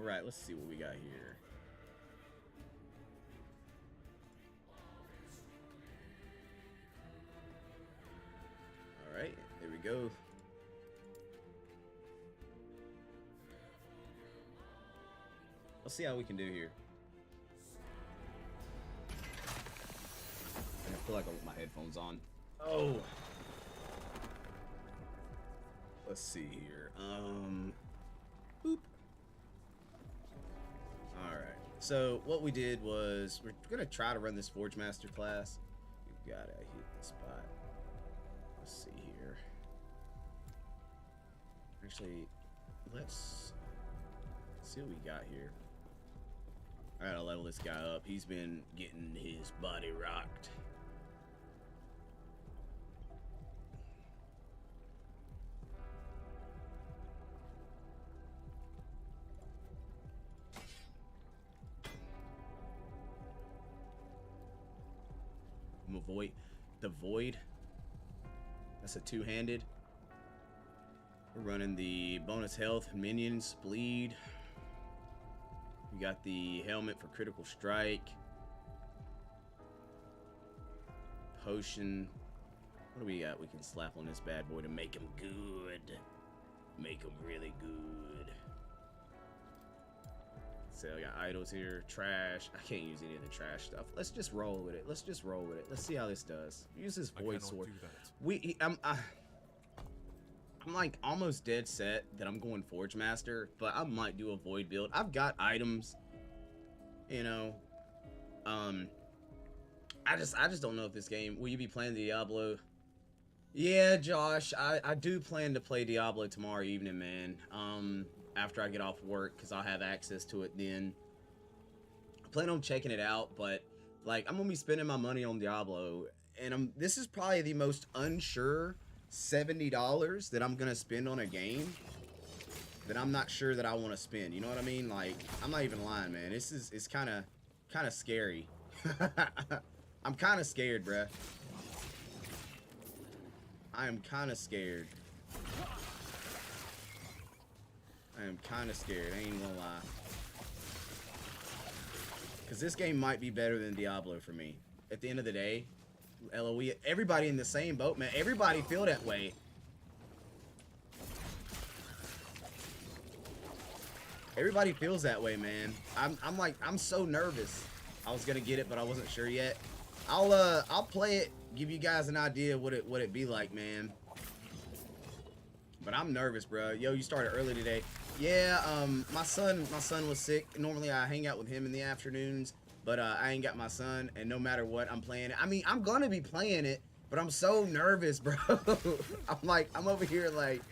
Alright, let's see what we got here. Alright, there we go. Let's see how we can do here. I feel like I want my headphones on. Oh! Let's see here. Boop. Alright. So, what we did was, we're going to try to run this Forge Master class. You gotta hit the spot. Let's see here. Actually, let's see what we got here. I gotta level this guy up. He's been getting his body rocked. Avoid the void. That's a two-handed. We're running the bonus health, minions, bleed. We got the helmet for critical strike. Potion. What do we got? We can slap on this bad boy to make him good. Make him really good. So I got idols here, trash. I can't use any of the trash stuff. Let's just roll with it. Let's just roll with it. Let's see how this does. Use this void sword. I'm like almost dead set that I'm going Forge Master, but I might do a void build. I've got items, you know. I just don't know if this game. Will you be playing Diablo? Yeah, Josh, I do plan to play Diablo tomorrow evening, man. After I get off work, because I'll have access to it then. I plan on checking it out, but like I'm gonna be spending my money on Diablo, and this is probably the most unsure $70 that I'm gonna spend on a game that I'm not sure that I want to spend. You know what I mean? Like, I'm not even lying, man. It's kind of scary. I'm kind of scared, bruh. I am kind of scared. I am kind of scared, I ain't gonna lie. Because this game might be better than Diablo for me. At the end of the day, LOE, everybody in the same boat, man. Everybody feel that way. Everybody feels that way, man. I'm so nervous. I was gonna get it, but I wasn't sure yet. I'll play it, give you guys an idea what it be like, man. But I'm nervous, bro. Yo, you started early today. Yeah, my son was sick. Normally I hang out with him in the afternoons, but I ain't got my son, and no matter what, I'm playing it. I mean, I'm gonna be playing it, but I'm so nervous, bro. I'm over here like,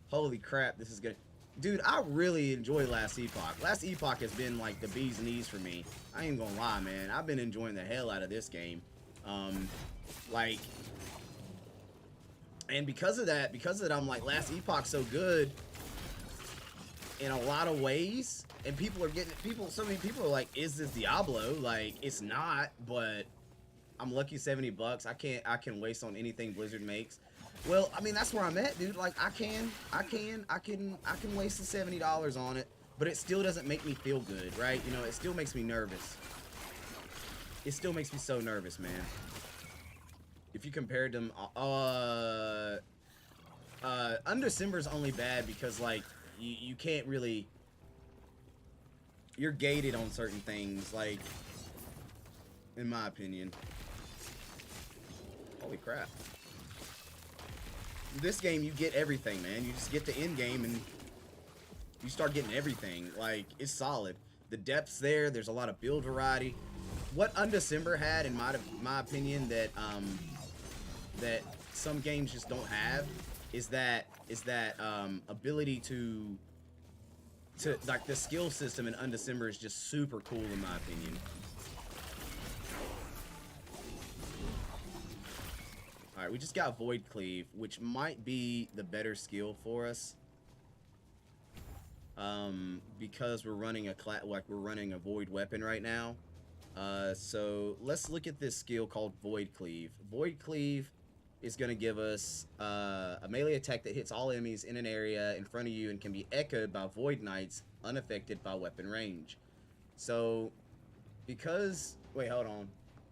holy crap, this is good. Dude, I really enjoy Last Epoch. Last Epoch has been like the bee's knees for me. I ain't gonna lie, man. I've been enjoying the hell out of this game. Like, and because of that, I'm like, Last Epoch's so good in a lot of ways, and people are getting, so many people are like, is this Diablo? Like, it's not, but I'm lucky 70 bucks. I can waste on anything Blizzard makes. Well, I mean, that's where I'm at, dude. Like, I can waste the $70 on it, but it still doesn't make me feel good, right? You know, it still makes me nervous. It still makes me so nervous, man. If you compared them, Undecember's only bad because, like, you can't really, you're gated on certain things, like, in my opinion. Holy crap. This game, you get everything, man. You just get the end game and you start getting everything. Like, it's solid. The depth's there. There's a lot of build variety. What Undecember had, in my opinion, that that some games just don't have, is that ability to like, the skill system in Undecember is just super cool, in my opinion. Alright, we just got Void Cleave, which might be the better skill for us. Because we're running a Void weapon right now. So let's look at this skill called Void Cleave. Void Cleave is going to give us a melee attack that hits all enemies in an area in front of you and can be echoed by Void Knights unaffected by weapon range. So, because... Wait, hold on.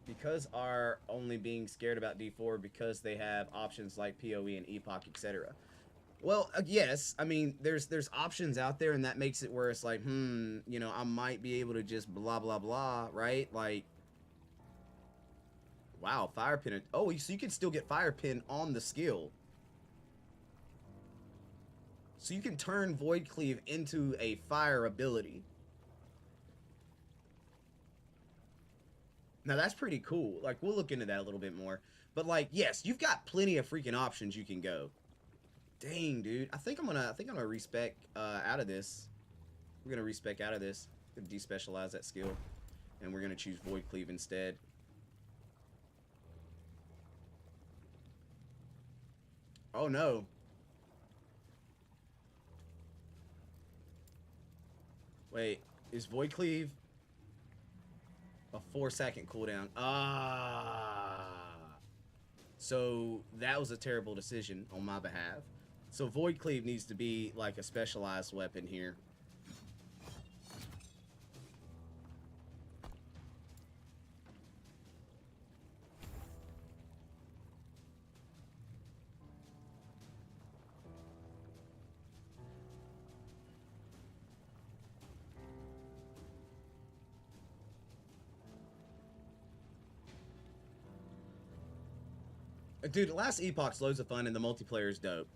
Because are only being scared about D4 because they have options like PoE and Epoch, etc. Well, yes. I mean, there's options out there, and that makes it where it's like, you know, I might be able to just blah, blah, blah, right? Like, wow, Fire Pin. Oh, so you can still get Fire Pin on the skill. So you can turn Void Cleave into a fire ability. Now, that's pretty cool. Like, we'll look into that a little bit more. But, like, yes, you've got plenty of freaking options you can go. Dang, dude. I think I'm gonna respec out of this. We're gonna respec out of this. Gonna despecialize that skill. And we're gonna choose Void Cleave instead. Oh no. Wait, is Void Cleave a 4-second cooldown? So that was a terrible decision on my behalf. So Void Cleave needs to be like a specialized weapon here. Dude, Last Epoch's loads of fun and the multiplayer is dope.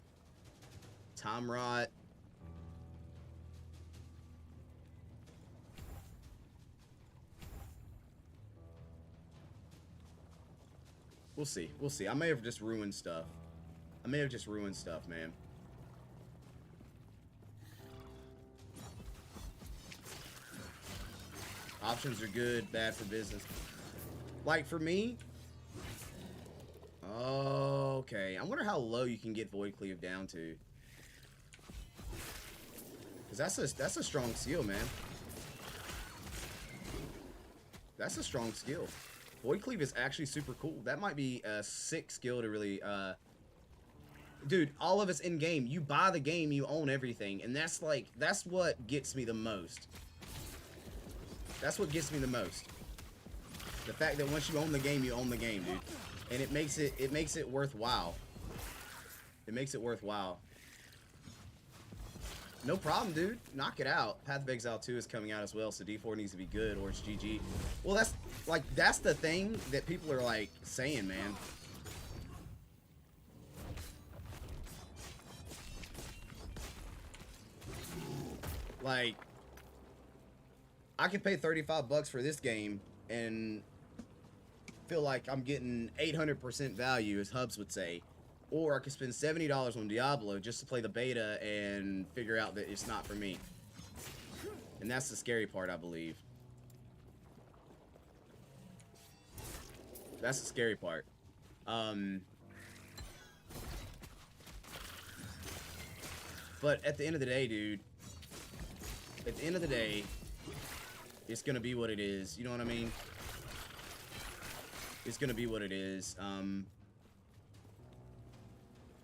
Time Rot. We'll see. We'll see. I may have just ruined stuff. Man. Options are good, bad for business. Like, for me... Okay. I wonder how low you can get Void Cleave down to. Because that's a strong skill, man. That's a strong skill. Void Cleave is actually super cool. That might be a sick skill to really... Dude, all of us in game. You buy the game, you own everything. And that's like... That's what gets me the most. That's what gets me the most. The fact that once you own the game, dude. And it makes it worthwhile. It makes it worthwhile. No problem, dude. Knock it out. Path of Exile 2 is coming out as well, so D4 needs to be good or it's GG. Well, that's the thing that people are like saying, man. Like, I could pay 35 bucks for this game and feel like I'm getting 800% value, as Hubs would say. Or I could spend $70 on Diablo just to play the beta and figure out that it's not for me. And that's the scary part, I believe. That's the scary part. But at the end of the day, dude, at the end of the day, it's gonna be what it is. You know what I mean? It's gonna be what it is.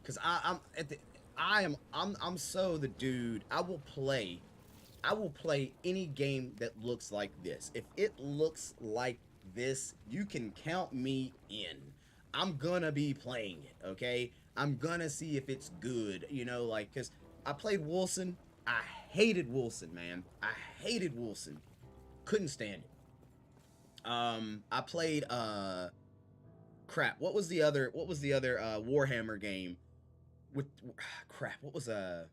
Cause I'm so the dude. I will play any game that looks like this. If it looks like this, you can count me in. I'm gonna be playing it, okay? I'm gonna see if it's good, you know, like, cause I played Wilson. I hated Wilson, man. I hated Wilson. Couldn't stand it. I played crap. What was the other Warhammer game with crap? What was I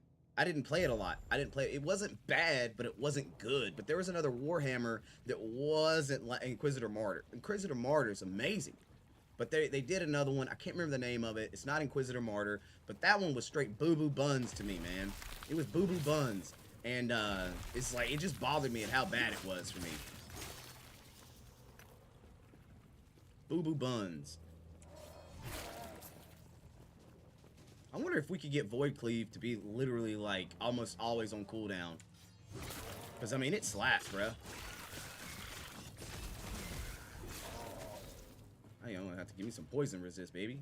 didn't play it a lot. I didn't play it. It wasn't bad, but it wasn't good. But there was another Warhammer that wasn't like Inquisitor Martyr. Inquisitor Martyr is amazing. But they did another one. I can't remember the name of it. It's not Inquisitor Martyr, but that one was straight boo-boo buns to me, man. It was boo-boo buns. And it's like, it just bothered me at how bad it was for me. Boo-boo buns. I wonder if we could get Void Cleave to be literally, like, almost always on cooldown. Because, I mean, it slaps, bruh. I'm gonna have to give me some poison resist, baby.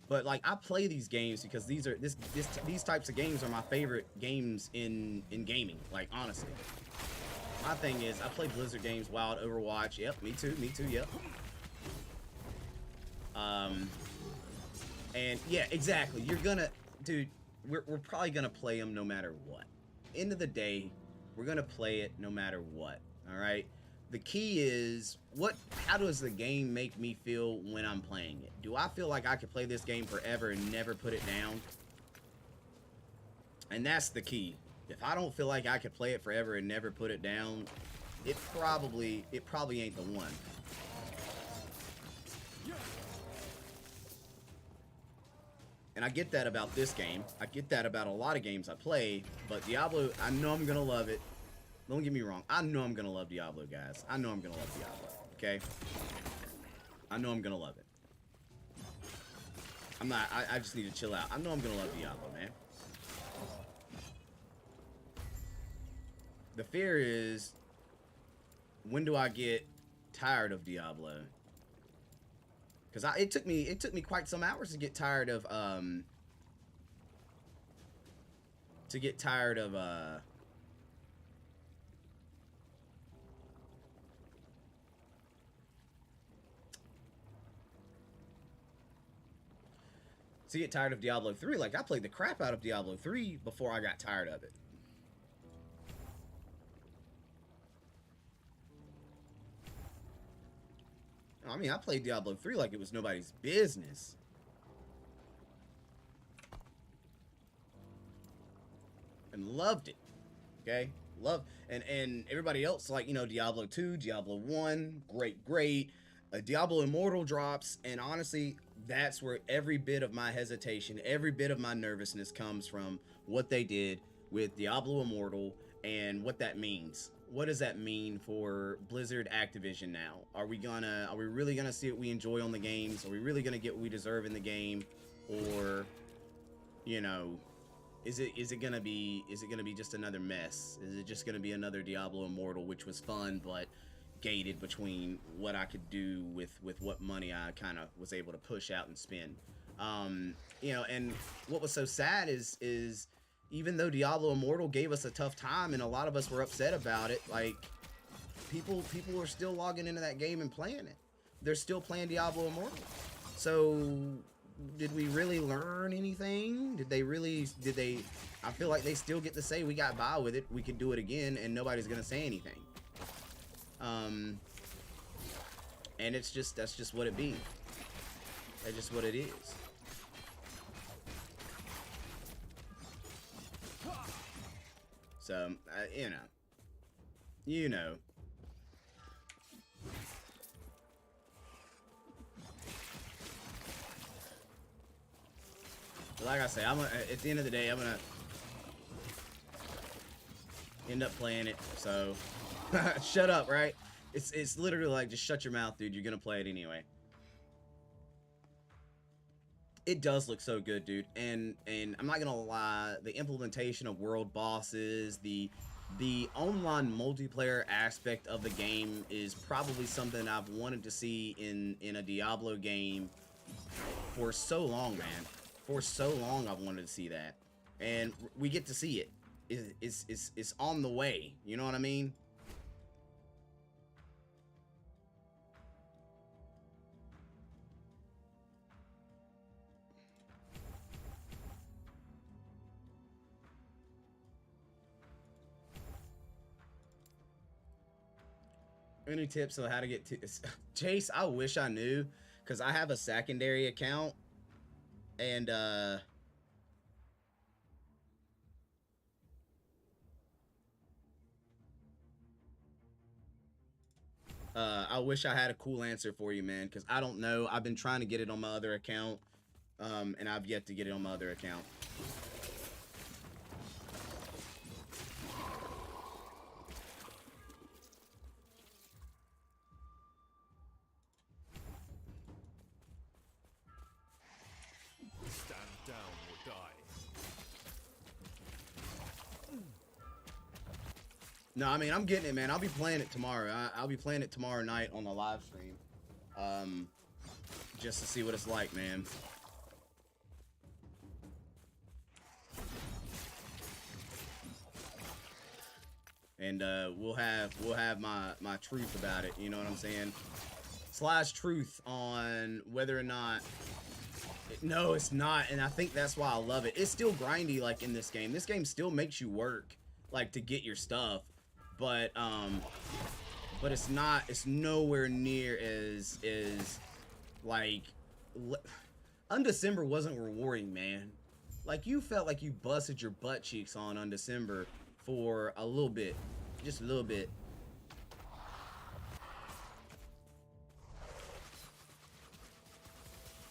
But like I play these games because these types of games are my favorite games in gaming. Like honestly, my thing is I play Blizzard games, Wild, Overwatch. Yep, me too, me too. Yep. And yeah, exactly. You're gonna, dude. We're probably gonna play them no matter what. End of the day, we're gonna play it no matter what. All right. The key is how does the game make me feel when I'm playing it? Do I feel like I could play this game forever and never put it down? And that's the key. If I don't feel like I could play it forever and never put it down, it probably ain't the one. And I get that about this game. I get that about a lot of games I play. But Diablo, I know I'm going to love it. Don't get me wrong. I know I'm going to love Diablo, guys. I know I'm going to love Diablo. Okay? I know I'm going to love it. I'm not... I just need to chill out. I know I'm going to love Diablo, man. The fear is... when do I get tired of Diablo? Because it took me quite some hours to get tired of Diablo 3. Like I played the crap out of Diablo 3 before I got tired of it. I mean, I played Diablo 3 like it was nobody's business. And loved it. Okay? And everybody else, like, you know, Diablo 2, Diablo 1, great. Diablo Immortal drops, and honestly, that's where every bit of my hesitation, every bit of my nervousness comes from what they did with Diablo Immortal and what that means. What does that mean for Blizzard Activision now? Are we really gonna see what we enjoy on the games? Are we really gonna get what we deserve in the game? Or, you know, is it gonna be just another mess? Is it just gonna be another Diablo Immortal, which was fun but gated between what I could do with what money I kind of was able to push out and spend? You know, and what was so sad is even though Diablo Immortal gave us a tough time and a lot of us were upset about it, like people are still logging into that game and playing it. They're still playing Diablo Immortal. So did we really learn anything? Did they I feel like they still get to say we got by with it, we could do it again, and nobody's gonna say anything. And that's just what it be. That's just what it is. So, you know. But like I say, at the end of the day, I'm gonna end up playing it. So, shut up, right? It's literally like, just shut your mouth, dude. You're gonna play it anyway. It does look so good, dude, and I'm not gonna lie, the implementation of world bosses, the online multiplayer aspect of the game is probably something I've wanted to see in a Diablo game for so long, man. For so long, I've wanted to see that, and we get to see it. It's on the way. You know what I mean? Any tips on how to get to Chase? I wish I knew, because I have a secondary account, and I wish I had a cool answer for you, man, because I don't know. I've been trying to get it on my other account, and I've yet to get it on my other account. No, I mean, I'm getting it, man. I'll be playing it tomorrow. I'll be playing it tomorrow night on the live stream. Just to see what it's like, man. and we'll have my truth about it. You know what I'm saying? Slash truth on whether or not. No, it's not, and I think that's why I love it. It's still grindy, like in this game. This game still makes you work, like to get your stuff, but it's not. It's nowhere near as like. Undecember wasn't rewarding, man. Like, you felt like you busted your butt cheeks on Undecember for a little bit. Just a little bit.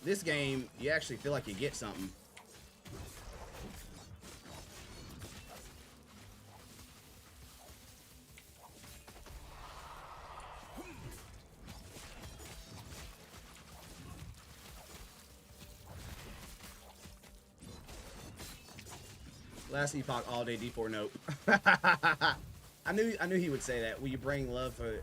This game, you actually feel like you get something. Last Epoch all day D4 nope. I knew he would say that. Will you bring love for?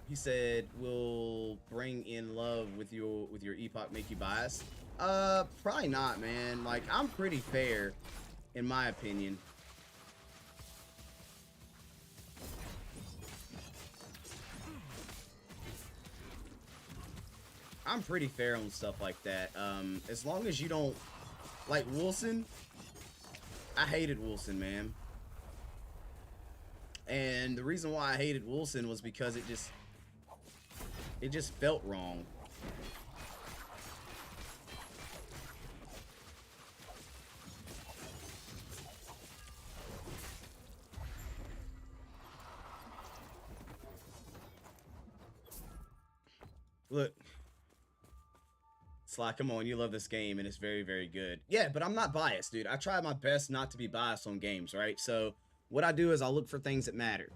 He said, "Will bring in love with your Epoch make you biased?" Probably not, man. Like, I'm pretty fair, in my opinion. I'm pretty fair on stuff like that. As long as you don't like Wilson. I hated Wilson, man. And the reason why I hated Wilson was because it just felt wrong. Look, Sly, come on, you love this game and it's very, very good. Yeah, but I'm not biased, dude. I try my best not to be biased on games, right? So what I do is I'll look for things that matter.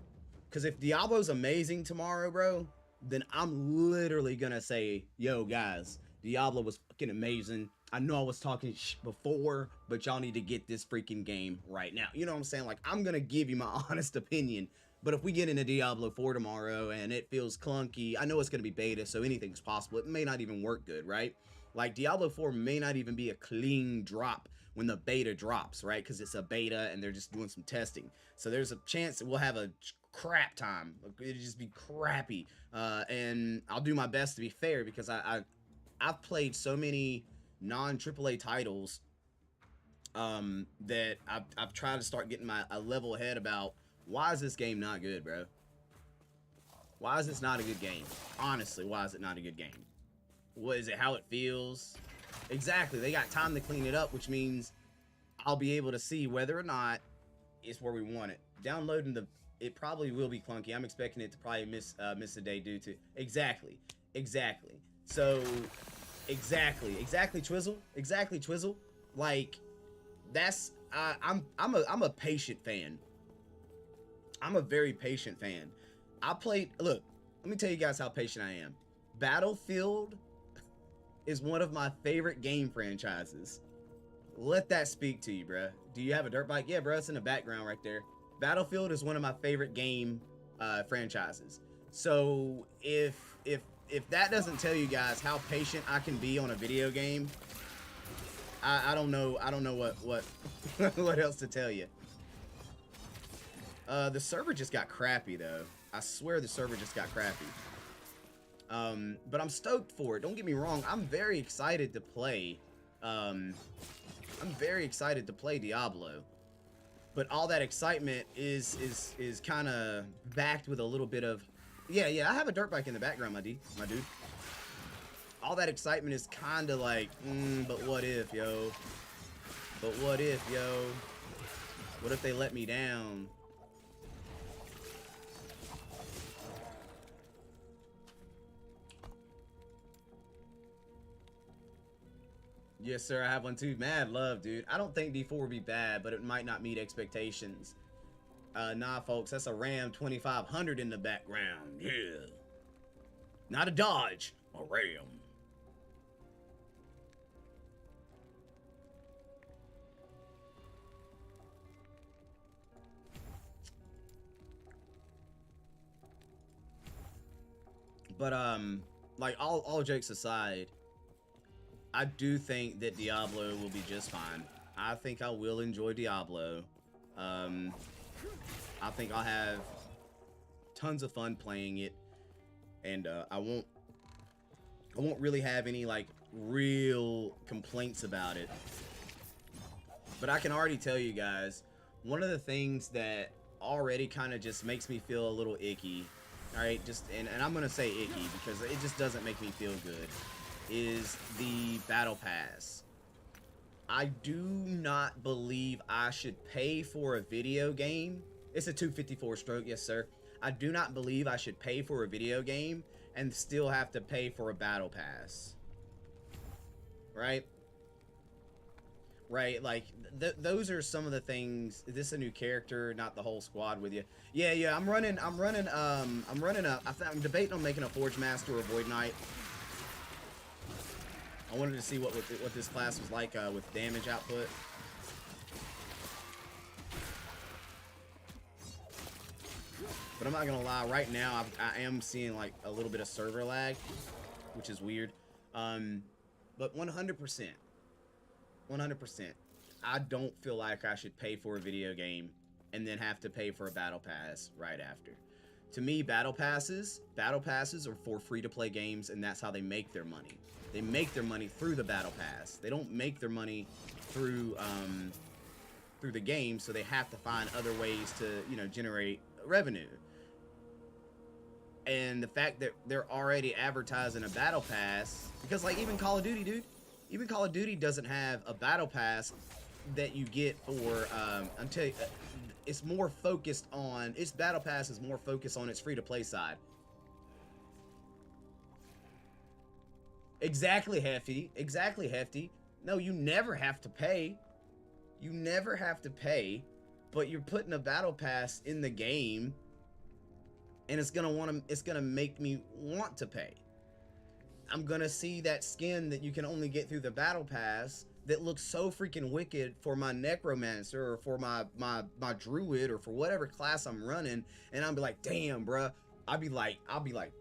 Because if Diablo's amazing tomorrow, bro, then I'm literally gonna say, yo, guys, Diablo was fucking amazing. I know I was talking before, but y'all need to get this freaking game right now. You know what I'm saying? Like, I'm gonna give you my honest opinion. But if we get into Diablo 4 tomorrow and it feels clunky, I know it's gonna be beta, so anything's possible. It may not even work good, right? Like, Diablo 4 may not even be a clean drop when the beta drops, right? Because it's a beta and they're just doing some testing. So there's a chance that we'll have a crap time. It'll just be crappy. And I'll do my best to be fair because I've played so many non-AAA titles that I've tried to start getting a level head about why is this game not good, bro? Why is this not a good game? Honestly, why is it not a good game? What is it? How it feels? Exactly. They got time to clean it up, which means I'll be able to see whether or not it's where we want it. Downloading it probably will be clunky. I'm expecting it to probably miss a day due to exactly. So exactly Twizzle. Like, that's I'm a patient fan. I'm a very patient fan. Look, let me tell you guys how patient I am. Battlefield is one of my favorite game franchises. Let that speak to you, bruh. Do you have a dirt bike? Yeah, bro, it's in the background right there. Battlefield is one of my favorite game franchises. So if that doesn't tell you guys how patient I can be on a video game, I don't know what what else to tell you. The server just got crappy though. I swear the server just got crappy. But I'm stoked for it. Don't get me wrong. I'm very excited to play. I'm very excited to play Diablo. But all that excitement is kind of backed with a little bit of, yeah. I have a dirt bike in the background, my dude. All that excitement is kind of like, but what if, yo? But what if, yo? What if they let me down? Yes, sir, I have one too. Mad love, dude. I don't think D4 would be bad, but it might not meet expectations. Nah, folks, that's a Ram 2500 in the background. Yeah. Not a Dodge, a Ram. But, like, all jokes aside, I do think that Diablo will be just fine. I think I will enjoy Diablo. I think I'll have tons of fun playing it, and I won't really have any like real complaints about it. But I can already tell you guys, one of the things that already kind of just makes me feel a little icky, all right, just and I'm gonna say icky because it just doesn't make me feel good, is the battle pass. I do not believe I should pay for a video game. It's a 254 stroke, yes sir. I do not believe I should pay for a video game and still have to pay for a battle pass. Right? Right, like those are some of the things. Is this a new character, not the whole squad with you? Yeah, I'm running I'm debating on making a Forge Master or Void Knight. I wanted to see what this class was like with damage output. But I'm not gonna lie, right now I am seeing like a little bit of server lag, which is weird. But 100%, I don't feel like I should pay for a video game and then have to pay for a battle pass right after. To me, battle passes are for free-to-play games, and that's how they make their money. They make their money through the battle pass. They don't make their money through the game, so they have to find other ways to, you know, generate revenue. And the fact that they're already advertising a battle pass, because like even Call of Duty, dude, even Call of Duty doesn't have a battle pass that you get for until it's more focused on its battle pass is more focused on its free-to-play side. Exactly, Hefty. Exactly, Hefty. No, you never have to pay. You never have to pay, but you're putting a battle pass in the game, and it's gonna make me want to pay. I'm gonna see that skin that you can only get through the battle pass that looks so freaking wicked for my necromancer or for my druid or for whatever class I'm running, and I'll be like, damn, bruh. I'll be like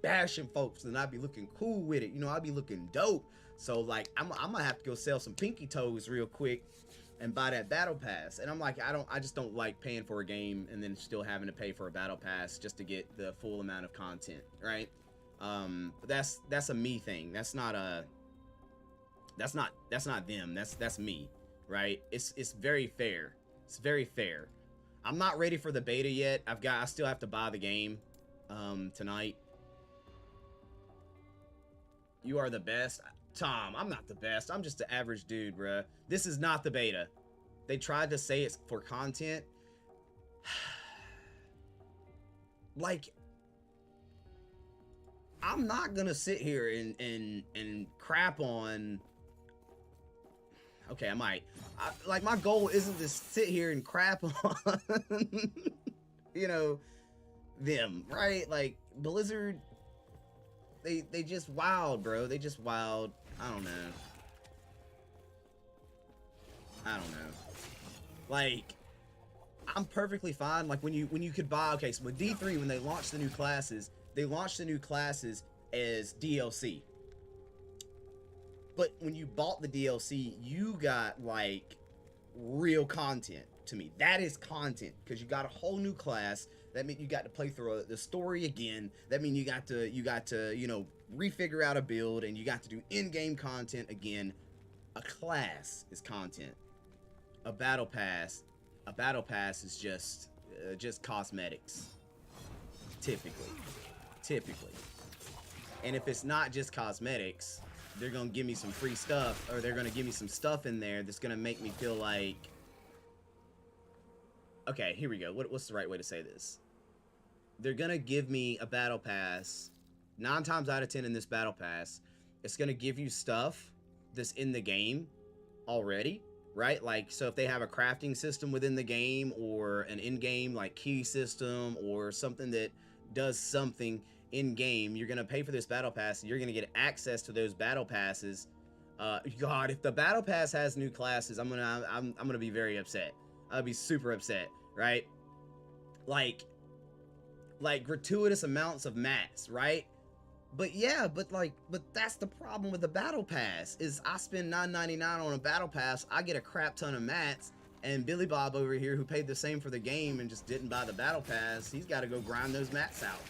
bashing folks, and I'll be looking cool with it. You know, I'll be looking dope. So like, I'm gonna have to go sell some pinky toes real quick and buy that battle pass. And I'm like, I just don't like paying for a game and then still having to pay for a battle pass just to get the full amount of content, right? But that's a me thing. That's not them. That's me, right? It's very fair. It's very fair. I'm not ready for the beta yet. I still have to buy the game tonight. You are the best. Tom, I'm not the best. I'm just an average dude, bruh. This is not the beta. They tried to say it's for content. Like, I'm not gonna sit here and crap on. Okay, I might. Like, my goal isn't to sit here and crap on, you know, them, right? Like, Blizzard, they just wild, bro. They just wild. I don't know. Like, I'm perfectly fine. Like, when you could buy, okay, so with D3, when they launched the new classes as DLC. But when you bought the DLC, you got like real content. To me, that is content, because you got a whole new class. That means you got to play through the story again. That means you got to you know, refigure out a build, and you got to do in-game content again. A class is content. A battle pass is just cosmetics. Typically. And if it's not just cosmetics, they're gonna give me some free stuff, or they're gonna give me some stuff in there that's gonna make me feel like, okay, here we go. What's the right way to say this? They're gonna give me a battle pass. 9 times out of 10 in this battle pass, it's gonna give you stuff that's in the game already, right? Like, so if they have a crafting system within the game, or an in-game like key system, or something that does something in-game, you're gonna pay for this battle pass. You're gonna get access to those battle passes. God, if the battle pass has new classes, I'm gonna be very upset. I'll be super upset, right? Like gratuitous amounts of mats, right? But yeah, but that's the problem with the battle pass, is I spend $9.99 on a battle pass, I get a crap ton of mats, And Billy Bob over here, who paid the same for the game and just didn't buy the battle pass, he's got to go grind those mats out.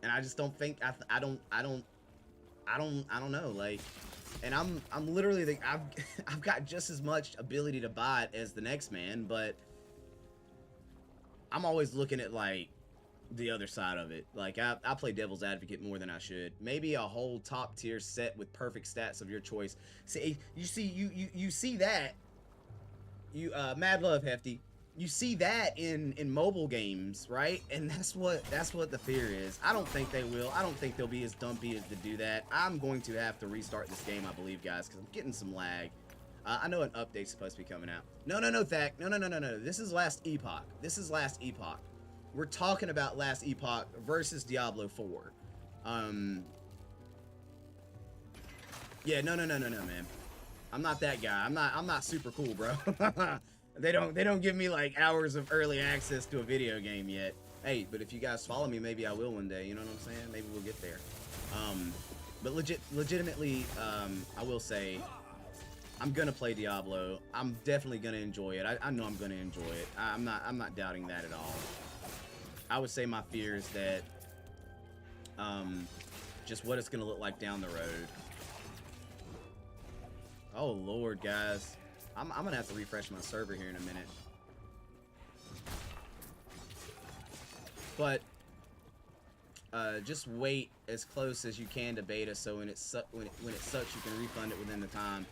And I just don't think I don't know, like, and I'm literally the, I've got just as much ability to buy it as the next man, but I'm always looking at like the other side of it. Like I play devil's advocate more than I should. Maybe a whole top tier set with perfect stats of your choice. See, you see that, you mad love Hefty. You see that in mobile games, right? And that's what the fear is. I don't think they will. I don't think they'll be as dumpy as to do that. I'm going to have to restart this game, I believe, guys, because I'm getting some lag. I know an update's supposed to be coming out. No, Thak. No. This is Last Epoch. This is Last Epoch. We're talking about Last Epoch versus Diablo 4. Yeah, no, man. I'm not that guy. I'm not super cool, bro. They don't give me like hours of early access to a video game yet. Hey, but if you guys follow me, maybe I will one day. You know what I'm saying? Maybe we'll get there. But legitimately, I will say, I'm gonna play Diablo. I'm definitely gonna enjoy it. I know I'm gonna enjoy it. I'm not doubting that at all. I would say my fear is that just what it's gonna look like down the road. Oh Lord, guys. I'm gonna have to refresh my server here in a minute. But just wait as close as you can to beta, so when it sucks, you can refund it within the time.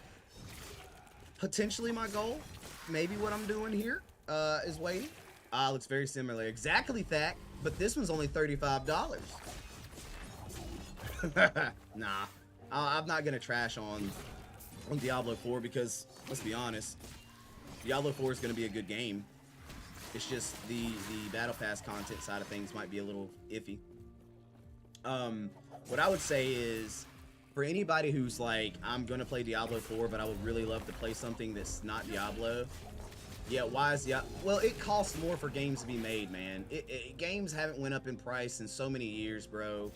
Potentially my goal, maybe what I'm doing here, is waiting. Looks very similar. Exactly, Thak, but this one's only $35. Nah, I'm not gonna trash on Diablo 4 because, let's be honest, Diablo 4 is gonna be a good game. It's just the Battle Pass content side of things might be a little iffy. What I would say is, for anybody who's like, I'm gonna play Diablo 4, but I would really love to play something that's not Diablo. Yeah, why is Diablo? Well, it costs more for games to be made, man. Games haven't went up in price in so many years, bro.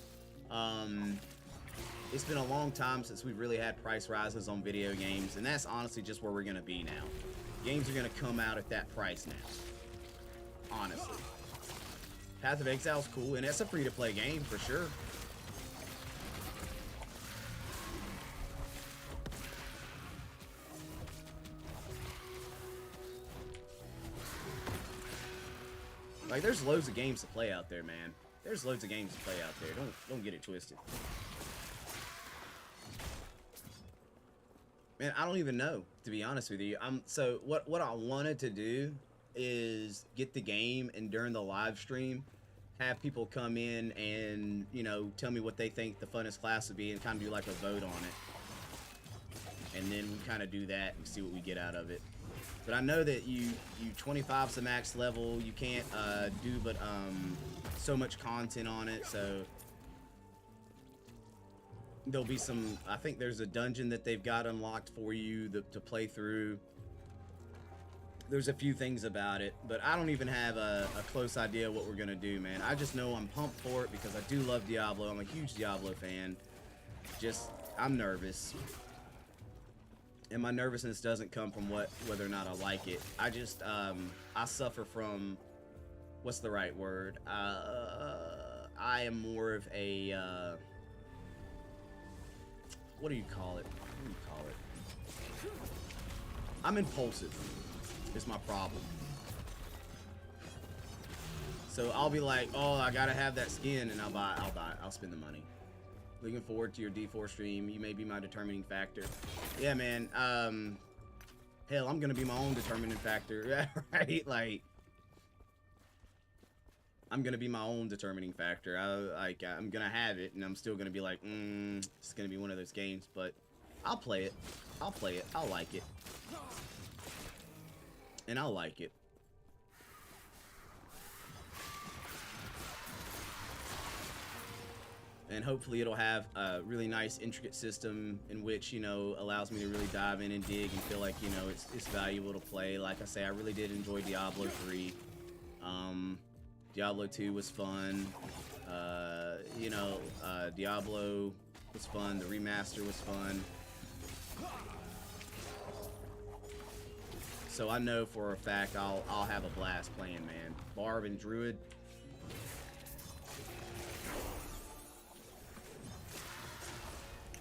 It's been a long time since we've really had price rises on video games, and that's honestly just where we're gonna be now. Games are gonna come out at that price now. Honestly. Path of Exile's cool, and it's a free-to-play game for sure. Like, there's loads of games to play out there, man. There's loads of games to play out there. Don't get it twisted. Man, I don't even know, to be honest with you. So what I wanted to do is get the game, and during the live stream, have people come in and, you know, tell me what they think the funnest class would be, and kind of do like a vote on it. And then we kind of do that and see what we get out of it. But I know that you 25's the max level. You can't do but so much content on it. So there'll be some. I think there's a dungeon that they've got unlocked for you to play through. There's a few things about it, but I don't even have a close idea what we're gonna do, man. I just know I'm pumped for it because I do love Diablo. I'm a huge Diablo fan. Just, I'm nervous. And my nervousness doesn't come from whether or not I like it. I just, I suffer from, what's the right word? I am more of a, what do you call it? What do you call it? I'm impulsive, is my problem. So I'll be like, oh, I gotta have that skin, and I'll buy it, I'll spend the money. Looking forward to your D4 stream. You may be my determining factor. Yeah, man. Hell, I'm gonna be my own determining factor. Right? Like, I'm gonna be my own determining factor. I'm gonna have it, and I'm still gonna be like, it's gonna be one of those games. But I'll play it. I'll play it. I'll like it. And I'll like it. And hopefully it'll have a really nice, intricate system in which, you know, allows me to really dive in and dig and feel like, you know, it's valuable to play. Like I say, I really did enjoy Diablo 3. Diablo 2 was fun. You know, Diablo was fun. The remaster was fun. So I know for a fact I'll have a blast playing, man. Barb and Druid.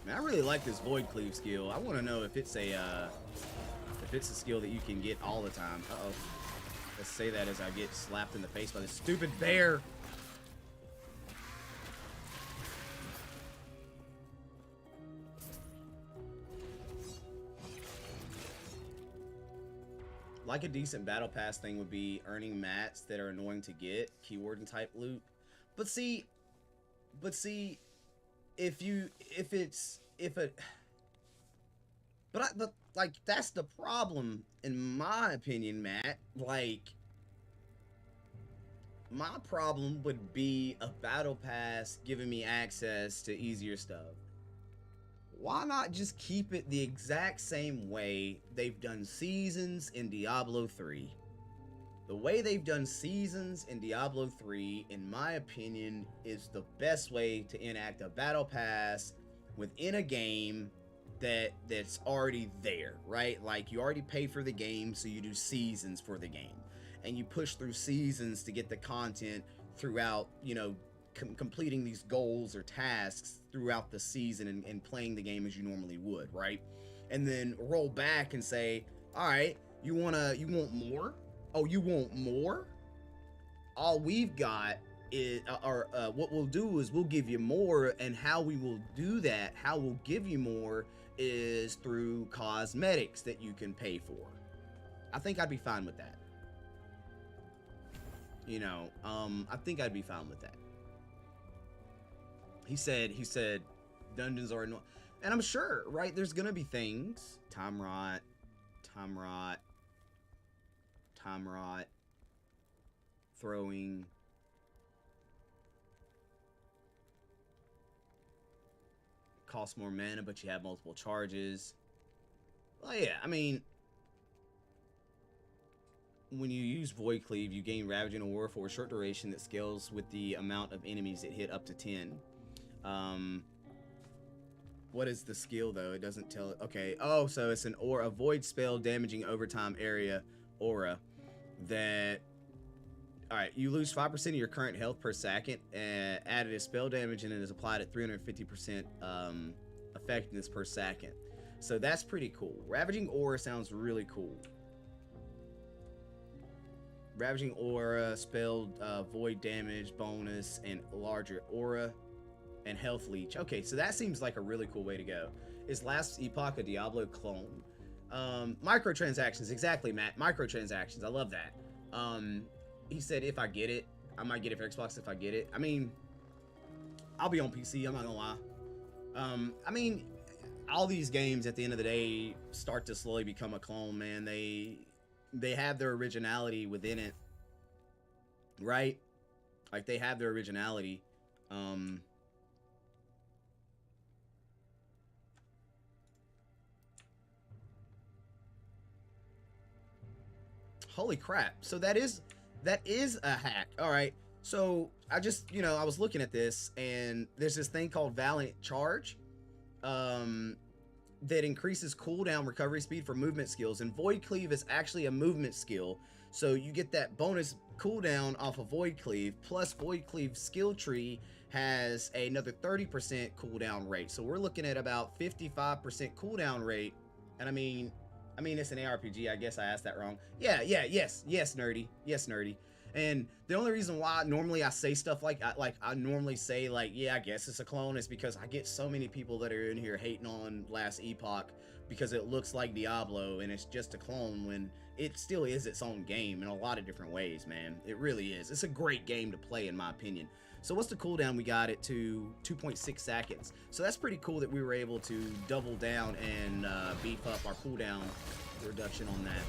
Man, I really like this Void Cleave skill. I want to know if it's a skill that you can get all the time. Uh-oh. Let's say that as I get slapped in the face by this stupid bear. Like a decent battle pass thing would be earning mats that are annoying to get, keyword and type loot. But see, if like that's the problem in my opinion, Matt. Like my problem would be a battle pass giving me access to easier stuff. Why not just keep it the exact same way they've done seasons in Diablo 3? The way they've done seasons in Diablo 3, in my opinion, is the best way to enact a battle pass within a game that's already there, right? Like, you already pay for the game, so you do seasons for the game. And you push through seasons to get the content throughout, you know, completing these goals or tasks throughout the season and playing the game as you normally would, right? And then roll back and say, all right, you want more? Oh, you want more? All we've got is, what we'll do is we'll give you more, and how we will do that, how we'll give you more, is through cosmetics that you can pay for. I think I'd be fine with that. You know, I think I'd be fine with that. He said, dungeons are annoying. And I'm sure, right, there's gonna be things. Time rot. Throwing. Costs more mana, but you have multiple charges. Well, yeah, I mean, when you use Void Cleave, you gain Ravaging Aura for a short duration that scales with the amount of enemies that hit up to 10. What is the skill though? It doesn't tell it. Okay. Oh, so it's an aura, a void spell damaging overtime area aura that. All right, you lose 5% of your current health per second, added a spell damage, and it is applied at 350% effectiveness per second. So that's pretty cool. Ravaging Aura sounds really cool. Ravaging Aura, spell void damage bonus, and larger aura, and health leech. Okay, so that seems like a really cool way to go. Is Last Epoch a Diablo clone? Microtransactions, exactly, Matt. Microtransactions, I love that. He said if I get it, I might get it for Xbox if I get it. I mean, I'll be on PC, I'm not gonna lie. I mean, all these games at the end of the day start to slowly become a clone, man. They have their originality within it, right? Like, they have their originality. Holy crap. So that is a hack. All right. So I just, you know, I was looking at this, and there's this thing called Valiant Charge that increases cooldown recovery speed for movement skills, and Void Cleave is actually a movement skill. So you get that bonus cooldown off of Void Cleave, plus Void Cleave skill tree has another 30% cooldown rate. So we're looking at about 55% cooldown rate. And I mean, it's an ARPG. I guess I asked that wrong. Yes, nerdy. And the only reason why normally I say stuff like I normally say, like, yeah, I guess it's a clone, is because I get so many people that are in here hating on Last Epoch because it looks like Diablo and it's just a clone, when it still is its own game in a lot of different ways, man. It really is. It's a great game to play, in my opinion. So what's the cooldown? We got it to 2.6 seconds. So that's pretty cool that we were able to double down and beef up our cooldown reduction on that.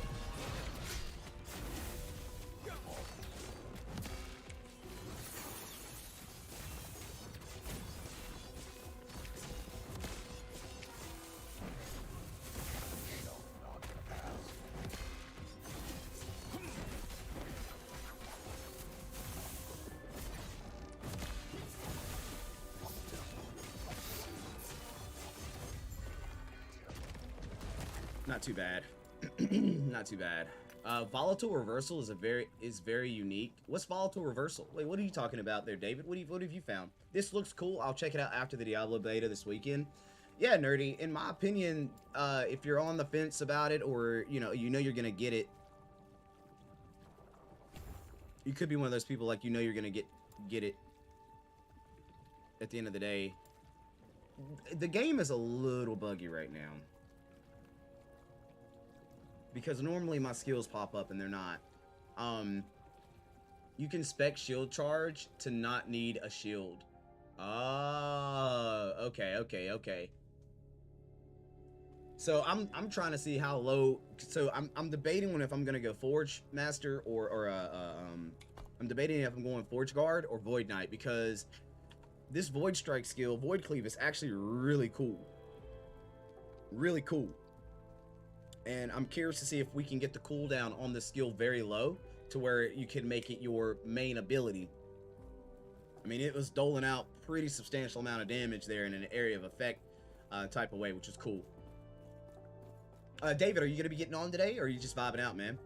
Not too bad. Not too bad. Volatile reversal is very unique. What's volatile reversal? Wait, what are you talking about there, David? What have you found? This looks cool. I'll check it out after the Diablo beta this weekend. Yeah, nerdy. In my opinion, if you're on the fence about it, or you're gonna get it, you could be one of those people like you're gonna get it. At the end of the day, the game is a little buggy right now. Because normally my skills pop up and they're not. You can spec shield charge to not need a shield. Oh, okay. So I'm trying to see how low. So I'm debating if I'm gonna go Forge Master or I'm debating if I'm going Forge Guard or Void Knight, because this Void Strike skill, Void Cleave, is actually really cool. Really cool. And I'm curious to see if we can get the cooldown on this skill very low to where you can make it your main ability. I mean, it was doling out pretty substantial amount of damage there in an area of effect type of way, which is cool. David, are you going to be getting on today, or are you just vibing out, man?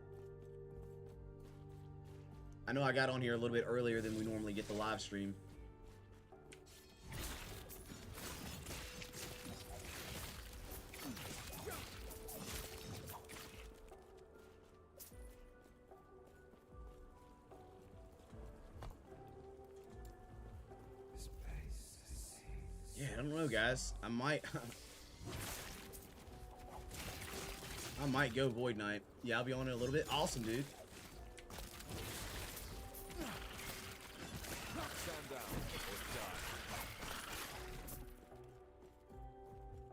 I know I got on here a little bit earlier than we normally get the live stream. Yeah, I don't know, guys. I might go Void Knight. Yeah, I'll be on it a little bit. Awesome, dude.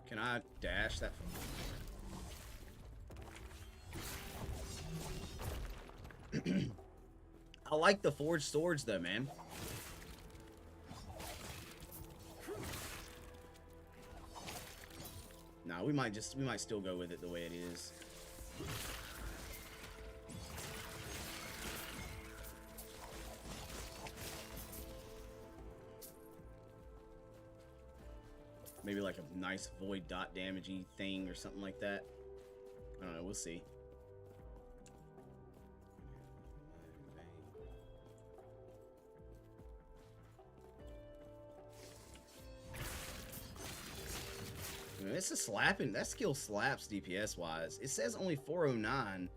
Can I dash that? I like the forged swords though, man. Nah, we might still go with it the way it is. Maybe like a nice void dot damagey thing or something like that. I don't know, we'll see. It's a slapping. That skill slaps DPS wise. It says only 409,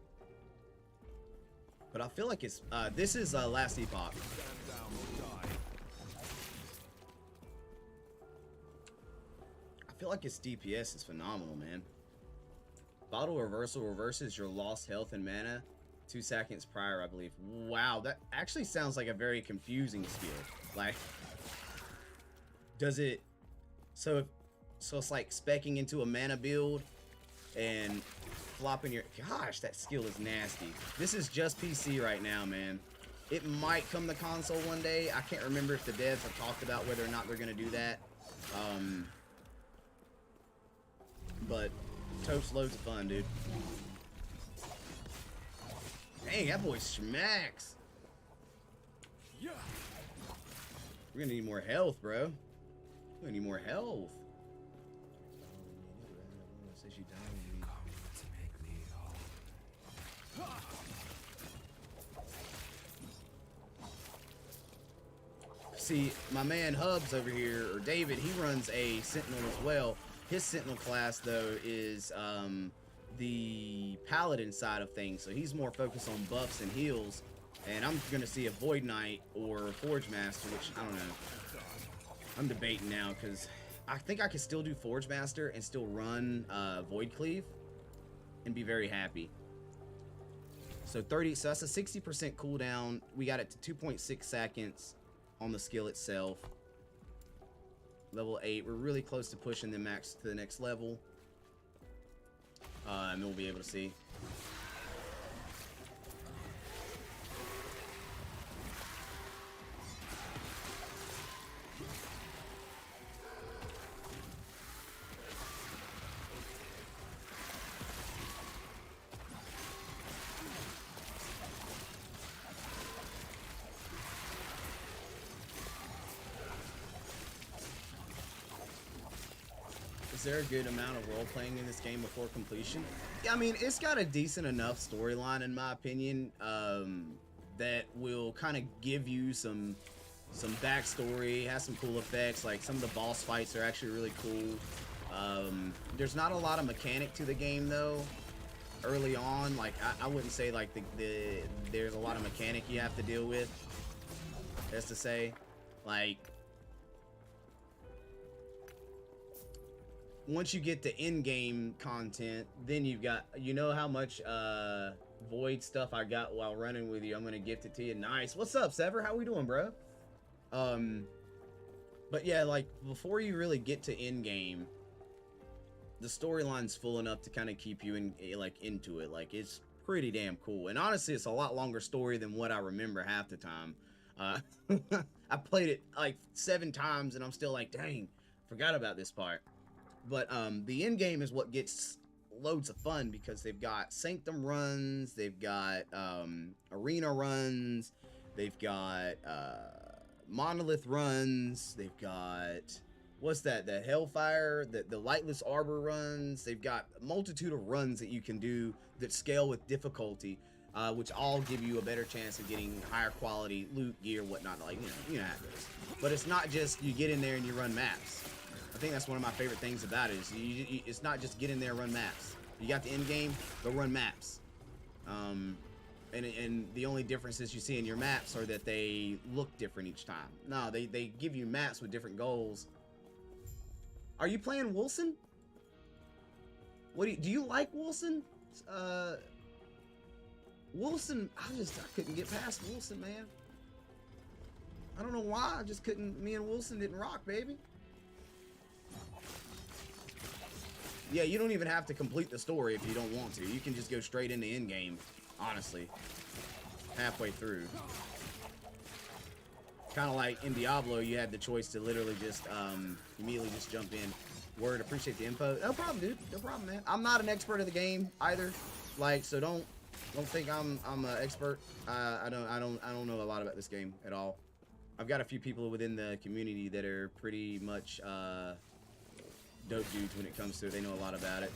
but I feel like it's this is Last Epoch. I feel like its DPS is phenomenal, man. Bottle reversal reverses your lost health and mana 2 seconds prior, I believe. Wow, that actually sounds like a very confusing skill. Like, does it? So it's like specking into a mana build and flopping your... Gosh, that skill is nasty. This is just PC right now, man. It might come to console one day. I can't remember if the devs have talked about whether or not they're going to do that. But totes loads of fun, dude. Dang, that boy smacks. We're going to need more health, bro. We're going to need more health. See, my man Hubs over here, or David, he runs a Sentinel as well. His Sentinel class, though, is the Paladin side of things, so he's more focused on buffs and heals. And I'm going to see a Void Knight or Forge Master, which, I don't know. I'm debating now, because I think I can still do Forge Master and still run Void Cleave and be very happy. So so that's a 60% cooldown. We got it to 2.6 seconds on the skill itself. Level 8. We're really close to pushing the max to the next level. And we'll be able to see. Is there a good amount of role playing in this game before completion? Yeah, I mean, it's got a decent enough storyline in my opinion, that will kind of give you some backstory, has some cool effects. Like some of the boss fights are actually really cool. There's not a lot of mechanic to the game though. Early on, like I wouldn't say like there's a lot of mechanic you have to deal with. That's to say, like once you get to in-game content, then you've got, you know how much void stuff I got while running with you. I'm gonna gift it to you. Nice. What's up, Sever? How we doing, bro? But yeah, like before you really get to in-game, the storyline's full enough to kind of keep you in, like, into it. Like it's pretty damn cool. And honestly, it's a lot longer story than what I remember half the time. I played it like 7 times and I'm still like, dang, forgot about this part. But the end game is what gets loads of fun because they've got Sanctum runs, they've got arena runs, they've got monolith runs, they've got, what's that, the Hellfire, the Lightless Arbor runs. They've got a multitude of runs that you can do that scale with difficulty, which all give you a better chance of getting higher quality loot, gear, whatnot. Like, you know how it goes. But it's not just you get in there and you run maps. I think that's one of my favorite things about it. Is it's not just get in there and run maps. You got the end game, go run maps. And the only differences you see in your maps are that they look different each time. No, they give you maps with different goals. Are you playing Wilson? What do you like Wilson? Wilson, I couldn't get past Wilson, man. I don't know why. I just couldn't. Me and Wilson didn't rock, baby. Yeah, you don't even have to complete the story if you don't want to. You can just go straight into end game, honestly. Halfway through. Kind of like in Diablo, you had the choice to literally just immediately just jump in. Word, appreciate the info. No problem, dude. No problem, man. I'm not an expert of the game either. Like, so don't think I'm an expert. I don't know a lot about this game at all. I've got a few people within the community that are pretty much dope dudes when it comes to it. They know a lot about it.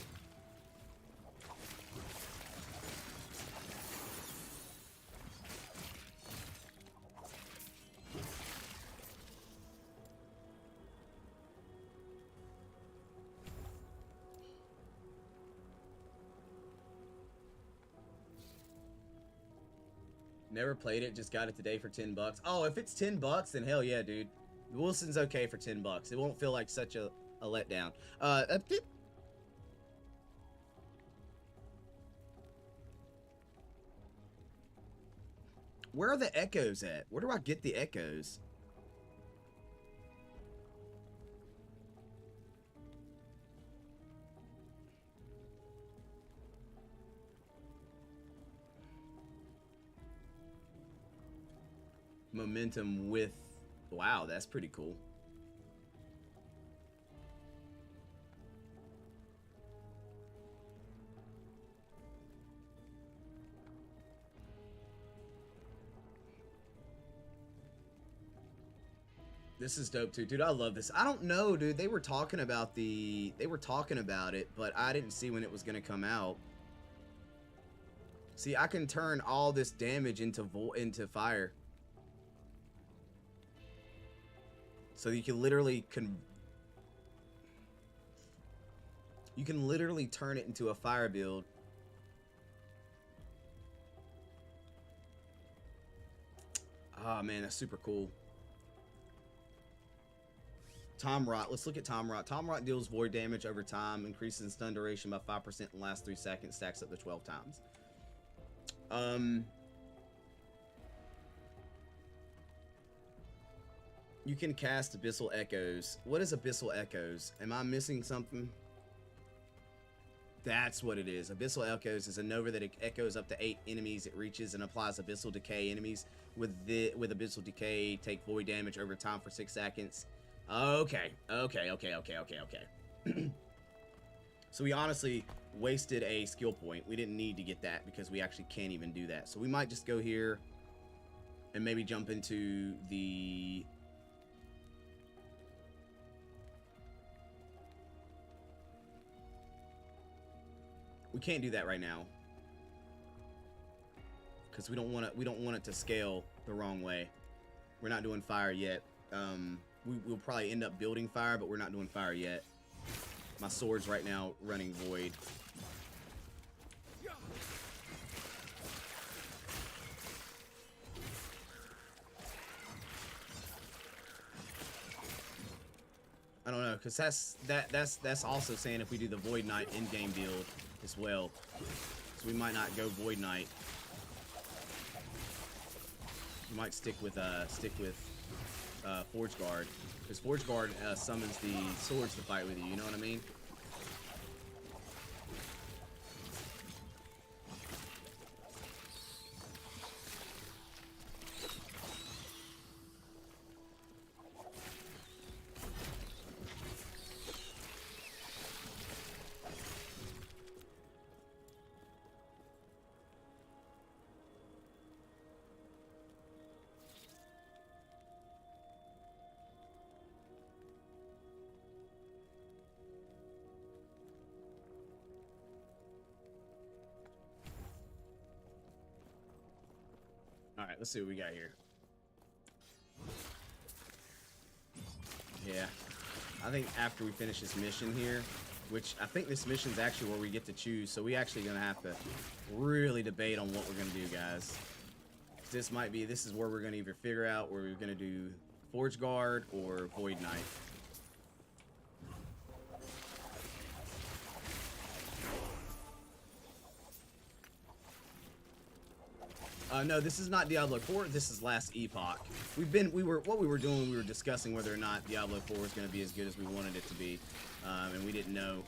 Never played it, just got it today for 10 bucks. Oh, if it's 10 bucks, then hell yeah, dude. Wilson's okay for 10 bucks. It won't feel like such a letdown. Where are the echoes at? Where do I get the echoes? Momentum with... Wow, that's pretty cool. This is dope too, dude. I love this. I don't know, dude. They were talking about it, but I didn't see when it was gonna come out. See, I can turn all this damage into fire. So you can literally turn it into a fire build. Oh man, that's super cool. Tom Rot. Let's look at Tom Rot. Tom Rot deals void damage over time, increases stun duration by 5% in the last 3 seconds, stacks up to 12 times. You can cast Abyssal Echoes. What is Abyssal Echoes? Am I missing something? That's what it is. Abyssal Echoes is a Nova that echoes up to 8 enemies it reaches and applies Abyssal Decay. Enemies with Abyssal Decay take void damage over time for 6 seconds. Okay. So we honestly wasted a skill point. We didn't need to get that because we actually can't even do that. So we might just go here and maybe jump into the... We can't do that right now. Because we don't want it to scale the wrong way. We're not doing fire yet. We'll probably end up building fire, but we're not doing fire yet. My sword's right now running void. I don't know, because that's also saying if we do the Void Knight in-game build as well. So we might not go Void Knight. We might stick with Forge Guard, because Forge Guard summons the swords to fight with you. You know what I mean? Alright, let's see what we got here. Yeah. I think after we finish this mission here, which I think this mission's actually where we get to choose, so we actually gonna have to really debate on what we're gonna do, guys. This is where we're gonna either figure out where we're gonna do Forge Guard or Void Knight. No, this is not Diablo 4. This is Last Epoch. What we were doing, we were discussing whether or not Diablo 4 was going to be as good as we wanted it to be, and we didn't know.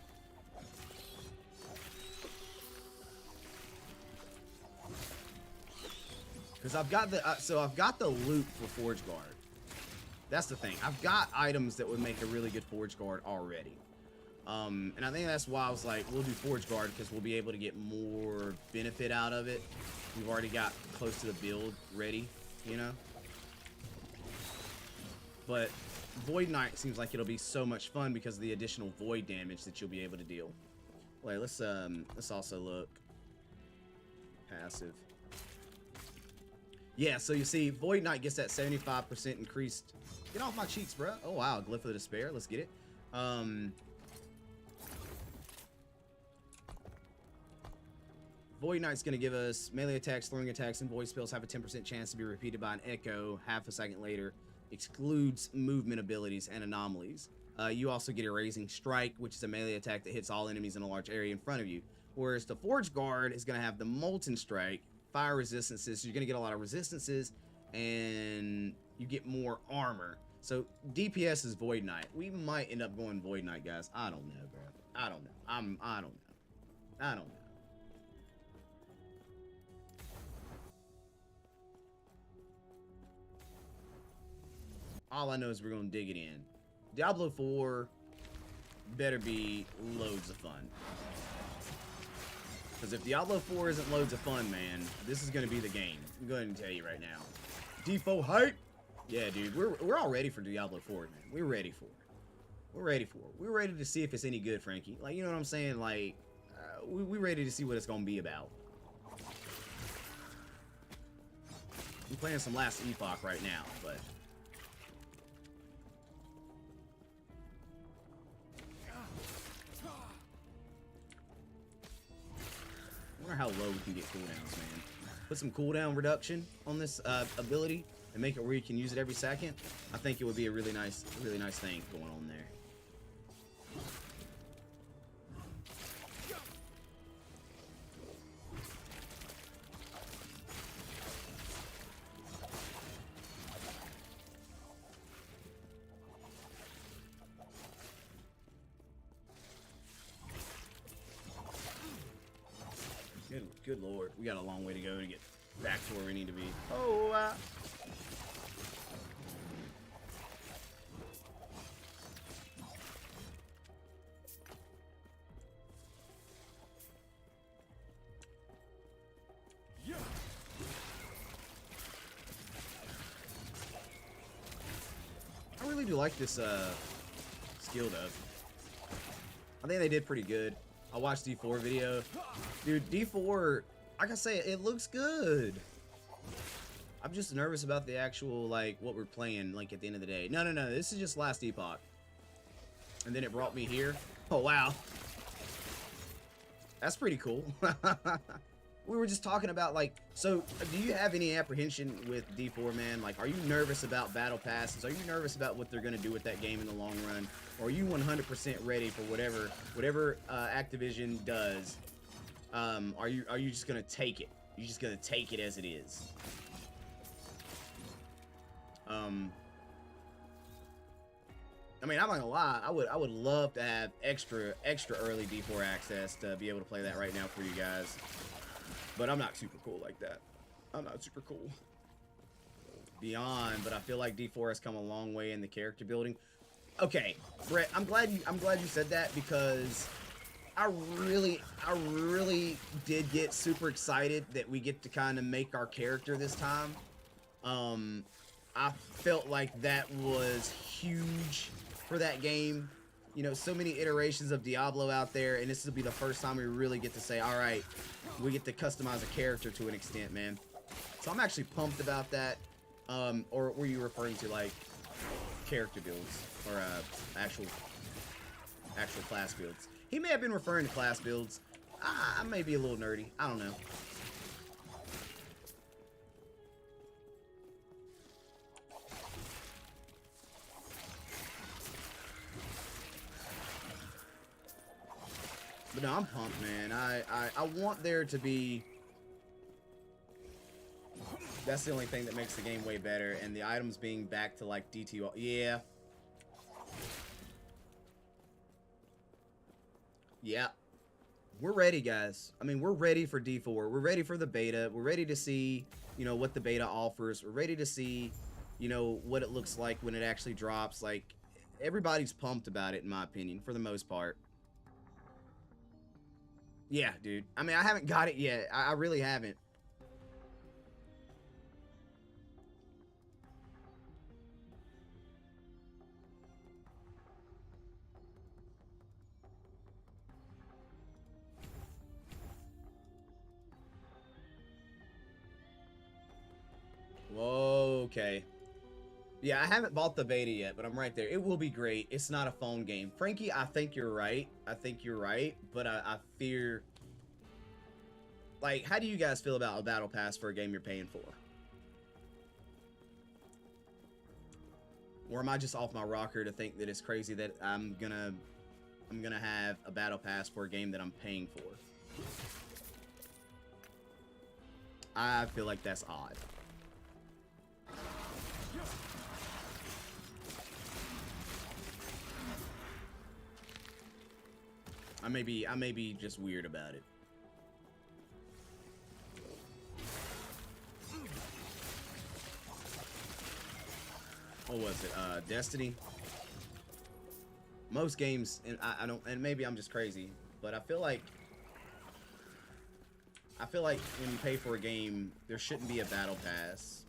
Because I've got the loot for Forge Guard. That's the thing. I've got items that would make a really good Forge Guard already. And I think that's why I was like, we'll do Forge Guard, because we'll be able to get more benefit out of it. We've already got close to the build ready, you know? But Void Knight seems like it'll be so much fun because of the additional void damage that you'll be able to deal. Wait, let's also look. Passive. Yeah, so you see, Void Knight gets that 75% increased. Get off my cheeks, bro. Oh, wow, Glyph of Despair. Let's get it. Void Knight's going to give us melee attacks, throwing attacks, and void spells have a 10% chance to be repeated by an echo half a second later. Excludes movement abilities and anomalies. You also get a Raising Strike, which is a melee attack that hits all enemies in a large area in front of you. Whereas the Forge Guard is going to have the Molten Strike, fire resistances. So you're going to get a lot of resistances, and you get more armor. So DPS is Void Knight. We might end up going Void Knight, guys. I don't know, bro. I don't know. I don't know. I don't know. All I know is we're going to dig it in. Diablo 4 better be loads of fun. Because if Diablo 4 isn't loads of fun, man, this is going to be the game. I'm going to tell you right now. Defo hype? Yeah, dude, we're all ready for Diablo 4, man. We're ready for it. We're ready for it. We're ready to see if it's any good, Frankie. Like, you know what I'm saying? Like, we're ready to see what it's going to be about. I'm playing some Last Epoch right now, but... I wonder how low we can get cooldowns, man. Put some cooldown reduction on this ability and make it where you can use it every second. I think it would be a really nice thing going on there. Good lord, we got a long way to go to get back to where we need to be. Oh, yeah. I really do like this skill though. I think they did pretty good. I watched D4 video. Dude, D4, like I say, it looks good. I'm just nervous about the actual, like, what we're playing, like, at the end of the day. No, this is just Last Epoch. And then it brought me here. Oh, wow. That's pretty cool. We were just talking about, like, so, do you have any apprehension with D4, man? Like, are you nervous about battle passes? Are you nervous about what they're going to do with that game in the long run? Or are you 100% ready for whatever Activision does? Are you just going to take it? You're just going to take it as it is? I mean, I'm not gonna lie. I would love to have extra early D4 access to be able to play that right now for you guys. But I'm not super cool like that. I'm not super cool. Beyond, but I feel like D4 has come a long way in the character building. Okay, Brett, I'm glad you said that, because I really did get super excited that we get to kind of make our character this time. I felt like that was huge for that game. You know, so many iterations of Diablo out there, and this will be the first time we really get to say, all right, we get to customize a character to an extent, man. So I'm actually pumped about that. Or were you referring to, like, character builds or actual class builds? He may have been referring to class builds. I may be a little nerdy. I don't know. But no, I'm pumped, man. I want there to be... That's the only thing that makes the game way better. And the items being back to, like, DTO. Yeah. Yeah. We're ready, guys. I mean, we're ready for D4. We're ready for the beta. We're ready to see, you know, what the beta offers. We're ready to see, you know, what it looks like when it actually drops. Like, everybody's pumped about it, in my opinion, for the most part. Yeah, dude. I mean, I haven't got it yet. I really haven't. Whoa, okay. Yeah, I haven't bought the beta yet, but I'm right there. It will be great. It's not a phone game. Frankie, I think you're right. I think you're right, but I fear... Like, how do you guys feel about a battle pass for a game you're paying for? Or am I just off my rocker to think that it's crazy that I'm gonna have a battle pass for a game that I'm paying for? I feel like that's odd. I may be just weird about it. What was it? Destiny? Most games, and I don't, and maybe I'm just crazy, but I feel like when you pay for a game, there shouldn't be a battle pass.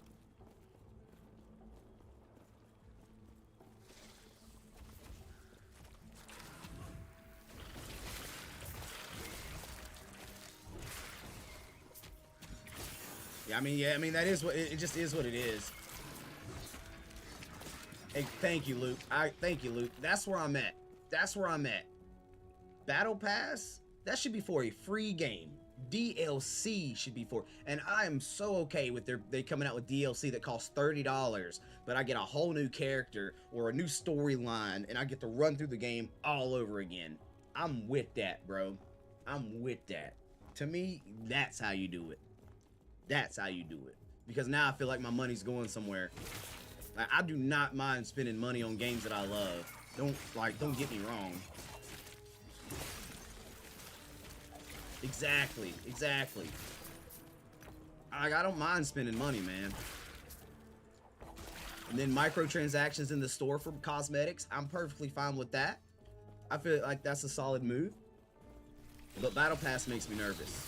Yeah, I mean that is what it just is what it is. Hey, thank you, Luke. Thank you, Luke. That's where I'm at. That's where I'm at. Battle Pass? That should be for a free game. DLC should be for, and I am so okay with they coming out with DLC that costs $30, but I get a whole new character or a new storyline, and I get to run through the game all over again. I'm with that, bro. I'm with that. To me, that's how you do it. That's how you do it. Because now I feel like my money's going somewhere. I do not mind spending money on games that I love. Don't get me wrong. Exactly. I don't mind spending money, man. And then microtransactions in the store for cosmetics, I'm perfectly fine with that. I feel like that's a solid move. But Battle Pass makes me nervous.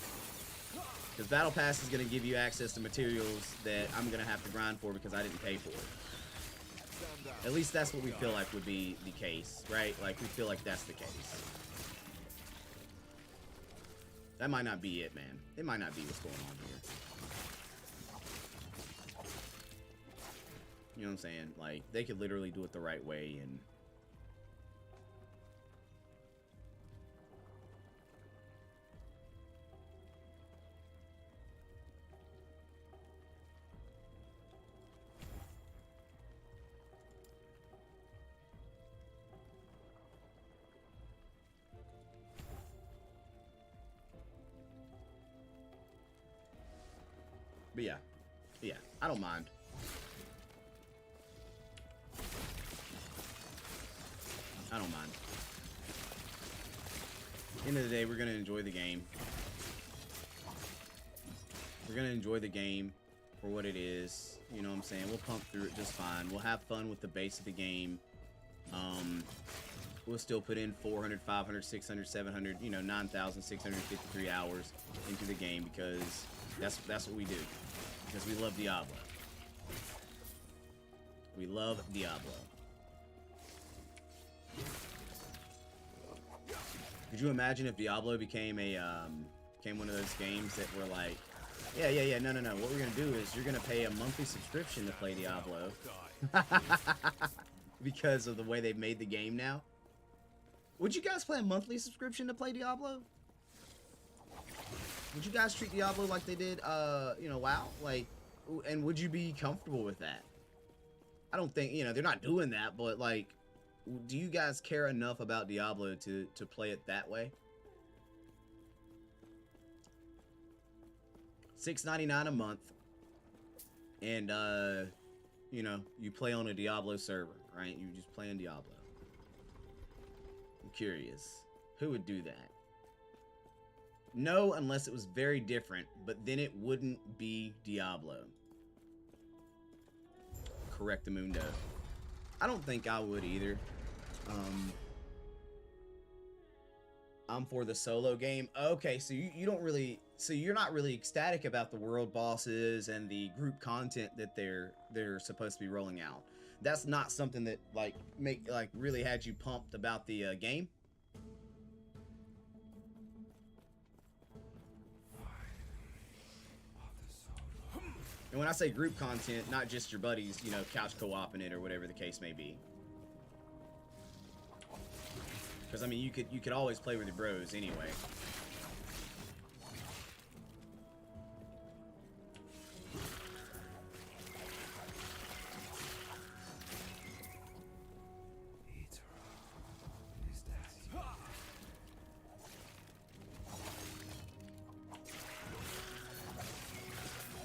Because Battle Pass is going to give you access to materials that I'm going to have to grind for because I didn't pay for it. At least that's what we feel like would be the case, right? Like, we feel like that's the case. That might not be it, man. It might not be what's going on here. You know what I'm saying? Like, they could literally do it the right way and... But yeah, I don't mind. I don't mind. At the end of the day, we're gonna enjoy the game. We're gonna enjoy the game for what it is. You know what I'm saying? We'll pump through it just fine. We'll have fun with the base of the game. We'll still put in 400, 500, 600, 700, you know, 9,653 hours into the game because that's what we do. Because we love Diablo. We love Diablo. Could you imagine if Diablo became one of those games that were like, yeah, no. What we're gonna do is you're gonna pay a monthly subscription to play Diablo. Because of the way they've made the game now. Would you guys play a monthly subscription to play Diablo? Would you guys treat Diablo like they did, you know, WoW? Like, and would you be comfortable with that? I don't think, you know, they're not doing that, but like, do you guys care enough about Diablo to play it that way? $6.99 a month, and you know, you play on a Diablo server, right? You just playing Diablo. I'm curious, who would do that? No, unless it was very different, but then it wouldn't be Diablo. Correct the Mundo. I don't think I would either. I'm for the solo game. Okay, so you don't really, so you're not really ecstatic about the world bosses and the group content that they're supposed to be rolling out. That's not something that like really had you pumped about the game. And when I say group content, not just your buddies, you know, couch co-oping it or whatever the case may be. Because I mean, you could always play with your bros anyway.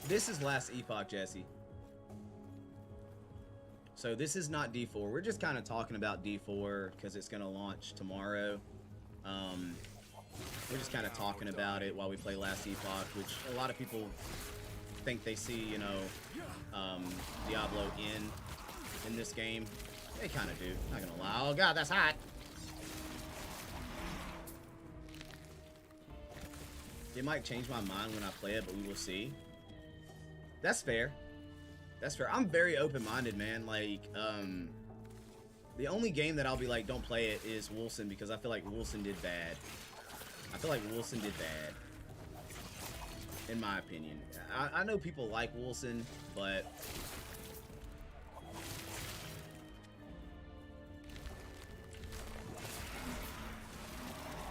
This is Last Epoch, Jesse. So this is not D4. We're just kind of talking about D4 because it's going to launch tomorrow. We're just kind of talking about it while we play Last Epoch, which a lot of people think they see, you know, Diablo in this game. They kind of do. Not going to lie. Oh, God, that's hot. It might change my mind when I play it, but we will see. That's fair. That's fair. I'm very open-minded, man. Like, the only game that I'll be like, don't play it is Wilson, because I feel like Wilson did bad. I feel like Wilson did bad. In my opinion. I know people like Wilson, but...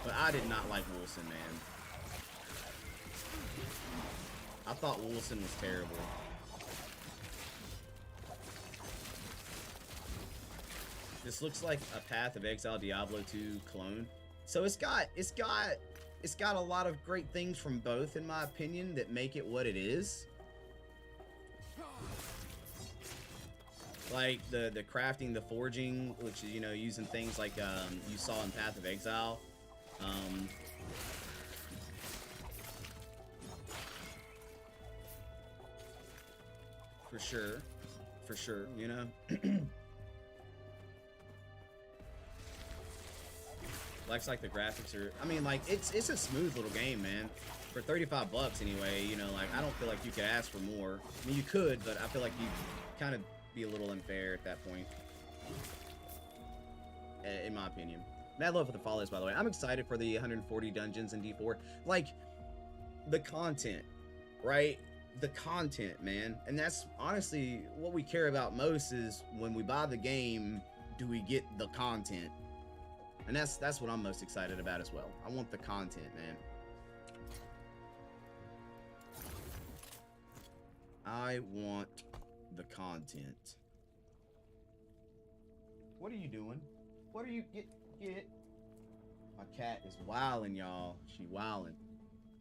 But I did not like Wilson, man. I thought Wilson was terrible. This looks like a Path of Exile Diablo 2 clone. So it's got a lot of great things from both, in my opinion, that make it what it is. Like the crafting, the forging, which is, you know, using things like you saw in Path of Exile. For sure, you know. Looks like the graphics are, I mean, like, it's a smooth little game, man. For 35 bucks anyway, you know, like, I don't feel like you could ask for more. I mean, you could, but I feel like you'd kind of be a little unfair at that point. In my opinion. Mad love for the follows, by the way. I'm excited for the 140 dungeons in D4. Like, the content, right? The content, man. And that's honestly what we care about most, is when we buy the game, do we get the content? And that's what I'm most excited about as well. I want the content, man. I want the content. What are you doing? What are you get? My cat is wilding, y'all. She wilding.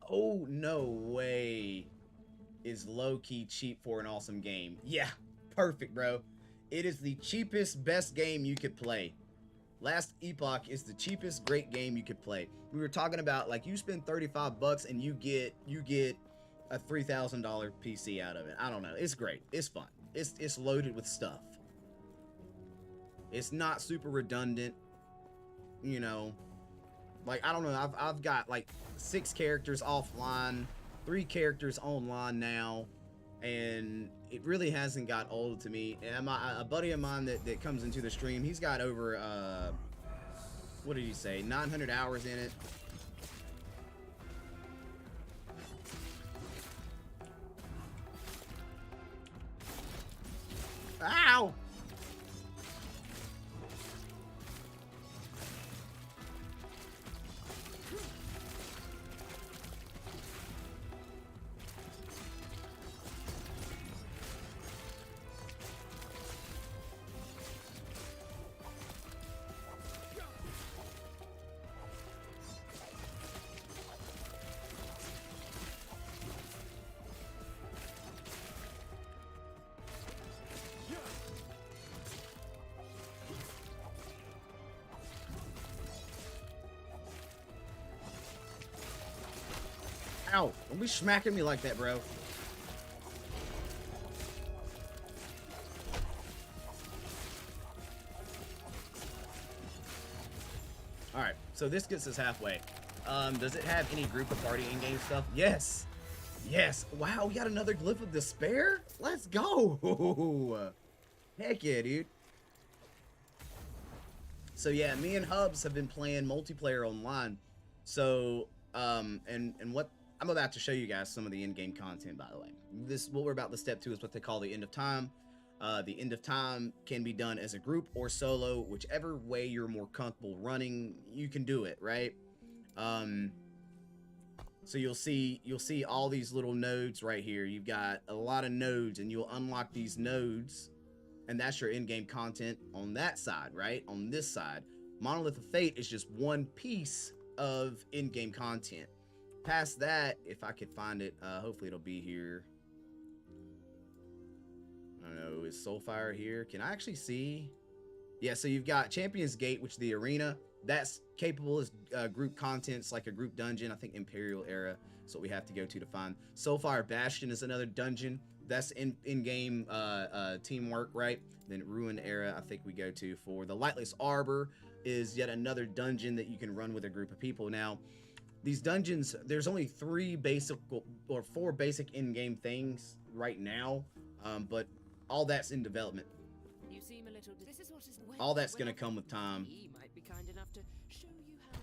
Oh, no way is low-key cheap for an awesome game. Yeah, perfect, bro. It is the cheapest, best game you could play. Last Epoch is the cheapest, great game you could play. We were talking about, like, you spend 35 bucks and you get a $3,000 PC out of it. I don't know. It's great. It's fun. It's loaded with stuff. It's not super redundant, you know. Like, I don't know. I've got like 6 characters offline, 3 characters online now, and it really hasn't got old to me. And a buddy of mine that comes into the stream, he's got over what did he say, 900 hours in it. Ow! Ow! Don't be smacking me like that, bro. Alright, so this gets us halfway. Does it have any group of party in-game stuff? Yes! Yes! Wow, we got another Glyph of Despair? Let's go! Heck yeah, dude. So yeah, me and Hubs have been playing multiplayer online. So, and what I'm about to show you guys some of the in-game content, by the way. What we're about to step to is what they call the end of time. The end of time can be done as a group or solo, whichever way you're more comfortable running, you can do it, right? So you'll see all these little nodes right here. You've got a lot of nodes, and you'll unlock these nodes, and that's your in-game content on that side, right? On this side, Monolith of Fate is just one piece of in-game content. Past that, if I could find it, hopefully it'll be here. I don't know, is Soulfire here? Can I actually see? Yeah, so you've got Champion's Gate, which is the arena. That's capable as group content. It's like a group dungeon. I think Imperial Era is what we have to go to find. Soulfire Bastion is another dungeon. That's in-game teamwork, right? Then Ruin Era, I think we go to for the Lightless Arbor is yet another dungeon that you can run with a group of people. Now, these dungeons, there's only 4 basic in-game things right now, but all that's in development. You seem a little all that's gonna come with time.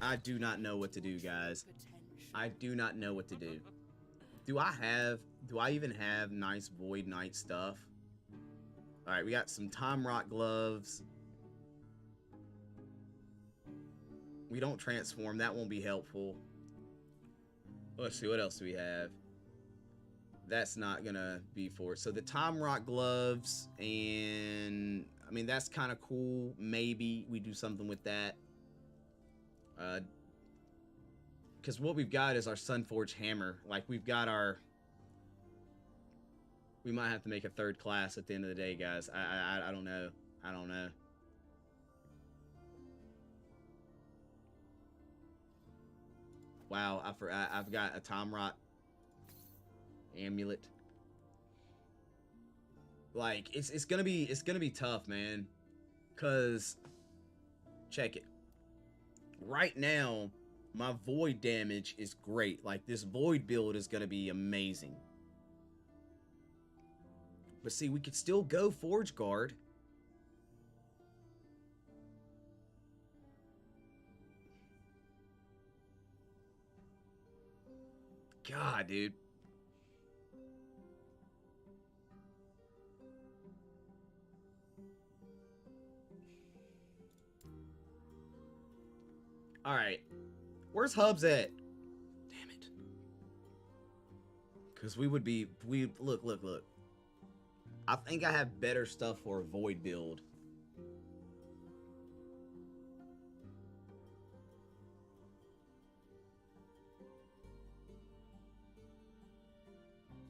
I do not know what to do, guys. I do not know what to do. Do I even have nice Void Knight stuff? Alright, we got some Time Rock gloves. We don't transform, that won't be helpful. Let's see, what else do we have? That's not gonna be for it. So the Time Rock gloves, and I mean, that's kind of cool. Maybe we do something with that. Because what we've got is our Sunforge hammer. Like, we've got our... We might have to make a 3rd class at the end of the day, guys. I don't know. I don't know. Wow, I've got a Time Rock amulet. Like, it's gonna be tough, man. Cause check it. Right now, my void damage is great. Like, this void build is gonna be amazing. But see, we could still go Forge Guard. God, dude. All right. Where's Hubs at? Damn it. Because we would be... Look. I think I have better stuff for a Void build.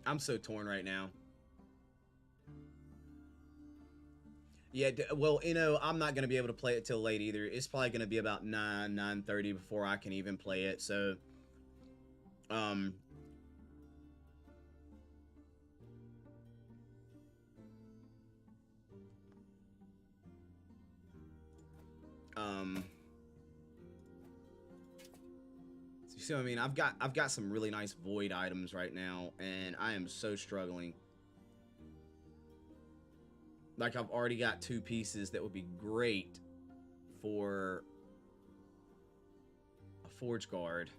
I'm so torn right now. Yeah, well, you know, I'm not going to be able to play it till late either. It's probably going to be about 9:30 before I can even play it. So, you see what I mean? I've got some really nice Void items right now, and I am so struggling. Like, I've already got 2 pieces that would be great for a Forge Guard.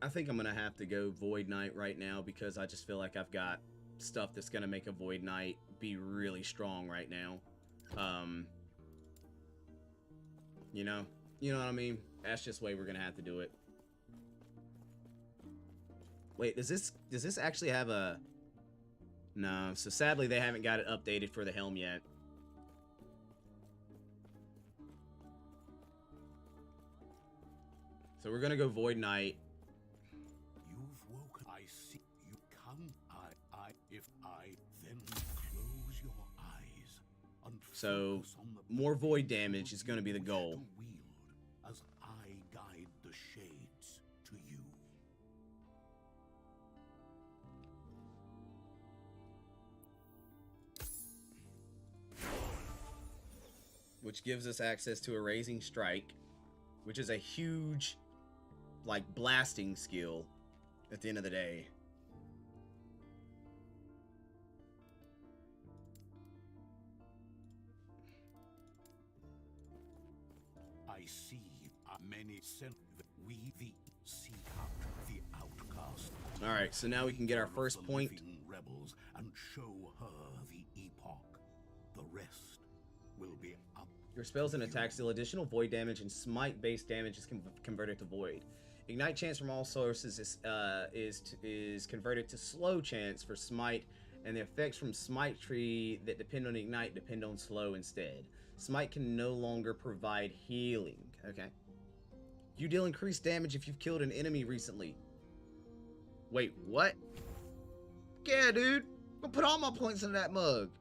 I think I'm going to have to go Void Knight right now because I just feel like I've got stuff that's going to make a Void Knight be really strong right now. You know what I mean? That's just the way we're going to have to do it. Wait, does this actually have a... No, so sadly they haven't got it updated for the helm yet. So we're going to go Void Knight. You've woken. I see you come. If I then close your eyes and so more Void damage is going to be the goal. Wield as I guide the shades to you. Which gives us access to a Raising Strike, which is a huge, like, blasting skill at the end of the day. I see many sent we the seek out the outcast. All right, so now we can get our first point. Rebels and show her the epoch. The rest will be up. Your spells and attacks deal additional Void damage, and Smite-based damage is converted to Void. Ignite chance from all sources is converted to slow chance for Smite, and the effects from Smite tree that depend on Ignite depend on slow instead. Smite can no longer provide healing. Okay. You deal increased damage if you've killed an enemy recently. Wait, what? Yeah, dude. I'm gonna put all my points into that mug.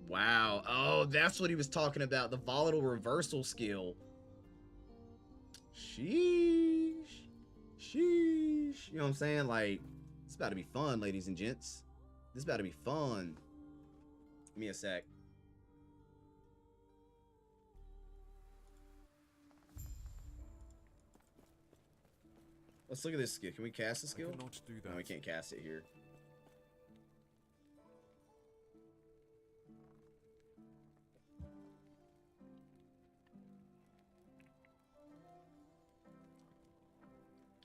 Wow. Oh, that's what he was talking about. The volatile reversal skill. Sheesh. Sheesh. You know what I'm saying? Like, it's about to be fun, ladies and gents. This is about to be fun. Give me a sec. Let's look at this skill. Can we cast the skill? Not do that. No, we can't cast it here.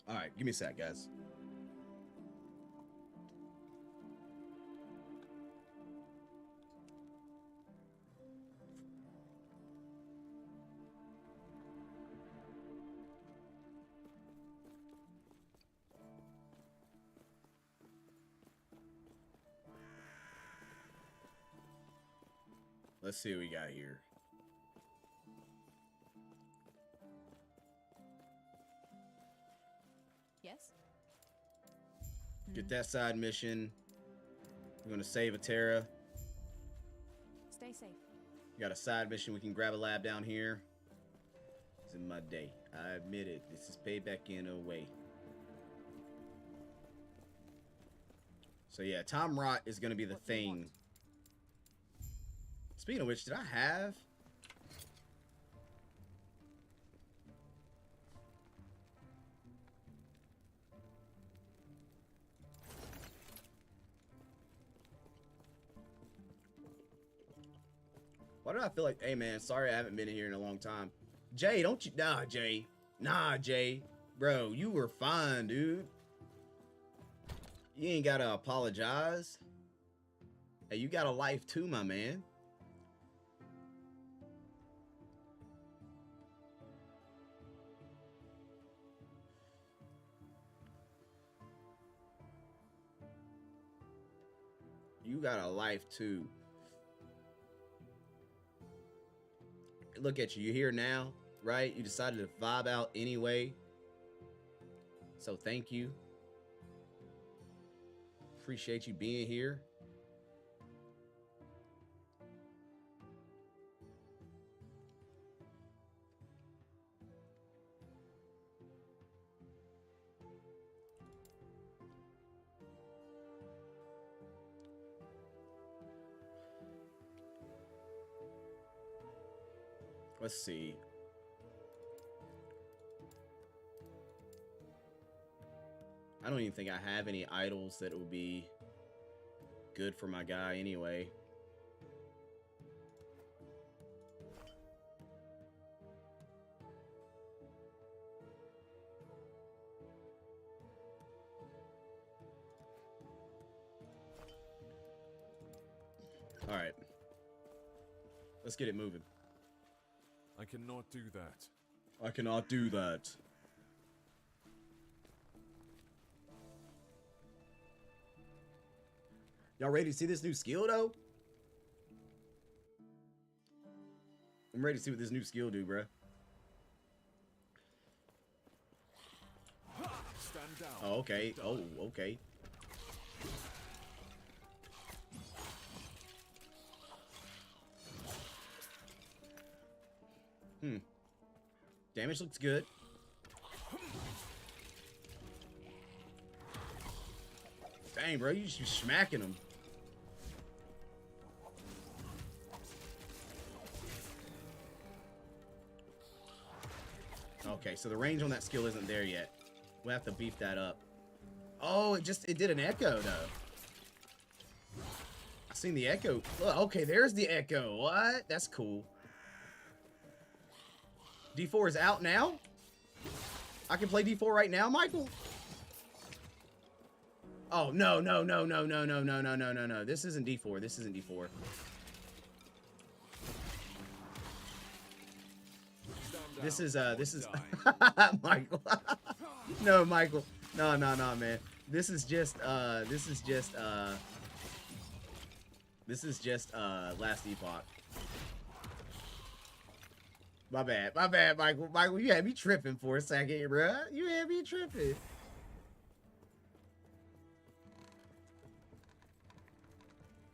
Alright, give me a sec, guys. Let's see what we got here. Yes? Get that side mission. We're gonna save a Terra. Stay safe. We got a side mission. We can grab a lab down here. It's in my day. I admit it. This is payback in a way. So yeah, Tom Rot is gonna be the thing. Speaking of which, did I have... Why do I feel like, hey man, sorry I haven't been in here in a long time. Jay, don't you, nah, Jay. Nah, Jay. Bro, you were fine, dude. You ain't gotta apologize. Hey, you got a life too, my man. You got a life too. Look at you. You're here now, right? You decided to vibe out anyway. So thank you. Appreciate you being here. Let's see. I don't even think I have any idols that would be good for my guy anyway. All right. Let's get it moving. I cannot do that. I cannot do that. Y'all ready to see this new skill, though? I'm ready to see what this new skill do, bruh. Stand down. Oh, okay. Oh, okay. Damage looks good. Dang, bro, you just be smacking them. Okay, so the range on that skill isn't there yet. We'll have to beef that up. Oh, it did an echo, though. I seen the echo. Look, okay, there's the echo. What? That's cool. D4 is out now? I can play D4 right now, Michael? Oh, no, no, no, no, no, no, no, no, no, no, no. This isn't D4. This isn't D4. This is Michael. No, Michael. No, no, no, man. This is just Last Epoch. My bad, Michael. Michael, you had me tripping for a second, bruh. You had me tripping.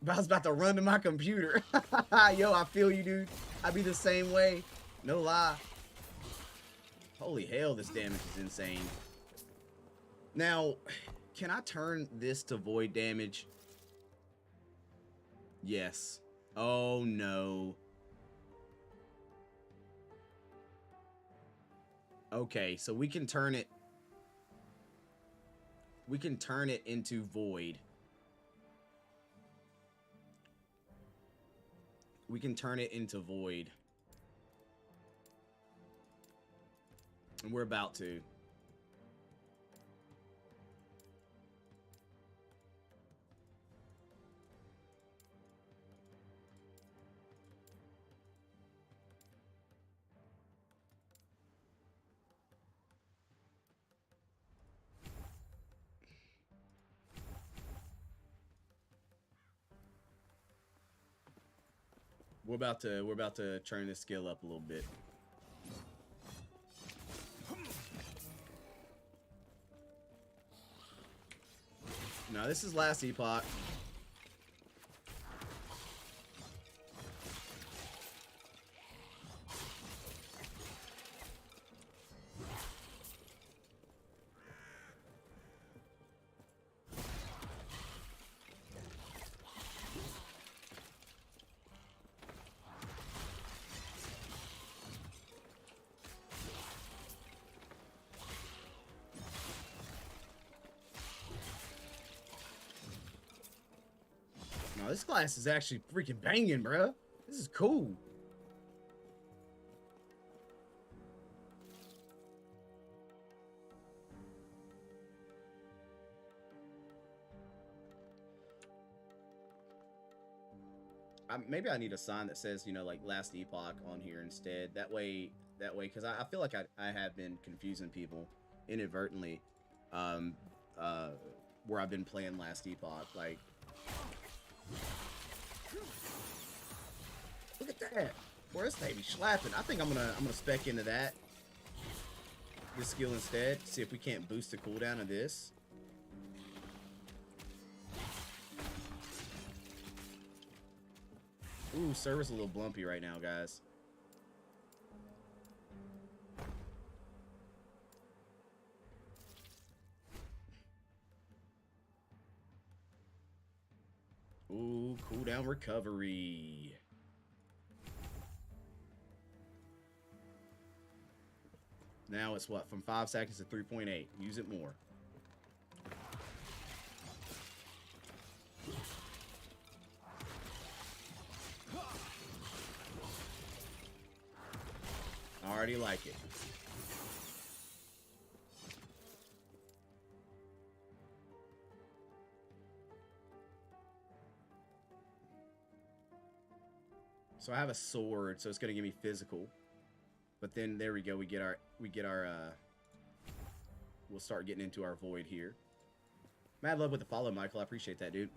I was about to run to my computer. Yo, I feel you, dude. I be the same way. No lie. Holy hell, this damage is insane. Now, can I turn this to void damage? Yes. Oh, no. Okay, so we can turn it. We can turn it into void. We can turn it into void. And we're about to. We're about to turn this skill up a little bit. Now this is Last Epoch. No, this class is actually freaking banging, bruh. This is cool. maybe I need a sign that says, you know, like Last Epoch on here instead. That way, because I feel like I have been confusing people inadvertently, where I've been playing Last Epoch. Like, look at that. Boy, this baby slapping. I think I'm gonna spec into this skill instead. See if we can't boost the cooldown of this. Ooh, server's a little blumpy right now, guys. Ooh, cooldown recovery. Now it's what? From 5 seconds to 3.8. Use it more. I already like it. So I have a sword, so it's gonna give me physical. But then there we go. We get our we'll start getting into our void here. Mad love with the follow, Michael. I appreciate that, dude.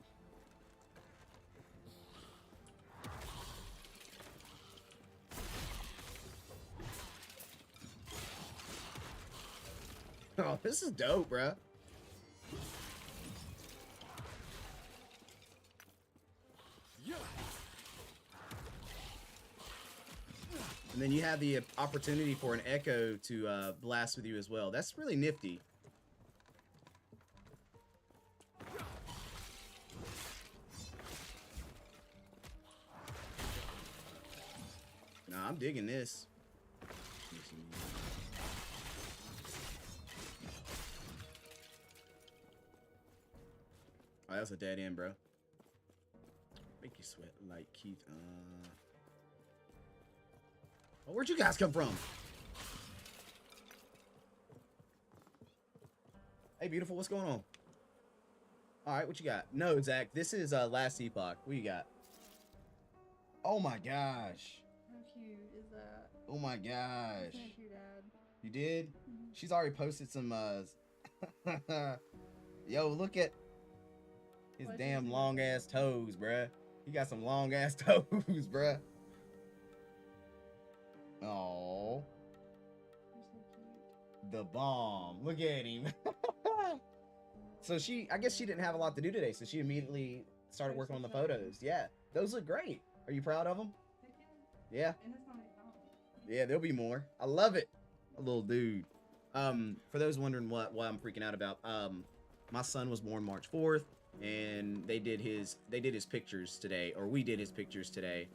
Oh, this is dope, bruh. And then you have the opportunity for an echo to blast with you as well. That's really nifty. Nah, I'm digging this. Oh, that's a dead end, bro. Make you sweat like Keith. Oh, where'd you guys come from? Hey, beautiful, what's going on? All right, what you got? No, Zach, this is Last Epoch. What you got? Oh my gosh. How cute is that? Oh my gosh. Thank you, Dad. You did? Mm-hmm. She's already posted some Yo, look at his What damn is it? long ass toes, bruh. He got some long ass toes, bruh. Oh, You're so cute. the bomb. Look at him. So I guess she didn't have a lot to do today, so she immediately started working on the photos. Yeah, those look great. Are you proud of them? Heck yeah. Yeah. And it's not my fault. Yeah, there'll be more. I love it. A little dude. For those wondering why I'm freaking out about, my son was born March 4th, and they did his pictures today, or we did his pictures today,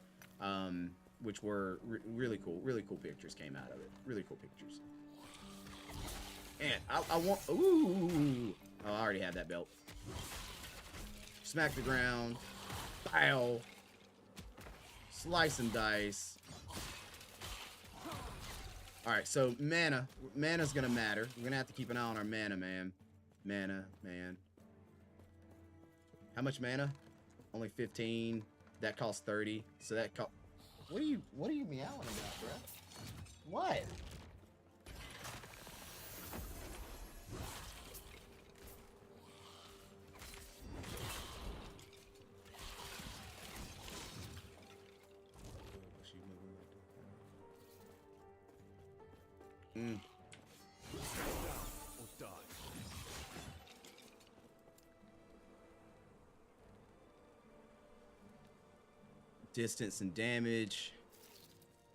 which were really cool. Really cool pictures came out of it. Really cool pictures. And I want. Ooh. Oh, I already have that belt. Smack the ground. Bow. Slice and dice. Alright, so mana. Mana's gonna matter. We're gonna have to keep an eye on our mana, man. Mana, man. How much mana? Only 15. That costs 30. So that cost. What are you meowing about, bro? What? Mm. Or die. Distance and damage.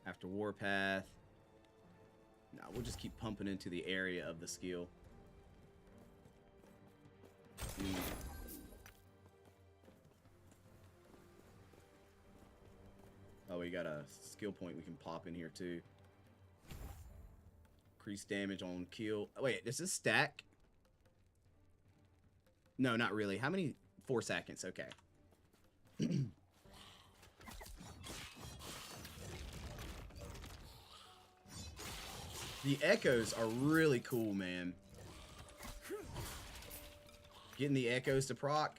After Warpath. Nah, we'll just keep pumping into the area of the skill. Mm. Oh, we got a skill point we can pop in here too. Increase damage on kill. Oh, wait, does this stack? No, not really. How many? 4 seconds. Okay. The echoes are really cool, man. Getting the echoes to proc.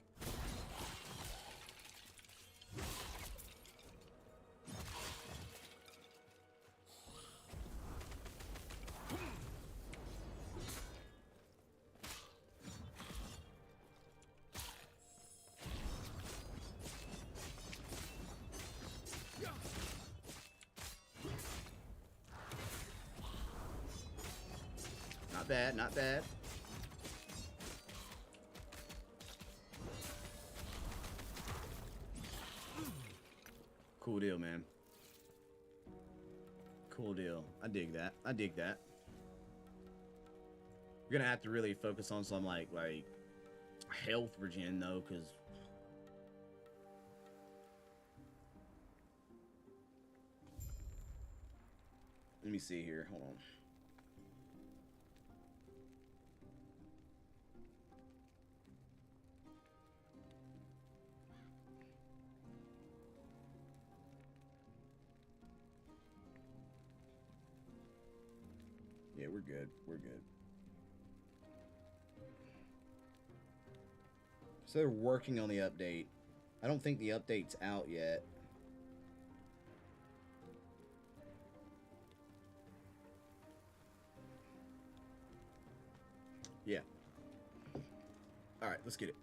Not bad, not bad. Cool deal, man. Cool deal. I dig that. I dig that. You're gonna have to really focus on some like health regen though, because let me see here. Hold on. Yeah, we're good. We're good. So they're working on the update. I don't think the update's out yet. Yeah. All right, let's get it.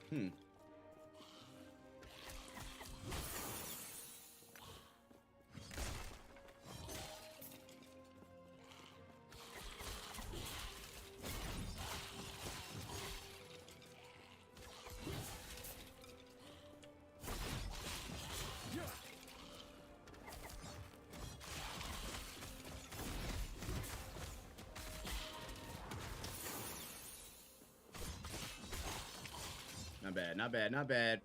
Hmm. Not bad, not bad, not bad.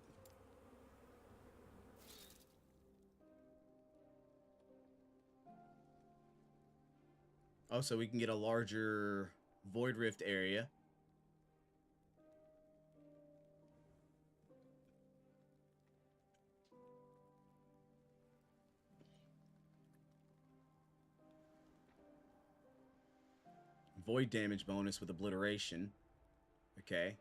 Oh, so we can get a larger Void Rift area. Void damage bonus with obliteration. Okay.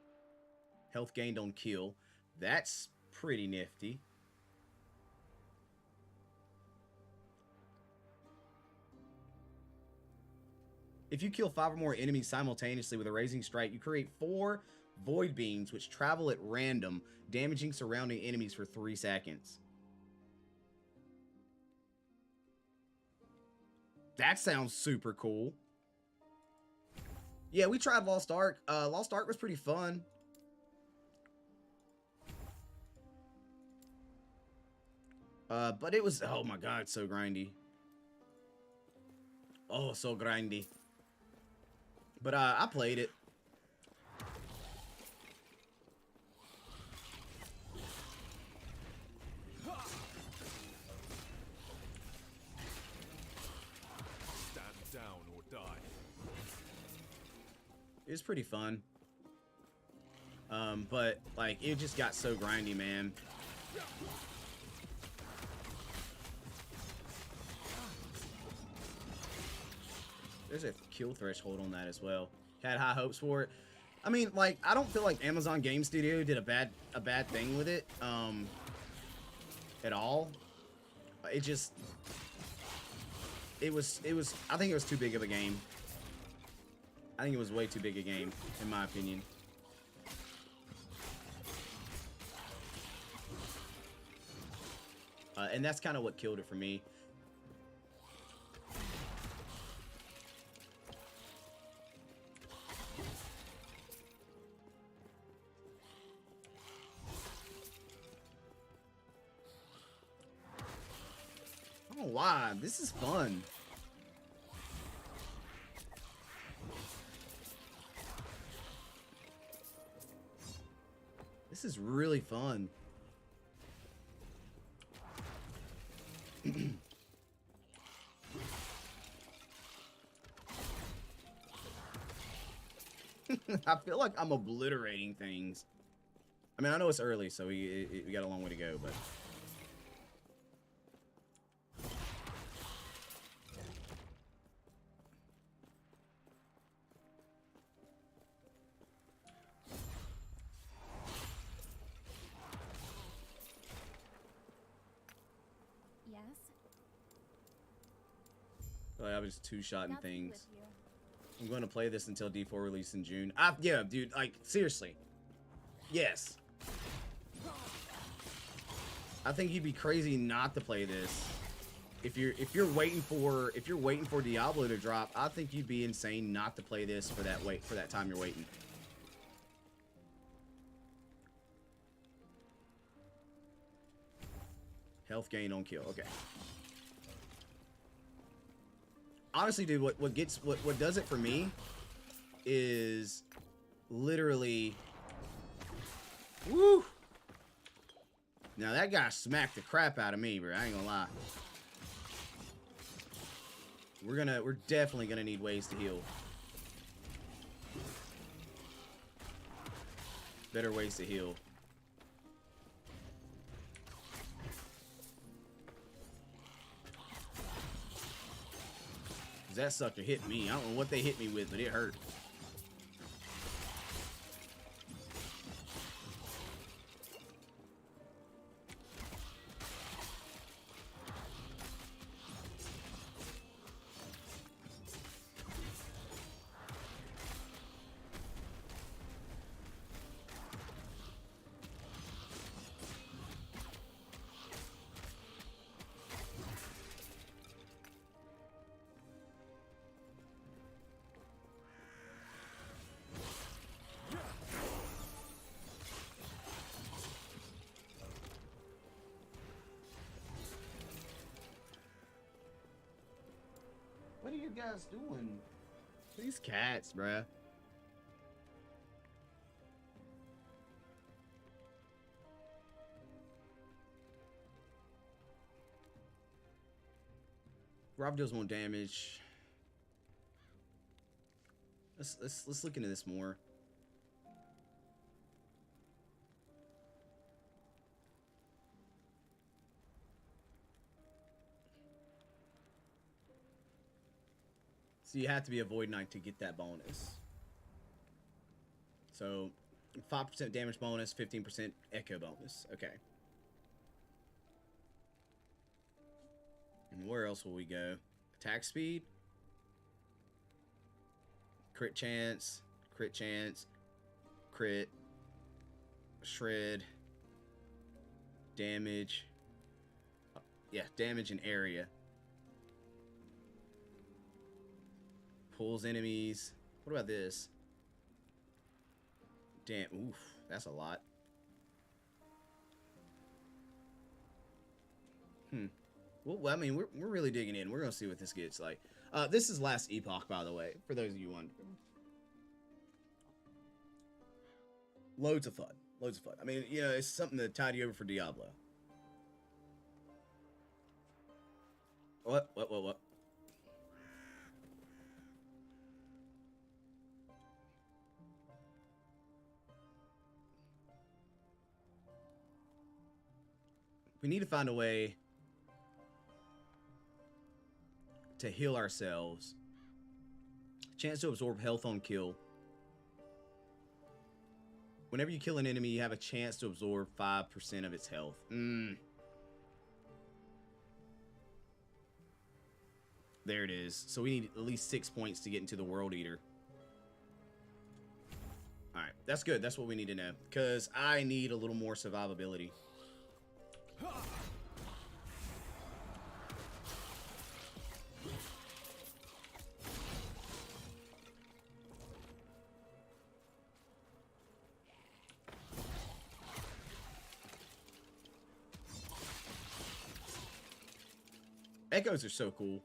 Health gained on kill. That's pretty nifty. If you kill 5 or more enemies simultaneously with a Raising Strike, you create 4 Void Beams which travel at random, damaging surrounding enemies for 3 seconds. That sounds super cool. Yeah, we tried Lost Ark. Lost Ark was pretty fun. But it was, oh my god, so grindy. Oh, so grindy. But I played it. Stand down or die. It was pretty fun. But like it just got so grindy, man. There's a kill threshold on that as well. Had high hopes for it. I mean, like, I don't feel like Amazon Game Studio did a bad thing with it, at all. It just, it was, I think it was too big of a game. I think it was way too big a game, in my opinion. And that's kind of what killed it for me. I don't know why. This is fun. This is really fun. I feel like I'm obliterating things. I mean, I know it's early, so we got a long way to go, but... Yes? Like, I was just two-shotting God's be things. with you. I'm going to play this until D4 release in June. Yeah, dude, like, seriously. Yes. I think you'd be crazy not to play this if you're waiting for Diablo to drop, I think you'd be insane not to play this for that time you're waiting. Health gain on kill. Okay. Honestly, dude, what does it for me is literally, woo. Now that guy smacked the crap out of me, bro. I ain't gonna lie. We're definitely gonna need ways to heal. Better ways to heal. That sucker hit me. I don't know what they hit me with, but it hurt. What are you guys doing? These cats, bruh. Rob deals more damage. Let's look into this more. So you have to be a Void Knight to get that bonus. So 5% damage bonus, 15% echo bonus. Okay. And where else will we go? Attack speed? Crit chance, crit, shred, damage. Yeah, damage and area. Pulls enemies. What about this? Damn, oof, that's a lot. Well, I mean, we're really digging in. We're gonna see what this gets like. This is Last Epoch, by the way, for those of you wondering. Loads of fun. Loads of fun. I mean, you know, it's something to tide you over for Diablo. What? We need to find a way to heal ourselves. Chance to absorb health on kill. Whenever you kill an enemy, you have a chance to absorb 5% of its health. There it is. So we need at least 6 points to get into the World Eater. Alright, that's good. That's what we need to know. Because I need a little more survivability. Echoes are so cool.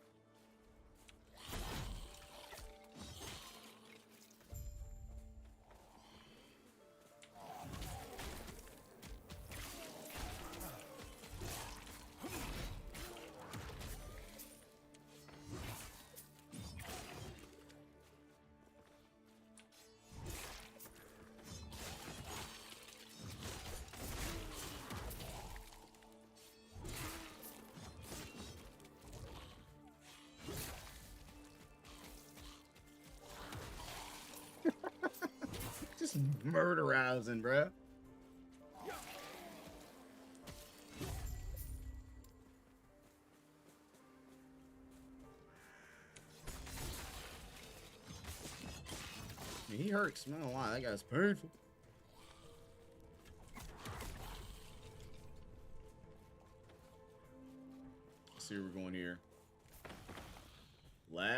Just murderizing, bro. He hurts. I'm not gonna lie, that guy's painful. Let's see where we're going here.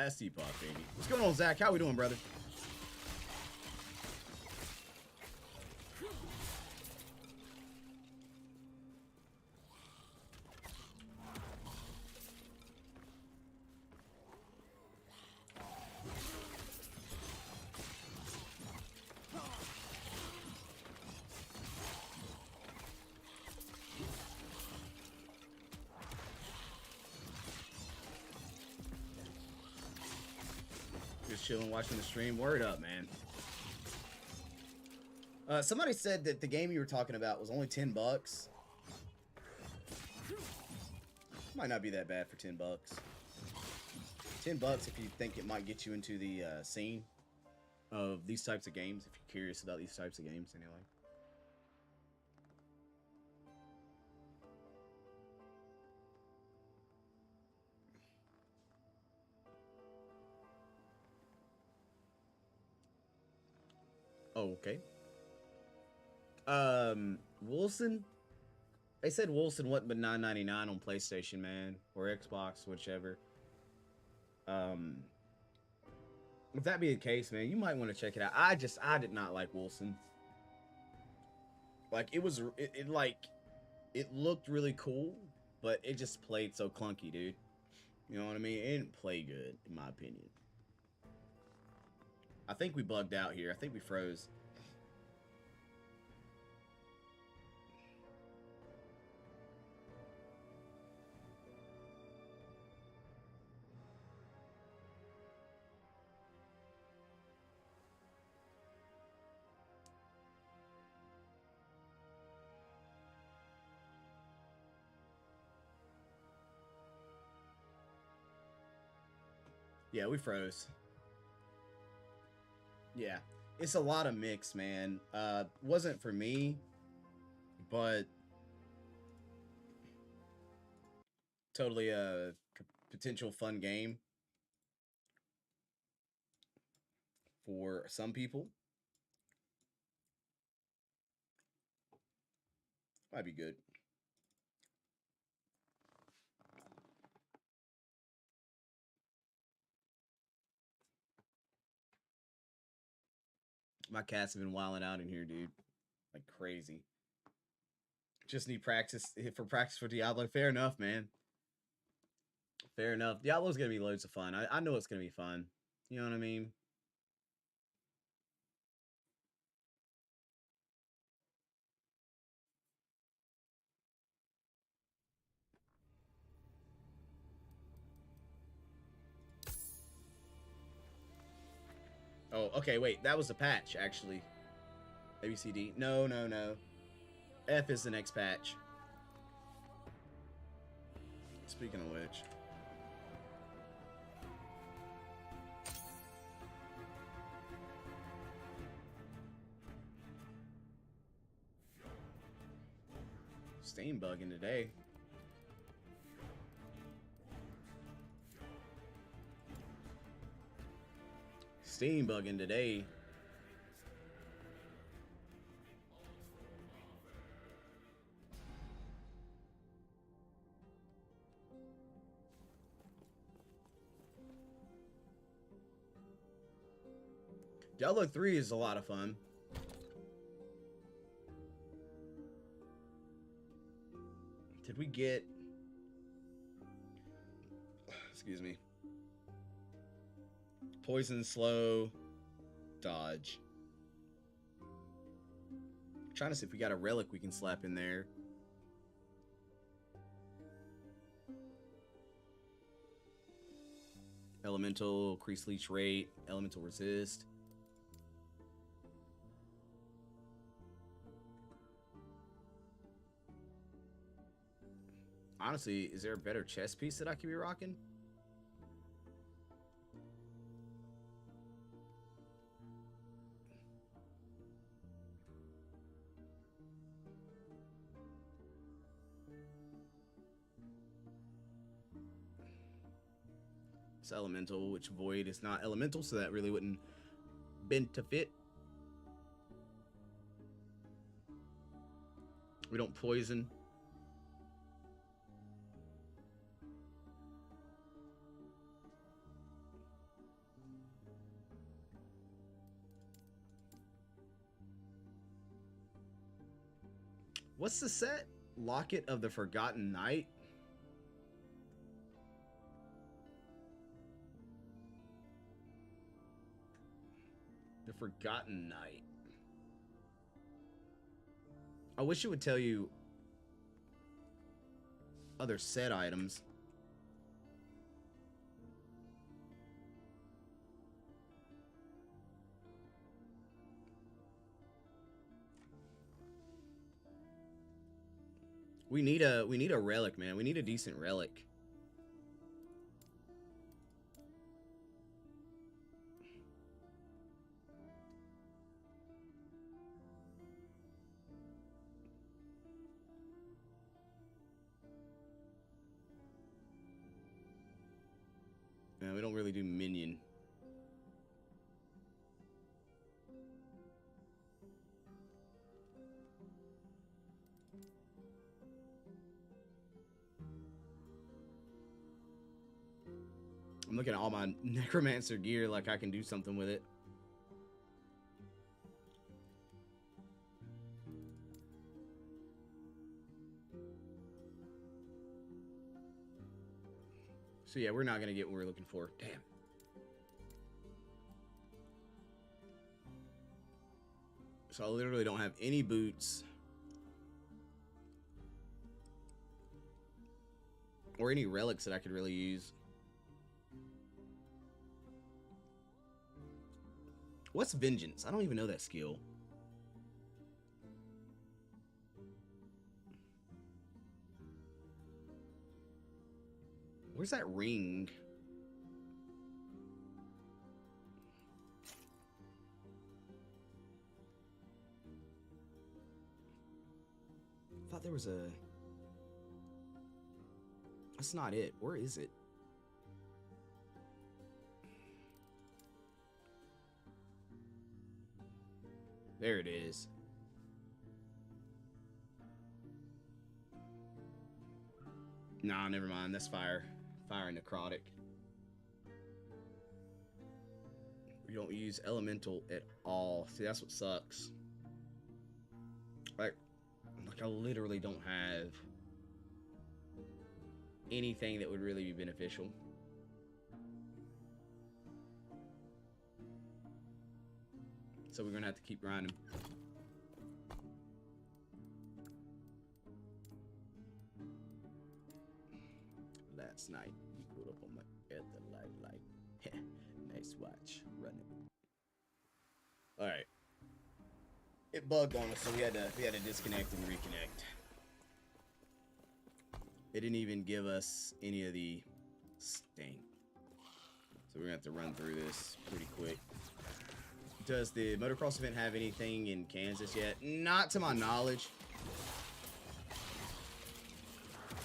Last Epoch, baby. What's going on, Zach? How we doing, brother? Just chilling, watching the stream. Word up, man. Somebody said that the game you were talking about was only $10. Might not be that bad for $10. $10 if you think it might get you into the scene of these types of games. If you're curious about these types of games, anyway. Oh, okay. Wilson. They said Wilson wasn't but $9.99 on PlayStation, man, or Xbox, whichever. If that be the case, man, you might want to check it out. I did not like Wilson. Like it looked really cool, but it just played so clunky, dude. You know what I mean? It didn't play good, in my opinion. I think we bugged out here. I think we froze. Yeah, we froze. Yeah, it's a lot of mix, man. Wasn't for me, but totally a potential fun game for some people. Might be good. My cats have been wilding out in here, dude. Like crazy. Just need practice for Diablo. Fair enough, man. Fair enough. Diablo's gonna be loads of fun. I know it's gonna be fun. You know what I mean? Oh, okay, wait. That was a patch, actually. ABCD. No, no, no. F is the next patch. Speaking of which. Steam bugging today. Steam bugging today. Diablo 3 is a lot of fun. Did we get... Excuse me. Poison, slow, dodge. I'm trying to see if we got a relic we can slap in there. Elemental, increase leech rate, elemental resist. Honestly, is there a better chest piece that I could be rocking? It's elemental, which void is not elemental, so that really wouldn't bend to fit. We don't poison. What's the set? Locket of the Forgotten Knight? The Forgotten Knight. I wish it would tell you other set items. We need a relic, man. We need a decent relic. Man, we don't really do minion. I'm looking at all my necromancer gear like I can do something with it. So yeah, we're not gonna get what we're looking for. Damn. So I literally don't have any boots. Or any relics that I could really use. What's Vengeance? I don't even know that skill. Where's that ring? I thought there was a... That's not it. Where is it? There it is. Nah, never mind. That's fire. Fire and necrotic. We don't use elemental at all. See, that's what sucks. Like I literally don't have anything that would really be beneficial. So we're gonna have to keep grinding. Last night, you put up on my ether light. Nice watch. Run it. All right. It bugged on us, so we had to disconnect and reconnect. It didn't even give us any of the sting. So we're gonna have to run through this pretty quick. Does the motocross event have anything in Kansas yet? Not to my knowledge.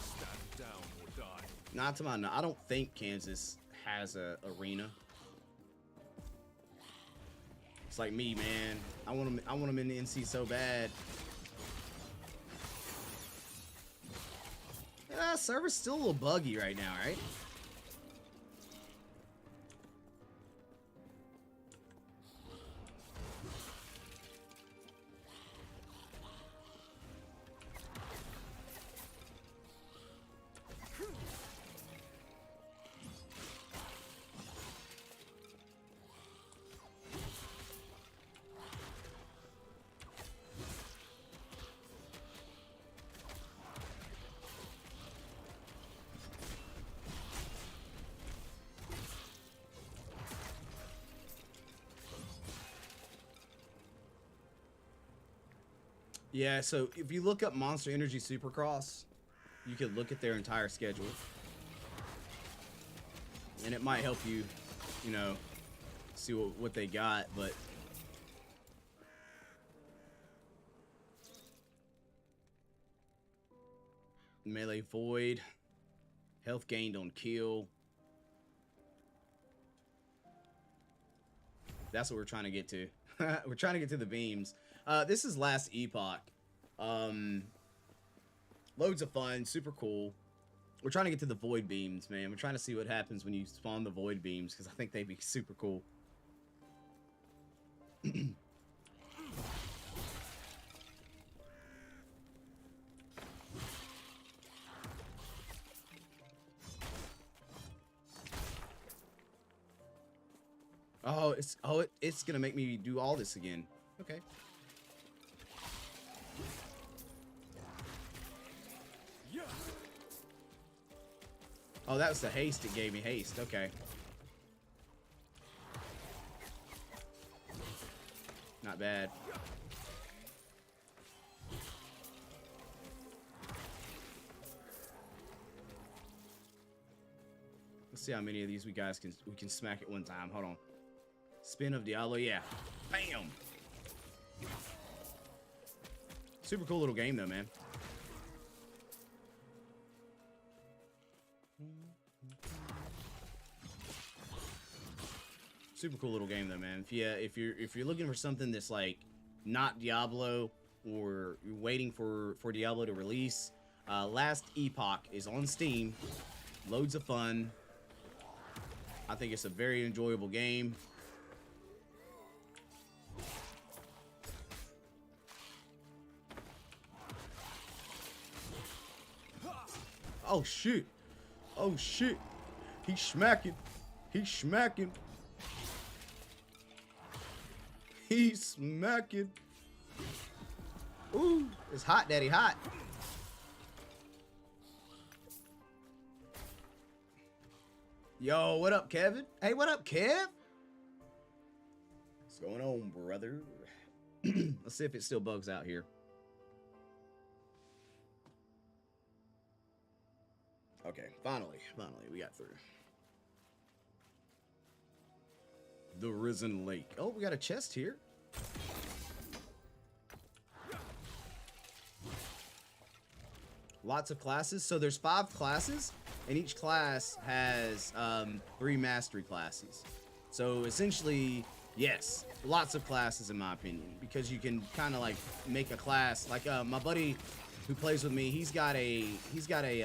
Stand down or die. Not to my knowledge. I don't think Kansas has a arena. It's like me, man. I want them in the NC so bad. Server's still a little buggy right now, right? Yeah, so if you look up Monster Energy Supercross, you could look at their entire schedule. And it might help you, you know, see what they got, but... Melee Void. Health gained on kill. That's what we're trying to get to. We're trying to get to the beams. This is Last Epoch. Loads of fun, super cool. We're trying to get to the void beams, man. We're trying to see what happens when you spawn the void beams, because I think they'd be super cool. Oh, it's gonna make me do all this again. Okay. Oh, that was the haste. It gave me haste. Okay. Not bad. Let's see how many of these we can smack at one time. Hold on. Spin of Diablo, yeah. Bam! Super cool little game though, man. Super cool little game though, man. If you're looking for something that's like not Diablo, or you're waiting for Diablo to release, Last Epoch is on Steam. Loads of fun. I think it's a very enjoyable game. Oh shit. Oh shit. He's smacking. He's smacking. He's smacking. Ooh, it's hot, daddy, hot. Yo, what up, Kevin? Hey, what up, Kev? What's going on, brother? Let's see if it still bugs out here. Okay, finally, we got through. The Risen Lake. Oh, we got a chest here. Lots of classes. So there's 5 classes, and each class has 3 mastery classes. So essentially, yes, lots of classes in my opinion, because you can kind of like make a class. Like my buddy who plays with me, he's got a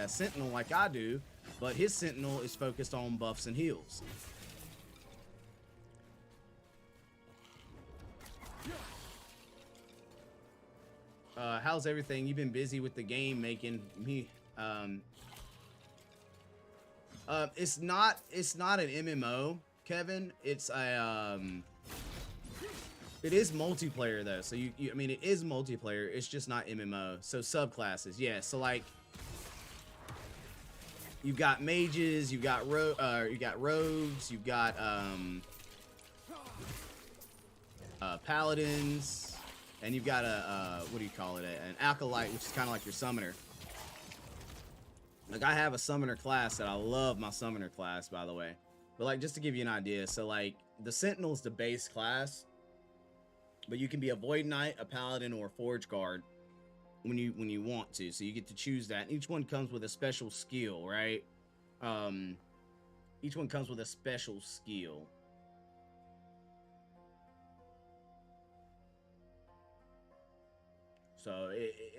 sentinel like I do, but his sentinel is focused on buffs and heals. How's everything? You've been busy with the game making me. It's not an MMO, Kevin. It's a it is multiplayer though. So I mean, it is multiplayer. It's just not MMO. So subclasses, yeah. So like, you've got mages, you've got rogues, you've got paladins. And you've got what do you call it? An acolyte, which is kind of like your summoner. Like, I have a summoner class that I love my summoner class, by the way. But like, just to give you an idea, so like, the sentinel is the base class, but you can be a void knight, a paladin, or a forge guard when you want to. So you get to choose that. And each one comes with a special skill, right? Each one comes with a special skill. So,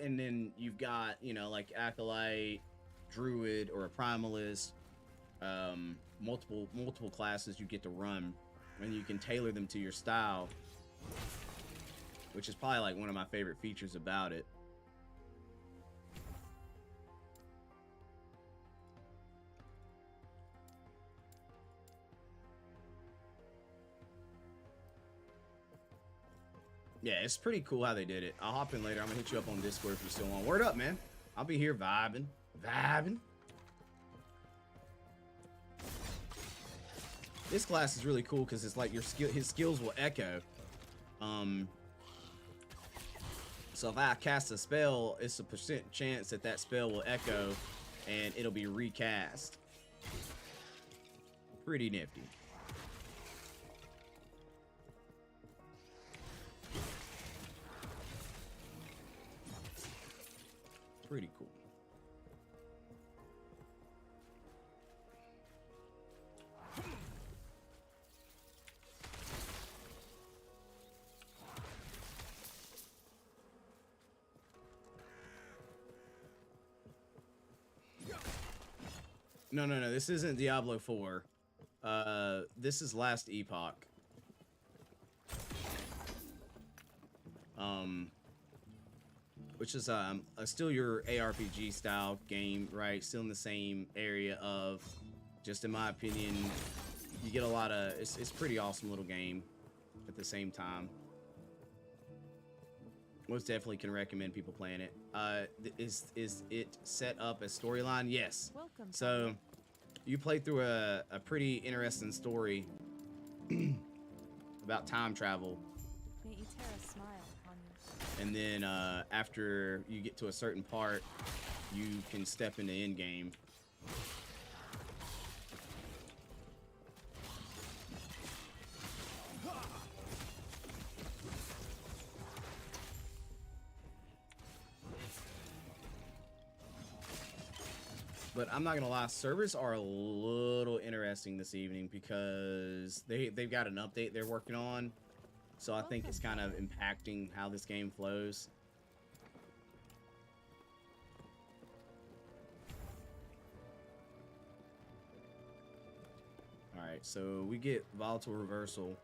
and then you've got, you know, like acolyte, druid, or a primalist, multiple classes you get to run, and you can tailor them to your style, which is probably like one of my favorite features about it. Yeah, it's pretty cool how they did it. I'll hop in later. I'm gonna hit you up on Discord if you still want. Word up, man. I'll be here vibing. This class is really cool because it's like his skills will echo. So if I cast a spell, it's a % chance that that spell will echo and it'll be recast. Pretty nifty. Pretty cool. No, this isn't Diablo 4. This is Last Epoch. Which is still your ARPG style game, right? Still in the same area of, just in my opinion, You get a lot of, it's pretty awesome little game at the same time. Most definitely can recommend people playing it. Is it set up as storyline? Yes. Welcome. So you play through a pretty interesting story about time travel. May Eterra smile upon you. And then after you get to a certain part, you can step into endgame. But I'm not gonna lie, servers are a little interesting this evening because they've got an update they're working on. So I think it's kind of impacting how this game flows. Alright, so we get volatile reversal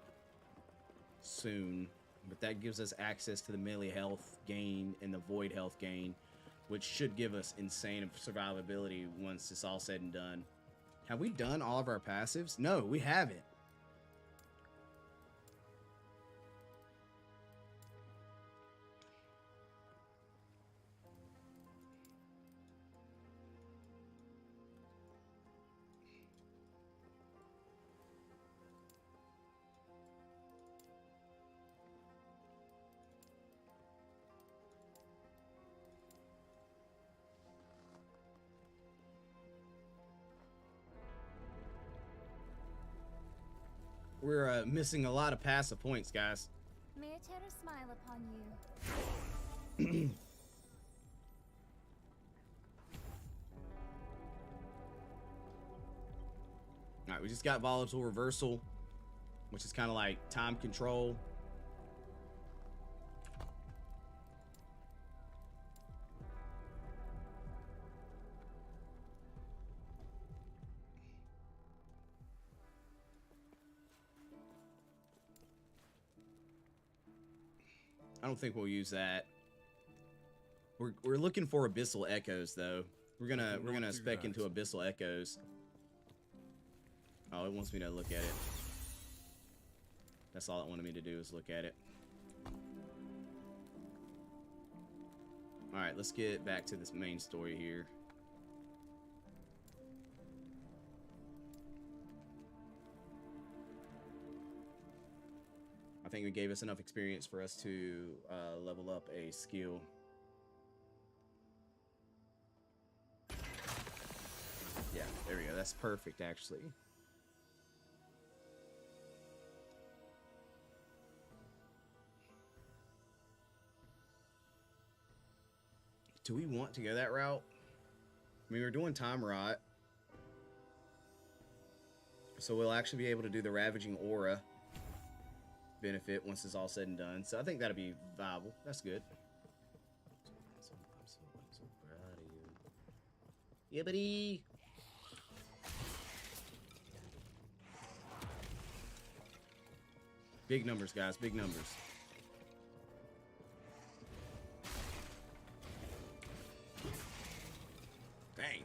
soon, but that gives us access to the melee health gain and the void health gain, which should give us insane survivability once it's all said and done. Have we done all of our passives? No, we haven't. We're missing a lot of passive points, guys. May Eterra smile upon you. Alright, we just got volatile reversal, which is kind of like time control. I don't think we'll use that. We're looking for abyssal echoes though. We're gonna spec into abyssal echoes. Oh, it wants me to look at it. That's all it wanted me to do is look at it. Alright, let's get back to this main story here. I think it gave us enough experience for us to level up a skill. Yeah, there we go. That's perfect, actually. Do we want to go that route? I mean, we're doing time rot. So we'll actually be able to do the Ravaging Aura benefit once it's all said and done. So I think that'll be viable. That's good. I'm so proud of you. Yeah, buddy. Big numbers, guys. Big numbers. Dang.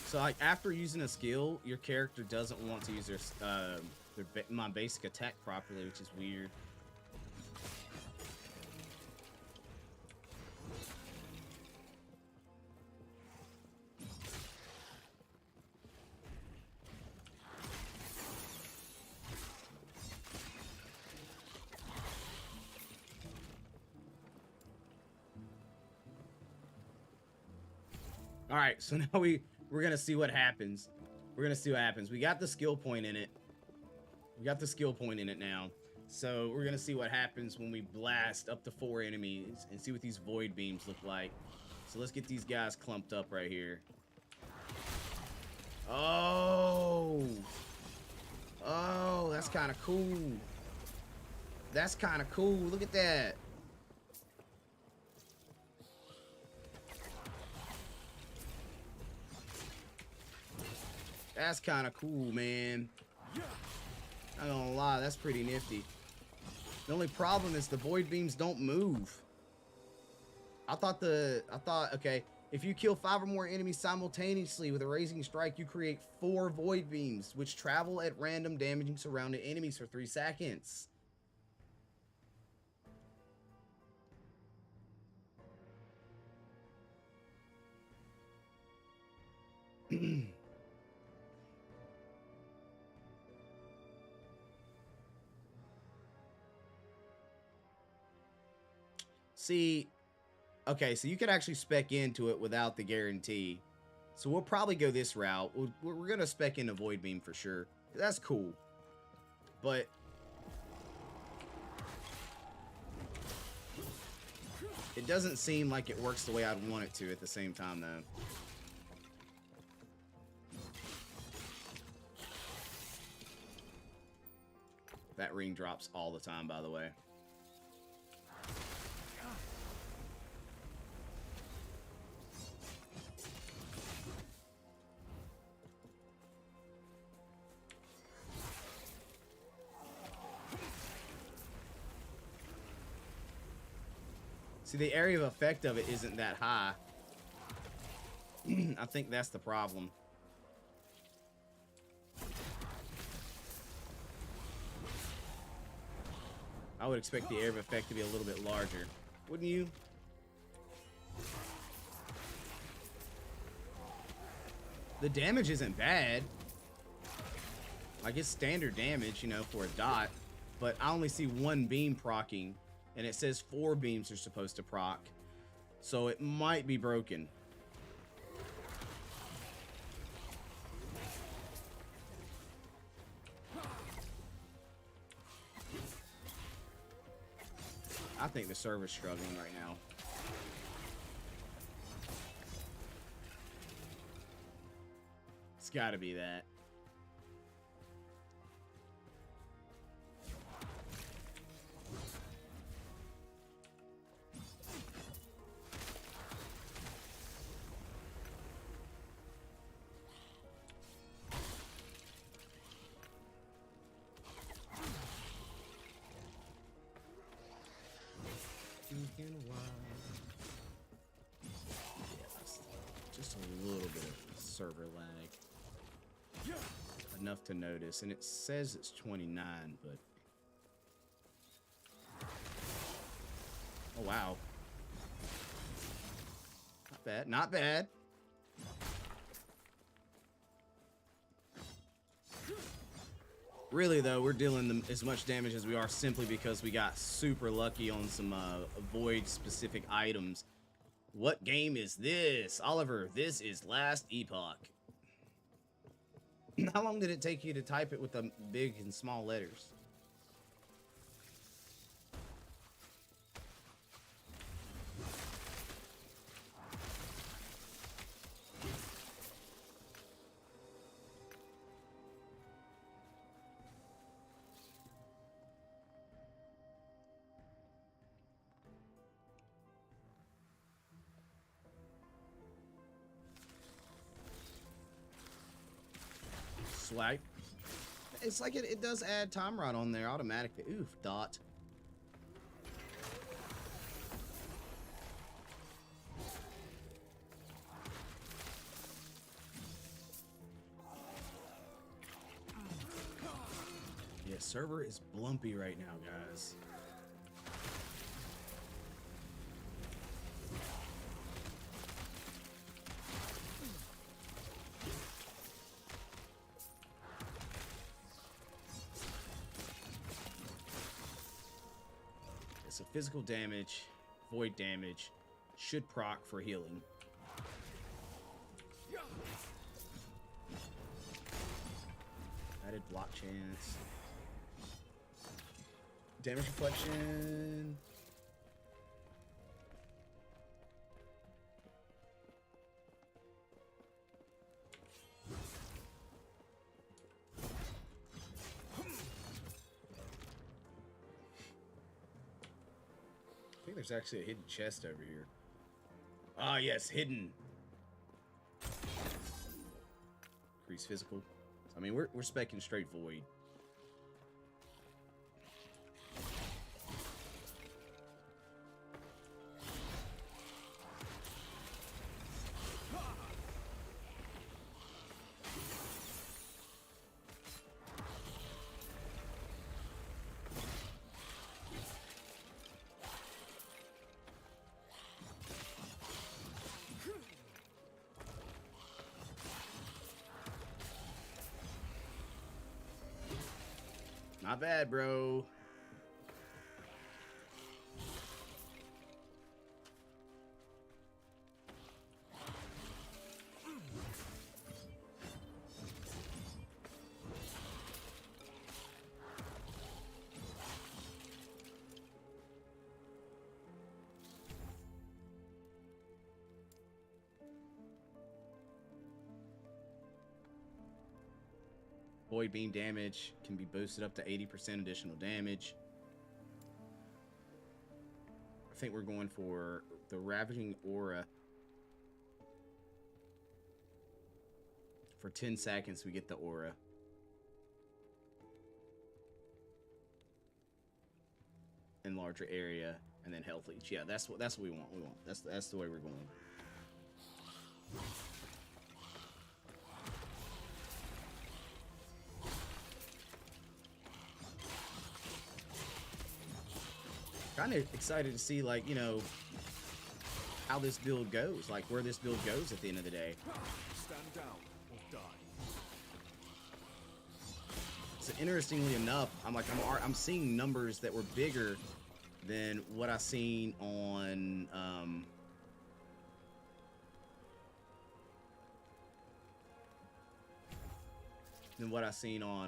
So like after using a skill, your character doesn't want to use my basic attack properly, which is weird. All right, so now we're gonna see what happens. We're gonna see what happens. We got the skill point in it. We got the skill point in it now. So we're gonna see what happens when we blast up to 4 enemies and see what these void beams look like. So let's get these guys clumped up right here. Oh, oh, that's kind of cool. That's kind of cool. Look at that. That's kind of cool, man. Not gonna lie, that's pretty nifty. The only problem is the void beams don't move. I thought, okay, if you kill 5 or more enemies simultaneously with a raising strike, you create 4 void beams, which travel at random, damaging surrounding enemies for 3 seconds. See, okay, so you could actually spec into it without the guarantee. So we'll probably go this route. We're going to spec into Void Beam for sure. That's cool. But it doesn't seem like it works the way I'd want it to at the same time, though. That ring drops all the time, by the way. See, the area of effect of it isn't that high. I think that's the problem. I would expect the area of effect to be a little bit larger. Wouldn't you? The damage isn't bad. Like, it's standard damage, you know, for a dot. But I only see 1 beam proccing. And it says 4 beams are supposed to proc. So it might be broken. I think the server's struggling right now. It's gotta be that. Just a little bit of server lag. Enough to notice. And it says it's 29, but... Oh, wow. Not bad. Not bad. Really, though, we're dealing as much damage as we are simply because we got super lucky on some void-specific items. What game is this? Oliver, this is Last Epoch. How long did it take you to type it with the big and small letters? Swipe. It's like it does add time right on there automatically. Oof, dot. Yeah, server is blumpy right now, guys. So physical damage, void damage, should proc for healing. Added block chance. Damage reflection. I think there's actually a hidden chest over here. Ah, yes, hidden. Increase physical. I mean, we're specking straight void. Not bad, bro. Void beam damage can be boosted up to 80% additional damage. I think we're going for the Ravaging Aura. For 10 seconds, we get the aura. In larger area, and then health leech. Yeah, that's what we want. That's the way we're going. Kind of excited to see, like, you know, how this build goes, like where this build goes at the end of the day. Stand down or die. So interestingly enough, I'm seeing numbers that were bigger than what I seen on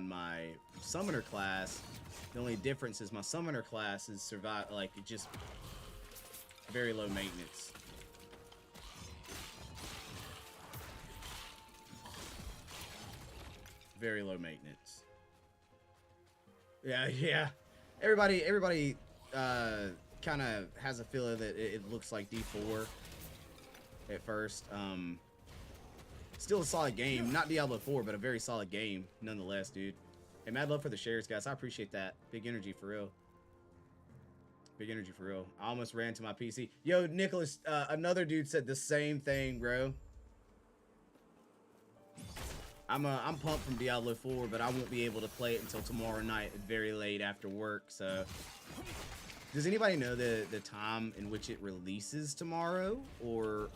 my summoner class. The only difference is my summoner class is just very low maintenance. Very low maintenance. Yeah. Everybody kind of has a feeling that it looks like D4 at first. Still a solid game. Not Diablo 4, but a very solid game nonetheless, dude. Hey, mad love for the shares, guys. I appreciate that. Big energy for real. Big energy for real. I almost ran to my PC. Yo, Nicholas, another dude said the same thing, bro. I'm pumped from Diablo 4, but I won't be able to play it until tomorrow night, very late after work. So, does anybody know the time in which it releases tomorrow, or?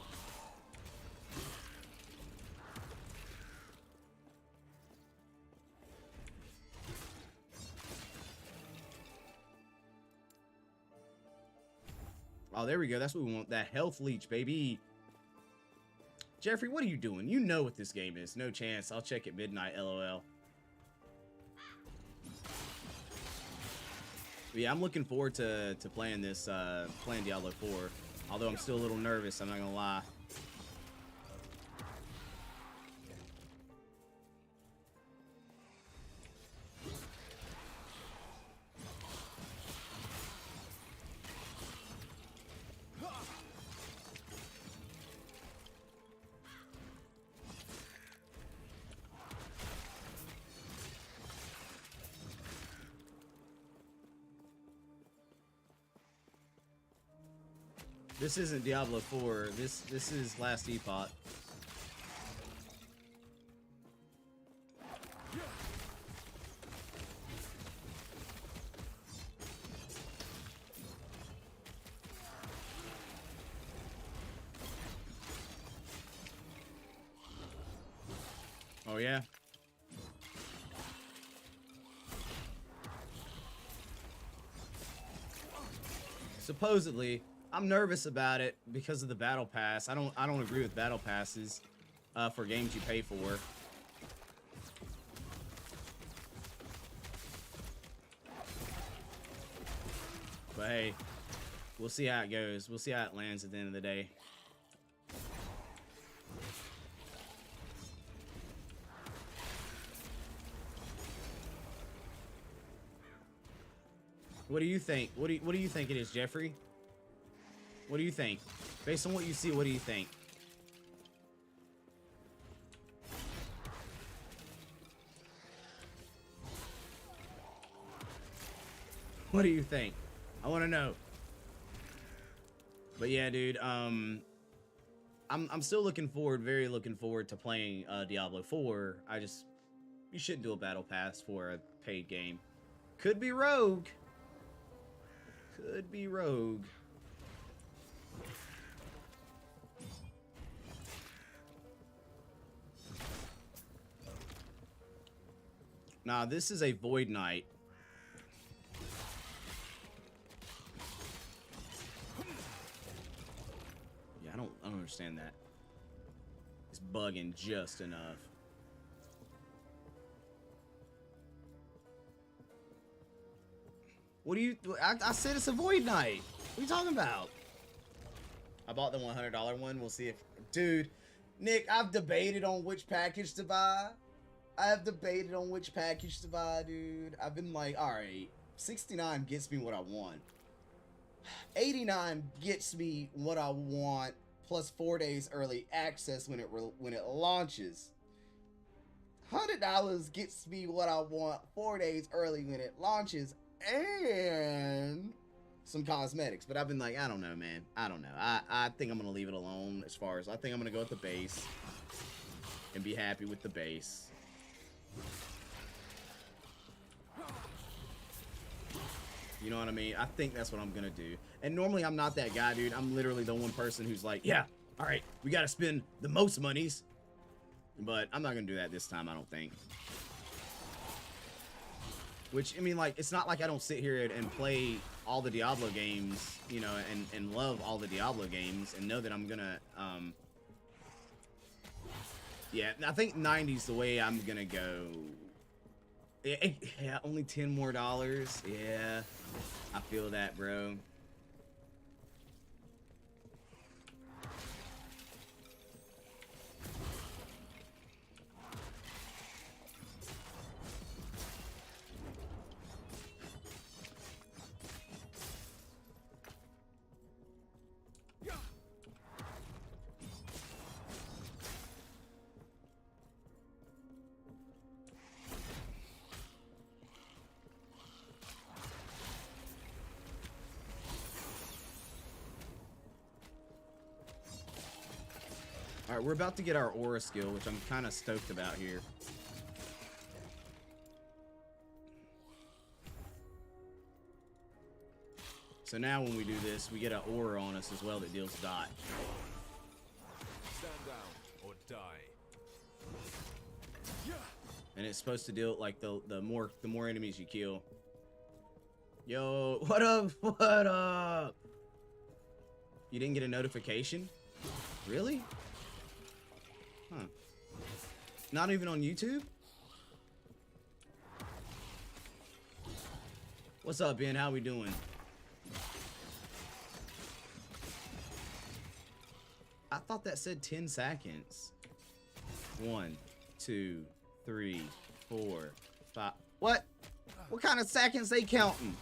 Oh, there we go. That's what we want. That health leech, baby. Jeffrey, what are you doing? You know what this game is. No chance. I'll check at midnight, LOL. But yeah, I'm looking forward to playing this, playing Diablo 4. Although I'm still a little nervous, I'm not gonna lie. This isn't Diablo 4. This is Last Epoch. Oh yeah. Supposedly, I'm nervous about it because of the battle pass. I don't agree with battle passes for games you pay for. But hey, we'll see how it goes. We'll see how it lands at the end of the day. What do you think? What do you think it is, Jeffrey? What do you think? Based on what you see, what do you think? What do you think? I want to know. But yeah, dude, I'm still looking forward, very looking forward to playing Diablo 4. You shouldn't do a battle pass for a paid game. Could be rogue. Could be rogue. Nah, this is a Void Knight. understand that. It's bugging just enough. What do you... I said it's a Void Knight. What are you talking about? I bought the $100 one. We'll see if... Dude, Nick, I've debated on which package to buy. I have debated on which package to buy, dude. I've been like, alright, 69 gets me what I want. 89 gets me what I want, plus 4 days early access when it launches. $100 gets me what I want 4 days early when it launches, and some cosmetics. But I've been like, I don't know, man. I don't know. I think I'm gonna leave it alone. As far as I think I'm gonna go with the base and be happy with the base. You know what I mean? I think that's what I'm gonna do. And normally I'm not that guy, dude. I'm literally the one person who's like, yeah, all right, we gotta spend the most monies. But I'm not gonna do that this time, I don't think. Which, I mean, like, it's not like I don't sit here and play all the Diablo games, you know, and love all the Diablo games and know that I'm gonna, yeah, I think 90's the way I'm gonna go. Yeah, only $10 more. Yeah, I feel that, bro. Alright, we're about to get our aura skill, which I'm kind of stoked about here. So now when we do this, we get an aura on us as well that deals dot. Stand down or die. And it's supposed to deal, like, the more enemies you kill. Yo, what up? What up? You didn't get a notification? Really? Huh. Not even on YouTube? What's up, Ben? How we doing? I thought that said 10 seconds. 1, 2, 3, 4, 5. What? What kind of seconds they counting?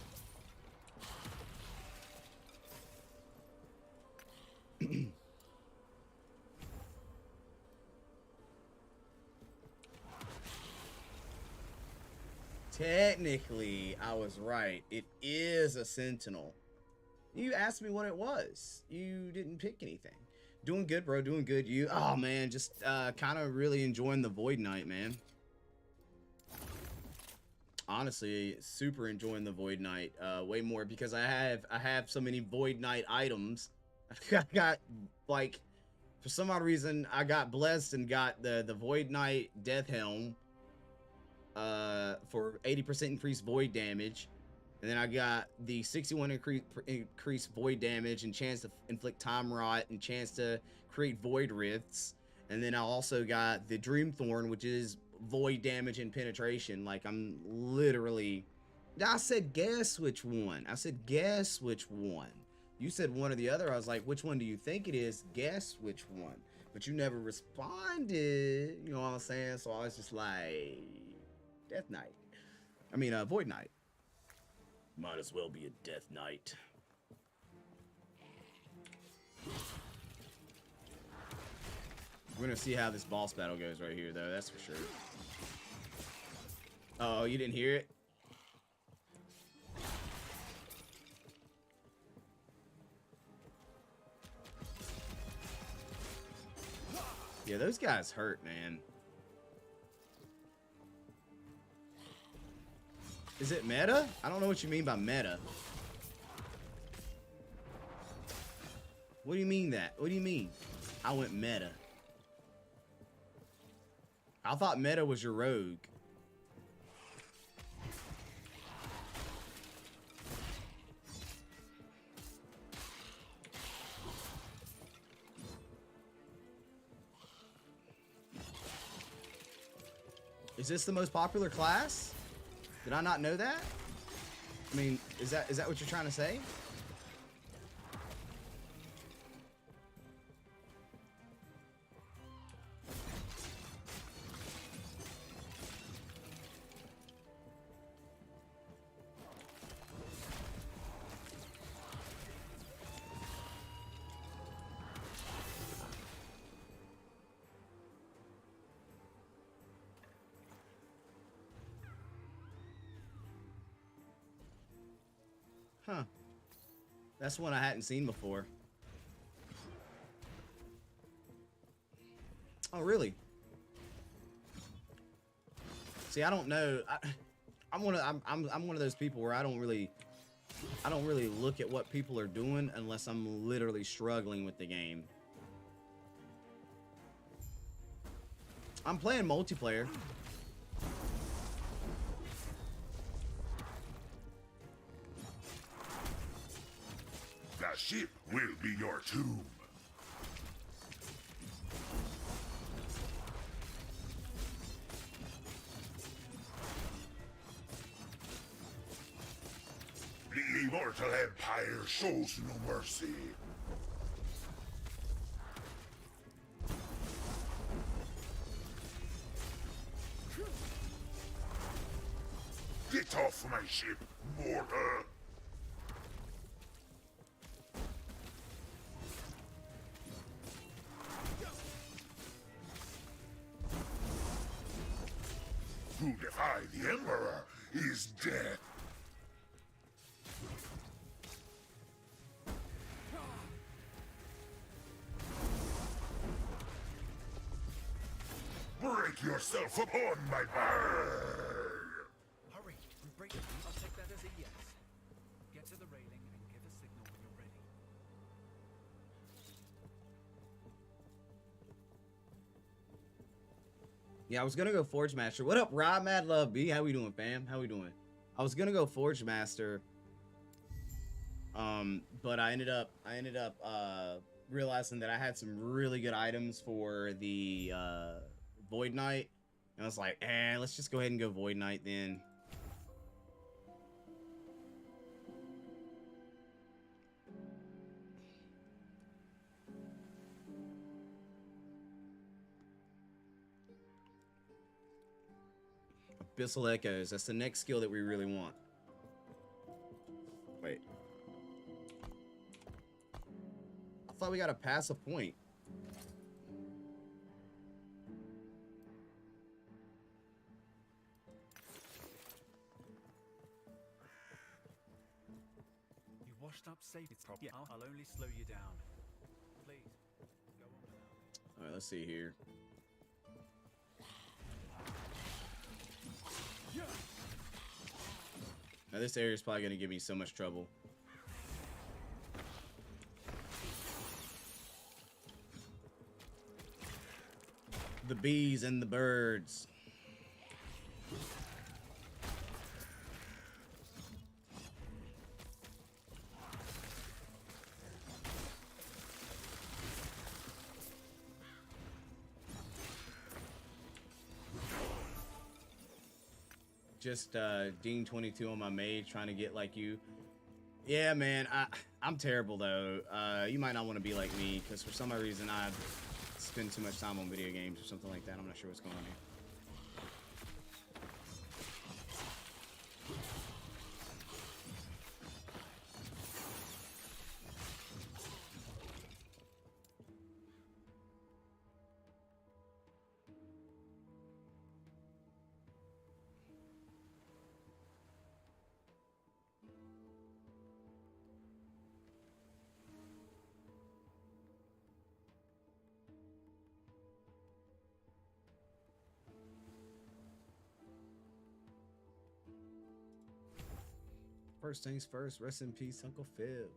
Technically, I was right. It is a Sentinel. You asked me what it was. You didn't pick anything. Doing good, bro. Doing good. You? Oh, man. Just kind of really enjoying the Void Knight, man. Honestly, super enjoying the Void Knight. Way more because I have so many Void Knight items. I got, like, for some odd reason, I got blessed and got the Void Knight Death Helm. For 80% increased void damage, and then I got the 61 increased void damage and chance to inflict time rot and chance to create void rifts, and then I also got the Dream Thorn, which is void damage and penetration. Like, I'm literally... I said guess which one. I said guess which one. You said one or the other. I was like, which one do you think it is? Guess which one. But you never responded, you know what I'm saying? So I was just like... Death Knight. I mean, Void Knight. Might as well be a Death Knight. We're gonna see how this boss battle goes right here, though. That's for sure. Oh, you didn't hear it? Yeah, those guys hurt, man. Is it meta? I don't know what you mean by meta. What do you mean that? What do you mean? I went meta. I thought meta was your rogue. Is this the most popular class? Did I not know that? I mean, is that what you're trying to say? Huh. That's one I hadn't seen before. Oh, really? See, I don't know. I'm one of those people where I don't really look at what people are doing unless I'm literally struggling with the game. I'm playing multiplayer. The ship will be your tomb. The immortal empire shows no mercy. Get off my ship, mortal! Who defy the Emperor is dead. Break yourself upon my fire! Hurry and break it. I'll take that as a yes. Get to the railing and give a signal when you're ready. Yeah, I was gonna go Forge Master. What up, Rob Mad Love B? How we doing, fam? How we doing? I was gonna go Forge Master, but I ended up realizing that I had some really good items for the Void Knight, and I was like, let's just go ahead and go Void Knight then. Abyssal Echoes. That's the next skill that we really want. Wait. I thought we gotta pass a point. You washed up safe. It's probably. Yeah, I'll only slow you down. Please, go on without me. Alright, let's see here. Now this area is probably gonna give me so much trouble. The bees and the birds. Just Dean 22 on my mage trying to get like you. Yeah, man, I'm terrible though. You might not want to be like me because for some reason I spend too much time on video games or something like that. I'm not sure what's going on here. First things first, rest in peace, Uncle Phil.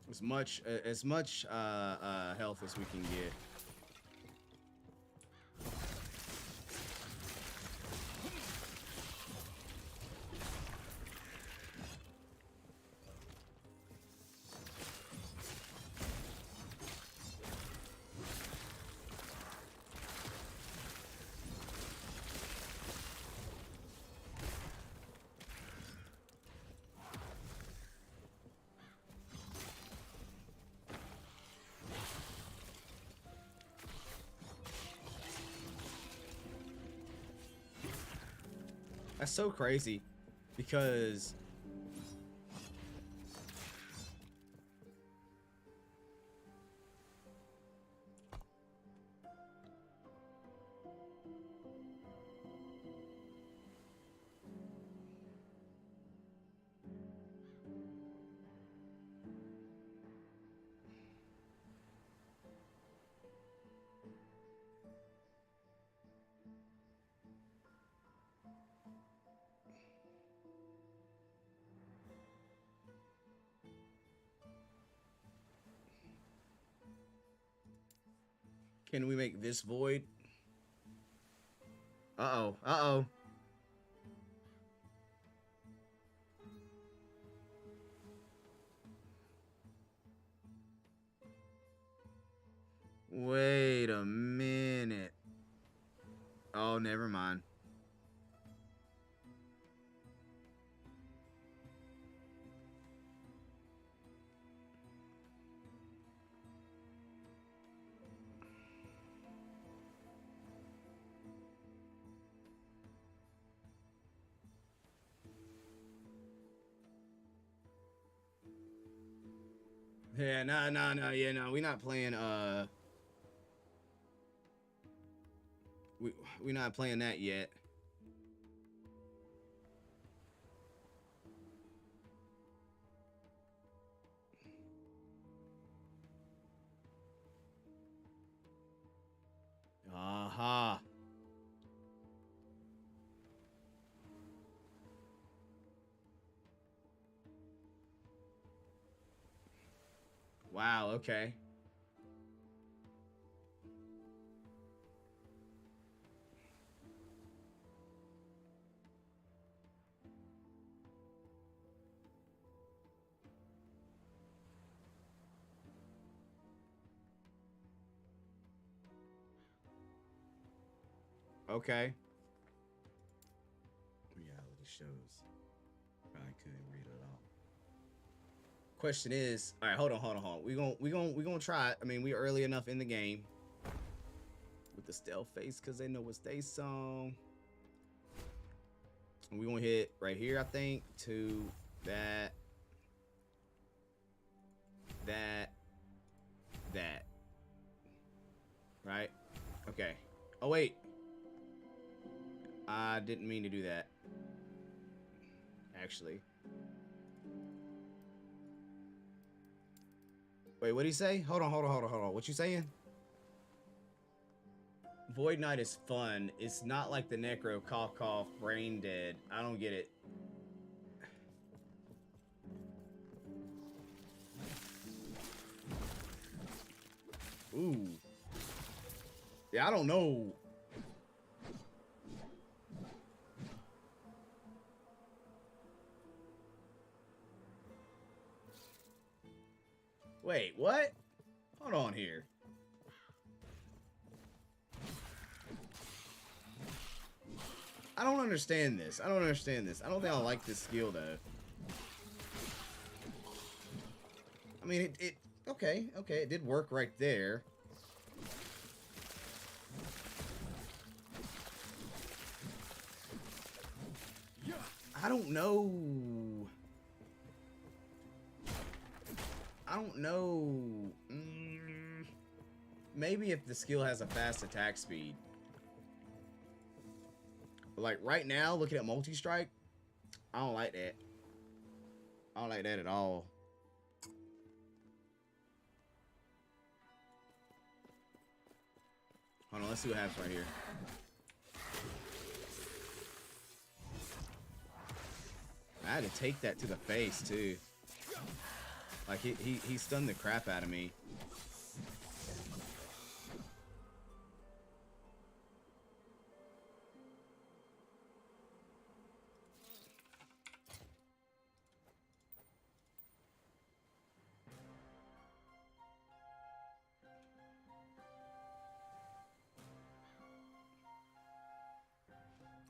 As much health as we can get. That's so crazy because can we make this void? Uh-oh. Uh-oh. Wait a minute. Oh, never mind. Yeah, no, yeah, no, we're not playing, we're not playing that yet. Aha. Wow, okay. Okay. Reality shows. Probably couldn't read it all. Question is, all right, hold on. We gonna try it. I mean, we early enough in the game with the stealth face because they know it's they song. And we gonna hit right here, I think, to that. Right? Okay. Oh wait. I didn't mean to do that. Actually. Wait, what'd he say? Hold on. What you saying? Void Knight is fun. It's not like the Necro cough brain dead. I don't get it. Ooh. Yeah, I don't know. Wait, what? Hold on here. I don't understand this. I don't think I like this skill, though. I mean, okay, it did work right there. I don't know. Maybe if the skill has a fast attack speed. But like right now, looking at multi-strike, I don't like that. I don't like that at all. Hold on, let's see what happens right here. I had to take that to the face too. Like he stunned the crap out of me.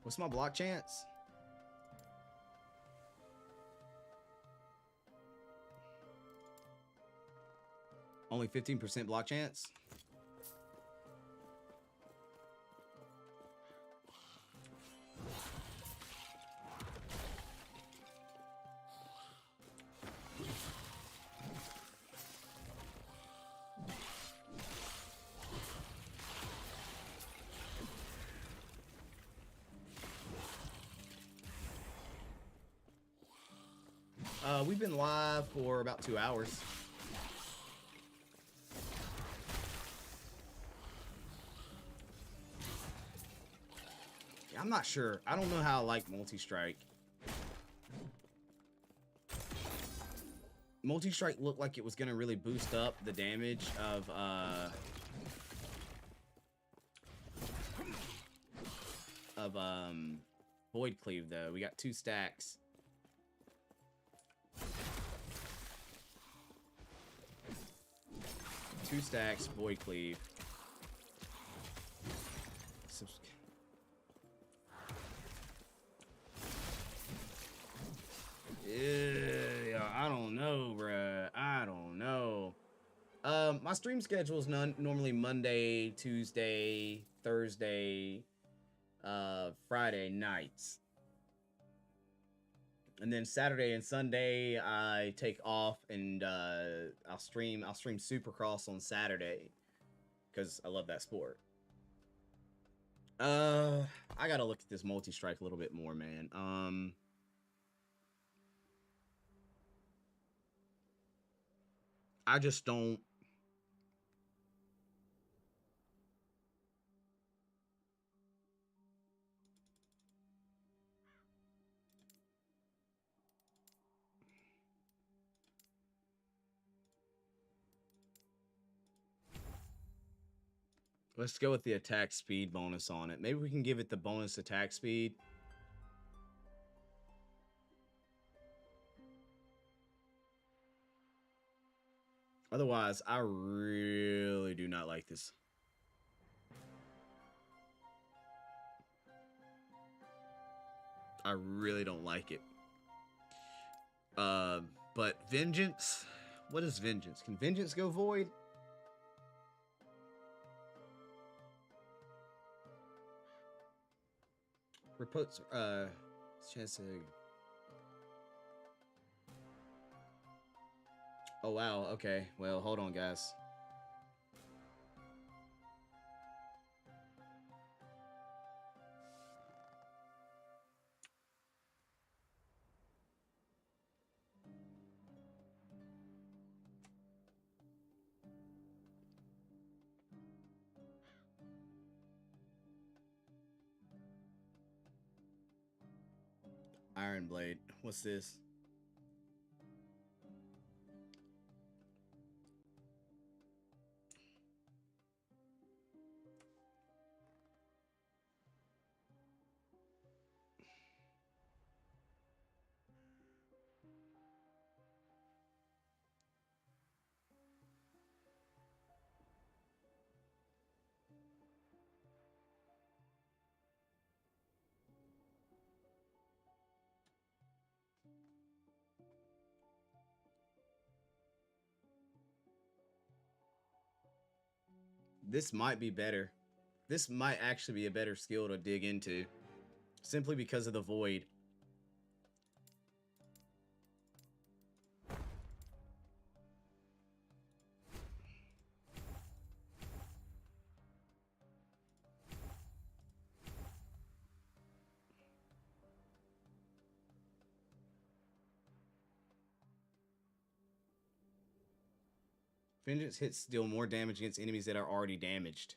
What's my block chance? Only 15% block chance? We've been live for about 2 hours. Yeah, I'm not sure. I don't know how I like multi-strike. Multi-strike looked like it was gonna really boost up the damage of Void Cleave though. We got 2 stacks. Two stacks, Void Cleave. Yeah, I don't know, bruh. I don't know. My stream schedule is normally Monday, Tuesday, Thursday, Friday nights. And then Saturday and Sunday I take off and I'll stream Supercross on Saturday because I love that sport. I gotta look at this multi-strike a little bit more, man. I just don't. Let's go with the attack speed bonus on it. Maybe we can give it the bonus attack speed. Otherwise, I really do not like this. I really don't like it. But Vengeance? What is Vengeance? Can Vengeance go void? Reports, chance to... Oh, wow. Okay. Well, hold on, guys. Iron Blade. What's this? This might be better. This might actually be a better skill to dig into. Simply because of the void. Vengeance hits deal more damage against enemies that are already damaged.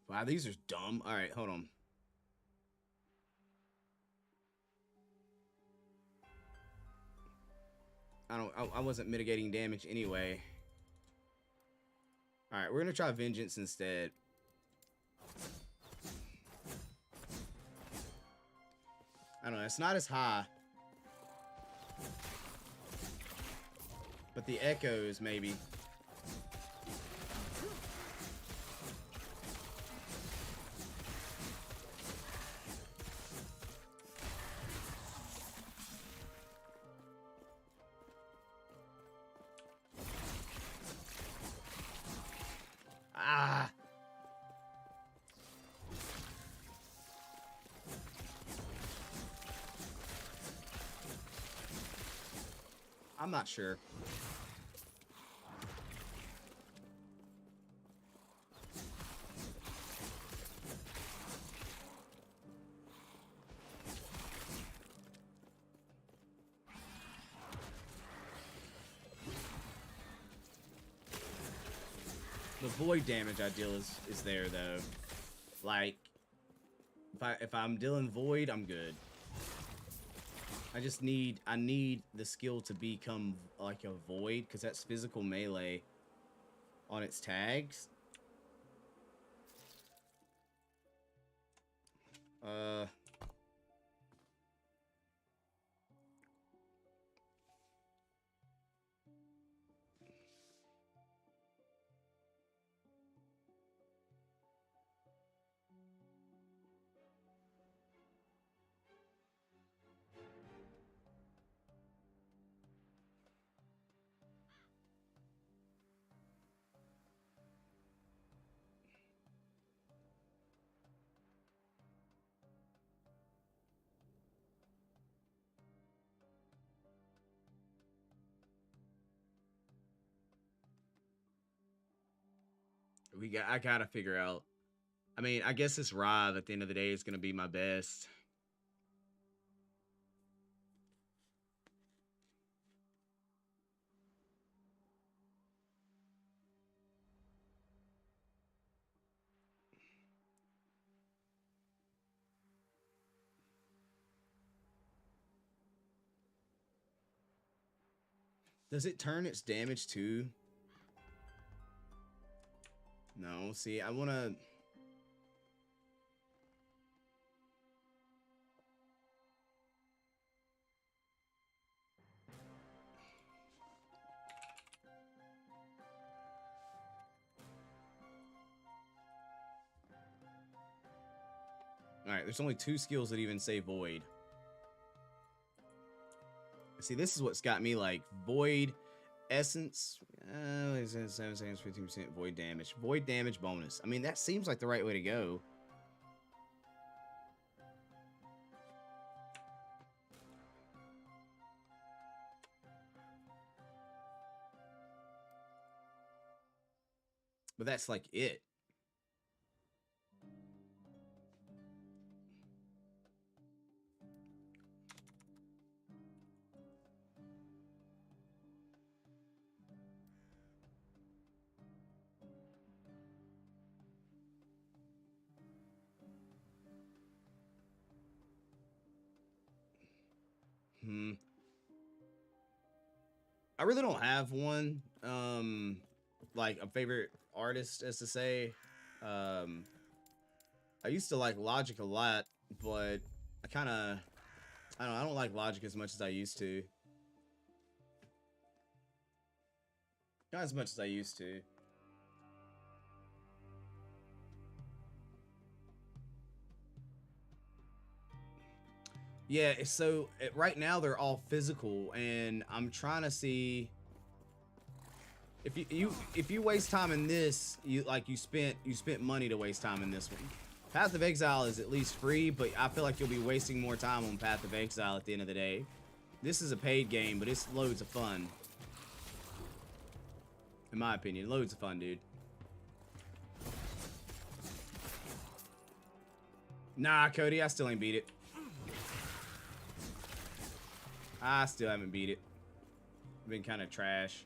Wow, these are dumb. All right, hold on. I wasn't mitigating damage anyway. All right, we're gonna try Vengeance instead. I don't know, it's not as high. But the echoes, maybe. Ah! I'm not sure. The void damage I deal is there though. Like if I'm dealing void, I'm good. I need the skill to become like a void because that's physical melee on its tags. I gotta figure out. I mean, I guess this Rive at the end of the day is gonna be my best. Does it turn its damage too? No, see, I wanna... Alright, there's only 2 skills that even say Void. See, this is what's got me like, Void, Essence, 7 seconds, 15% Void damage. Void damage bonus. I mean, that seems like the right way to go. But that's like it. I really don't have one, like a favorite artist, as to say. I used to like Logic a lot, but I don't like Logic as much as I used to. Not as much as I used to. Yeah, so right now they're all physical, and I'm trying to see if you waste time in this, you spent money to waste time in this one. Path of Exile is at least free, but I feel like you'll be wasting more time on Path of Exile at the end of the day. This is a paid game, but it's loads of fun. In my opinion, loads of fun, dude. Nah, Cody, I still ain't beat it. I still haven't beat it. Been kind of trash.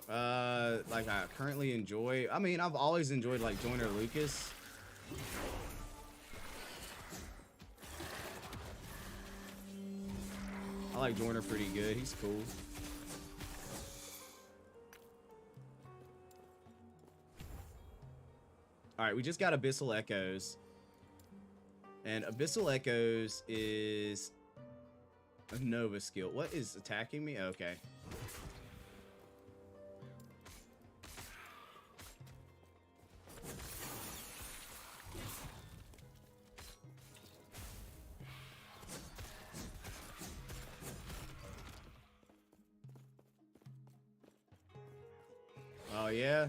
Like I currently enjoy. I mean, I've always enjoyed like Joyner Lucas. I like Joyner pretty good. He's cool. All right, we just got Abyssal Echoes. And Abyssal Echoes is a Nova skill. What is attacking me? Okay. Oh, yeah?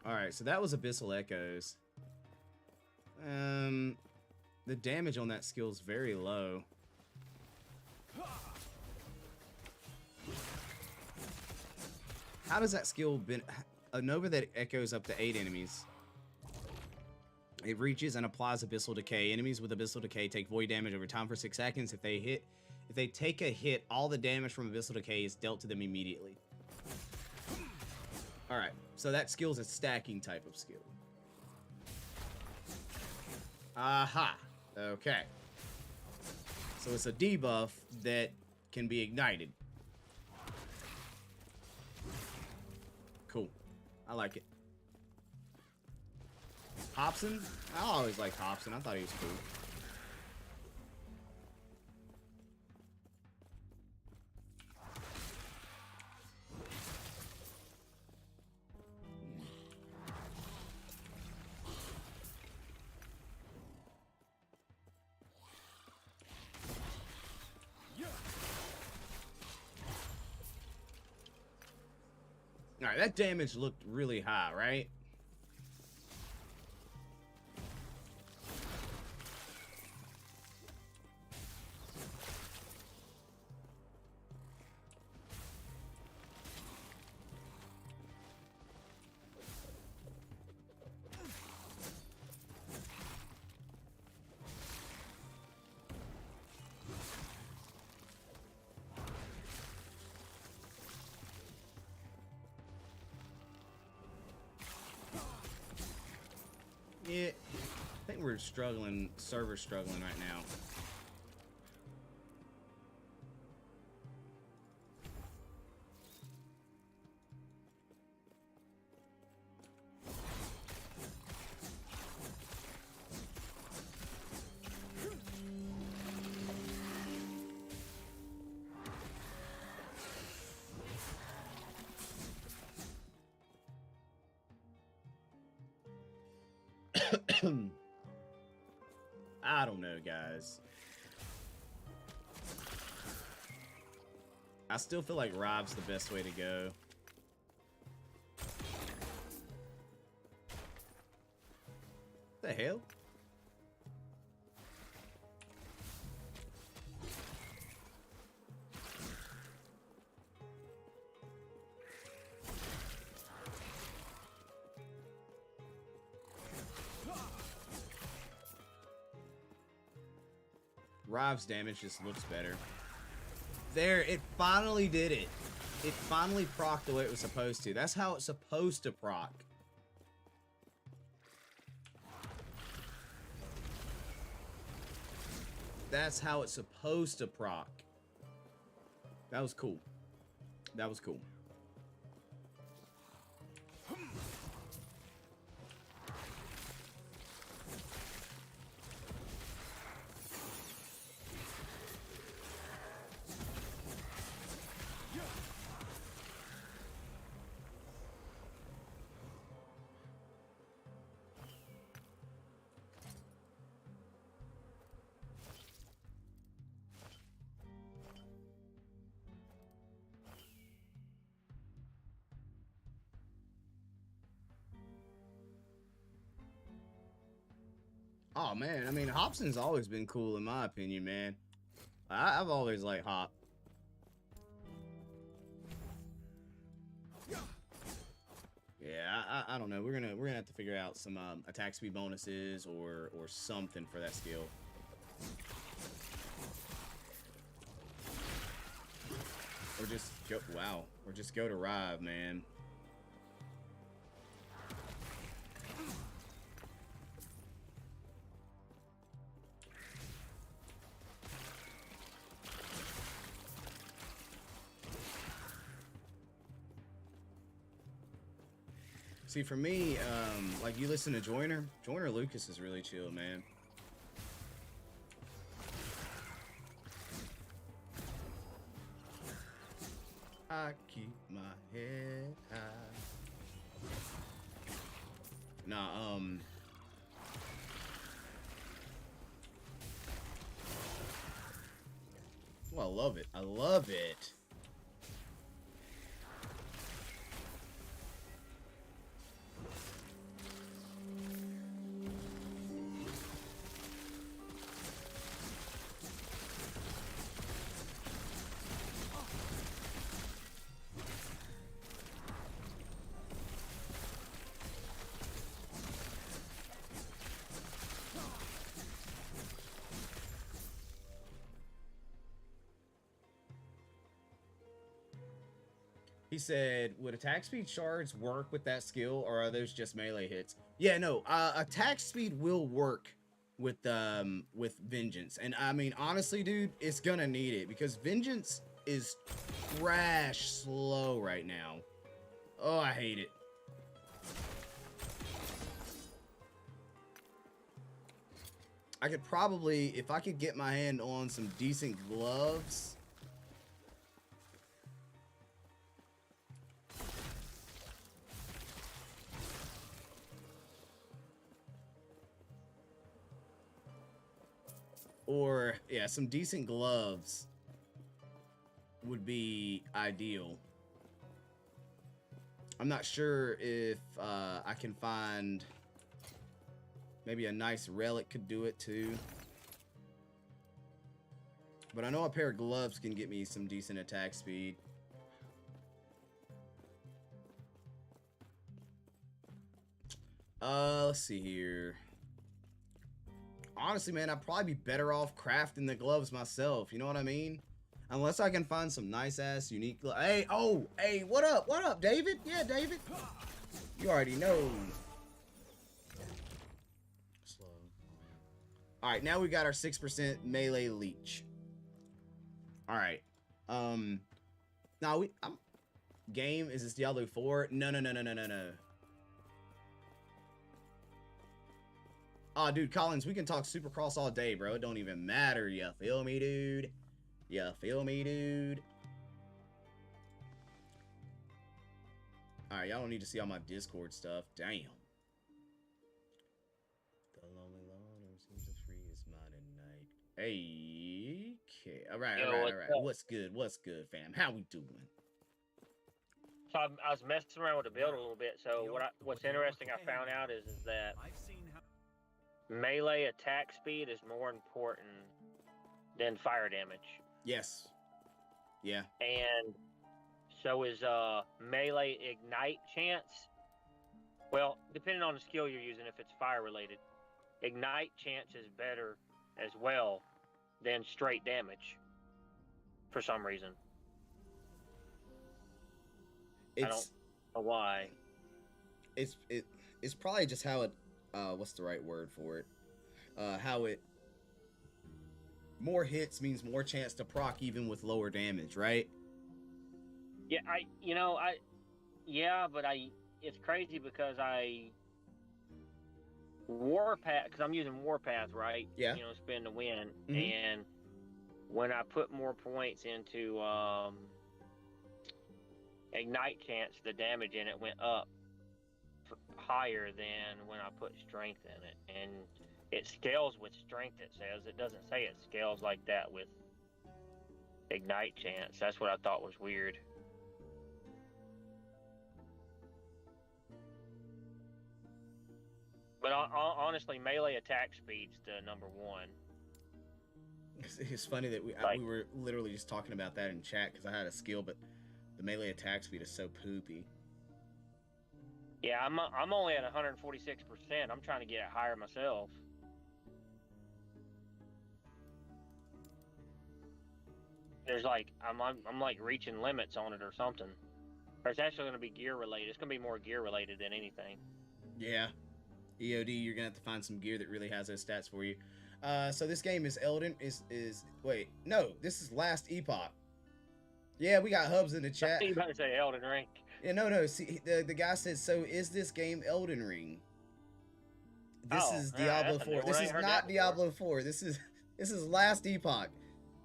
Alright, so that was Abyssal Echoes. The damage on that skill is very low. How does that skill a Nova that echoes up to 8 enemies? It reaches and applies Abyssal Decay. Enemies with Abyssal Decay take void damage over time for 6 seconds. If they take a hit, all the damage from Abyssal Decay is dealt to them immediately. Alright, so that skill is a stacking type of skill. Aha. Okay. So it's a debuff that can be ignited. Cool. I like it. Hobson? I always liked Hobson. I thought he was cool. Alright, that damage looked really high, right? Yeah, I think we're struggling, server's struggling right now. I don't know, guys. I still feel like Rob's the best way to go. The hell? Rob's damage just looks better. There, it finally did it. It finally procced the way it was supposed to. That's how it's supposed to proc. That's how it's supposed to proc. That was cool. That was cool. Oh man, I mean, Hobson's always been cool in my opinion, man. I've always liked Hop. Yeah, I don't know. We're gonna have to figure out some attack speed bonuses or something for that skill. Or just go. Wow. Or just go to Rive, man. See, for me, like, you listen to Joyner Lucas is really chill, man. I keep my head high. Nah, oh, I love it. I love it. He said, would attack speed shards work with that skill, or are those just melee hits? Yeah, no, attack speed will work with Vengeance. And I mean, honestly, dude, it's gonna need it because Vengeance is trash slow right now. Oh, I hate it. I could probably, if I could get my hand on some decent gloves. Or, yeah, some decent gloves would be ideal. I'm not sure if I can find maybe a nice relic could do it too. But I know a pair of gloves can get me some decent attack speed. Let's see here. Honestly, man, I'd probably be better off crafting the gloves myself. You know what I mean? Unless I can find some nice-ass, unique gloves. Hey, oh, hey, what up? What up, David? Yeah, David. You already know. Slow. All right, now we got our 6% melee leech. All right. Now game, is this Diablo 4? No. Oh, dude, Collins, we can talk Supercross all day, bro. It don't even matter. You feel me, dude? You feel me, dude? Alright, y'all don't need to see all my Discord stuff. Damn. The lonely loner seems to free his mind at night. Hey, okay. Alright. What's good, fam? How we doing? So I was messing around with the build a little bit. So what's interesting I found out is that melee attack speed is more important than fire damage. Yes. Yeah. And so is melee ignite chance. Well, depending on the skill you're using, if it's fire related, ignite chance is better as well than straight damage for some reason. I don't know why. It's probably just how it what's the right word for it? How it more hits means more chance to proc even with lower damage, right? Yeah, it's crazy because Warpath, because I'm using Warpath, right? Yeah. You know, spin to win, Mm-hmm. and when I put more points into ignite chance, the damage in it went up higher than when I put strength in it, and it scales with strength. It says it doesn't say it scales like that with ignite chance. That's what I thought was weird. But honestly, melee attack speed's the number one. It's funny that we were literally just talking about that in chat because I had a skill, but the melee attack speed is so poopy. Yeah, I'm only at 146%. I'm trying to get it higher myself. There's I'm like reaching limits on it or something. Or it's actually going to be gear related. It's going to be more gear related than anything. Yeah. EOD, you're going to have to find some gear that really has those stats for you. So this game is wait, no, this is Last Epoch. Yeah, we got Hubs in the chat. You better say Elden Ring. Yeah, no. See, the guy said, so is this game Elden Ring? This is Diablo 4. This is not Diablo 4. This is Last Epoch.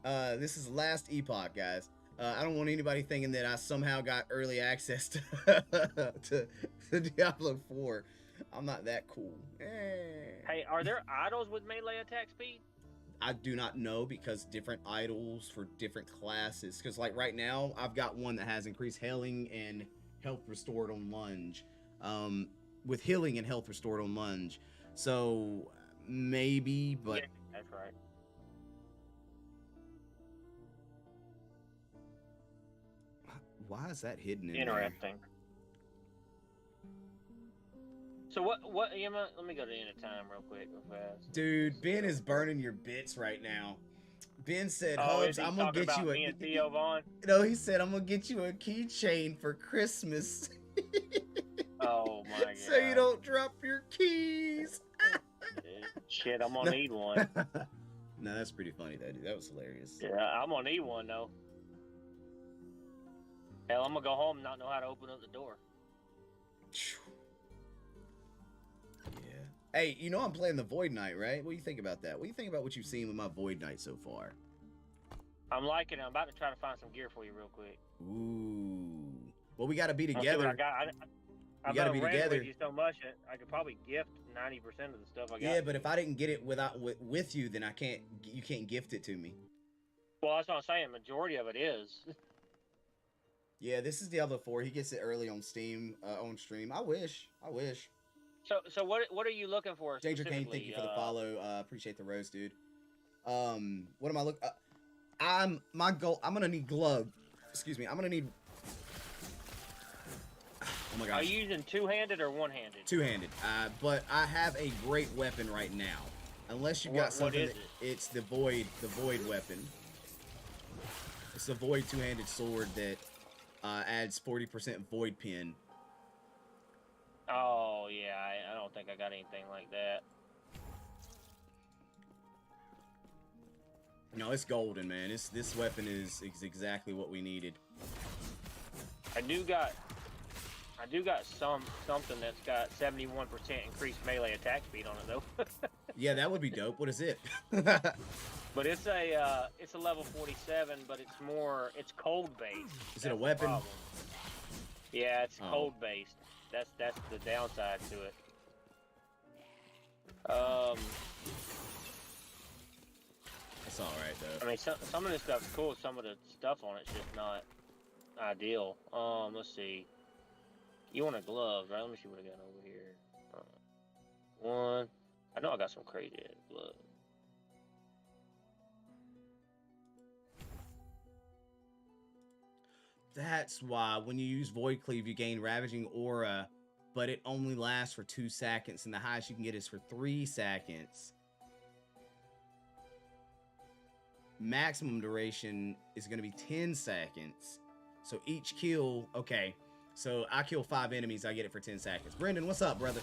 This is Last Epoch, guys. I don't want anybody thinking that I somehow got early access to Diablo 4. I'm not that cool. Hey, are there idols with melee attack speed? I do not know because different idols for different classes. Because like right now, I've got one that has increased healing and health restored on lunge. With healing and health restored on lunge. So maybe, but yeah, that's right. Why is that hidden in Interesting. there? So what let me go to the end of time real quick, real fast. Dude, Ben is burning your bits right now. Ben said, Oh, is Hubs, he I'm gonna talking get about you me and a. Theo Vaughn? No, he said I'm gonna get you a keychain for Christmas, Oh my god. so you don't drop your keys. Shit, I'm gonna need one. No, that's pretty funny, though, dude. That was hilarious. Yeah, I'm gonna need one though. Hell, I'm gonna go home and not know how to open up the door. Yeah. Hey, you know I'm playing the Void Knight, right? What do you think about that? What do you think about what you've seen with my Void Knight so far? I'm liking it. I'm about to try to find some gear for you real quick. Ooh. Well, we got to be I'll see what together. I got. I've gotta be ran together. with you so much that I could probably gift 90% of the stuff I got. Yeah, but if I didn't get it with you, then I can't. You can't gift it to me. Well, that's what I'm saying. Majority of it is. Yeah, this is Diablo 4. He gets it early on Steam, on stream. I wish. So what are you looking for? Danger Kane, thank you for the follow. Appreciate the rose, dude. What am I looking? I'm gonna need glove. Excuse me. I'm gonna need. Oh my gosh. Are you using two-handed or one-handed? Two-handed. But I have a great weapon right now. Unless you got something. What is It's the void weapon. It's the void two-handed sword that adds 40% void pin. Oh yeah, I don't think I got anything like that. No, it's golden, man. This weapon is exactly what we needed. I do got something that's got 71% increased melee attack speed on it though. Yeah, that would be dope. What is it? But it's a level 47, but it's cold based. Is it a weapon? Yeah, it's Oh. cold based. That's the downside to it. It's all right though. I mean, some of this stuff's cool. Some of the stuff on it's just not ideal. Let's see. You want a glove, right? Let me see what I got over here. One. I know I got some crazy ass gloves. That's why when you use Void Cleave, you gain Ravaging Aura, but it only lasts for 2 seconds, and the highest you can get is for 3 seconds. Maximum duration is going to be 10 seconds. So each kill, okay, so I kill 5 enemies, I get it for 10 seconds. Brendan, what's up, brother?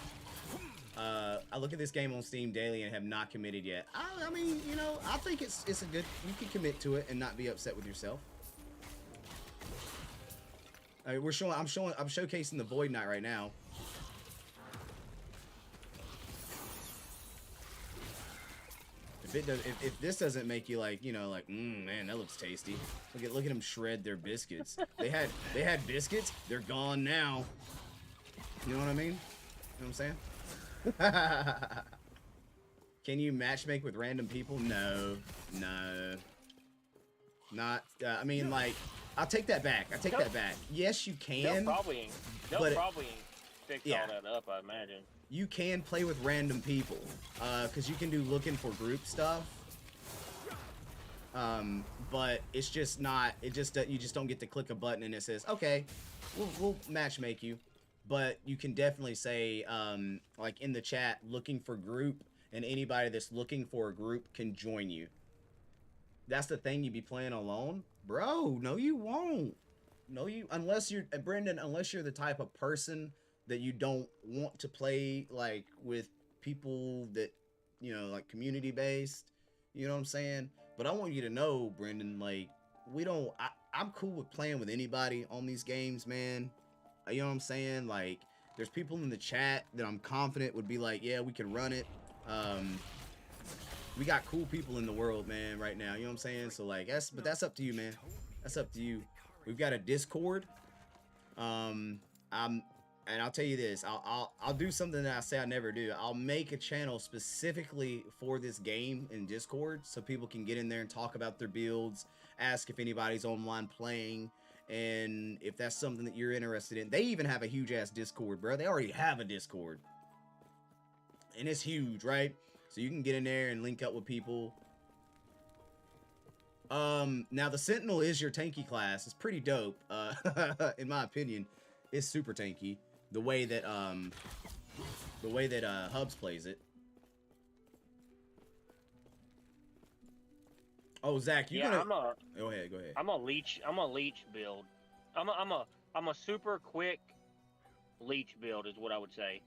I look at this game on Steam daily and have not committed yet. I mean, you know, I think it's a good, you can commit to it and not be upset with yourself. I'm showcasing the Void Knight right now. If this doesn't make you like, you know, like, man, that looks tasty. Look at them shred their biscuits. They had biscuits. They're gone now. You know what I mean? You know what I'm saying? Can you matchmake with random people? No. Not. I mean, like, I'll take that back. Yes, you can. They'll probably fix yeah. all that up, I imagine. You can play with random people, because you can do looking for group stuff. But it's just not. You just don't get to click a button and it says, okay, we'll matchmake you. But you can definitely say, like in the chat, looking for group, and anybody that's looking for a group can join you. That's the thing. You be playing alone, bro. No, you won't. No, unless you're Brendan. Unless you're the type of person that you don't want to play like with people that, you know, like community based. You know what I'm saying? But I want you to know, Brendan, like I'm cool with playing with anybody on these games, man. You know what I'm saying? Like, there's people in the chat that I'm confident would be like, yeah, we can run it. We got cool people in the world, man, right now. You know what I'm saying? So like, that's up to you, man. That's up to you. We've got a Discord. And I'll tell you this, I'll do something that I say I never do. I'll make a channel specifically for this game in Discord so people can get in there and talk about their builds, ask if anybody's online playing, and if that's something that you're interested in. They even have a huge ass Discord, bro. They already have a Discord. And it's huge, right? So you can get in there and link up with people. Now the Sentinel is your tanky class. It's pretty dope. In my opinion, it's super tanky. The way that Hubs plays it. Oh, Zach, you Yeah, gonna... Go ahead. I'm a leech build. I'm a super quick leech build is what I would say.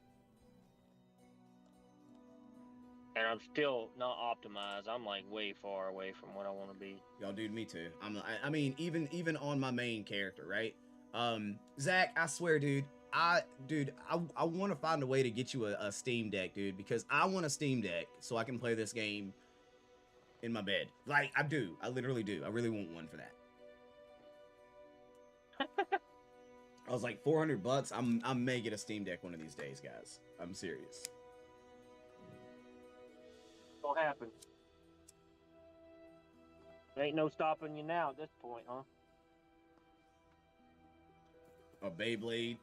And I'm still not optimized. I'm like way far away from what I want to be. Y'all, dude, me too. I mean, even on my main character, right? Zach, I swear, dude, I want to find a way to get you a Steam Deck, dude, because I want a Steam Deck so I can play this game in my bed. Like, I do. I literally do. I really want one for that. I was like, $400. I may get a Steam Deck one of these days, guys. I'm serious. What happened? Ain't no stopping you now at this point, huh? A Beyblade.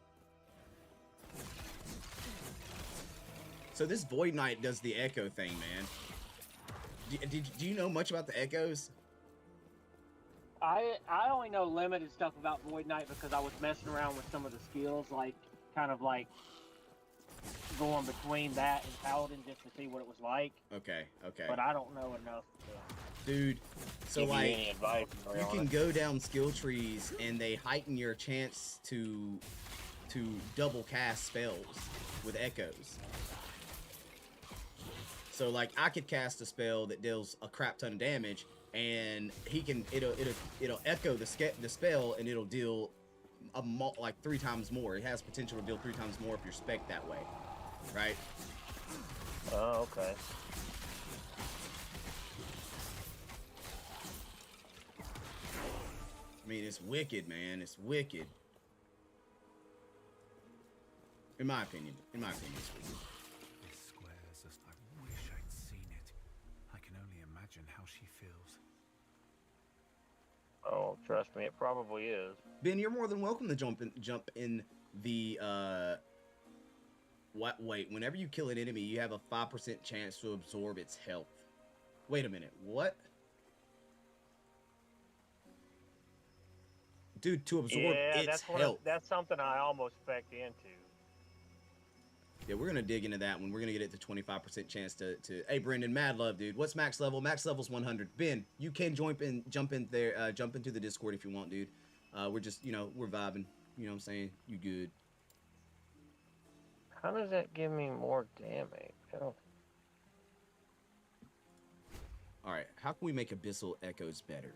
So this Void Knight does the echo thing, man. Do you know much about the echoes? I only know limited stuff about Void Knight because I was messing around with some of the skills, like kind of like going between that and Paladin just to see what it was like. Okay. But I don't know enough to Dude, so give you like any advice. you can go down skill trees and they heighten your chance to double cast spells with echoes. So like I could cast a spell that deals a crap ton of damage, and it'll echo the spell, and it'll deal like 3 times more. It has potential to deal 3 times more if you're spec'd that way, right? Oh, okay. I mean, it's wicked, man. It's wicked. In my opinion, it's wicked. This square's just, I wish I'd seen it. I can only imagine how she feels. Oh, trust me, it probably is. Ben, you're more than welcome to jump in the wait, whenever you kill an enemy, you have a 5% chance to absorb its health. Wait a minute, what? Dude, to absorb its health. That's something I almost spec'd into. Yeah, we're gonna dig into that one. We're gonna get it to 25% chance to. Hey, Brendan, mad love, dude. What's max level? Max level's 100. Ben, you can jump in there, jump into the Discord if you want, dude. We're just, we're vibing. You know what I'm saying? You good? How does that give me more damage? Oh. All right, how can we make Abyssal Echoes better?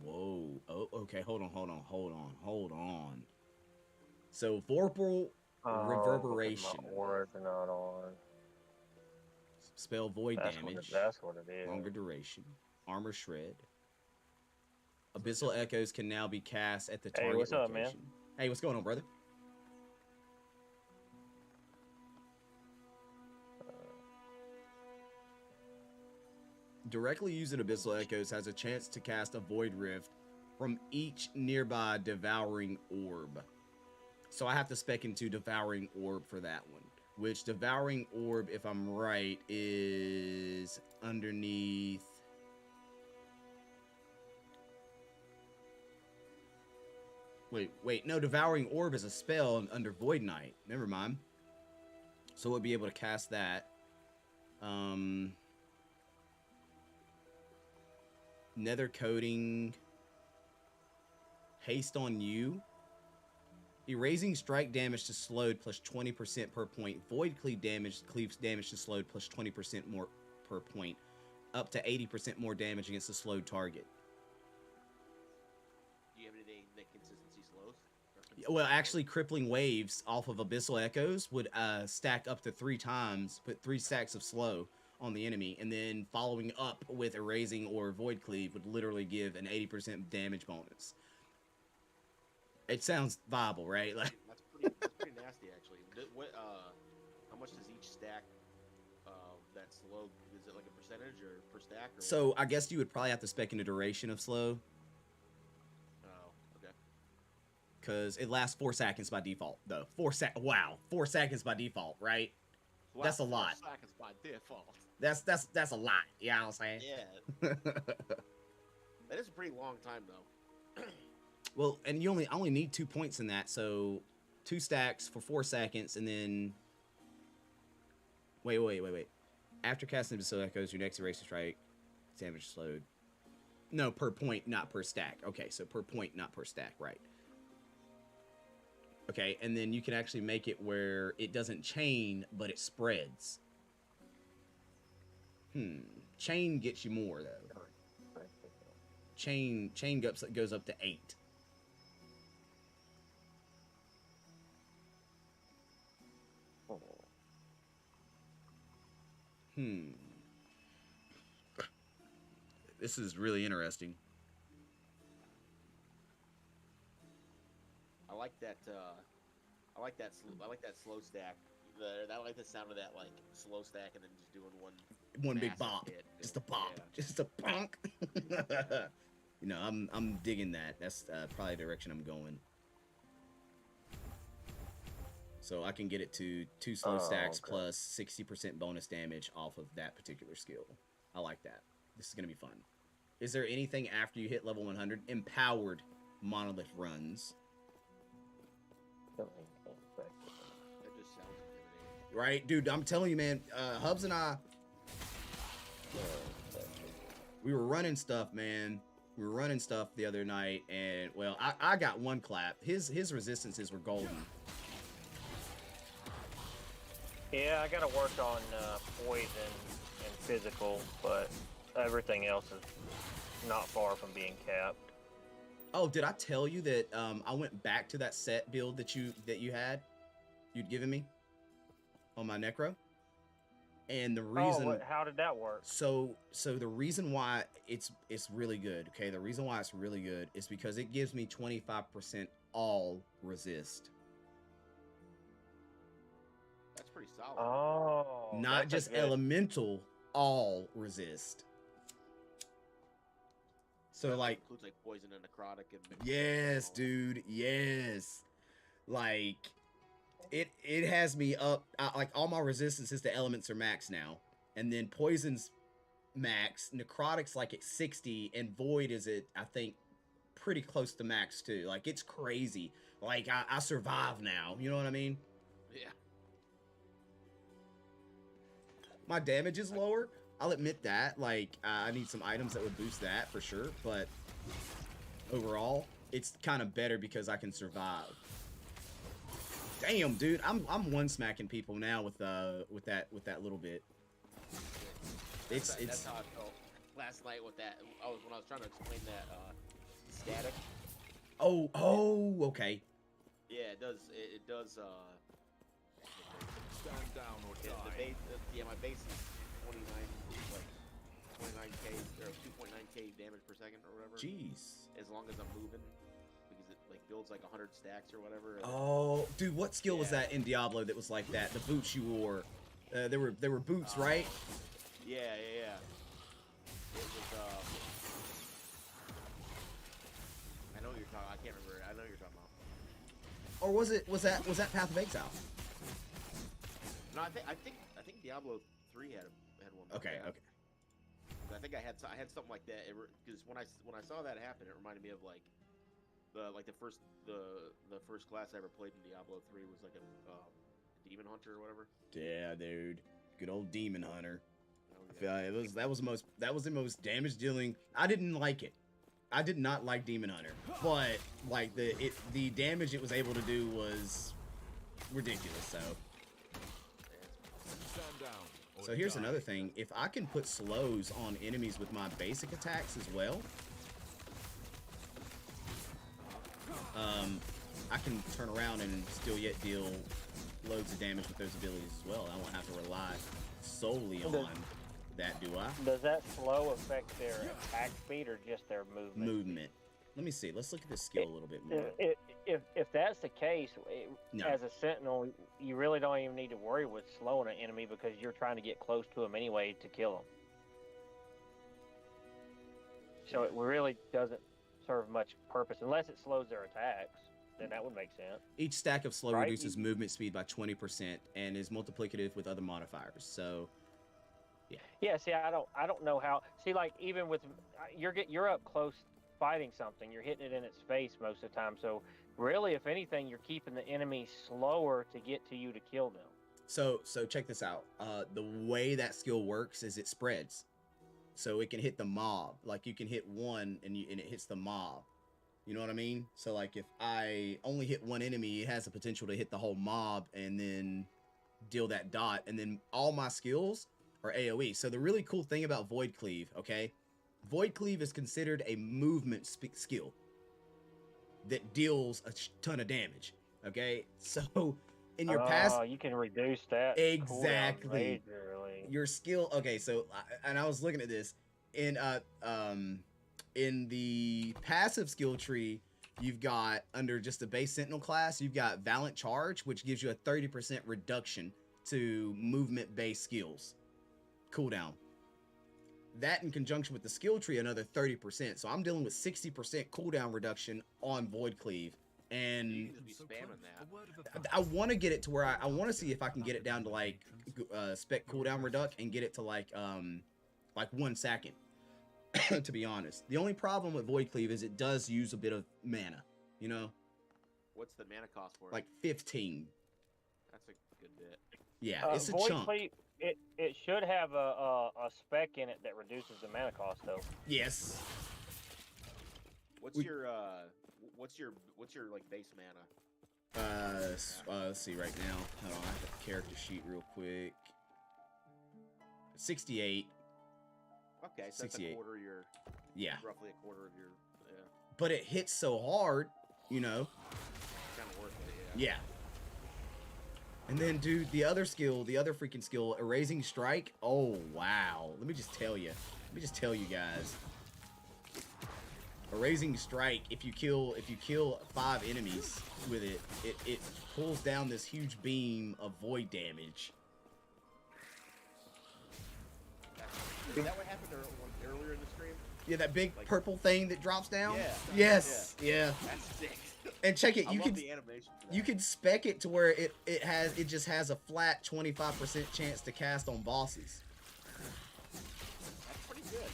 Whoa. Oh, okay. Hold on. So, Vorpal Reverberation. My auras are not on. Spell void damage. That's what it is. Longer duration. Armor shred. Abyssal Echoes can now be cast at the target Hey, what's location. up, man? Hey, what's going on, brother? Directly using Abyssal Echoes has a chance to cast a Void Rift from each nearby Devouring Orb. So I have to spec into Devouring Orb for that one. Which Devouring Orb, if I'm right, is underneath... Wait, no, Devouring Orb is a spell under Void Knight. Never mind. So we'll be able to cast that. Nether Coating. Haste on you. Erasing strike damage to slowed plus 20% per point. Void cleave damage cleaves damage to slowed plus 20% more per point. Up to 80% more damage against a slowed target. Do you have anything that consistency slows? Well, actually, crippling waves off of Abyssal Echoes would stack up to 3 times, put 3 stacks of slow on the enemy, and then following up with erasing or void cleave would literally give an 80% damage bonus. It sounds viable, right? Like That's pretty nasty, actually. How much does each stack that slow? Is it like a percentage or per stack? Or so I guess you would probably have to spec in a duration of slow. Oh, okay. Because it lasts 4 seconds by default, though. 4 seconds by default, right? So That's a 4 lot. seconds by default. That's a lot. You know what I'm saying? Yeah. That is a pretty long time, though. Well, and you only need 2 points in that, so 2 stacks for 4 seconds, and then wait. After casting Basilica Echoes, your next erasure strike damage slowed. No, per point, not per stack. Okay, so per point, not per stack, right. Okay, and then you can actually make it where it doesn't chain, but it spreads. Chain gets you more, though. Chain goes up to 8. This is really interesting. I like that. I like that slow stack. I like the sound of that like slow stack and then just doing one Big massive bop, hit. just a pop, Yeah. just a bonk. You know, I'm digging that. That's probably the direction I'm going. So I can get it to 2 slow stacks plus 60% bonus damage off of that particular skill. I like that. This is gonna be fun. Is there anything after you hit level 100? Empowered monolith runs. That just sounds intimidating. Right, dude, I'm telling you, man, Hubs and I, we were running stuff, man. We were running stuff the other night, and, well, I got one clap. His resistances were golden. Yeah, I gotta work on poison and physical, but everything else is not far from being capped. Oh, did I tell you that I went back to that set build that you'd given me on my Necro? And the reason how did that work? So the reason why it's really good, okay? The reason why it's really good is because it gives me 25% all resist. That's pretty solid. Oh, Not just elemental, all resist. So that like includes like poison and necrotic and yes, dude, yes. Like it has me up. Like all my resistances to elements are max now, and then poison's max. Necrotic's like at 60, and void is at I think pretty close to max too. Like it's crazy. Like I survive now. You know what I mean? Yeah. My damage is lower. I'll admit that. Like I need some items that would boost that for sure. But overall, it's kind of better because I can survive. Damn, dude, I'm one smacking people now with that little bit. That's how I felt last night with that. When I was trying to explain that static. Oh, okay. Yeah, it does. It does. Stand down or die. My base is 29k or 2.9k damage per second or whatever. Jeez. As long as I'm moving, because it like builds like 100 stacks or whatever. Oh, dude, what skill was that in Diablo that was like that? The boots you wore. There were boots, right? Yeah. It was. I know what you're talking. I can't remember. I know what you're talking about. Or was that Path of Exile? No, I think Diablo 3 had one. Okay, yeah. okay. I think I had something like that. Because when I saw that happen, it reminded me of like the first class I ever played in Diablo 3 was like a demon hunter or whatever. Yeah, dude, good old demon hunter. Oh, I feel like that was the most damage dealing. I didn't like it. I did not like demon hunter, but like the damage it was able to do was ridiculous. Stand down or So here's die. another thing. If I can put slows on enemies with my basic attacks as well, I can turn around and still yet deal loads of damage with those abilities as well. I won't have to rely solely on that, do I? Does that slow affect their attack speed or just their movement? Movement. Let me see. Let's look at this skill a little bit more. If that's the case, No. as a sentinel, you really don't even need to worry with slowing an enemy because you're trying to get close to them anyway to kill them. So it really doesn't serve much purpose unless it slows their attacks. Then that would make sense. Each stack of slow Right? reduces movement speed by 20% and is multiplicative with other modifiers. So, yeah. Yeah. See, I don't know how. See, like even with you're up close fighting something, you're hitting it in its face most of the time. So really, if anything, you're keeping the enemy slower to get to you to kill them. So check this out. The way that skill works is it spreads. So it can hit the mob. Like you can hit one and it hits the mob. You know what I mean? So like if I only hit one enemy, it has the potential to hit the whole mob and then deal that dot. And then all my skills are AoE. So the really cool thing about Void Cleave, okay? Void Cleave is considered a movement skill that deals a ton of damage. Okay? So in your past, you can reduce that exactly. cooldown majorly. Your skill, okay, so and I was looking at this in the passive skill tree, you've got under just the base sentinel class, you've got Valiant Charge, which gives you a 30% reduction to movement based skills cooldown. That in conjunction with the skill tree, another 30%. So I'm dealing with 60% cooldown reduction on Void Cleave. And You can just be spamming that. I want to get it to where I want to see if I can get it down to like spec cooldown reduct and get it to like 1 second. To be honest, the only problem with Void Cleave is it does use a bit of mana. You know, What's the mana cost for it? like 15. That's a good bit. Yeah, it's a Void chunk. Cleave, it should have a spec in it that reduces the mana cost though. Yes. What's your like base mana? Let's see right now. Hold on, I have the character sheet real quick. 68. Okay, so that's a 68. quarter of your. Yeah. Roughly a quarter of your. Yeah. But it hits so hard, you know. Kind of worth it. Yeah. Yeah. And then, dude, the other freaking skill, Erasing Strike. Oh, wow. Let me just tell you. Let me just tell you guys. Erasing Strike, if you kill 5 enemies with it, it pulls down this huge beam of void damage. Is that what happened earlier in the stream? Yeah, that big Like, purple thing that drops down? Yeah. Yes. Yeah. That's sick. And check it. I love the animation for that. You can spec it to where it just has a flat 25% chance to cast on bosses. That's pretty good.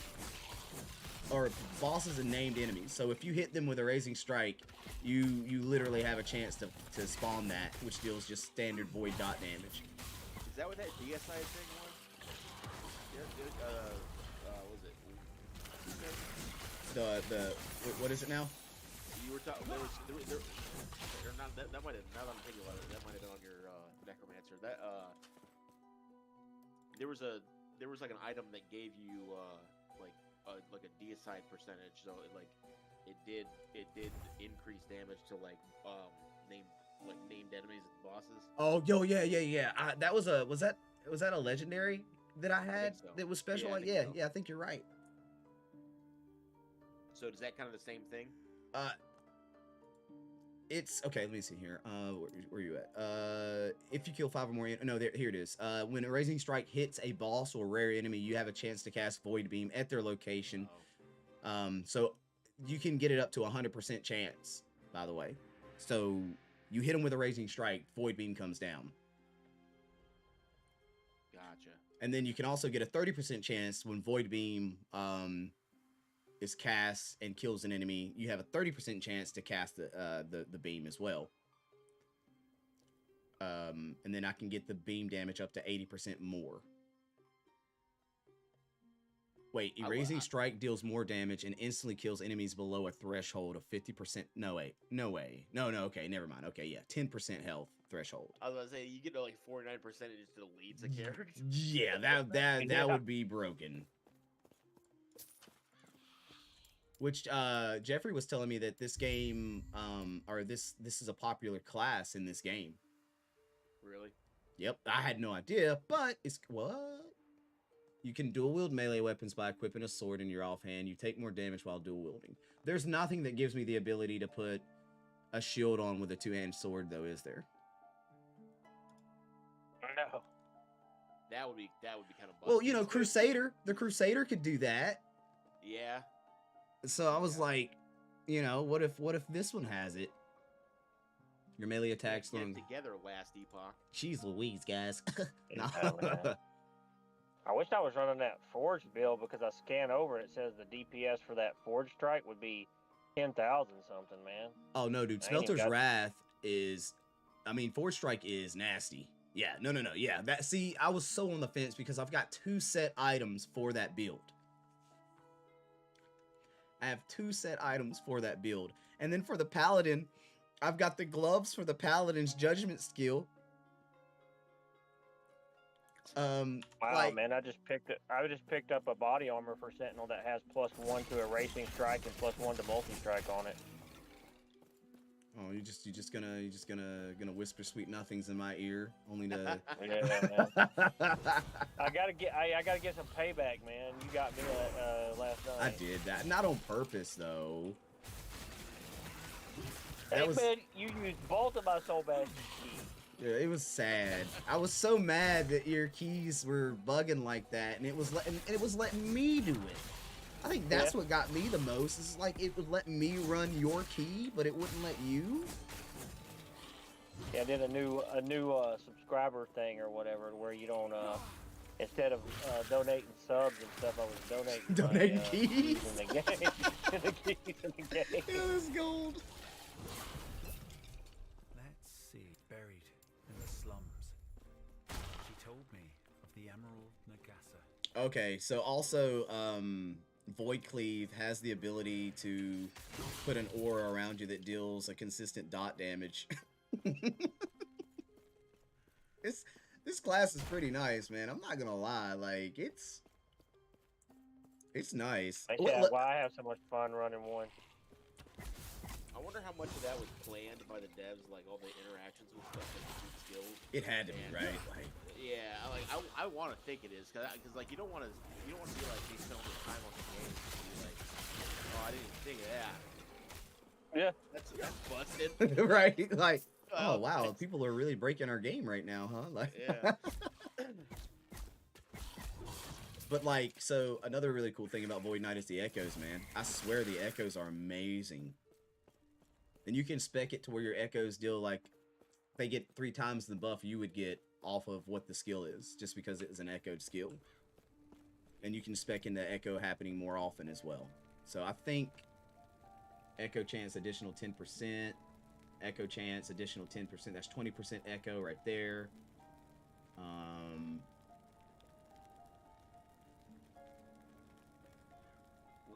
Or bosses and named enemies. So if you hit them with a Erasing Strike, you literally have a chance to spawn that, which deals just standard void dot damage. Is that what that DSI thing was? Was it? What is it now? You were talking. There not that might have. Now that I'm thinking about it, that might have been on your necromancer. That there was like an item that gave you like a deicide percentage. So it did increase damage to named enemies and bosses. Oh, yo, yeah. That was that a legendary that I had so. that was special? Yeah, I like, think so. yeah, I think you're right. So is that kind of the same thing? It's okay. Let me see here. Where are you at? If you kill 5 or more, no, here it is. When a Erasing Strike hits a boss or rare enemy, you have a chance to cast Void Beam at their location. So you can get it up to 100% chance. By the way, so you hit them with a Erasing Strike, Void Beam comes down. Gotcha. And then you can also get a 30% chance when Void Beam is cast and kills an enemy. You have a 30% chance to cast the beam as well. And then I can get the beam damage up to 80% more. Wait, Erasing Strike deals more damage and instantly kills enemies below a threshold of 50%. No way. No, okay, never mind. Okay, yeah, 10% health threshold. I was about to say, you get to like 49% and it just deletes a character. Yeah, that would be broken. Which Jeffrey was telling me that this game, or this is a popular class in this game. Really? Yep, I had no idea, but it's what? You can dual wield melee weapons by equipping a sword in your offhand. You take more damage while dual wielding. There's nothing that gives me the ability to put a shield on with a two-handed sword, though, is there? No. That would be kind of. Well, you know, Crusader. The Crusader could do that. Yeah. So I was like, you know, what if this one has it? Your melee attacks Get long. it together, Last Epoch. Jeez Louise, guys. No. Yeah. I wish I was running that Forge build because I scan over it says the DPS for that Forge strike would be 10,000 something, man. Oh no, dude. I ain't even Smelter's got- Wrath is, I mean, Forge Strike is nasty. Yeah, no, yeah. That, see, I was so on the fence because I've got 2 set items for that build. I have 2 set items for that build. And then for the Paladin, I've got the gloves for the Paladin's Judgment skill. Wow, like, man! I just picked up a body armor for Sentinel that has +1 to erasing strike and +1 to multi strike on it. oh, you're just gonna whisper sweet nothings in my ear, only to. Yeah, man. I gotta get some payback, man. You got me last night. I did that, not on purpose though. Hey, man, you used both of my soul bastion keys. Yeah, it was sad. I was so mad that your keys were bugging like that, and it was letting me do it. I think that's what got me the most. Is like it would let me run your key, but it wouldn't let you. Yeah, I did a new subscriber thing or whatever, where you don't instead of donating subs and stuff, I was donating keys in the game. The keys in the game. Yeah, that's gold. Let's see. Buried in the slums. She told me of the Emerald Nagasa. Okay, so also, Void Cleave has the ability to put an aura around you that deals a consistent dot damage. This class is pretty nice, man. I'm not gonna lie, like it's nice. Yeah, why I have so much fun running one. I wonder how much of that was planned by the devs, like all the interactions with stuff like the skills. It had to be, right? Like, yeah, like I want to think it is, cause like you don't want to be like they spent all this time on the game and be like, oh, I didn't even think of that. Yeah, that's busted. right? Like, oh wow, people are really breaking our game right now, huh? Like, yeah. But like, so another really cool thing about Void Knight is the echoes, man. I swear the echoes are amazing. And you can spec it to where your echoes deal like they get 3 times the buff you would get off of what the skill is, just because it is an echoed skill. And you can spec in the echo happening more often as well. So I think echo chance additional 10%, echo chance additional 10%. That's 20% echo right there.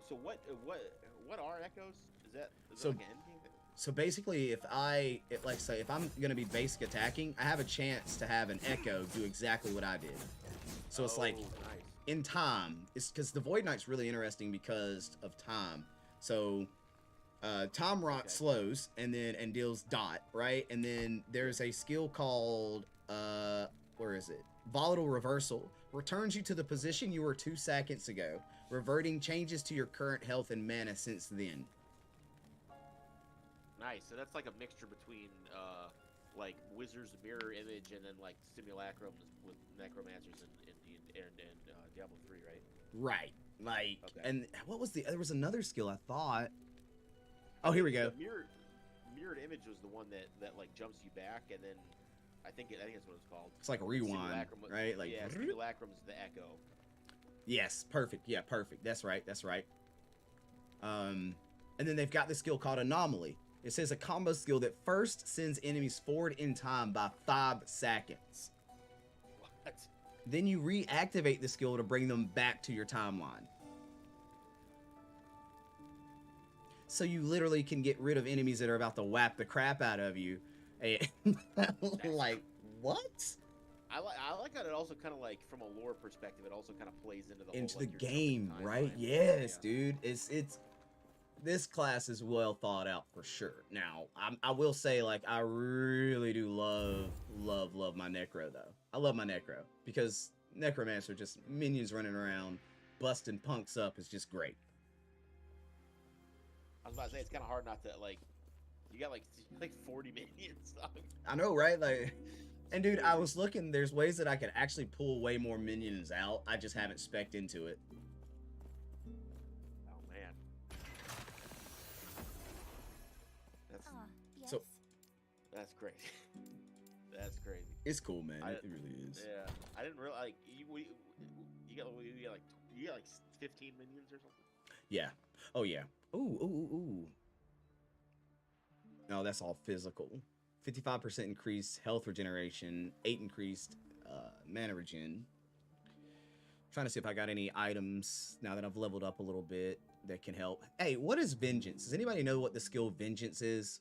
So what are echoes? Is that So- like an end game thing? So basically, if I'm gonna be basic attacking, I have a chance to have an echo do exactly what I did. So it's like nice. in time. It's because the Void Knight's really interesting because of time. So Tom Rock slows and deals dot, right? And then there's a skill called where is it? Volatile Reversal. Returns you to the position you were 2 seconds ago, reverting changes to your current health and mana since then. Nice. So that's like a mixture between like Wizard's Mirror Image and then like Simulacrums with Necromancers and Diablo 3, right? Right. Like, Okay. and what was there was another skill I thought. Oh, here we go. The mirrored image was the one that like jumps you back, and then I think that's what it's called. It's like a rewind, Simulacrum, right? Like, yeah, Simulacrum's the echo. yes, perfect. Yeah, perfect. That's right. That's right. And then they've got this skill called Anomaly. It says a combo skill that first sends enemies forward in time by 5 seconds. What? Then you reactivate the skill to bring them back to your timeline. So you literally can get rid of enemies that are about to whap the crap out of you. And like, what? I like how it also kind of like from a lore perspective, it also kind of plays into the Into whole, the like, your game, timeline. right? Yes, dude. It's this class is well thought out for sure. Now, I will say, like, I really do love my Necro though. I love my Necro because Necromancer, just minions running around busting punks up, is just great. I was about to say it's kind of hard not to like. You got like 40 minions. I know, right? Like, and dude, I was looking. There's ways that I could actually pull way more minions out. I just haven't spec'd into it. Oh man. That's Yes. So that's crazy. That's crazy. it's cool, man. It really is. Yeah, I didn't really like you got like 15 minions or something. Yeah. Oh yeah. Ooh. No, that's all physical. 55% increased health regeneration, 8 increased mana regen. Trying to see if I got any items now that I've leveled up a little bit that can help. Hey, what is Vengeance? Does anybody know what the skill Vengeance is?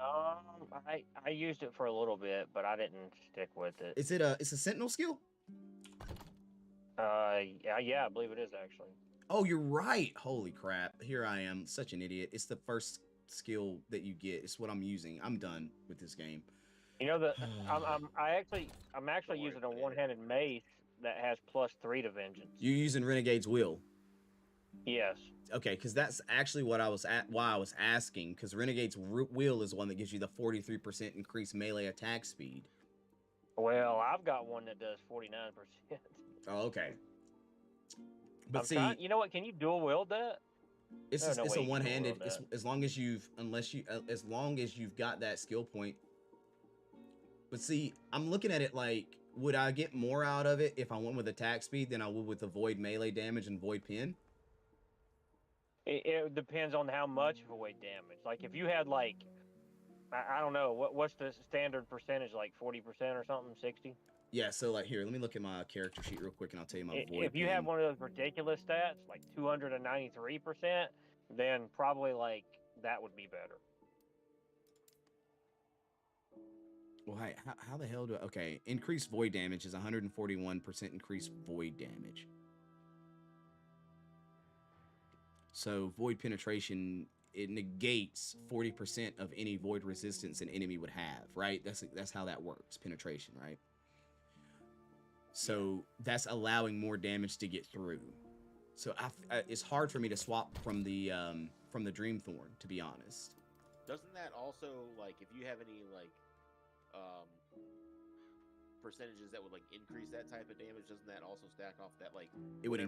I used it for a little bit, but I didn't stick with it. Is it it's a Sentinel skill? Yeah, I believe it is actually. Oh, you're right. Holy crap. Here I am, such an idiot. It's the first skill that you get. It's what I'm using. I'm done with this game. You know I'm actually using a one-handed mace that has +3 to vengeance. You're using Renegade's Will. Yes. Okay, because that's actually what I was why I was asking, because Renegade's Will is one that gives you the 43% increased melee attack speed. Well, I've got one that does 49%. Oh, okay. But you know what? Can you dual wield that? It's a one-handed. It's as long as you've got that skill point. But see, I'm looking at it like, would I get more out of it if I went with attack speed than I would with the void melee damage and void pin? It depends on how much void damage. Like if you had like, I don't know, what's the standard percentage, like 40% or something, 60? Yeah, so like here, let me look at my character sheet real quick and I'll tell you my void If you pin. have one of those ridiculous stats, like 293%, then probably like that would be better. Well, how the hell do I... Okay, increased void damage is 141% increased void damage. So void penetration, it negates 40% of any void resistance an enemy would have, right? That's how that works, penetration, right? So that's allowing more damage to get through. So it's hard for me to swap from the Dreamthorn, to be honest. Doesn't that also, like, if you have any like percentages that would like increase that type of damage, doesn't that also stack off that like it would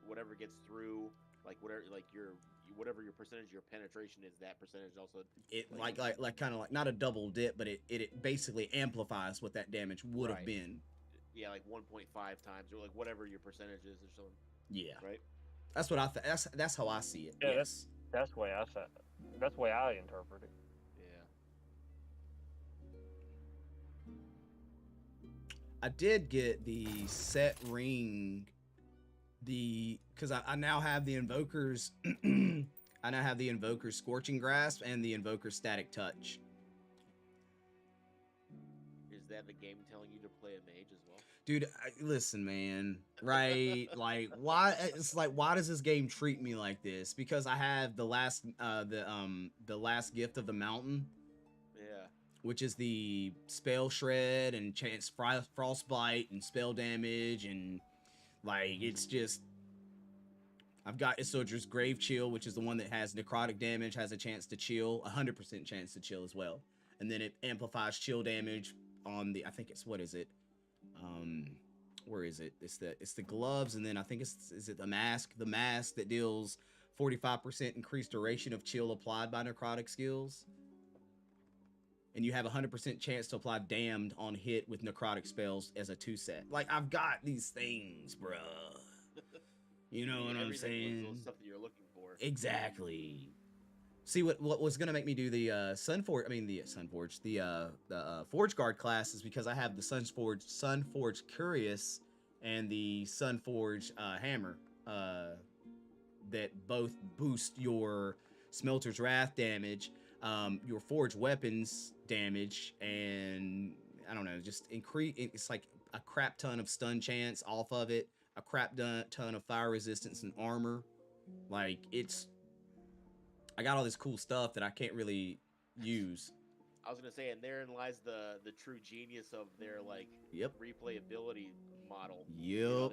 whatever gets through, like whatever your percentage of your penetration is, that percentage also like kind of like not a double dip, but it basically amplifies what that damage would have been. Yeah, like 1.5 times or like whatever your percentage is or something. Yeah, right. That's what that's how I see it. Yeah, yes, that's the way I said it. That's the way I interpret it. I did get the set ring, because I now have the invokers. I now have the invoker's Scorching Grasp and the invoker's Static Touch. Is that the game telling you to play a mage as well? Dude, listen, man. Right? Like, why? It's like, why does this game treat me like this? Because I have the last gift of the mountain. Yeah. Which is the spell shred and chance frostbite and spell damage, and like it's just, I've got Issodra's Grave Chill, which is the one that has necrotic damage, has a chance to chill, 100% chance to chill as well, and then it amplifies chill damage on the, I think it's, what is it? Where is it? It's the gloves, and then I think is it the mask that deals 45% increased duration of chill applied by necrotic skills. And you have 100% chance to apply Damned on hit with necrotic spells as a 2-set. Like, I've got these things, bruh. You know what I'm saying? Stuff that you're looking for. Exactly. See, what was gonna make me do the Forge Guard class is because I have the Sunforged Curious and the Sunforged Hammer that both boost your Smelter's Wrath damage, your forged weapons damage, and I don't know, just increase. It's like a crap ton of stun chance off of it, a crap ton of fire resistance and armor. Like, I got all this cool stuff that I can't really use. I was gonna say, and therein lies the true genius of their like replayability model. Yep. You know,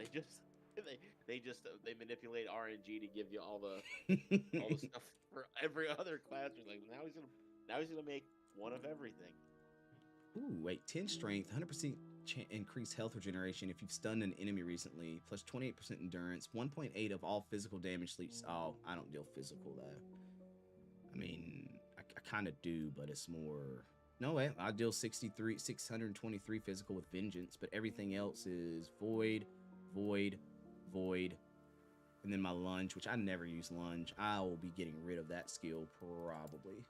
they manipulate RNG to give you all the stuff for every other class. You're like, now he's gonna make one of everything. Ooh, wait, 10 strength, 100% increased health regeneration if you've stunned an enemy recently, plus 28% endurance, 1.8 of all physical damage sleeps. Oh, I don't deal physical though. I mean, I kind of do, but it's more. No way, I deal 623 physical with Vengeance, but everything else is void, void, void, and then my lunge, which I never use lunge. I will be getting rid of that skill probably.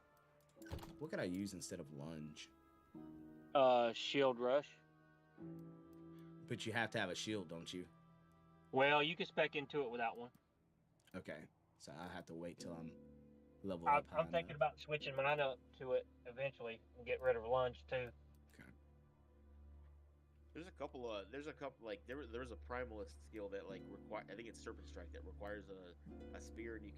What could I use instead of lunge? Shield rush. But you have to have a shield, don't you? Well, you can spec into it without one. Okay, so I have to wait till I'm leveled I'm, up high I'm thinking enough. about switching mine up to it eventually and get rid of lunge too. There's a couple like there was a primalist skill that like require, I think it's Serpent Strike, that requires a spear, and you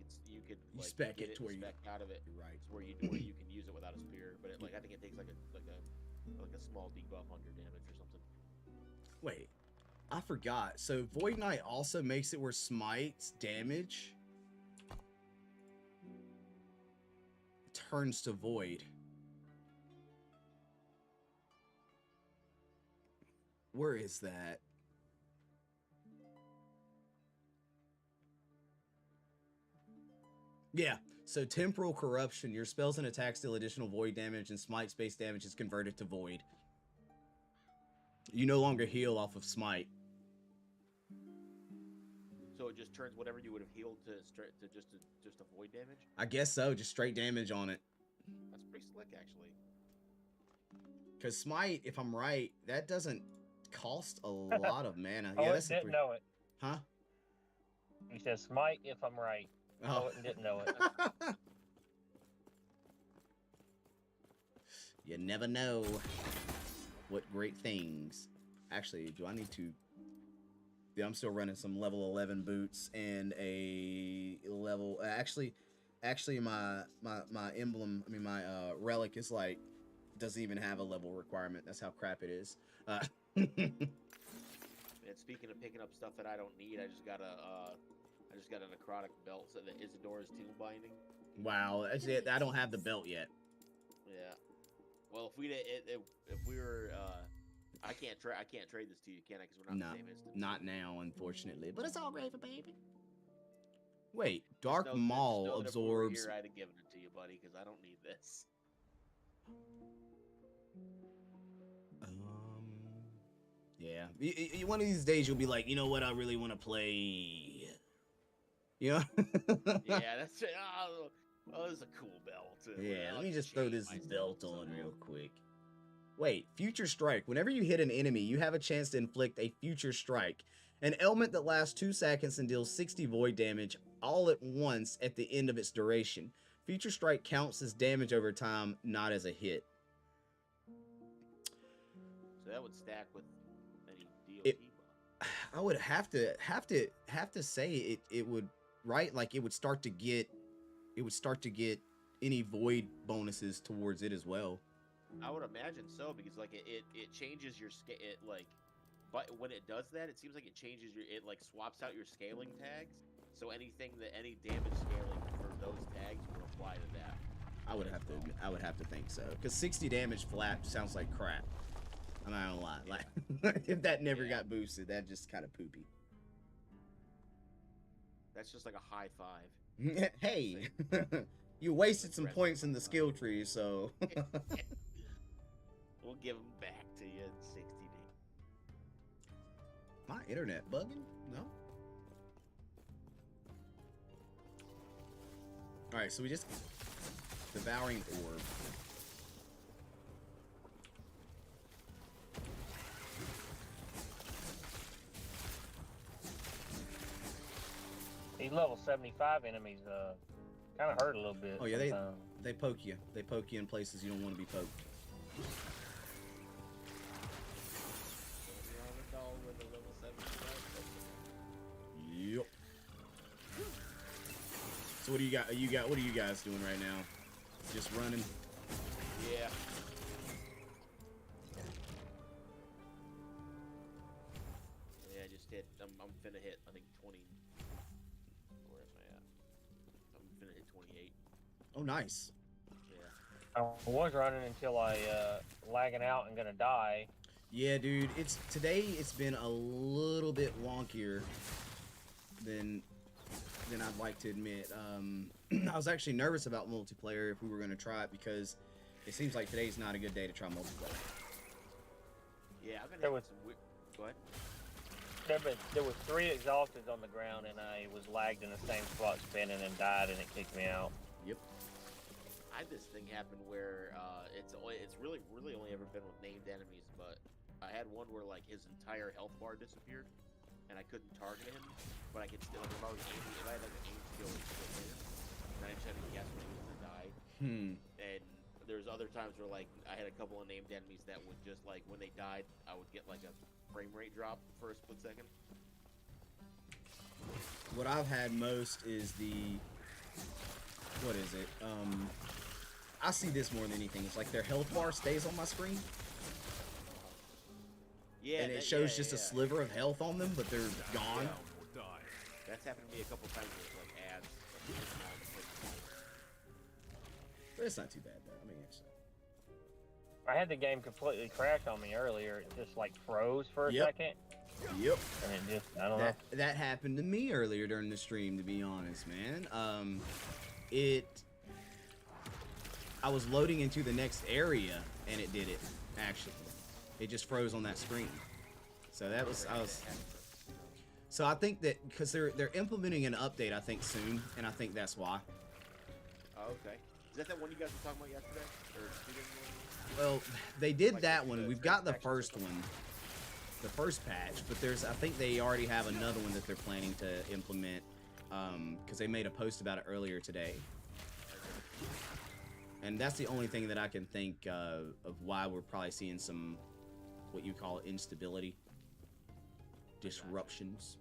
can like spec get it it to where and you- spec out of it. You're right. Where you can use it without a spear, but it, like I think it takes like a small debuff on your damage or something. Wait, I forgot. So Void Knight also makes it where Smite's damage turns to Void. Where is that? Yeah, so Temporal Corruption, your spells and attacks deal additional Void damage, and Smite's base damage is converted to Void. You no longer heal off of Smite. So it just turns whatever you would have healed to just avoid damage. I guess so, just straight damage on it. That's pretty slick, actually. Because Smite, if I'm right, that doesn't cost a lot of mana. Oh, Yeah, it that's didn't know it. Huh? He says smite if I'm right. Oh, it didn't know it. You never know what great things. Actually, do I need to? Yeah, I'm still running some level 11 boots and a level. Actually, my emblem. I mean, my relic is like doesn't even have a level requirement. That's how crap it is. And speaking of picking up stuff that I don't need, I just got a necrotic belt, so that Isidora's tomb binding. Wow, that's it. I don't have the belt yet. Yeah. Well, if we were, I can't trade this to you, can I? Because we're not the same instance. Not now, unfortunately. But it's all gravy, baby. Wait, Dark Just Maul know that if we were absorbs. here, I'd have given it to you, buddy, because I don't need this. Yeah. One of these days you'll be like, you know what? I really want to play. You know? Yeah, that's it. Oh, this is a cool belt. Yeah, I'll let me just throw this change my belt stuff on somehow. real quick. Wait, Future Strike. Whenever you hit an enemy, you have a chance to inflict a Future Strike, an ailment that lasts 2 seconds and deals 60 void damage all at once at the end of its duration. Future Strike counts as damage over time, not as a hit. So that would stack with any DOT It- buff. I would have to say it would, right? Like it would start to get any void bonuses towards it as well. I would imagine so, because like it changes your scale. It like, but when it does that, it seems like it changes it like swaps out your scaling tags. So any damage scaling for those tags will apply to that. I would have to think so, because 60 damage flat sounds like crap. I'm not gonna lie. Like if that never got boosted, that just kind of poopy. That's just like a high five. Hey, you wasted some points in the skill tree, so. We'll give them back to you in 60 days. My internet bugging? No. All right, so we just devouring orb. These level 75 enemies kind of hurt a little bit. Oh yeah, sometimes. they poke you. They poke you in places you don't want to be poked. Yep. So what do you got? What are you guys doing right now? Just running? Yeah. Yeah, just hit. I'm finna hit. I think 20. Where am I at? I'm finna hit 28. Oh, nice. Yeah. I was running until I lagging out and gonna die. Yeah, dude. Today. It's been a little bit wonkier than I'd like to admit. I was actually nervous about multiplayer if we were going to try it, because it seems like today's not a good day to try multiplayer. Yeah, I've been There having was- some weird. Go ahead. There was 3 exhausted on the ground, and I was lagged in the same spot spinning and died, and it kicked me out. Yep. I had this thing happen where it's really only ever been with named enemies, but I had one where like his entire health bar disappeared, and I couldn't target him, but I could still like if I was aiming, if I had like an aim skill, it still hit him, and then I just had to guess when he was gonna die. And there's other times where like I had a couple of named enemies that would just like when they died, I would get like a frame rate drop for a split second. What I've had most is the, what is it? I see this more than anything. It's like their health bar stays on my screen. Yeah, and it shows just a sliver of health on them, but they're gone. That's happened to me a couple times with like ads. But it's not too bad though. I mean, it's. I had the game completely crash on me earlier. It just like froze for a second. Yep. And it just, I don't know. That happened to me earlier during the stream, to be honest, man. I was loading into the next area, and it did it, actually. It just froze on that screen. So that was, so I think that, because they're implementing an update, I think, soon, and I think that's why. Oh, okay. Is that one you guys were talking about yesterday? Or well, they did like that one. We've got the transactions first one. The first patch, but I think they already have another one that they're planning to implement, because they made a post about it earlier today. And that's the only thing that I can think of why we're probably seeing some, what you call instability, disruptions.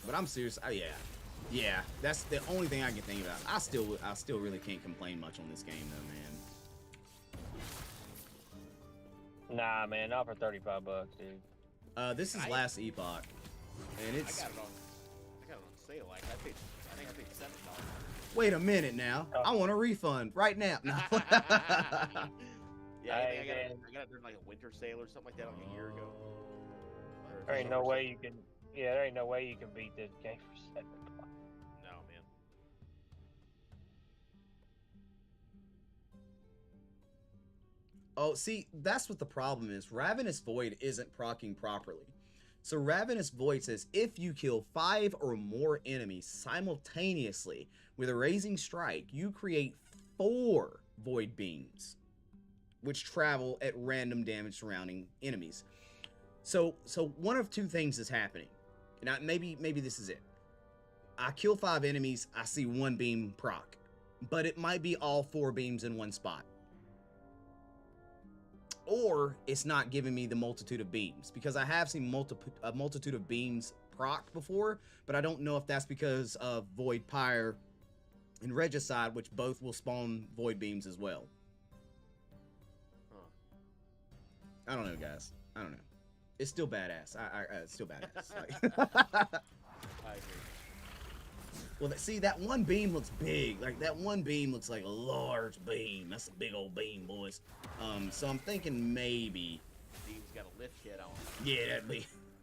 But I'm serious. Oh, yeah. That's the only thing I can think about. I still really can't complain much on this game though, man. Nah, man, not for $35, dude. This is Last Epoch, and it's. I got it on sale. I think I paid $7. Wait a minute now. I want a refund right now. No. Yeah, I got it during like a winter sale or something like that like a year ago. There ain't no way you can. Yeah, there ain't no way you can beat this game for $7. No, man. Oh, see, that's what the problem is. Ravenous Void isn't proccing properly. So Ravenous Void says, if you kill 5 or more enemies simultaneously with a Raising Strike, you create 4 Void Beams, which travel at random damage surrounding enemies. So one of two things is happening. And maybe this is it. I kill 5 enemies, I see 1 beam proc. But it might be all 4 beams in one spot. Or it's not giving me the multitude of beams, because I have seen a multitude of beams proc before, but I don't know if that's because of Void Pyre and Regicide, which both will spawn Void Beams as well. I don't know, guys. I don't know. It's still badass. It's still badass. Like, I agree. well, see, that 1 beam looks big. Like, that 1 beam looks like a large beam. That's a big old beam, boys. So I'm thinking maybe. Beam's got a lift kit on. Yeah,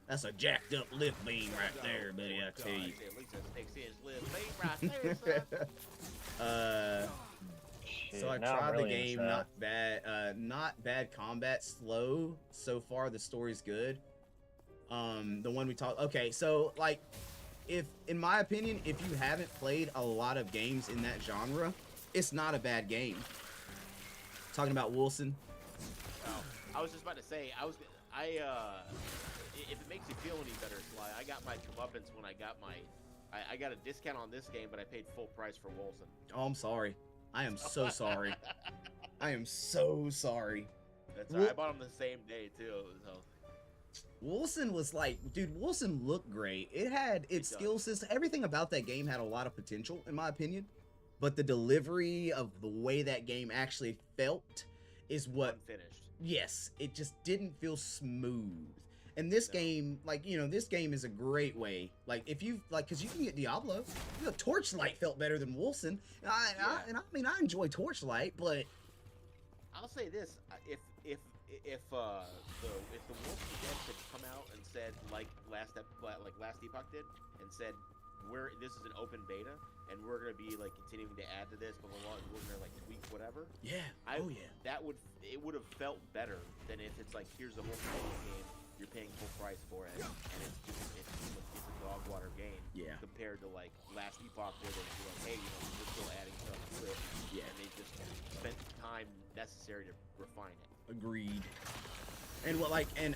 that's a jacked up lift beam right there, buddy. I tell you. At least a 6-inch lift beam right there, son. So I tried the game. Not bad combat. Slow so far. The story's good. The one we talked. Okay, so like, if in my opinion, if you haven't played a lot of games in that genre, it's not a bad game. Talking about Wilson. Oh, I was just about to say, if it makes you feel any better, Sly, I got my comeuppance when I got I got a discount on this game, but I paid full price for Wilson. Oh, I'm sorry. I am so sorry. I am so sorry. That's all right. I bought them the same day too. So. Wilson was like, dude, Wilson looked great. It had its skill system. Everything about that game had a lot of potential, in my opinion. But the delivery of the way that game actually felt is what... Unfinished. Yes, it just didn't feel smooth. And this game, like, you know, this game is a great way. Like, if you like, because you can get Diablo. You know, Torchlight felt better than Wilson. And I mean, I enjoy Torchlight, but... I'll say this. If the Wilson devs had come out and said, like Last Epoch did, and said, this is an open beta, and we're gonna be like continuing to add to this, blah blah blah, and we're gonna like tweak whatever. Yeah. It would have felt better than if it's like, here's the whole game, you're paying full price for it, and it's a dog water game. Yeah. Compared compared to like Last Epoch, where they were like, hey, we're still adding stuff to it. Yeah. And they just spent the time necessary to refine it. Agreed. And what and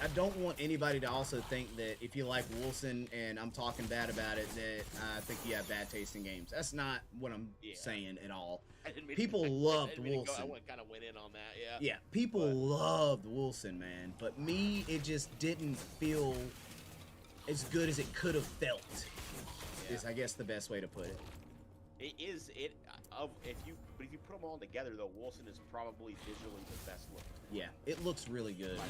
I don't want anybody to also think that if you like Wilson and I'm talking bad about it, that I think you have bad taste in games. That's not what I'm saying at all. People loved Wilson. I kind of went in on that, yeah. Yeah, people loved Wilson, man. But me, it just didn't feel as good as it could have felt. Yeah. Is I guess the best way to put it. If you put them all together though, Wilson is probably visually the best looking. Yeah, it looks really good, man.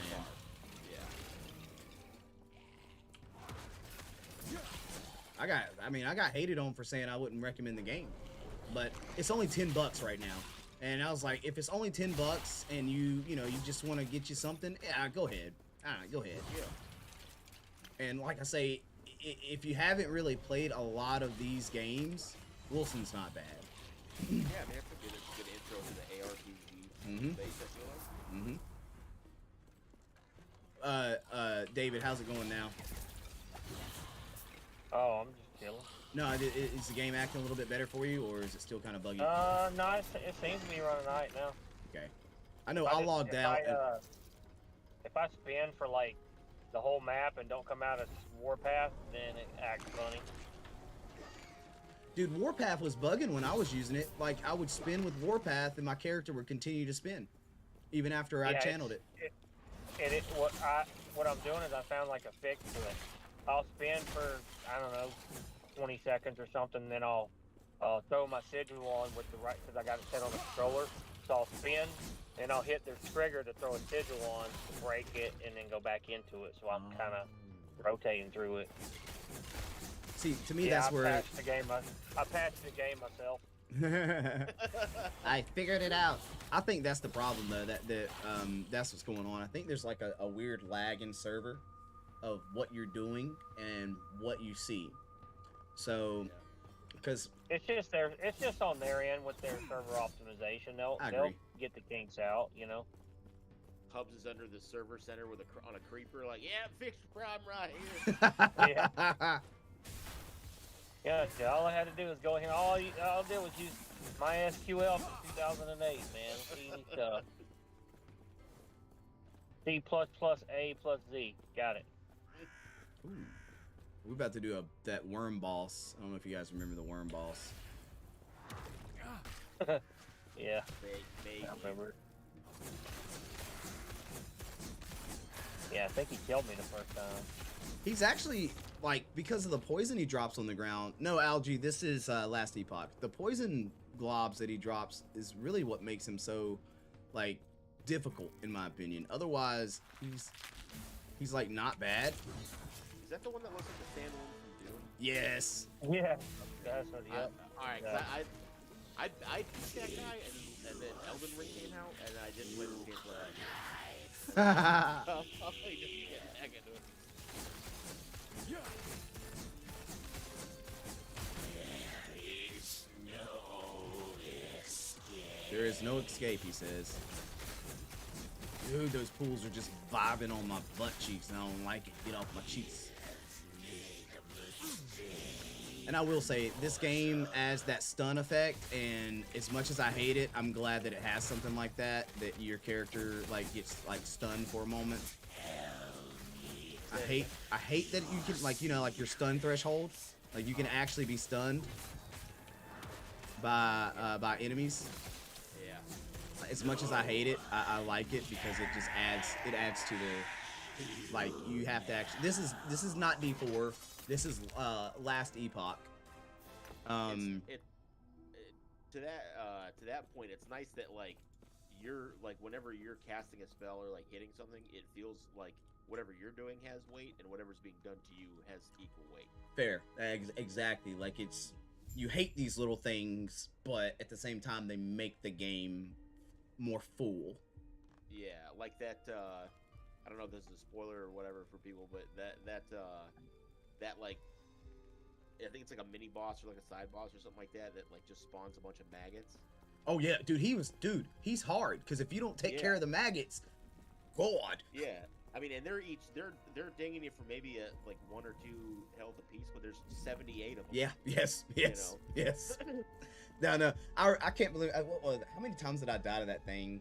Yeah. I got hated on for saying I wouldn't recommend the game, but it's only $10 right now, and I was like, if it's only $10 and you just want to get you something, yeah, go ahead. Go ahead. Yeah. And like I say, if you haven't really played a lot of these games, Wilson's not bad. Yeah, man, it's a good intro to the ARPG space, I feel like. David, how's it going now? Oh, I'm just chilling. No, is the game acting a little bit better for you, or is it still kind of buggy? No, it seems to be running right now. Okay. I know I logged out. If I spin for like the whole map and don't come out of Warpath, then it acts funny. Dude, Warpath was bugging when I was using it. Like, I would spin with Warpath, and my character would continue to spin, even after I channeled it. What I'm doing is I found like a fix to it. I'll spin for, I don't know, 20 seconds or something, then I'll throw my sigil on with the right, because I got it set on the controller. So I'll spin, and I'll hit the trigger to throw a sigil on, break it, and then go back into it. So I'm kind of rotating through it. See, to me, that's where I patched the game myself. I figured it out. I think that's the problem, though. That's what's going on. I think there's like a weird lag in server of what you're doing and what you see. So, because it's just on their end with their server optimization. They'll get the kinks out, Hubs is under the server center on a creeper, like, yeah, fix the problem right here. Yeah. Yeah, all I had to do was go ahead. All I did was use my SQL from 2008, man. Easy stuff. C++ A plus Z. Got it. Ooh. We're about to do that worm boss. I don't know if you guys remember the worm boss. Yeah. I remember it. Yeah, I think he killed me the first time. He's actually, like, because of the poison he drops on the ground. No, Algae, this is Last Epoch. The poison globs that he drops is really what makes him so, like, difficult, in my opinion. Otherwise, he's like, not bad. Is that the one that looks like the sandworm from Doom? Yes. Yeah. That's what, yeah. Alright, yeah. I beat that guy, and then Elden Ring came out, and I didn't play this game for that. I'll just get back into it. There is no escape, he says. Dude, those pools are just vibing on my butt cheeks, and I don't like it. Get off my cheeks. And I will say, this game has that stun effect, and as much as I hate it, I'm glad that it has something like that your character, like, gets, like, stunned for a moment. I hate that you can, like, like your stun threshold, like, you can actually be stunned by enemies. Yeah. As much as I hate it, I like it because it just adds to the, like, you have to actually, this is not D4. This is Last Epoch. To that point, it's nice that like whenever you're casting a spell or like hitting something, it feels like whatever you're doing has weight and whatever's being done to you has equal weight. Fair, exactly. Like you hate these little things, but at the same time they make the game more full. Yeah, like that. I don't know if this is a spoiler or whatever for people, but that like, I think it's like a mini boss or like a side boss or something like that like just spawns a bunch of maggots. Oh yeah, dude, he's hard because if you don't take care of the maggots, God. Yeah, I mean, and they're dinging you for maybe like 1 or 2 health apiece, but there's 78 of them. Yeah. Yes. Yes. You know? Yes. No. I can't believe. What was it? How many times did I die to that thing?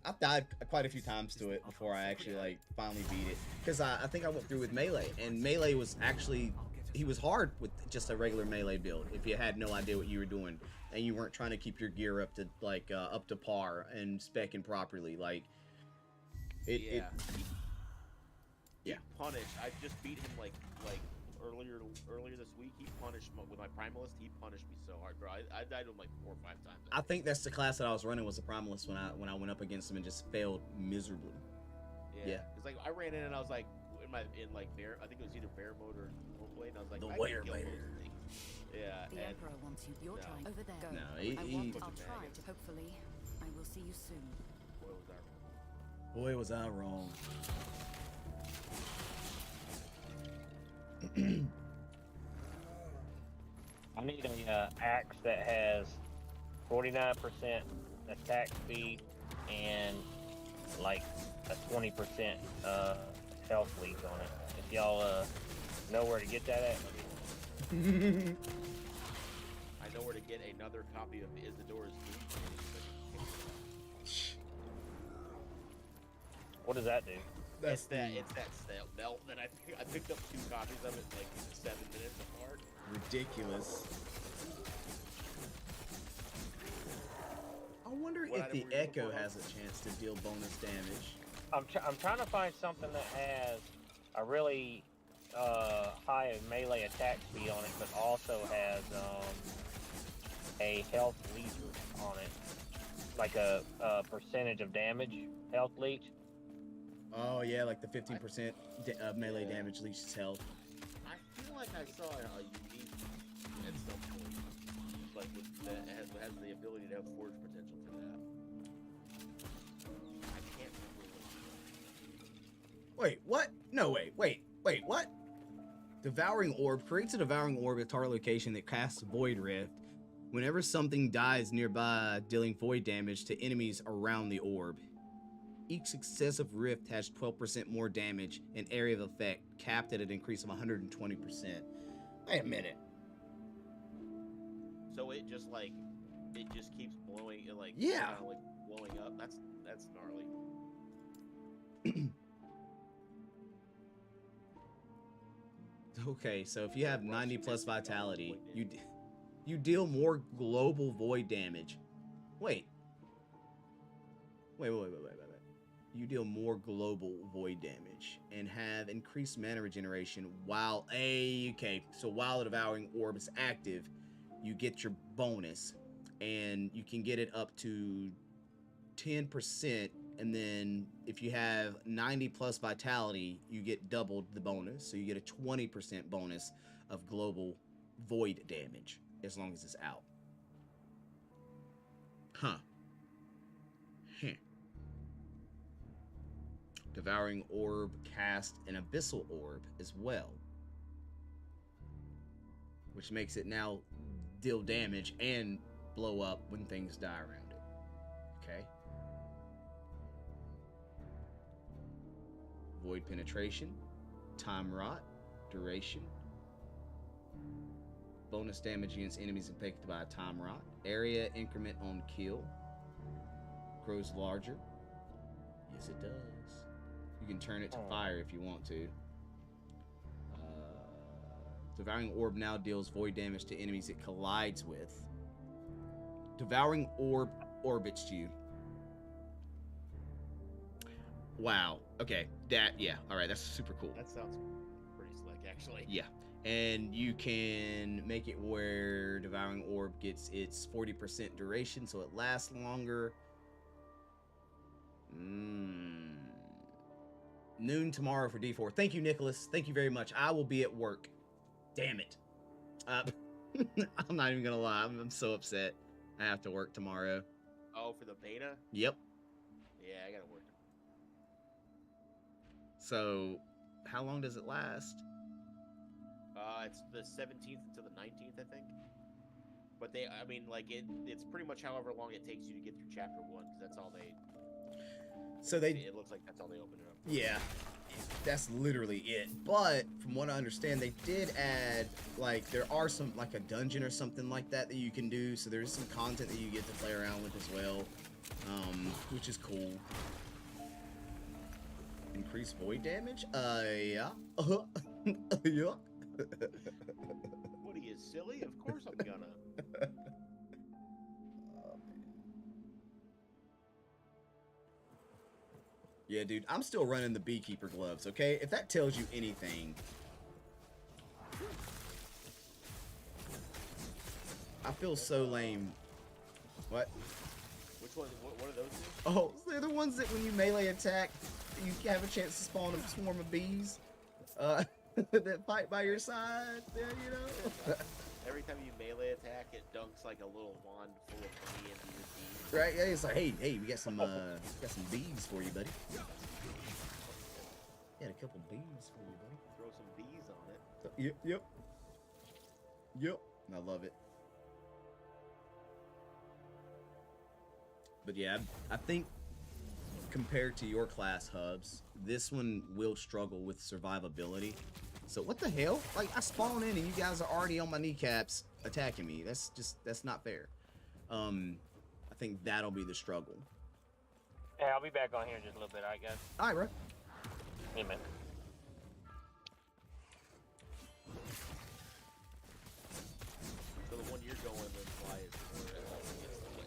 I've died quite a few times to it before I actually like finally beat it. Because I think I went through with melee, and melee was actually he was hard with just a regular melee build if you had no idea what you were doing and you weren't trying to keep your gear up to like up to par and specking properly. Like it punished. I just beat him like earlier this week. He punished with my primalist. He punished me so hard, bro. I died to him like 4 or 5 times. I think that's the class that I was running was the primalist when I went up against him and just failed miserably. Yeah. Cause like I ran in and I was like in like bear. I think it was either bear mode or blade. And I was like The I warrior can kill blade. those things. Yeah. The Emperor wants you. You're trying over there. Go. No, I'll try to. Hopefully, I will see you soon. Boy, was I wrong. I need a axe that has 49% attack speed and like a 20% health leak on it. If y'all know where to get that at. I know where to get another copy of Isidore's Doom. What does that do? It's that melt that I picked up 2 copies of it like 7 minutes apart. Ridiculous. I wonder What if the item were you Echo looking for? has a chance to deal bonus damage. I'm trying to find something that has a really high melee attack speed on it, but also has a health leech on it, like a percentage of damage health leech. Oh yeah, like the 15% melee damage leaches health. I feel like I saw a unique at some point, like that has the ability to have forge potential for that. I can't remember Wait, what? No, wait, what? Devouring Orb creates a Devouring Orb at target location that casts Void Rift whenever something dies nearby, dealing void damage to enemies around the orb. Each successive rift has 12% more damage and area of effect, capped at an increase of 120%. Wait a minute. So it just keeps blowing, it like Yeah. kind of like blowing up. That's gnarly. Okay, so if you have 90 plus vitality, you deal more global void damage. Wait. You deal more global void damage and have increased mana regeneration while while the Devouring Orb is active, you get your bonus and you can get it up to 10%, and then if you have 90 plus vitality, you get doubled the bonus, so you get a 20% bonus of global void damage as long as it's out. Devouring Orb cast an Abyssal Orb as well, which makes it now deal damage and blow up when things die around it. Okay. Void Penetration, Time Rot, Duration, bonus damage against enemies affected by a Time Rot, area increment on kill, grows larger. Yes, it does. You can turn it to fire if you want to. Devouring Orb now deals void damage to enemies it collides with. Devouring Orb orbits you. Wow. Okay. Alright, that's super cool. That sounds pretty slick, actually. Yeah. And you can make it where Devouring Orb gets its 40% duration, so it lasts longer. Noon tomorrow for D4. Thank you, Nicholas. Thank you very much. I will be at work. Damn it. I'm not even gonna lie. I'm so upset. I have to work tomorrow. Oh, for the beta? Yep. Yeah, I gotta work. So, how long does it last? It's the 17th until the 19th, I think. But it's pretty much however long it takes you to get through chapter 1, because that's all they. So they, It looks like that's all they opened it up for. yeah, that's literally it. But from what I understand, they did add, like, there are some, like a dungeon or something like that that you can do. So there's some content that you get to play around with as well, which is cool. Increase void damage? Yeah. Yeah. What are you, silly? Of course I'm gonna. Yeah, dude, I'm still running the beekeeper gloves, okay? If that tells you anything. I feel so lame. What? Which one? What are those two? Oh, they're the ones that when you melee attack, you have a chance to spawn a swarm of bees. That fight by your side, yeah, you know? Every time you melee attack, it dunks like a little wand full of honey into your bees. Right? Yeah, it's like, hey, we got some bees for you, buddy. Got a couple bees for you, buddy. Throw some bees on it. Yep. I love it. But yeah, I think compared to your class hubs, this one will struggle with survivability. So what the hell? Like, I spawn in and you guys are already on my kneecaps attacking me. That's not fair. I think that'll be the struggle. Hey, I'll be back on here in just a little bit, I guess. All right, bro. Hey, man. So the one you're going with, why is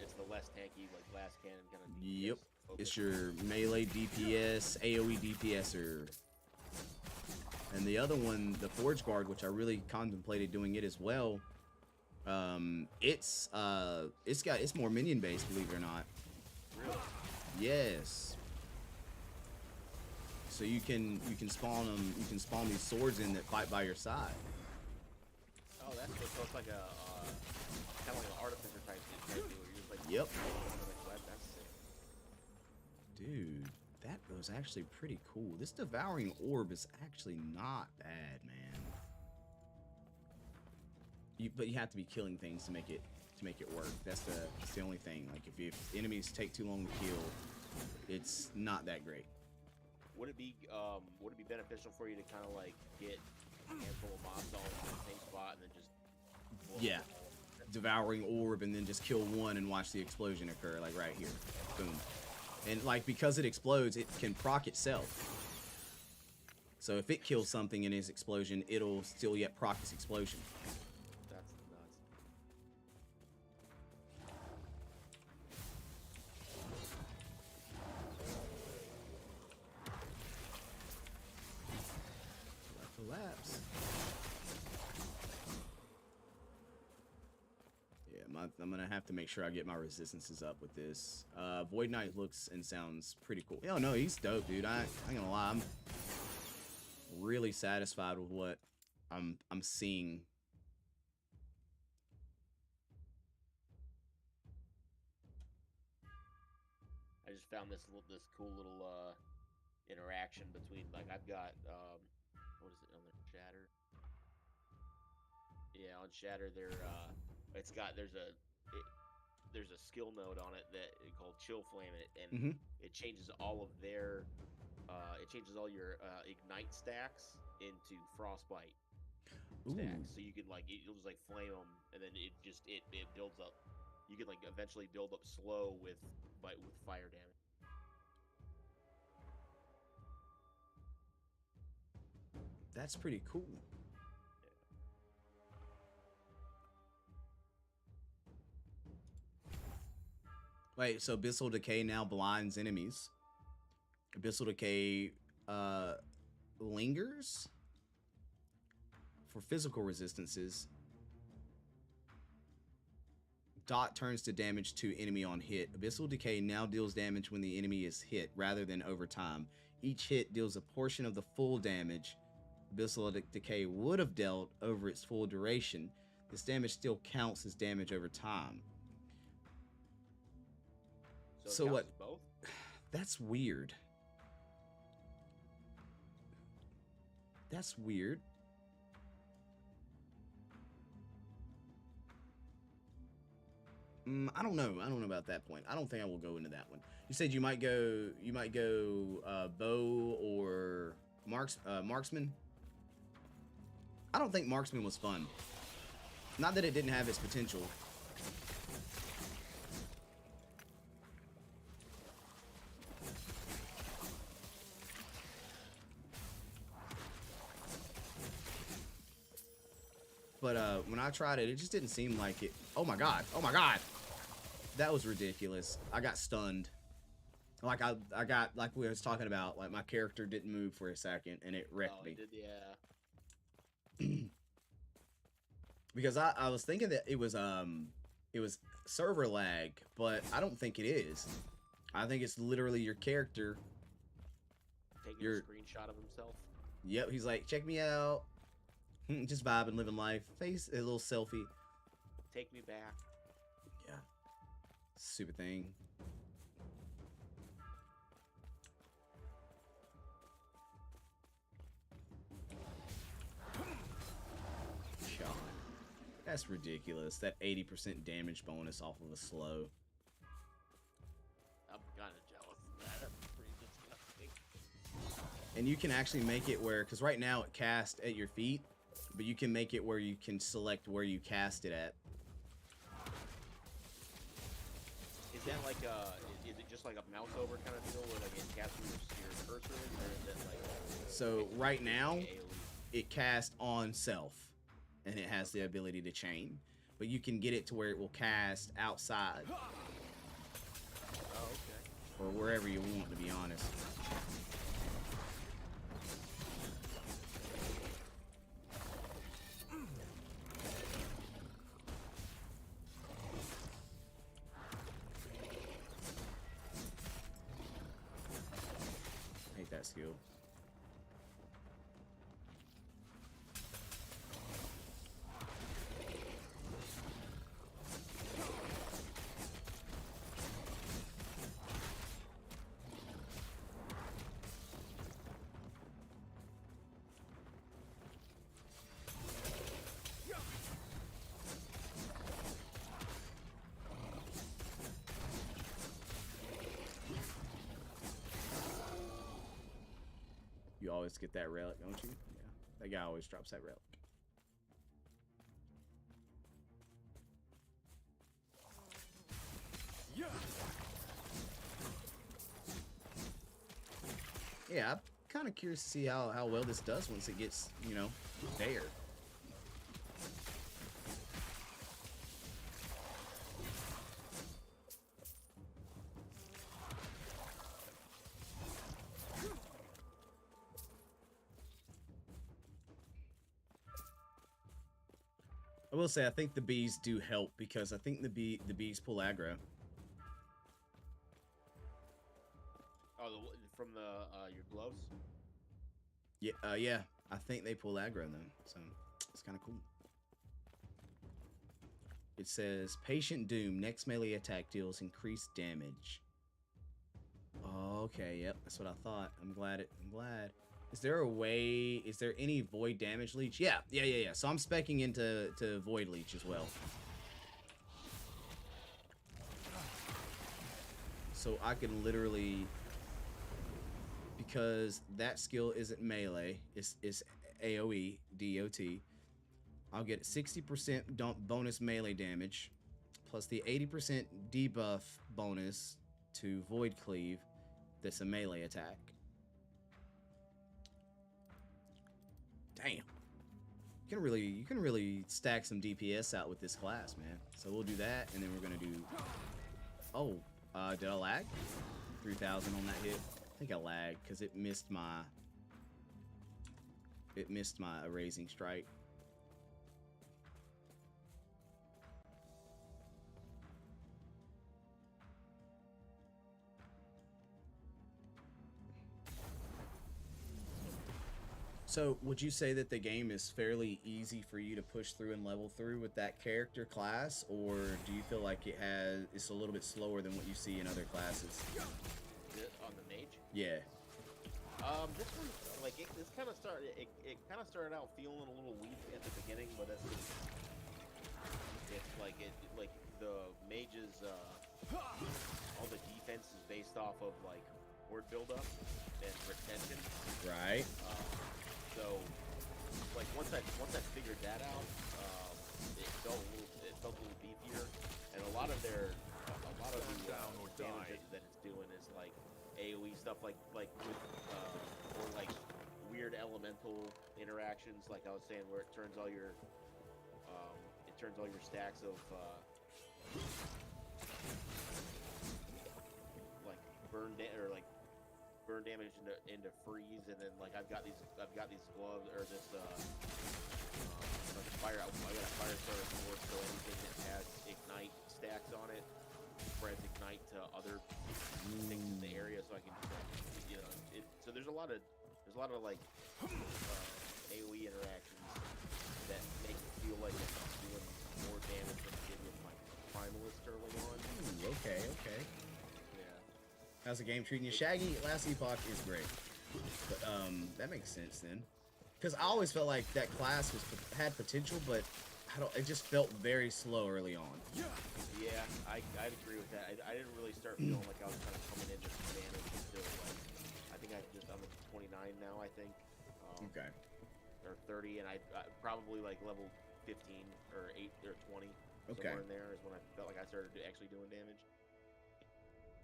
it's the less tanky, like blast cannon kind of. Yep. It's your melee DPS, AoE DPSer. And the other one, the Forge Guard, which I really contemplated doing it as well. It's more minion based, believe it or not. Really? Yes. So you can spawn them. You can spawn these swords in that fight by your side. Oh, that's cool. So it's like a kind of like an artificer type deal. You're just like, Yep. That's sick. Dude, that was actually pretty cool. This devouring orb is actually not bad, man. But you have to be killing things to make it work. That's the only thing. Like if enemies take too long to kill, it's not that great. Would it be beneficial for you to kind of like get a handful of mobs all in the same spot and then just blow Yeah. them all? Devouring orb and then just kill one and watch the explosion occur, like right here. Boom. And like because it explodes, it can proc itself. So if it kills something in its explosion, it'll still yet proc its explosion. That's nuts. Collapse. Yeah, I'm gonna have to make sure I get my resistances up with this. Void Knight looks and sounds pretty cool. Oh no, he's dope, dude. I ain't gonna lie, I'm really satisfied with what I'm seeing. I just found this cool little interaction between, like, I've got what is it on the Shatter? Yeah, on Shatter there's a skill node on it that called Chill Flame it, and it changes all of their it changes all your ignite stacks into frostbite stacks. So you can you'll just like flame them, and then it builds up. You can like eventually build up slow with fire damage. That's pretty cool. Wait, so Abyssal Decay now blinds enemies. Abyssal Decay lingers for physical resistances. Dot turns to damage to enemy on hit. Abyssal Decay now deals damage when the enemy is hit rather than over time. Each hit deals a portion of the full damage Abyssal Decay would have dealt over its full duration. This damage still counts as damage over time. So what? Both? That's weird. That's weird. I don't know. I don't know about that point. I don't think I will go into that one. You said you might go bow or marksman. I don't think marksman was fun. Not that it didn't have its potential. But when I tried it, it just didn't seem like it. Oh my god! Oh my god! That was ridiculous. I got stunned. Like I got, like we was talking about, like my character didn't move for a second and it wrecked me. It did, yeah. Because I was thinking that it was server lag, but I don't think it is. I think it's literally your character Taking a screenshot of himself. Yep, he's like, check me out. Just vibing, living life. Face a little selfie. Take me back. Yeah. Stupid thing. God. That's ridiculous. That 80% damage bonus off of a slow. I'm kind of jealous of that. That's pretty disgusting. And you can actually make it where, because right now it casts at your feet, but you can make it where you can select where you cast it at. Is that like is it just like a mouse over kind of deal where like it casts your cursor, or is it like? So right now, it casts on self, and it has the ability to chain. But you can get it to where it will cast outside. Oh, okay. Or wherever you want, to be honest. Hate that skill. You always get that relic, don't you? Yeah. That guy always drops that relic. Yeah, I'm kind of curious to see how well this does once it gets, you know, there. I will say I think the bees do help because I think the bees pull aggro. Oh, from the your gloves. Yeah, yeah. I think they pull aggro though, so it's kind of cool. It says Patient Doom next melee attack deals increased damage. Okay, yep, that's what I thought. I'm glad. Is there a way? Is there any void damage leech? Yeah. So I'm specking into void leech as well. So I can literally, because that skill isn't melee, it's AOE, DOT. I'll get 60% bonus melee damage, plus the 80% debuff bonus to void cleave. That's a melee attack. Damn. You can really stack some DPS out with this class, man. So we'll do that, and then we're gonna do. Oh, did I lag? 3,000 on that hit. I think I lagged because it missed my erasing strike. So, would you say that the game is fairly easy for you to push through and level through with that character class, or do you feel like it's a little bit slower than what you see in other classes? On the mage? Yeah. This one, like, this kind of started. It kind of started out feeling a little weak at the beginning, but it's like the mages, all the defense is based off of like word buildup and retention. Right. So like once I figured that out, it felt a little beefier, and a lot of the damage that it's doing is like AoE stuff, like with or like weird elemental interactions, like I was saying, where it turns all your stacks of like burn damage into freeze, and then like I've got these gloves, or this like I got a fire starter sword, so anything that has ignite stacks on it spreads ignite to other things in the area, so I can so there's a lot of like AoE interactions that make it feel like it's doing more damage than it did with my primalist early on. Ooh, okay. Yeah. How's the game treating you? Shaggy, Last Epoch is great. But that makes sense then. Because I always felt like that class had potential, but it just felt very slow early on. Yeah, I'd agree with that. I didn't really start feeling like I was kind of coming into some damage until like I'm at 29 now, I think. Okay. Or 30, and I probably like level 15 or 8 or 20. Okay. Somewhere in there is when I felt like I started actually doing damage.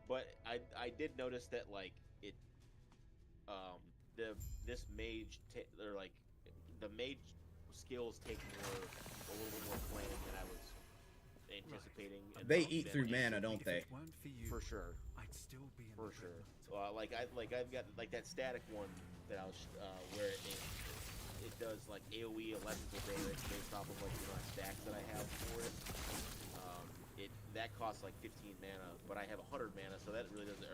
But I did notice that like it this mage the mage skills take a little bit more planning than I was anticipating. And They eat through mana, don't they? For sure. I'd still be in For sure. I've got like that static one that I was where it does like AoE electrical damage based off of like stacks that I have for it. That costs like 15 mana, but I have 100 mana, so that really doesn't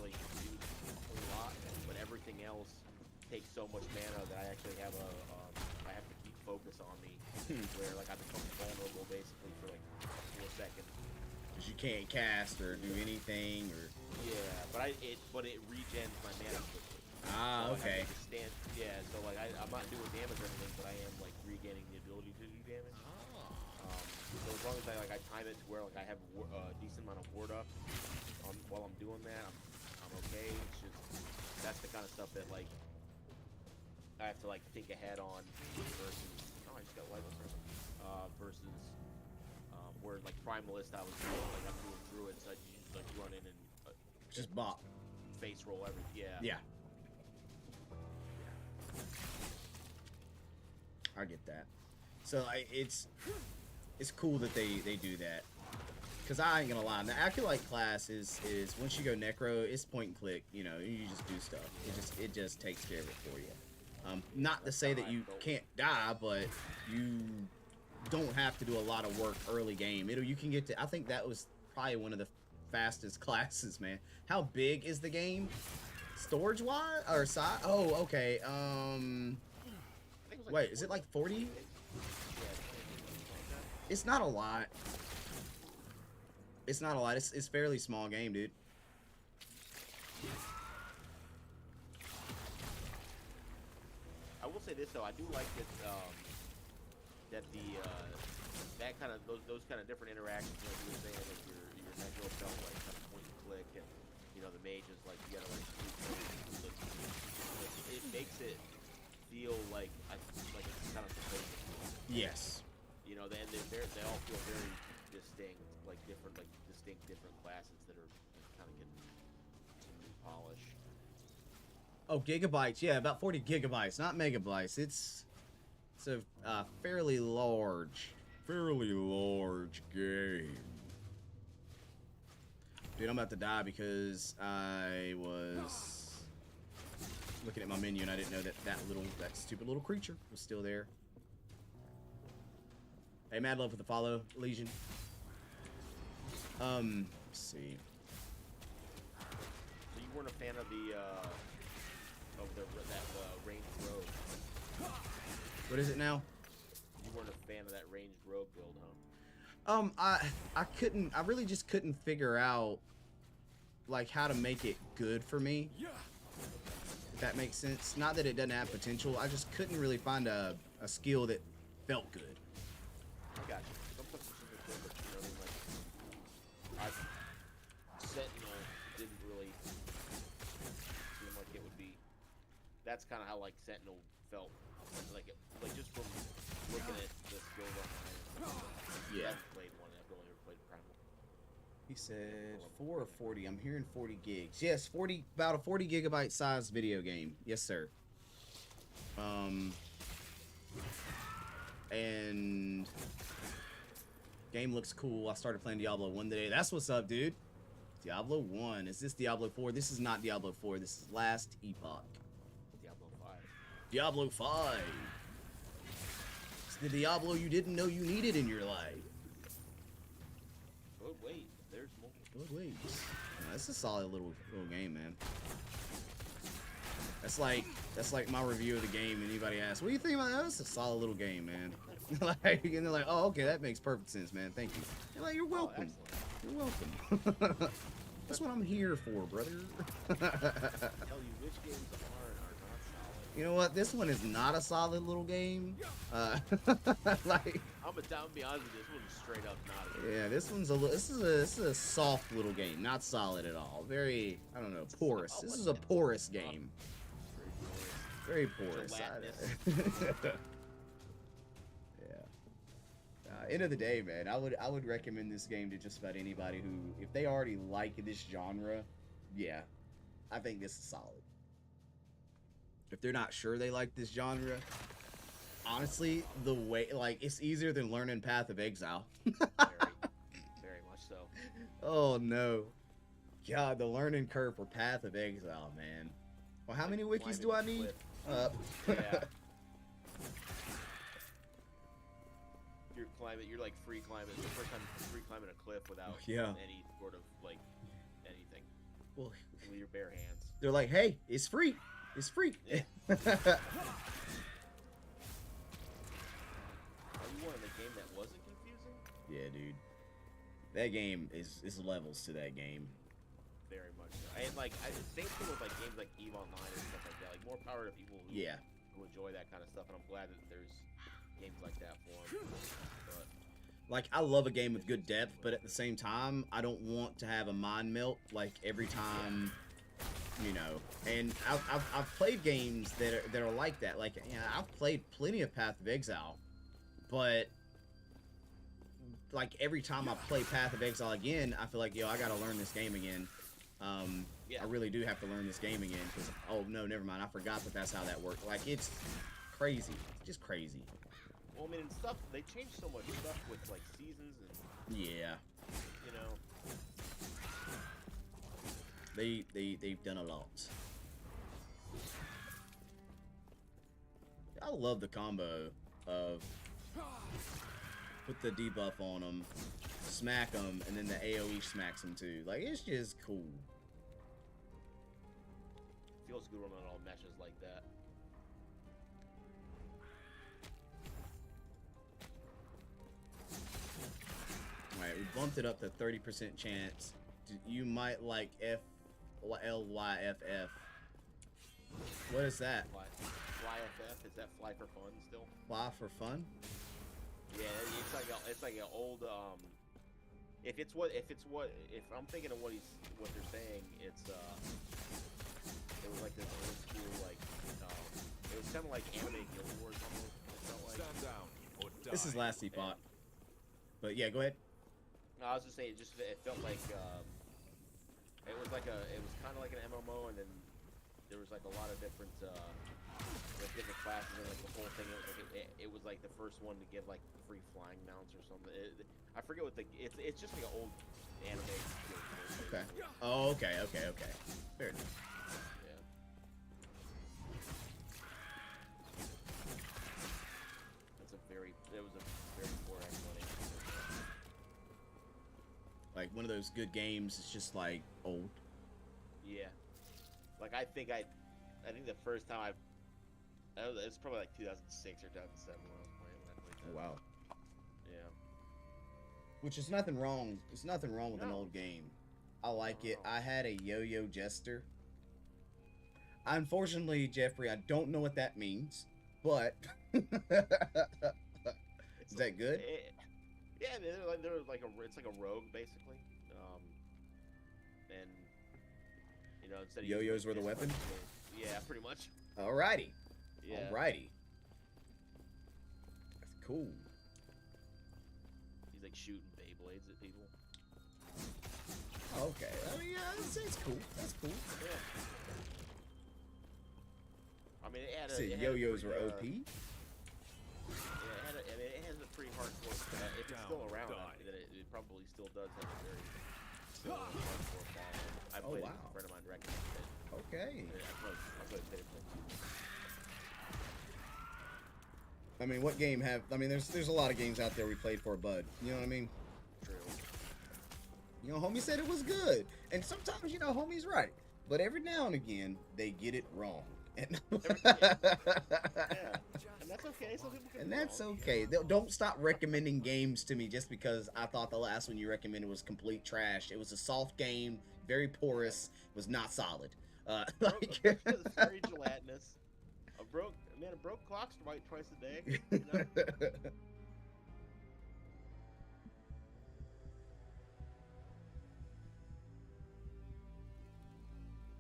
really do a whole lot. But everything else takes so much mana that I actually have I have to keep focus on me, where like I become vulnerable basically for like 4 seconds. Because you can't cast or do anything, or yeah, but it regens my mana quickly. Ah, so, okay. So like I'm not doing damage or anything, but I am like regaining the ability to do damage. So as long as I time it to where like I have a decent amount of ward up while I'm doing that, I'm okay. It's just that's the kind of stuff that like I have to like think ahead on versus I just got light versus where like primalist I was doing like I'm doing druid, so I just like run in and just bop, face roll everything. Yeah. I get that. So it's cool that they do that. Cause I ain't gonna lie, the Acolyte class is once you go Necro, it's point and click. You just do stuff. It just takes care of it for you. Not to say that you can't die, but you don't have to do a lot of work early game. You can get to. I think that was probably one of the fastest classes, man. How big is the game? Storage wise or size? Oh, okay. Wait, is it like 40? It's not a lot. It's not a lot. It's fairly small game, dude. I will say this though, I do like that that that kind of those kind of different interactions, like you were saying, like your Necro felt like kind of point and click, and the mage is like you gotta like it makes it feel like it's kind of supposed to feel. Yes. They all feel very distinct, like different classes that are kind of getting some new polish. Oh, gigabytes. Yeah, about 40 gigabytes, not megabytes. It's a fairly large game. Dude, I'm about to die because I was looking at my menu and I didn't know that stupid little creature was still there. Hey, mad love with the follow, Legion. Let's see. So you weren't a fan of that ranged rogue? What is it now? You weren't a fan of that ranged rogue build, huh? I really just couldn't figure out like how to make it good for me. If that makes sense. Not that it doesn't have potential. I just couldn't really find a skill that felt good. I got you. Sentinel didn't really seem like it would be. That's kind of how like Sentinel felt, like just from looking at the skills online. Yeah. I haven't played one. I've only ever played Primal. He said 4 or 40. I'm hearing 40 gigs. Yes, 40, about a 40 gigabyte size video game. Yes, sir. And game looks cool. I started playing Diablo 1 today. That's what's up, dude. Diablo 1. Is this Diablo 4? This is not Diablo 4. This is Last Epoch. Diablo 5. Diablo 5. It's the Diablo you didn't know you needed in your life. Oh wait, there's more. Oh wait. That's a solid little game, man. That's like my review of the game. And anybody asks, "What do you think about that?" It's a solid little game, man. Like, and they're like, "Oh, okay, that makes perfect sense, man. Thank you." You're like, "You're welcome. You're welcome." That's what I'm here for, brother. Tell you which games are and are not solid. You know what? This one is not a solid little game. Like, I'm gonna be honest with you, this one's straight up not. yeah, this one's a little. This is a soft little game, not solid at all. Very, I don't know, porous. This is a porous game. Very porous. End of the day, man, I would recommend this game to just about anybody who, if they already like this genre, yeah, I think this is solid. If they're not sure they like this genre, honestly, the way, like, it's easier than learning Path of Exile. Very much so. Oh no, God, the learning curve for Path of Exile, man. Well, how many wikis do I need? Yeah. You're like free climbing. It's the first time free climbing a cliff without any sort of like anything. Well, with your bare hands. They're like, hey, it's free. It's free. Yeah. Are you wanting a game that wasn't confusing? Yeah, dude. That game is levels to that game. Very much so. And like, same thing with like games like EVE Online and stuff like that. Like, more power to people who enjoy that kind of stuff. And I'm glad that there's games like that for them. But like, I love a game with good depth, but at the same time, I don't want to have a mind melt like every time, you know. And I've played games that are like that. Like, you know, I've played plenty of Path of Exile, but like every time I play Path of Exile again, I feel like, yo, I gotta learn this game again. I really do have to learn this game again because, oh no, never mind, I forgot that that's how that worked. Like, it's crazy, it's just crazy. Well, I mean, and stuff, they changed so much stuff with, like, seasons and... Yeah. You know? They've done a lot. I love the combo of put the debuff on them, smack them, and then the AoE smacks them too. Like, it's just cool. Feels good when it all meshes like that. Alright, we bumped it up to 30% chance. You might like FLYFF. What is that? Fly FF? Is that fly for fun still? Fly for fun? Yeah, it's like an old if I'm thinking of what they're saying, it was like this old school like it was kind of like anime Guild Wars almost. It felt like. Stand down or die. This is Last Epoch. But yeah, go ahead. No, I was just saying, it felt like it was kind of like an MMO, and then there was like a lot of different classes, and like the whole thing. It was like the first one to give like free flying mounts or something. I forget what it's just like an old anime. Okay. Oh, okay. Fair enough. Yeah. It was a very poor explanation. Like one of those good games. It's just like old. Yeah. Like I think the first time it's probably like 2006 or 2007 when I was playing that. Oh wow. Yeah. Which is nothing wrong. There's nothing wrong with an old game. I like it. I had a Yo-Yo Jester. Unfortunately, Jeffrey, I don't know what that means, but is that good? Yeah, it's like a rogue basically. And you know, instead of Yo-yos using, were the like, weapon? Yeah, pretty much. Alrighty. Yeah. Alrighty. That's cool. He's like shooting Beyblades at people. Okay. I mean, yeah, it's cool. That's cool. Yeah. I mean, it had a. See, it had a yo-yos were pretty, OP. Yeah, I mean, it has a pretty hardcore. If it's still around, then it probably still does have a very still hardcore follow. I Oh, played it. wow. A friend of mine recommended it. Okay. I played it. I mean, what game have? I mean, there's a lot of games out there we played for, bud. You know what I mean? True. You know, homie said it was good, and sometimes, you know, homie's right, but every now and again they get it wrong. And Yeah, and that's okay. Some people can and be that's wrong. okay. Don't stop recommending games to me just because I thought the last one you recommended was complete trash. It was a soft game, very porous, was not solid. Like, It's very gelatinous. A broke clock's right twice a day. You know?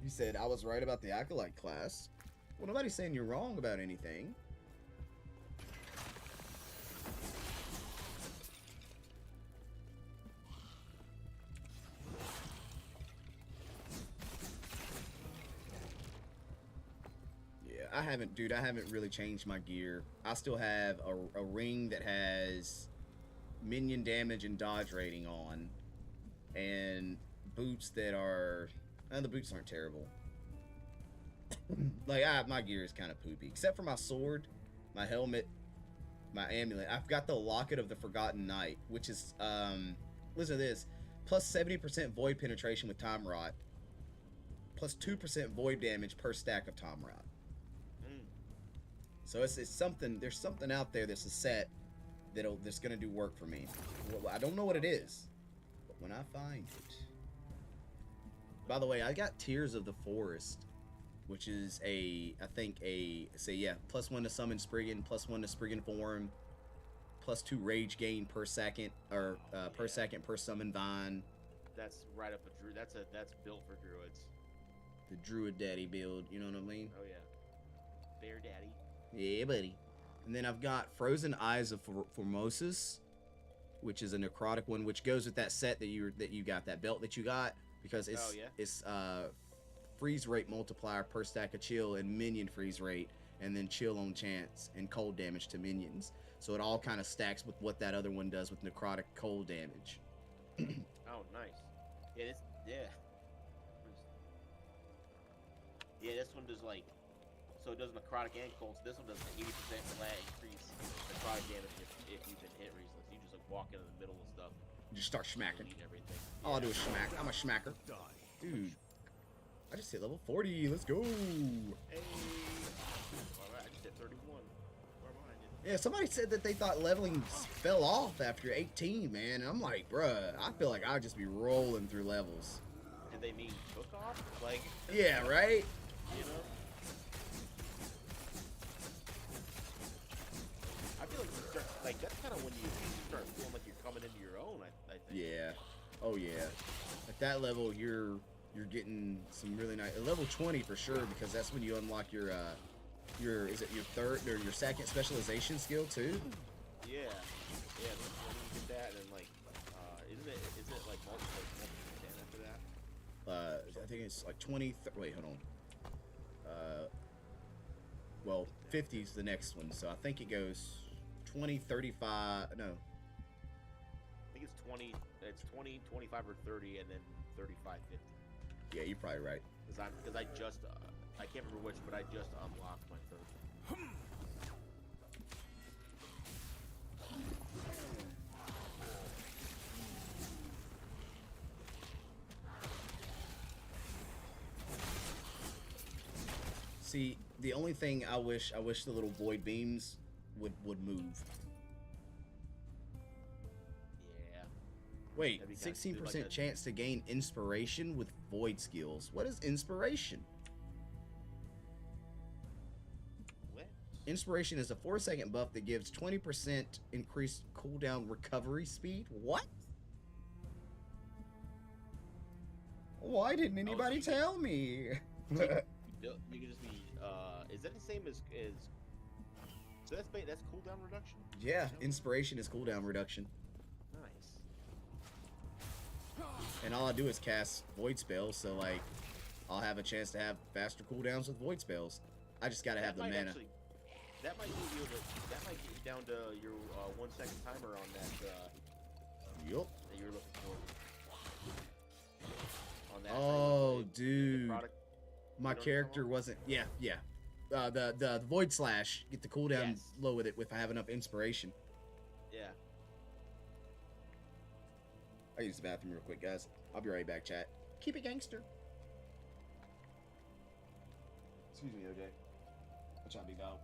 You said I was right about the Acolyte class. Well, nobody's saying you're wrong about anything. Yeah, I haven't really changed my gear. I still have a ring that has minion damage and dodge rating on, and boots that are... the boots aren't terrible. Like, my gear is kind of poopy. Except for my sword, my helmet, my amulet. I've got the Locket of the Forgotten Knight, which is, listen to this. Plus 70% void penetration with Time Rot. Plus 2% void damage per stack of Time Rot. So it's something, there's something out there that's a set that's going to do work for me. Well, I don't know what it is, but when I find it... By the way, I got Tears of the Forest, which is I think plus 1 to summon Spriggan, plus 1 to Spriggan form, plus 2 rage gain per second, or per second per summon vine. That's right up a druid. That's built for druids. The Druid Daddy build, you know what I mean? Oh yeah. Bear Daddy. Yeah, buddy. And then I've got Frozen Eyes of Formosus, which is a necrotic one, which goes with that set that you got, that belt that you got, because it's freeze rate multiplier per stack of chill and minion freeze rate, and then chill on chance and cold damage to minions. So it all kind of stacks with what that other one does with necrotic cold damage. Oh, nice. Yeah, this one does like, so it does necrotic and cold. So this one does an 80% flat increase necrotic damage if you've been hit recently. So you just like walk into the middle of stuff. You just start smacking. Everything. All I do is smack. I'm a smacker. Dude, I just hit level 40. Let's go. Hey. Alright, I just hit 31. Where am I? Yeah, somebody said that they thought leveling fell off after 18, man. And I'm like, bruh, I feel like I'd just be rolling through levels. Did they mean took off? Like. Yeah, right? You know? I feel like you start, like, that's kind of when you start feeling like you're coming into your own, I think. Yeah. Oh, yeah. At that level, you're getting some really nice... Level 20 for sure, because that's when you unlock your is it your third or your second specialization skill, too? Yeah. Yeah, when you get that, and then, like, isn't it like multiple after that? I think it's like 20... wait, hold on. Well, 50 is the next one, so I think it goes 20, 35... No. I think it's 20, 25, or 30, and then 35, 50. Yeah, you're probably right. Because I just, I can't remember which, but I just unlocked my third. See, the only thing I wish the little void beams would move. Yeah. Wait, That'd be kinda 16% like a- chance to gain inspiration with void skills. What is inspiration? What? Inspiration is a 4-second buff that gives 20% increased cooldown recovery speed. What? Why didn't anybody tell me? You can just be. Is that the same as? So that's cooldown reduction. Yeah, inspiration is cooldown reduction. Nice. And all I do is cast void spells, so like I'll have a chance to have faster cooldowns with void spells. I just gotta have the mana. Actually, that might give you that might get you down to your 1 second timer on that. Yup. That you're looking for. On that. Oh, the dude. product. My character wasn't. Yeah. The void slash, get the cooldown low with it if I have enough inspiration. Yeah. I'll use the bathroom real quick, guys. I'll be right back, chat. Keep it gangster. Excuse me, OJ. What y'all be about?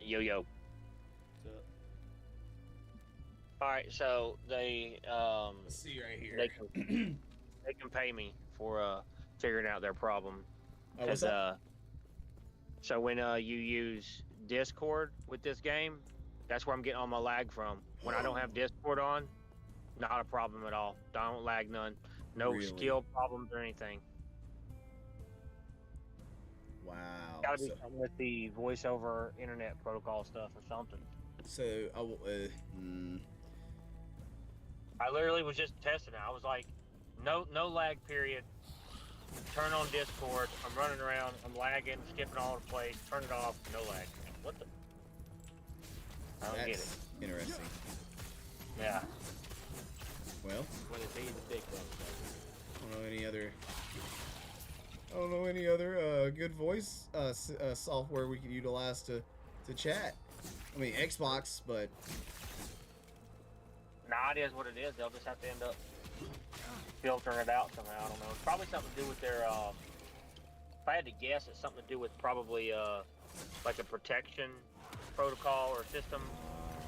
Yo. All right, so they Let's see right here. They can pay me for figuring out their problem. What's up? So when you use Discord with this game, that's where I'm getting all my lag from. When I don't have Discord on, not a problem at all. Don't lag none. No Really? skill problems or anything. Wow. Gotta be something with the voice over internet protocol stuff or something. So I literally was just testing it. I was like, no lag period. Turn on Discord. I'm running around. I'm lagging, skipping all over the place. Turn it off. No lag. What the? I don't get it. Interesting. Yeah. Well, When it's easy to pick up. I don't know any other good voice software we can utilize to chat. I mean Xbox, but Nah, it is what it is. They'll just have to end up filtering it out somehow. I don't know. It's probably something to do with their. If I had to guess, it's something to do with probably like a protection protocol or system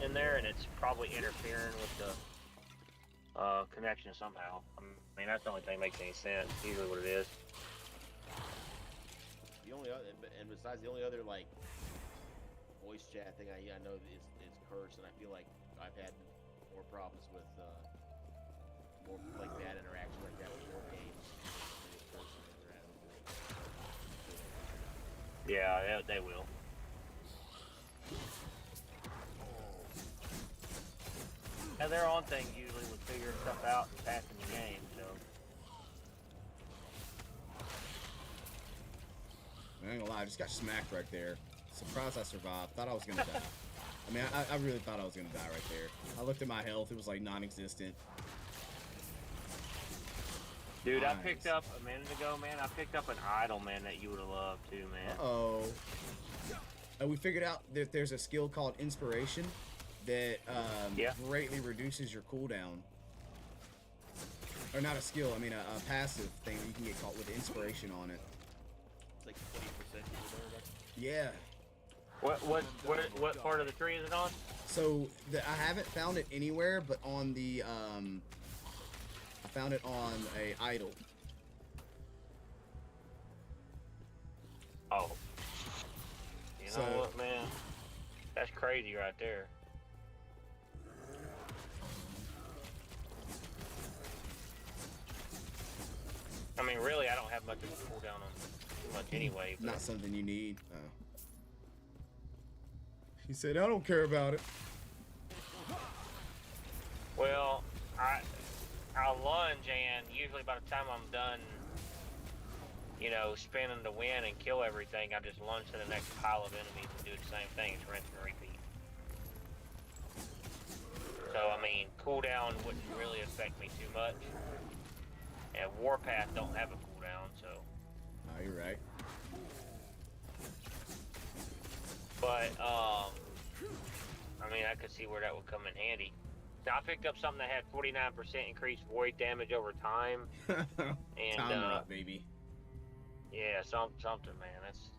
in there, and it's probably interfering with the connection somehow. I mean, that's the only thing that makes any sense. It's usually what it is. The only other, and besides the only other like voice chat thing I know is Curse, and I feel like I've had more problems with more like bad interaction like that with more games than with Curse and interaction. Yeah, they will. Now they're on things usually with figuring stuff out and passing the game, so. I ain't gonna lie, I just got smacked right there. Surprised I survived. Thought I was gonna die. I mean, I really thought I was gonna die right there. I looked at my health; it was like non-existent. Dude, Nice. I picked up a minute ago, man. I picked up an idol, man, that you would have loved too, man. Uh-oh. And we figured out that there's a skill called inspiration that greatly reduces your cooldown. Or not a skill, I mean a passive thing that you can get caught with inspiration on it. It's like 20% reduction. Yeah. What part of the tree is it on? So I haven't found it anywhere, but on the I found it on a idol. Oh. You know what, man? That's crazy right there. I mean, really, I don't have much of a cooldown on too much anyway. But Not something you need. He said, I don't care about it. Well, I'll lunge, and usually by the time I'm done, you know, spinning to win and kill everything, I just lunge to the next pile of enemies and do the same thing. It's rinse and repeat. So, I mean, cooldown wouldn't really affect me too much. And Warpath don't have a cooldown, so. Oh, you're right. But, I mean, I could see where that would come in handy. Now, I picked up something that had 49% increased void damage over time. And, Time up, baby. Yeah, something, man. That's.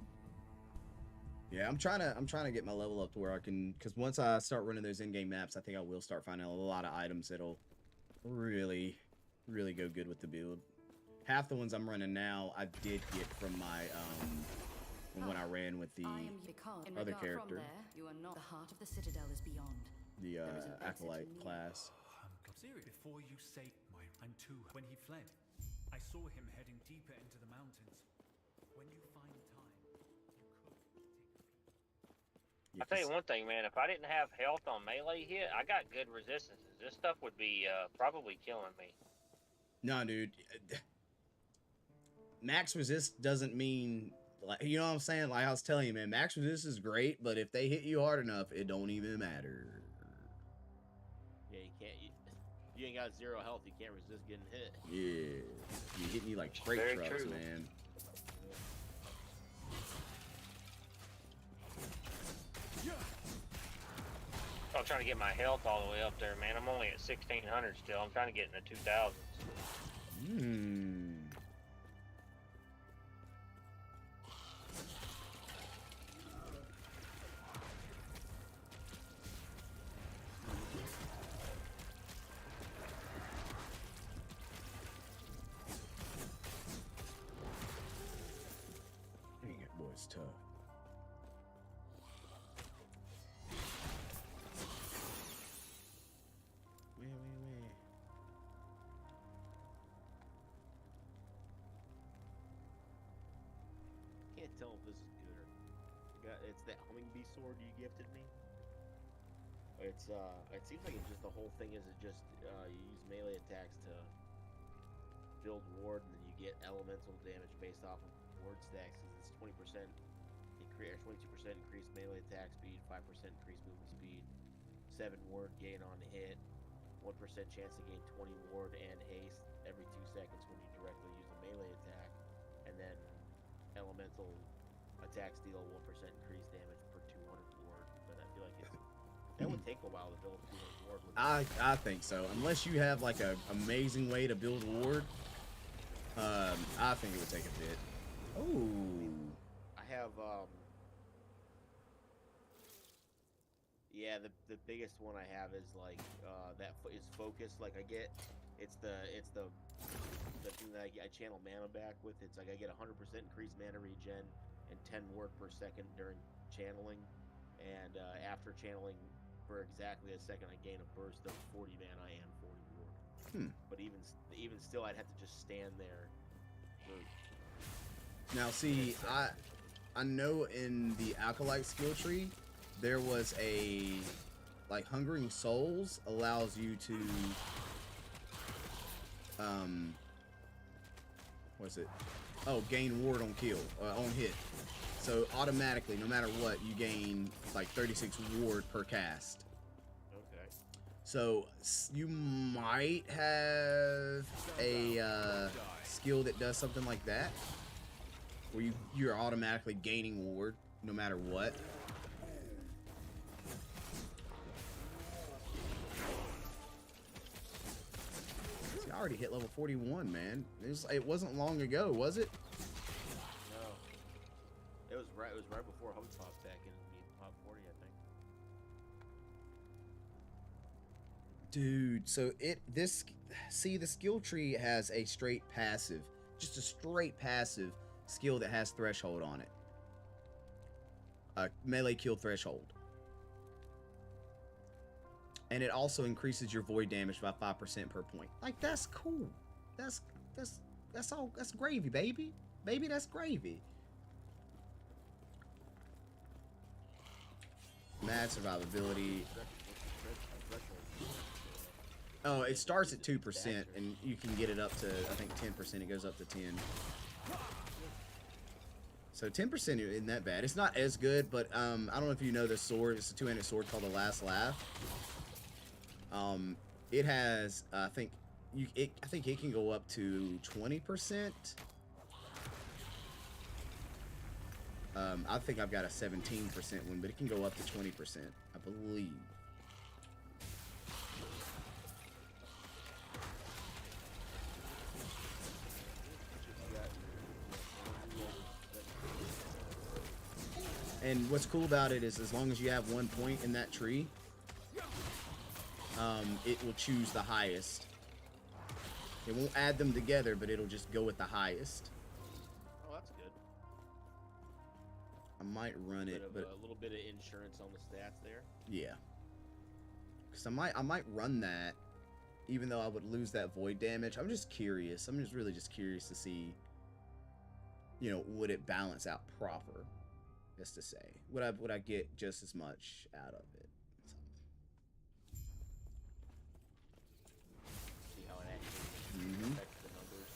Yeah, I'm trying to get my level up to where I can, because once I start running those in-game maps, I think I will start finding a lot of items that'll really go good with the build. Half the ones I'm running now, I did get from my from when I ran with the other character, From there, you are not. The heart of the Citadel is beyond. the There is an exit acolyte near. class. Serious. Before you say my and two, when he fled, I saw him heading deeper into the mountains. When you find time, you could take. Yeah, I'll tell you one thing, man. If I didn't have health on melee hit, I got good resistances. This stuff would be probably killing me. No, dude. Max resist doesn't mean, like, you know what I'm saying? Like I was telling you, man, max resist is great, but if they hit you hard enough, it don't even matter. Yeah, you can't. You ain't got 0 health. You can't resist getting hit. Yeah, you hit me like freight Very trucks, true. man. I'm trying to get my health all the way up there, man. I'm only at 1600 still. I'm trying to get in the 2000s. Dang, that boy's tough. Where? Can't tell if this is good or. It's that humming bee sword you gifted me. It's It seems like it's just the whole thing is it just you use melee attacks to build ward, and then you get elemental damage based off of ward stacks. It's 20% increase, 22% increased melee attack speed, 5% increased movement speed, 7 ward gain on hit, 1% chance to gain 20 ward and haste every 2 seconds when you directly use a melee attack, and then elemental attacks deal 1% increased damage per 200 ward. But I feel like that would take a while to build 200 ward. I think so. Unless you have like a amazing way to build ward, I think it would take a bit. Oh, I have yeah, the biggest one I have is like that is focus. Like I get it's the thing that I channel mana back with. It's like I get 100% increased mana regen and 10 ward per second during channeling, and after channeling for exactly a second, I gain a burst of 40 mana and 40 ward. But even still, I'd have to just stand there. now see, I know in the acolyte skill tree, there was a like Hungering Souls allows you to what's it? Oh, gain ward on kill, on hit. So automatically, no matter what, you gain like 36 ward per cast. Okay. So you might have a skill that does something like that, where you're automatically gaining ward no matter what. See, I already hit level 41, man. It wasn't long ago, was it? No. It was right before Hub popped back in top 40, I think. Dude, so the skill tree has a straight passive, just a straight passive skill that has threshold on it. Melee kill threshold. And it also increases your void damage by 5% per point. Like, that's cool. That's That's gravy, baby. Baby, that's gravy. Mad survivability. Oh, it starts at 2%, and you can get it up to, I think, 10%. It goes up to 10. So 10% isn't that bad. It's not as good, but I don't know if you know this sword. It's a two-handed sword called the Last Laugh. It has, I think it can go up to 20%. I think I've got a 17% one, but it can go up to 20%, I believe. And what's cool about it is as long as you have 1 point in that tree, it will choose the highest. It won't add them together, but it'll just go with the highest. Oh, that's good. I might run it, but a little bit of insurance on the stats there. Yeah. Because I might run that, even though I would lose that void damage. I'm just curious. I'm just really just curious to see, you know, would it balance out proper? Just to say, would I get just as much out of it? See how it actually affects the numbers.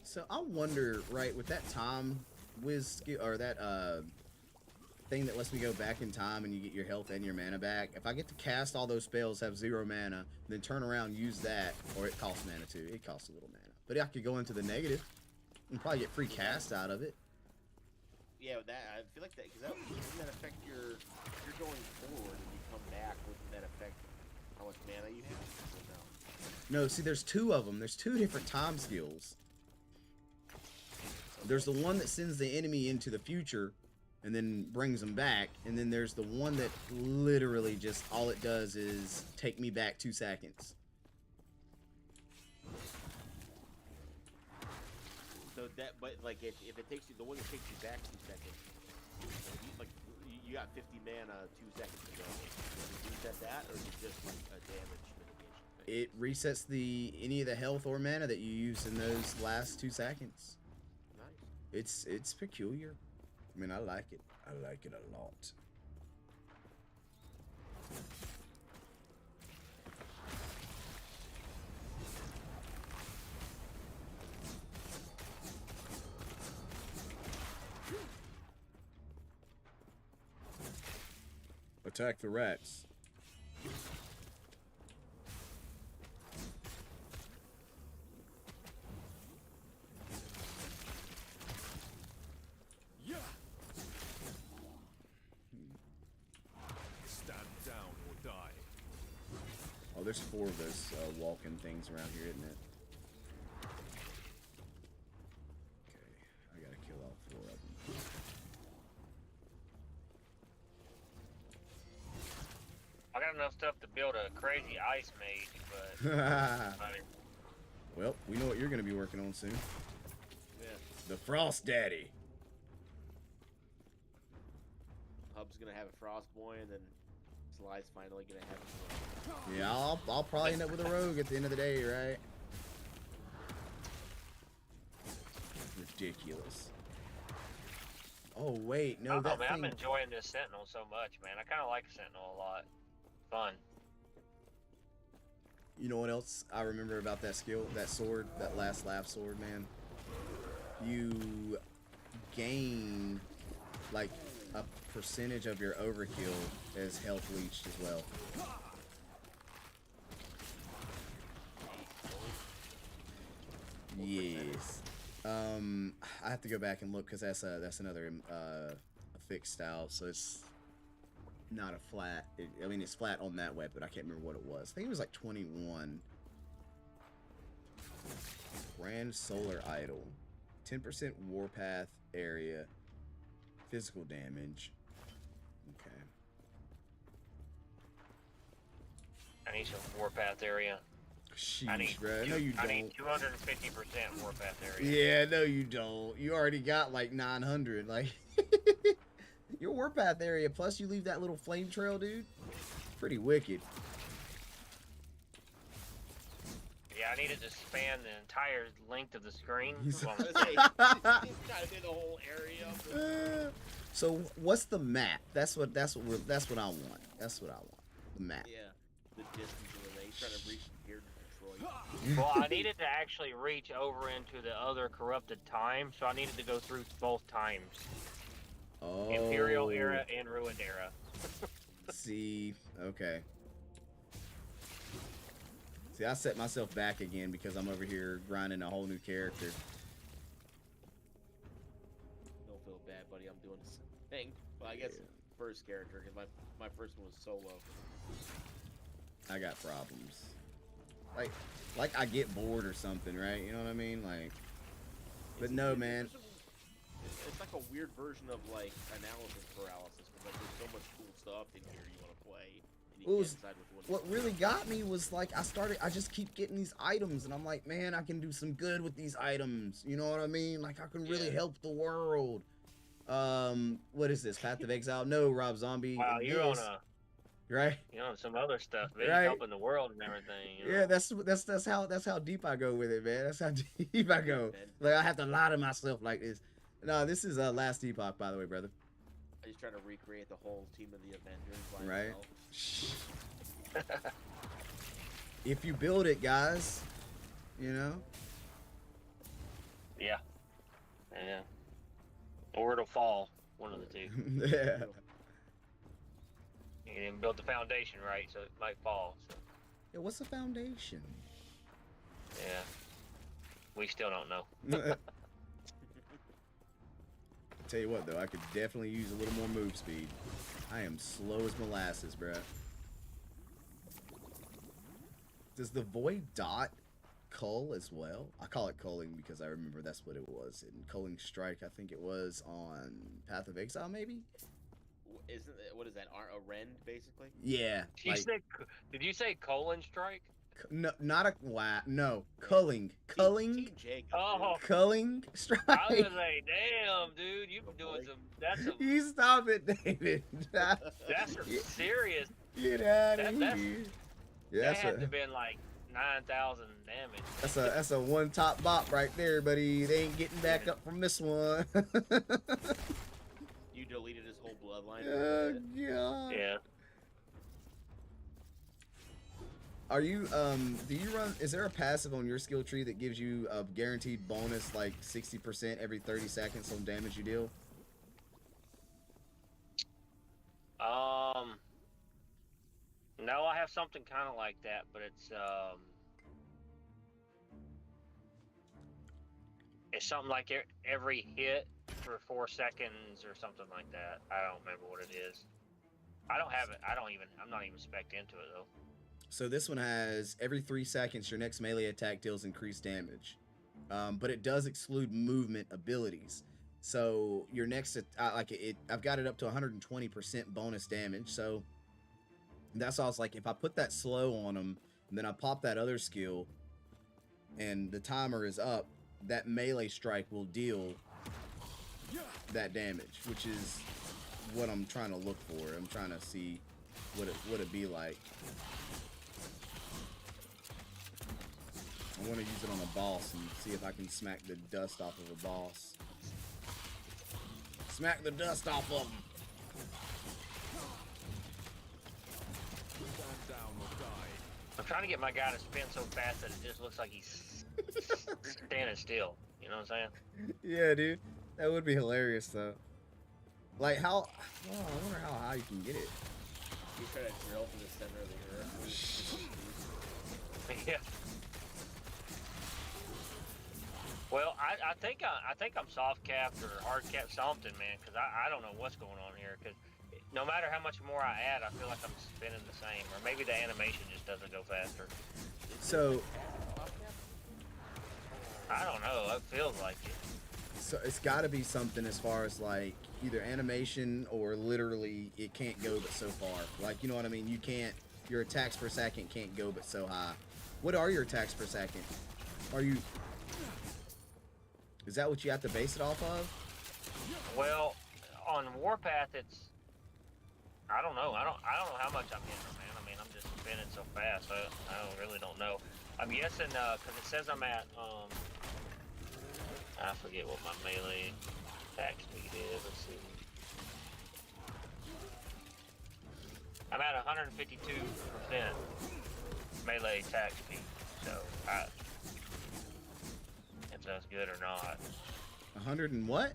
So I wonder, right, with that time whiz skill, or that thing that lets me go back in time and you get your health and your mana back, if I get to cast all those spells, have 0 mana, then turn around, use that, or it costs mana too. It costs a little mana. But I could go into the negative and probably get free cast out of it. Yeah, that I feel like that, because doesn't that affect your, if you're going forward and you come back, wouldn't that affect how much mana you have? Or no? No, see, there's 2 of them. There's 2 different time skills. There's the one that sends the enemy into the future and then brings them back, and then there's the one that literally just all it does is take me back 2 seconds. So that, but like if it takes you, the one that takes you back 2 seconds, like you got 50 mana 2 seconds ago, does it reset that, or is it just like a damage mitigation thing? It resets any of the health or mana that you use in those last 2 seconds. Nice. It's peculiar. I mean, I like it. I like it a lot. Attack the rats. Oh, there's 4 of those walking things around here, isn't it? Okay, I gotta kill all 4 of them. I got enough stuff to build a crazy ice mage, but well, we know what you're gonna be working on soon. Yeah. The Frost Daddy. Hub's gonna have a frost boy, and then Sly's finally gonna have a Yeah, I'll probably end up with a rogue at the end of the day, right? Ridiculous. Oh wait, no, that man, thing. I'm enjoying this Sentinel so much, man. I kind of like Sentinel a lot. Fun. You know what else I remember about that skill, that sword, that Last Laugh sword, man? You gain like a percentage of your overkill as health leached as well. Yes. I have to go back and look because that's another a fixed style, so it's not a flat. I mean, it's flat on that weapon. I can't remember what it was. I think it was like 21. Grand Solar Idol, 10% warpath area, physical damage. Okay. I need some warpath area. Sheesh, bro. No, you I don't. need 250% warpath area. Yeah, no, you don't. You already got like 900. Like, your warpath area, plus you leave that little flame trail, dude. Pretty wicked. Yeah, I needed to span the entire length of the screen. He's- Well, Kind of did the whole area. So what's the map? That's what I want. That's what I want. The map. Yeah, the distance of the range, trying to reach from here to Detroit. well, I needed to actually reach over into the other corrupted time, so I needed to go through both times. Oh. Imperial era and ruined era. See, okay. See, I set myself back again because I'm over here grinding a whole new character. Don't feel bad, buddy. I'm doing the same thing. Well, I guess first character, because my first one was solo. I got problems. Like I get bored or something, right? You know what I mean? Like, but no, man. It's like a weird version of like analysis paralysis, because like there's so much cool stuff in here you want to play, and you can't decide which one. What really got me was like I just keep getting these items, and I'm like, man, I can do some good with these items. You know what I mean? Like I can really help the world. What is this? Path of Exile? No, Rob Zombie. Wow, you're on a right? You're on some other stuff, man. Right. Helping the world and everything. You know? Yeah, that's how deep I go with it, man. That's how deep I go. Like I have to lie to myself like this. No, this is Last Epoch, by the way, brother. I'm just trying to recreate the whole team of the Avengers by Right. myself. If you build it, guys, you know. Yeah. Yeah. Or it'll fall. One of the two. Yeah. You didn't build the foundation right, so it might fall. So. Yeah, what's the foundation? Yeah. We still don't know. Tell you what, though, I could definitely use a little more move speed. I am slow as molasses, bruh. Does the void dot cull as well? I call it culling because I remember that's what it was. In Culling Strike, I think it was on Path of Exile, maybe? Isn't it, what is that? A rend, basically? Yeah. Did you say colon strike? No, not a no. Culling. Culling. Oh. Culling Strike. I was gonna say, damn, dude, you've been doing some. That's some. You stop it, David. That's some serious. Get out of here. Yeah, That had to have been like 9,000 damage. That's a one top bop right there, buddy. They ain't getting back up from this one. You deleted his whole bloodline. Oh, God. Yeah. Are you do you run, is there a passive on your skill tree that gives you a guaranteed bonus like 60% every 30 seconds on damage you deal? No, I have something kind of like that, but it's something like every hit for 4 seconds or something like that. I don't remember what it is. I don't have it. I'm not even spec'd into it though. So this one has every 3 seconds your next melee attack deals increased damage, but it does exclude movement abilities. So your next I've got it up to 120% bonus damage. So that's all. It's like if I put that slow on them, and then I pop that other skill, and the timer is up, that melee strike will deal that damage, which is what I'm trying to look for. I'm trying to see what it'd be like. I want to use it on a boss and see if I can smack the dust off of a boss. Smack the dust off of him. I'm trying to get my guy to spin so fast that it just looks like he's standing still. You know what I'm saying? Yeah, dude. That would be hilarious, though. Like, how... Oh, I wonder how high you can get it. You try to drill to the center of the earth. Yeah. Well, I think I'm soft capped or hard capped something, man, because I don't know what's going on here. Because no matter how much more I add, I feel like I'm spinning the same, or maybe the animation just doesn't go faster. So I don't know. It feels like it. So it's got to be something as far as like either animation or literally it can't go but so far. Like, you know what I mean? You can't. Your attacks per second can't go but so high. What are your attacks per second? Are you... Is that what you have to base it off of? Well, on Warpath, it's... I don't know. I don't know how much I'm hitting, man. I mean, I'm just spinning so fast. I really don't know. I'm guessing, because it says I'm at, I forget what my melee attack speed is. Let's see. I'm at 152% melee attack speed. So, if that's good or not. 100 and what?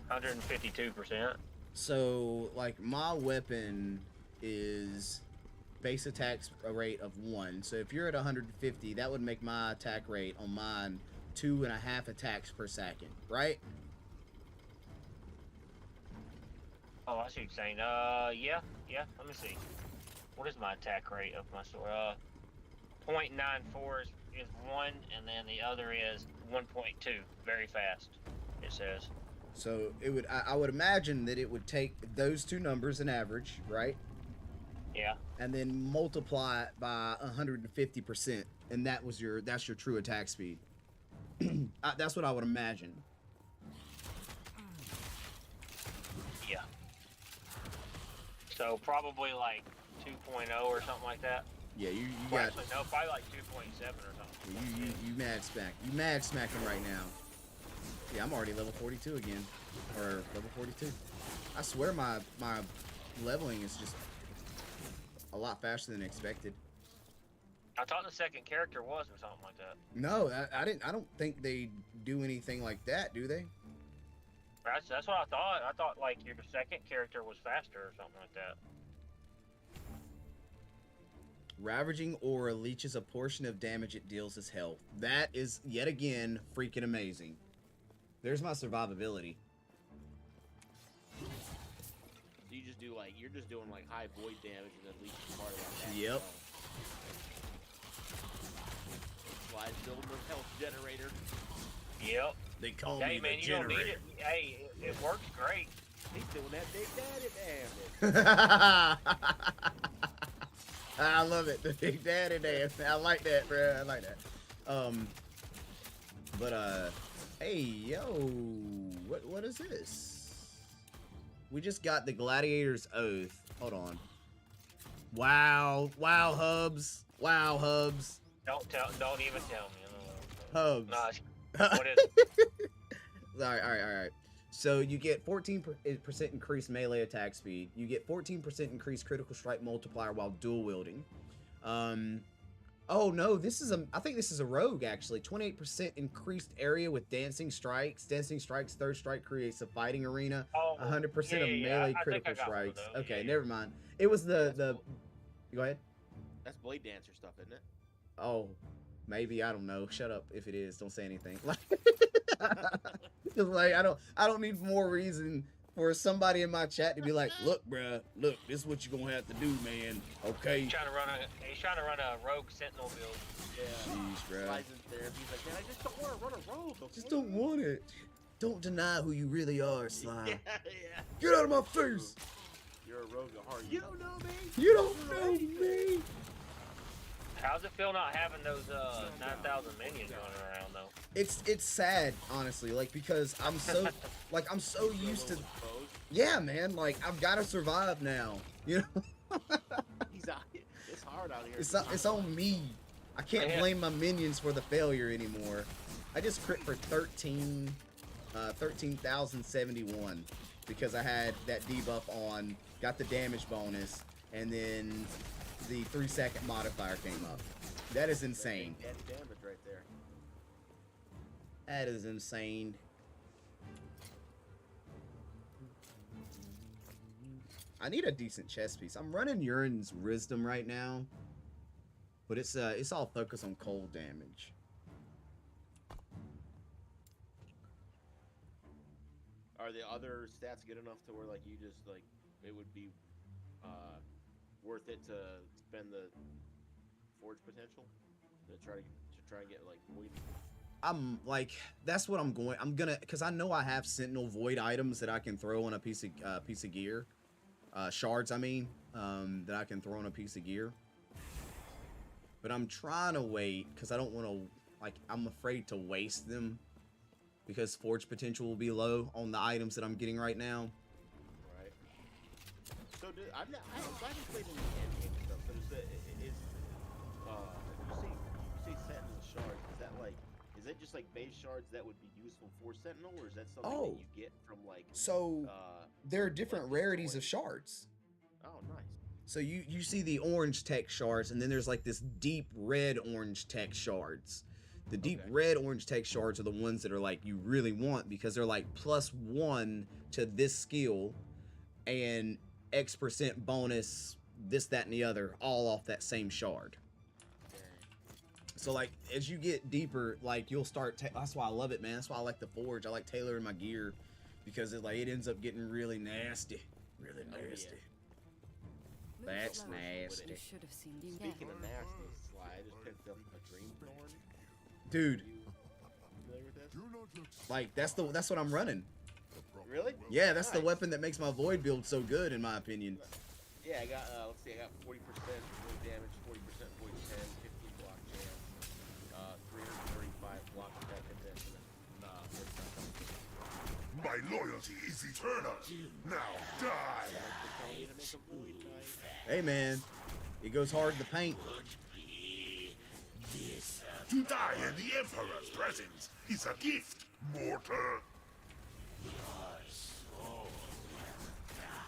152%. So, like, my weapon is base attack rate of 1. So if you're at 150, that would make my attack rate on mine 2.5 attacks per second, right? Oh, I see what you're saying. Yeah. Let me see. What is my attack rate of my sword? 0.94 is 1, and then the other is 1.2. Very fast, it says. So it would, I would imagine that it would take those two numbers, an average, right? Yeah. And then multiply it by 150%, and that's your true attack speed. That's what I would imagine. Yeah. So probably like 2.0 or something like that. Yeah, you Well, got. actually, no, probably like 2.7 or something. You mad smack. You mad smacking right now. Yeah, I'm already level 42 again, or level 42. I swear my leveling is just a lot faster than expected. I thought the second character was or something like that. No, I don't think they do anything like that, do they? That's what I thought. I thought like your second character was faster or something like that. Ravaging aura leeches a portion of damage it deals as health. That is yet again freaking amazing. There's my survivability. So you just do like, you're just doing like high void damage and then leeches part of that. Yep. Slide building the health generator. Yep. They call hey, me man, the you don't need generator. it. Hey, it works great. He's doing that big daddy damage. I love it. The big daddy dance. I like that, bro. I like that. Hey, yo, what is this? We just got the Gladiator's Oath. Hold on. Wow, Hubs. Wow, Hubs. Don't even tell me. Hubs. No, what is it? All right. So you get 14% increased melee attack speed. You get 14% increased critical strike multiplier while dual wielding. Oh no, I think this is a rogue actually. 28% increased area with dancing strikes. Dancing strikes, third strike creates a fighting arena. 100% of melee critical strikes. Okay, never mind. It was the. Go ahead. That's Blade Dancer stuff, isn't it? Oh, maybe, I don't know. Shut up if it is. Don't say anything. Like I don't need more reason for somebody in my chat to be like, look, bruh, look, this is what you're gonna have to do, man. Okay. He's trying to run a rogue sentinel build. Yeah. Jeez, bruh. Slides in there. He's like, man, I just don't want to run a rogue. Just don't want it. Don't deny who you really are, Sly. Yeah. Get out of my face. You're a rogue at heart. You don't know me. You don't know me. How's it feel not having those 9,000 minions running around though? It's sad, honestly, like because I'm so I'm so used to. Yeah, man, like I've got to survive now. You know. He's out. It's hard out here. It's on me. I can't blame my minions for the failure anymore. I just crit for 13,071 because I had that debuff on, got the damage bonus, and then the 3-second modifier came up. That is insane. Daddy damage right there. That is insane. I need a decent chest piece. I'm running Urine's Wisdom right now, but it's all focused on cold damage. Are the other stats good enough to where like you just like it would be worth it to spend the forge potential to try and get like void? I'm like, that's what I'm gonna, because I know I have Sentinel Void items that I can throw on a piece of gear, shards I mean, that I can throw on a piece of gear. but I'm trying to wait because I don't want to, like, I'm afraid to waste them because forge potential will be low on the items that I'm getting right now. Right. So I haven't played any endgame stuff. So you say Sentinel shards, is that like, is that just like base shards that would be useful for Sentinel, or is that something that you get from like? So there are different rarities of shards. Oh, nice. So you see the orange tech shards, and then there's like this deep red orange tech shards. The deep red orange tech shards are the ones that are like you really want because they're like +1 to this skill and X% bonus, this, that, and the other, all off that same shard. So like as you get deeper, like you'll start. That's why I love it, man. That's why I like the forge. I like tailoring my gear because it ends up getting really nasty, really nasty. That's nasty. Speaking of nasty, Sly, I just picked up a green thorn. Dude, You familiar with this? like that's what I'm running. Really? Yeah, that's the weapon that makes my void build so good, in my opinion. Yeah, I got let's see, I got 40% void damage, 40% void 10, 15 block chance, 335 block attack protection, My loyalty is eternal. Now die. Hey man, it goes hard in the paint. To die in the Emperor's presence is a gift, mortal.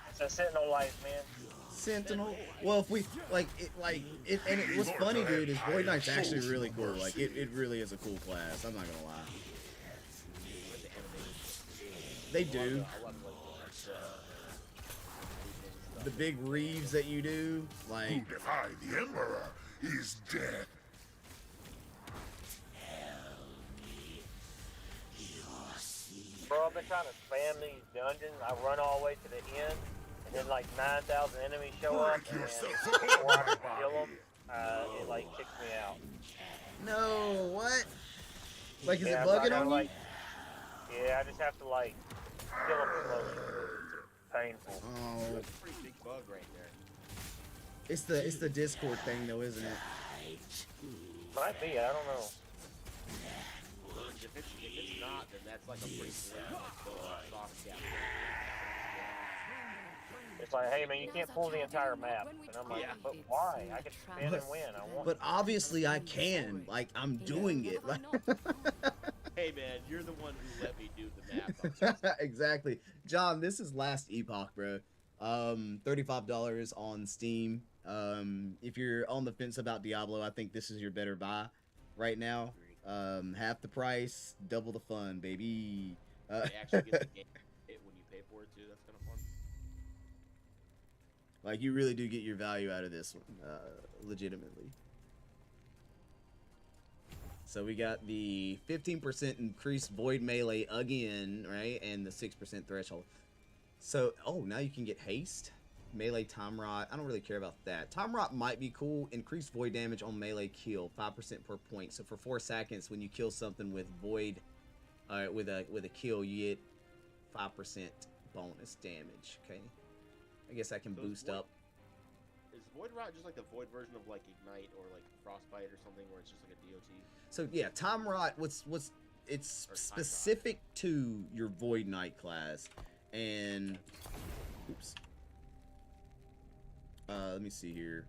It's a Sentinel life, man. Sentinel. Well, if we and what's funny, dude, is Void Knight's actually really cool. Like it really is a cool class. I'm not gonna lie. They do. The big reeves that you do, like. Who defy the Emperor is dead. Bro, I've been trying to spam these dungeons. I run all the way to the end, and then like 9,000 enemies show up, and before I can kill them, it like kicks me out. No, what? Like, is it I bugging gotta, on you? like, yeah, I just have to like kill them slowly. Painful. Oh, That's a pretty big bug right there. it's the Discord thing though, isn't it? Might be, I don't know. If it's not, then that's like a pretty soft gap. It's like, hey man, you can't pull the entire map. And I'm like, but why? I can spin and win. I want. But obviously I can. Like, I'm doing it. Like. Hey man, you're the one who let me do the math. Exactly. John, this is Last Epoch, bro. $35 on Steam. If you're on the fence about Diablo, I think this is your better buy right now. Half the price, double the fun, baby. They actually get the game when you pay for it too. That's kind of fun. Like, you really do get your value out of this one, legitimately. So we got the 15% increased void melee again, right? And the 6% threshold. So, oh, now you can get haste. Melee time rot. I don't really care about that. Time rot might be cool. Increased void damage on melee kill, 5% per point. So for 4 seconds, when you kill something with void, with a kill, you get 5% bonus damage. Okay, I guess I can boost up. Is void rot just like the void version of like ignite or like frostbite or something, where it's just like a DOT? So yeah, time rot. It's specific to your void knight class, and oops. Let me see here.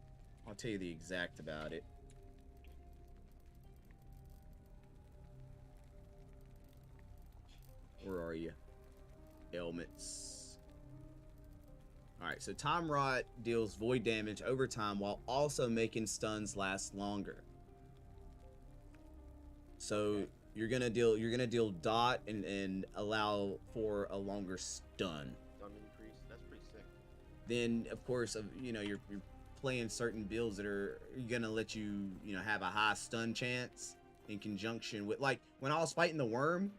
I'll tell you the exact about it. Where are you? Ailments. Alright, so Time Rot deals void damage over time while also making stuns last longer. So you're gonna deal dot and allow for a longer stun. Stun increase. That's pretty sick. Then of course, you know, you're playing certain builds that are gonna let you have a high stun chance in conjunction with, like, when I was fighting the worm,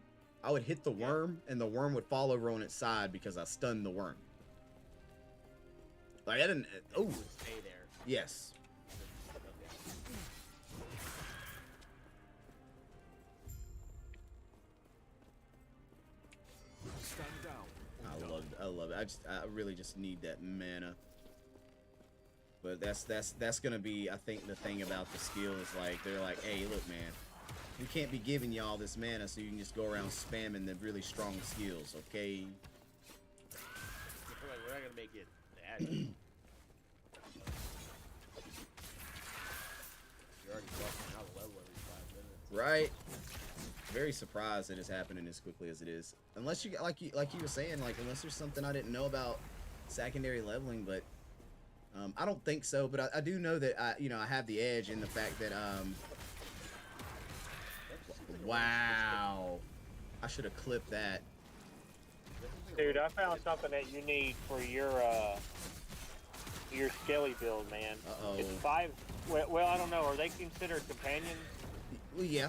I would hit the worm and the worm would fall over on its side because I stunned the worm. Like, I didn't. Oh, Stay there. yes. Stand down. I love it. I really just need that mana. But that's gonna be, I think, the thing about the skills. Like, they're like, hey, look, man, we can't be giving y'all this mana so you can just go around spamming the really strong skills, okay? Like, we're not gonna make it that. You're already busting out a level every 5 minutes. Right. Very surprised that it's happening as quickly as it is. Unless you like you were saying, like, unless there's something I didn't know about secondary leveling, but I don't think so. But I do know that I have the edge in the fact that wow, I should have clipped that. Dude, I found something that you need for your skelly build, man. Uh-oh. It's 5. Well, I don't know. Are they considered companions? Well, yeah.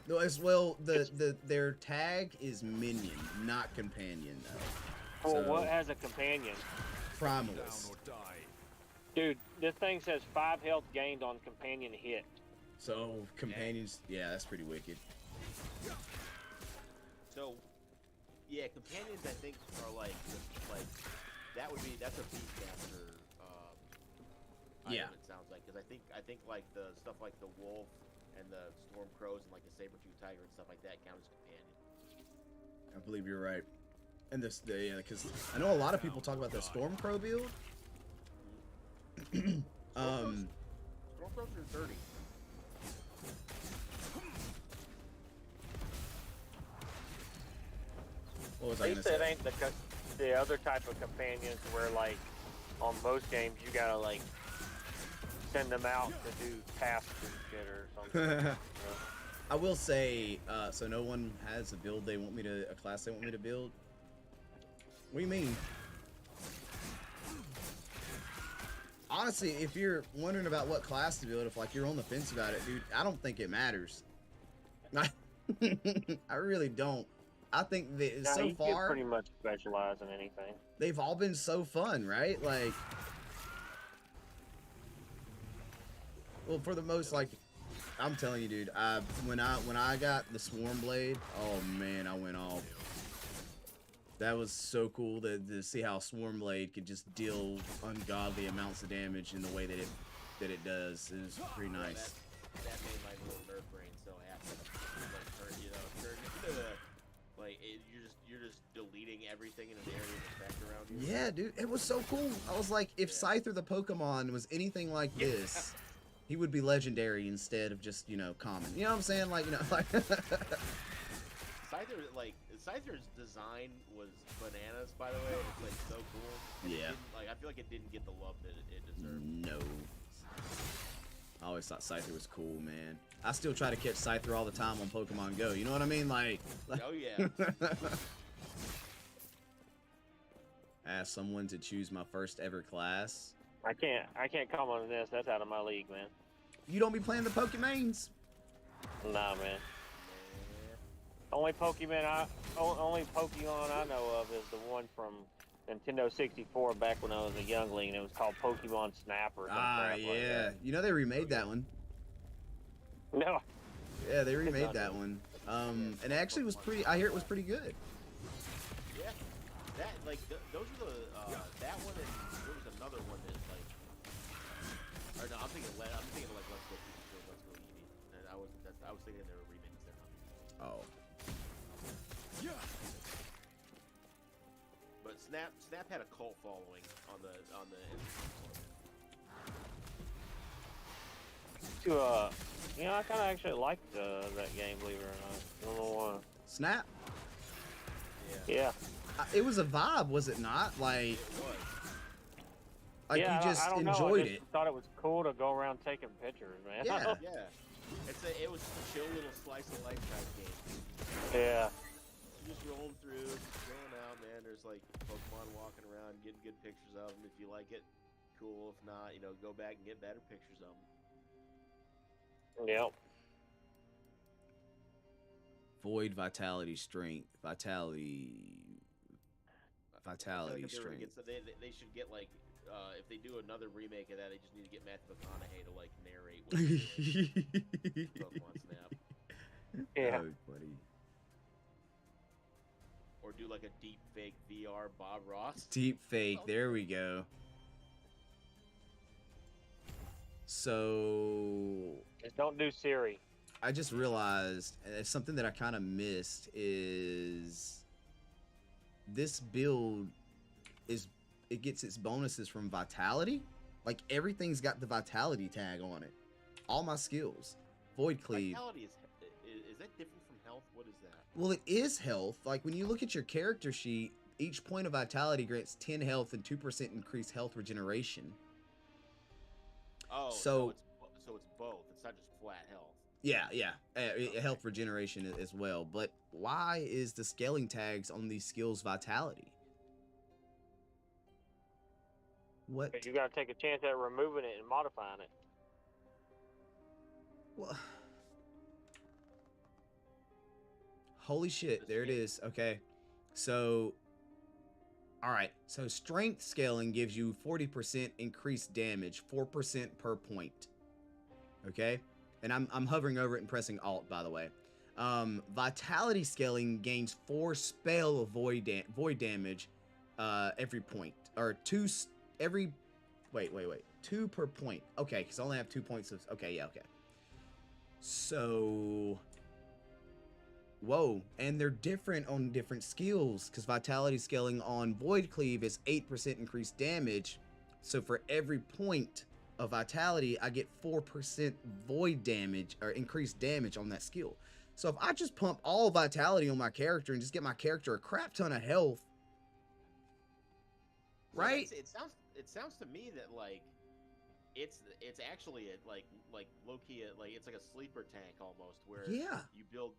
No, as well, their tag is minion, not companion, though. Well, So, what has a companion? Primalist. Dude, this thing says 5 health gained on companion hit. So companions, yeah, that's pretty wicked. So, yeah, companions I think are like that's a beastmaster. Yeah. Item, it sounds like, because I think like the stuff like the wolf and the storm crows and like the saber-tooth tiger and stuff like that count as companion. I believe you're right. And yeah, because I know a lot of people talk about the storm crow build. Storm crows are 30. What was At I gonna least it say? ain't the other type of companions where, like, on most games you gotta, like, send them out to do tasks and shit or something. I will say, so no one has a build they want me to, a class they want me to build? What do you mean? Honestly, if you're wondering about what class to build, if like you're on the fence about it, dude, I don't think it matters. I really don't. I think that so you can far, pretty much specialize in anything. they've all been so fun, right? Like, well, for the most, like, I'm telling you, dude, when I got the Swarm Blade, oh man, I went off. That was so cool to see how Swarm Blade could just deal ungodly amounts of damage in the way that it does. It was pretty nice. That made my little nerd brain so happy. Like, turn into the, like, you're just deleting everything in an area that's back around you. Yeah, dude, it was so cool. I was like, if Scyther the Pokemon was anything like this, he would be legendary instead of just, common. You know what I'm saying? Like, like Scyther's design was bananas, by the way. It's like so cool. Yeah. I feel like it didn't get the love that it deserved. No. I always thought Scyther was cool, man. I still try to catch Scyther all the time on Pokemon Go. You know what I mean? Like oh yeah. Ask someone to choose my first ever class. I can't comment on this. That's out of my league, man. You don't be playing the Pokemains? Nah, man. Only Pokemon I know of is the one from Nintendo 64 back when I was a youngling, and it was called Pokemon Snap or something. Ah, yeah. They remade that one. No. Yeah, they remade that one. And it actually was pretty. I hear it was pretty good. Yeah. That those are the that one, and there was another one that or no, I'm thinking of like Let's Go Pikachu, Let's Go Eevee. And I was thinking they were remakes there. Oh. But Snap had a cult following on the I kind of actually liked that game, believe it or not. I don't know why. Snap? Yeah. It was a vibe, was it not? Like, it was. Like yeah, you just I don't enjoyed know. I just thought it was cool to go around taking pictures, man. Yeah. Yeah. It was a chill little slice of life type game. Yeah. Just rolling through, chilling out, man. There's like Pokemon walking around, getting good pictures of them. If you like it, cool. If not, go back and get better pictures of them. Yep. Void, vitality, strength, vitality, strength. They should get like, if they do another remake of that, they just need to get Matthew McConaughey to like narrate what Pokemon Snap. Yeah. Oh, buddy. Or do like a deep fake VR Bob Ross. Deep fake. There we go. So Just don't do Siri. I just realized something that I kind of missed is this build it gets its bonuses from vitality. Like everything's got the vitality tag on it. All my skills. Void cleave. Vitality is that different from health? What is that? Well, it is health. Like when you look at your character sheet, each point of vitality grants 10 health and 2% increased health regeneration. Oh, so it's both. It's not just flat health. Yeah, health regeneration as well. But why is the scaling tags on these skills vitality? What? Because you got to take a chance at removing it and modifying it. Well, holy shit, there it is. Okay, so all right, so strength scaling gives you 40% increased damage, 4% per point. Okay, and I'm hovering over it and pressing Alt, by the way. Vitality scaling gains 4 spell of void damage every point, or 2 every. Wait. 2 per point. Okay, because I only have 2 points of. Okay, yeah, okay. So, whoa, and they're different on different skills, because vitality scaling on Void Cleave is 8% increased damage. So for every point of vitality, I get 4% void damage or increased damage on that skill. So if I just pump all vitality on my character and just get my character a crap ton of health, right? It sounds to me that like it's actually like low key like it's like a sleeper tank almost, where Yeah. you build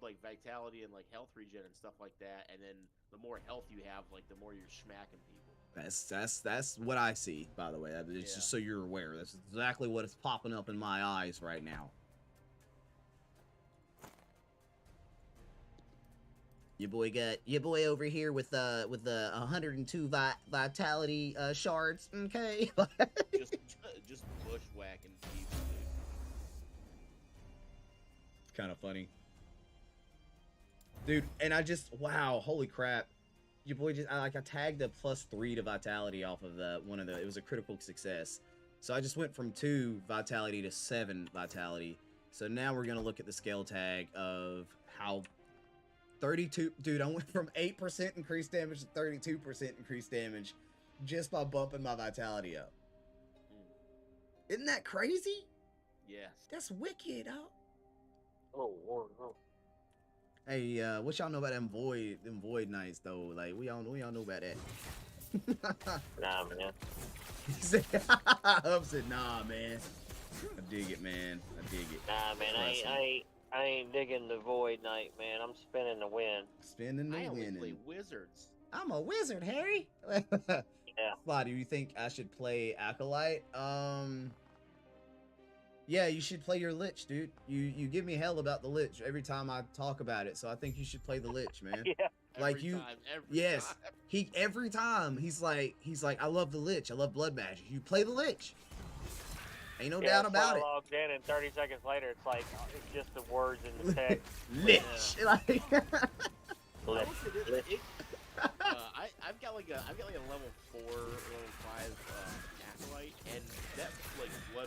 like vitality and like health regen and stuff like that, and then the more health you have, like the more you're smacking people. That's what I see, by the way. It's just so you're aware. That's exactly what is popping up in my eyes right now. Your boy over here with the 102 vitality shards. Okay. just bushwhacking people, dude. It's kind of funny, dude. And wow, holy crap. Your boy I tagged a +3 to vitality off of it was a critical success. So I just went from 2 vitality to 7 vitality. So now we're gonna look at the scale tag of how 32, dude, I went from 8% increased damage to 32% increased damage just by bumping my vitality up. Isn't that crazy? Yes. That's wicked, huh? Oh. Hey, what y'all know about them void knights though? Like we all know about that. Nah, man. Hub said, nah, man. I dig it, man. I dig it. Nah, man. I ain't digging the Void Knight, man. I'm spinning the win. Spinning the I only win. play wizards. I'm a wizard, Harry. Yeah. Why do you think I should play Acolyte? Yeah, you should play your Lich, dude. You give me hell about the Lich every time I talk about it, so I think you should play the Lich, man. Yeah. Every time he's like, I love the Lich, I love blood magic. You play the Lich. Ain't no doubt about it. Logged in, and 30 seconds later, it's like it's just the words in the text. Lich. Like, I've got like a level 4, level 5 acolyte, and that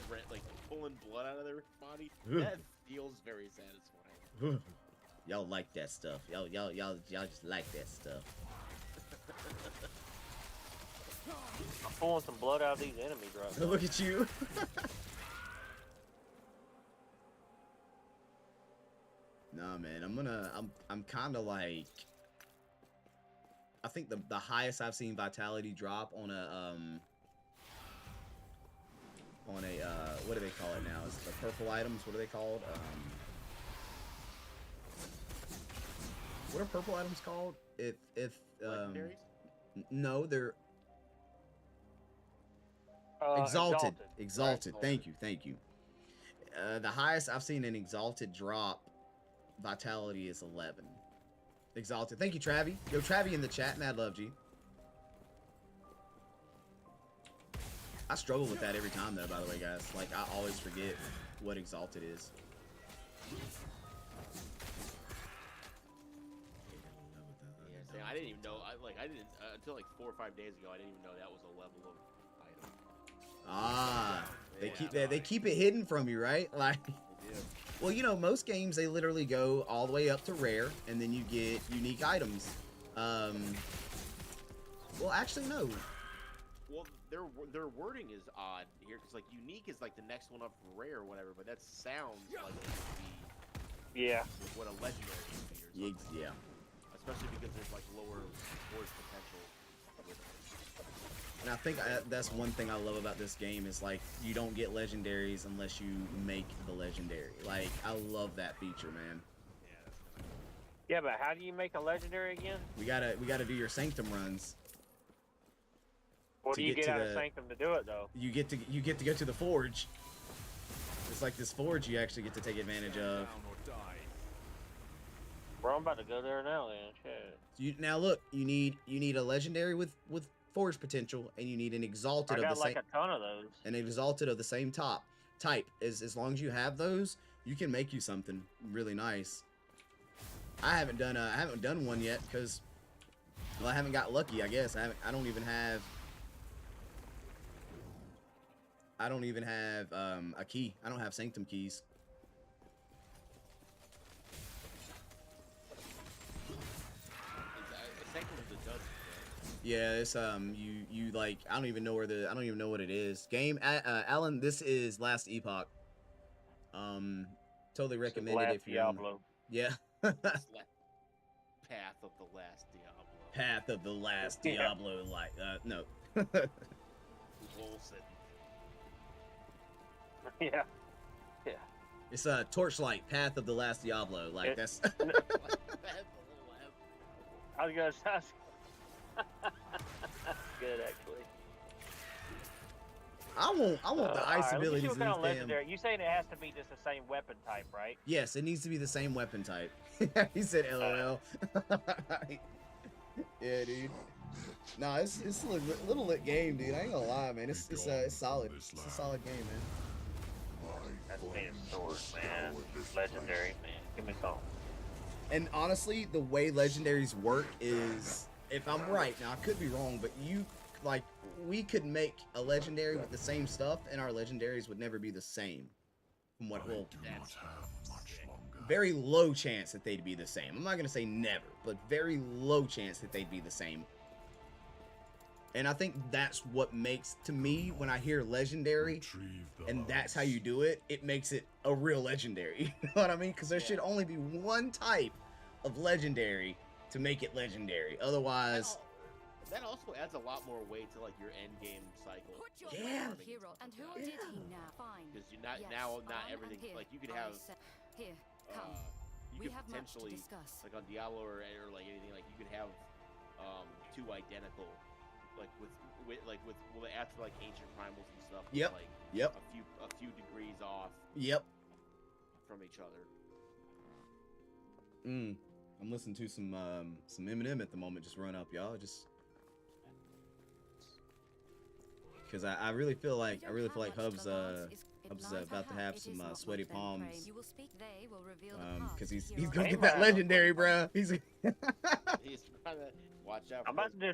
like like pulling blood out of their body, that feels very satisfying. Y'all like that stuff. Y'all just like that stuff. I'm pulling some blood out of these enemy drugs. Look at you. Nah, man, I'm kind of like, I think the highest I've seen vitality drop on a what do they call it now? Is the purple items? What are they called? What are purple items called? If Legendaries? No, they're exalted. Exalted. Thank you. The highest I've seen an exalted drop vitality is 11. Exalted. Thank you, Travi. Yo, Travi in the chat. Mad love, G. I struggle with that every time, though, by the way, guys. Like, I always forget what exalted is. Yeah, I didn't until like 4 or 5 days ago. I didn't even know that was a level of item. Ah, they Yeah. keep it hidden from you, right? Like, They do. well, you know, most games they literally go all the way up to rare, and then you get unique items. Well, actually, no. Well, their wording is odd here because like unique is like the next one up from rare or whatever, but that sounds like it would be Yeah. what a legendary would be or something. Yeah. Especially because there's like lower force potential with it. And I think that's one thing I love about this game is like you don't get legendaries unless you make the legendary. Like I love that feature, man. Yeah, that's kind of Yeah, but how do you make a legendary again? We gotta do your sanctum runs. What To do you get get to out of the- Sanctum to do it though? You get to go to the forge. It's like this forge you actually get to take advantage of. Down or die. Bro, I'm about to go there now then. Shit. Now look, you need a legendary with forge potential, and you need an exalted I of got the like same a ton of those. an exalted of the same type. As long as you have those, you can make you something really nice. I haven't done one yet because well, I haven't got lucky. I guess I don't even have a key. I don't have sanctum keys. Sanctum is the dungeon, right? Yeah, it's you like I don't even know what it is. Game Alan, this is Last Epoch. Totally recommend it if you're Diablo. Yeah. It's like Path of the Last Diablo. Path of the Last Yeah. Diablo, like no. Wilson. Yeah. It's a Torchlight, Path of the Last Diablo. Like It- that's That's a little laugh. I was gonna say. That's good actually. I want the ice Alright, let me see abilities what in kind this of damn. legendary. You saying it has to be just the same weapon type, right? Yes, it needs to be the same weapon type. He said LOL. Yeah, dude. Nah, it's a little lit game, dude. I ain't gonna lie, man. It's solid. It's a solid game, man. That's me a sword, man. Legendary, man. Give me some. And honestly, the way legendaries work is, if I'm right, now I could be wrong, but we could make a legendary with the same stuff, and our legendaries would never be the same. From what will very low chance that they'd be the same. I'm not gonna say never, but very low chance that they'd be the same. And I think that's what makes, to me, when I hear legendary, and that's how you do it, it makes it a real legendary. You know what I mean? Because there should only be one type of legendary to make it legendary. Otherwise, That also adds a lot more weight to like your end game cycle. Put your Yeah. hero. And who did he now? Fine. Because you Yes, not I'm everything here. like you could I have here, come. you We could have much to potentially discuss. like on Diablo or like anything like you could have two identical like with well after like ancient primals and stuff. with, Yep. Like Yep. a few degrees off Yep. from each other. I'm listening to some Eminem at the moment. Just run up, y'all. Just because I really feel like Hub's about to have some sweaty palms. Because he's gonna get that legendary, bro. He's He's trying to watch out. I'm about to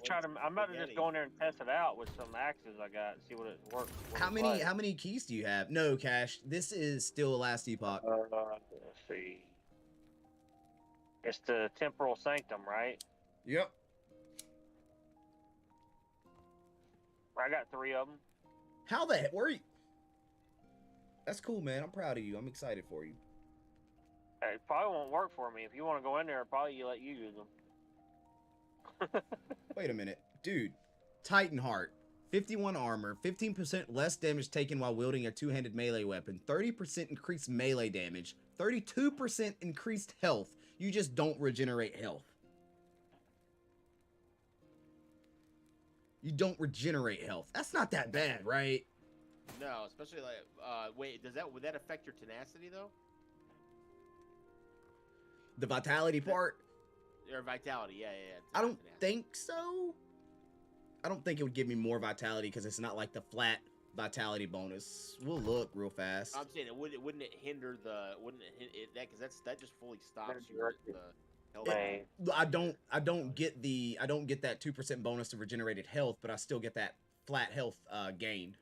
just go in there and test it out with some axes I got and see what it works. how many keys do you have? No, Cash. This is still Last Epoch. Let's see. It's the Temporal Sanctum, right? Yep. I got 3 of them. How the heck? Where are you? That's cool, man. I'm proud of you. I'm excited for you. It probably won't work for me. If you want to go in there, probably let you use them. Wait a minute. Dude, Titan Heart. 51 armor, 15% less damage taken while wielding a two-handed melee weapon, 30% increased melee damage, 32% increased health. You just don't regenerate health. You don't regenerate health. That's not that bad, right? No, especially like wait, would that affect your tenacity though? The vitality part? Or vitality, yeah. I don't think so. I don't think it would give me more vitality because it's not like the flat vitality bonus. We'll look real fast. I'm saying wouldn't it hinder because that just fully stops you at the health. I don't get that 2% bonus to regenerated health, but I still get that flat health gain.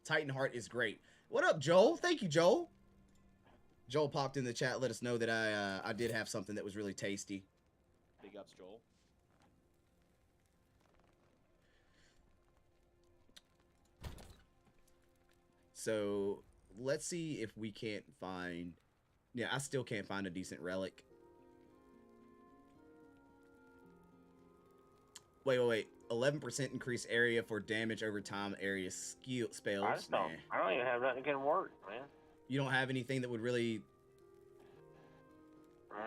Titan Heart is great. What up, Joel? Thank you, Joel. Joel popped in the chat, let us know that I did have something that was really tasty. Big ups, Joel. So let's see if we can't find. Yeah, I still can't find a decent relic. Wait. 11% increased area for damage over time. Area skill spells. I just don't. I don't even have nothing that can work, man. You don't have anything that would really.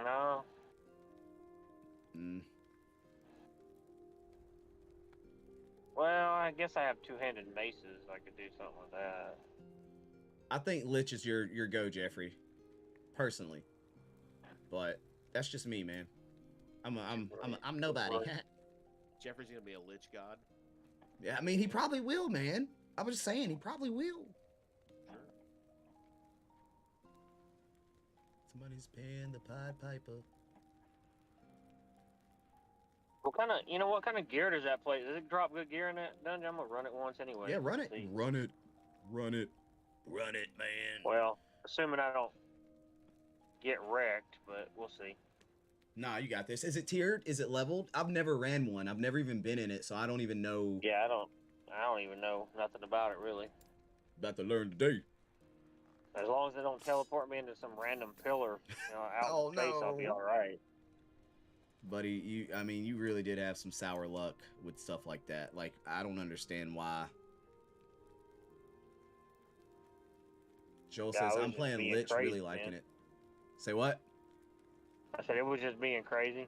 No. Well, I guess I have two-handed maces. I could do something with that. I think Lich is your go, Jeffrey. Personally, but that's just me, man. I'm nobody. Jeffrey's gonna be a Lich god. Yeah, I mean he probably will, man. I was just saying he probably will. Sure. Somebody's paying the Pied Piper. What kind of gear does that play? Does it drop good gear in that dungeon? I'm gonna run it once anyway. Yeah, run it. See. Run it, man. Well, assuming I don't get wrecked, but we'll see. Nah, you got this. Is it tiered? Is it leveled? I've never ran one. I've never even been in it, so I don't even know. Yeah, I don't even know nothing about it really. About to learn today. As long as they don't teleport me into some random pillar, out in space, I'll be all right. Buddy, you really did have some sour luck with stuff like that. Like, I don't understand why. Joel says, I'm playing Lich, crazy, really liking man. it. Say what? I said it was just being crazy.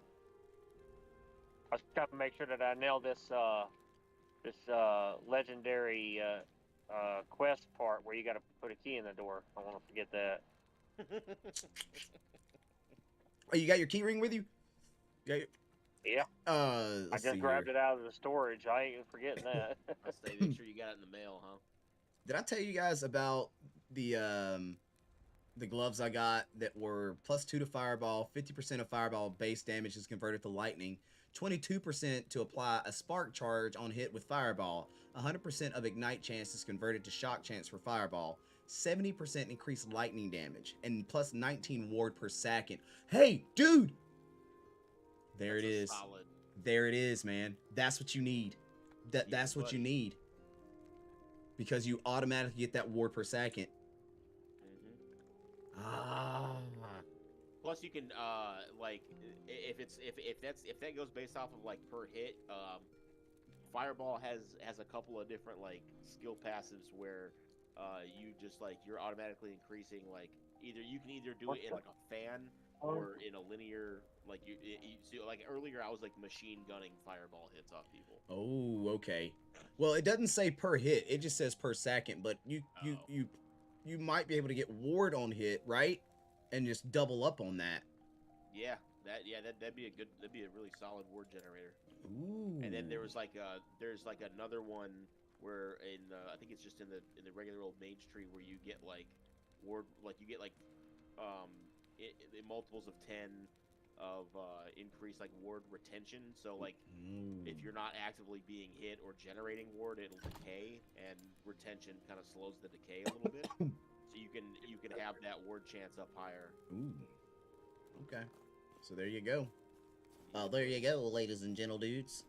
I was trying to make sure that I nailed this legendary quest part where you got to put a key in the door. I want to forget that. Oh, you got your key ring with you? Yeah. I just grabbed it out of the storage. I ain't forgetting that. I'll say, make sure you got it in the mail, huh? Did I tell you guys about the gloves I got that were +2 to fireball, 50% of fireball base damage is converted to lightning, 22% to apply a spark charge on hit with fireball, 100% of ignite chance is converted to shock chance for fireball, 70% increased lightning damage, and plus 19 ward per second. Hey, dude! There it is. Solid. There it is, man. That's what you need. That's what you need. Because you automatically get that ward per second. Plus, you can like if that goes based off of like per hit. Fireball has a couple of different like skill passives where you just like you're automatically increasing like you can either do it in like a fan or in a linear like you see like earlier I was like machine gunning fireball hits off people. Oh, okay. Well, it doesn't say per hit; it just says per second. But you might be able to get ward on hit, right? And just double up on that. Yeah, that'd be a really solid ward generator. Ooh. And then there's like another one where I think it's just in the regular old mage tree where you get like ward in multiples of 10 of increased like ward retention. So like if you're not actively being hit or generating ward, it'll decay, and retention kind of slows the decay a little bit. So you can have that ward chance up higher. Ooh. Okay. So there you go. There you go, ladies and gentle dudes.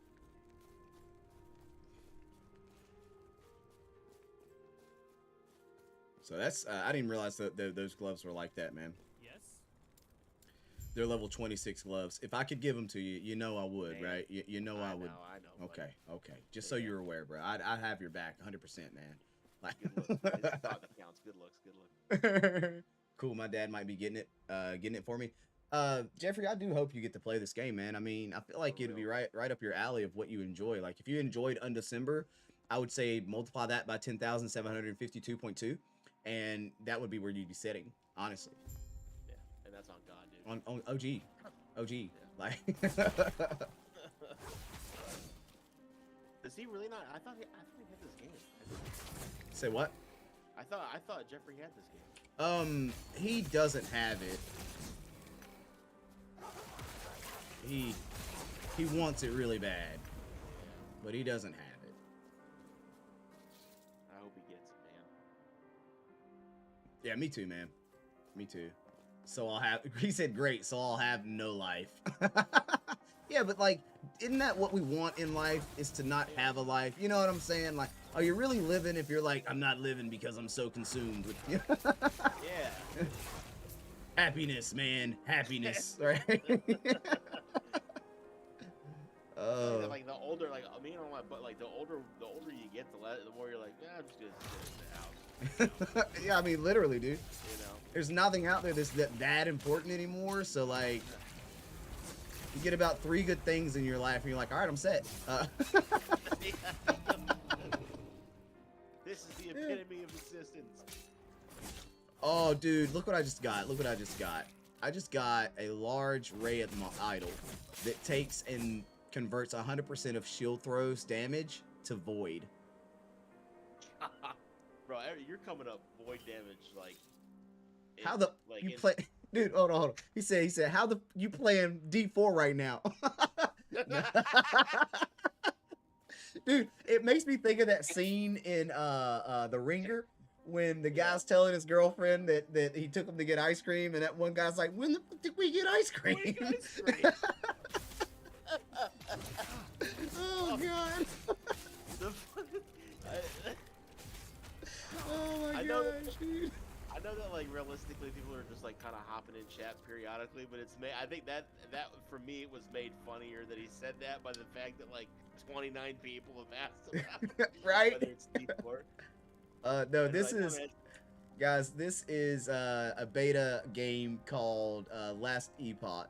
So that's I didn't realize that those gloves were like that, man. Yes. They're level 26 gloves. If I could give them to you, you know I would, Man, right? You know I would. I know. Okay, okay. Just so you're aware, bro. I'd have your back 100%, man. Like, Good looks. It's thought that counts. Good looks. Cool. My dad might be getting it for me. Jeffrey, I do hope you get to play this game, man. I mean, I feel like it'd be right up your alley of what you enjoy. Like, if you enjoyed Undecember, I would say multiply that by 10,752.2, and that would be where you'd be sitting, honestly. Yeah, and that's on God, dude. On OG, Yeah. like. Does he really not? I thought he had this game. Say what? I thought Jeffrey had this game. He doesn't have it. He wants it really bad, but he doesn't have it. I hope he gets it, man. Yeah, me too, man. Me too. So I'll have, he said, great, so I'll have no life. Yeah, but like, isn't that what we want in life, is to not have a life? You know what I'm saying? Like, are you really living if you're like, I'm not living because I'm so consumed with, Yeah. Happiness, man, happiness, right? Like the older, like me and all my, but like the older you get, the more you're like, yeah, I'm just gonna sit in the house. Yeah, I mean, literally, dude. You know. There's nothing out there that's that important anymore. So like, you get about 3 good things in your life, and you're like, all right, I'm set. This is the epitome of existence. Oh, dude, look what I just got. Look what I just got. I just got a large ray of my idol that takes and converts 100% of shield throws damage to void. Bro, you're coming up void damage like. How the like you play, dude? Hold on. He said, how the you playing D4 right now? Dude, it makes me think of that scene in The Ringer when the guy's telling his girlfriend that he took him to get ice cream, and that one guy's like, when the fuck did we get ice cream? Oh god. Oh my gosh, dude. I know that like realistically people are just like kind of hopping in chat periodically, but it's I think that for me it was made funnier that he said that by the fact that like 29 people have asked him right? whether it's D4. No, this is, guys, this is a beta game called Last Epoch.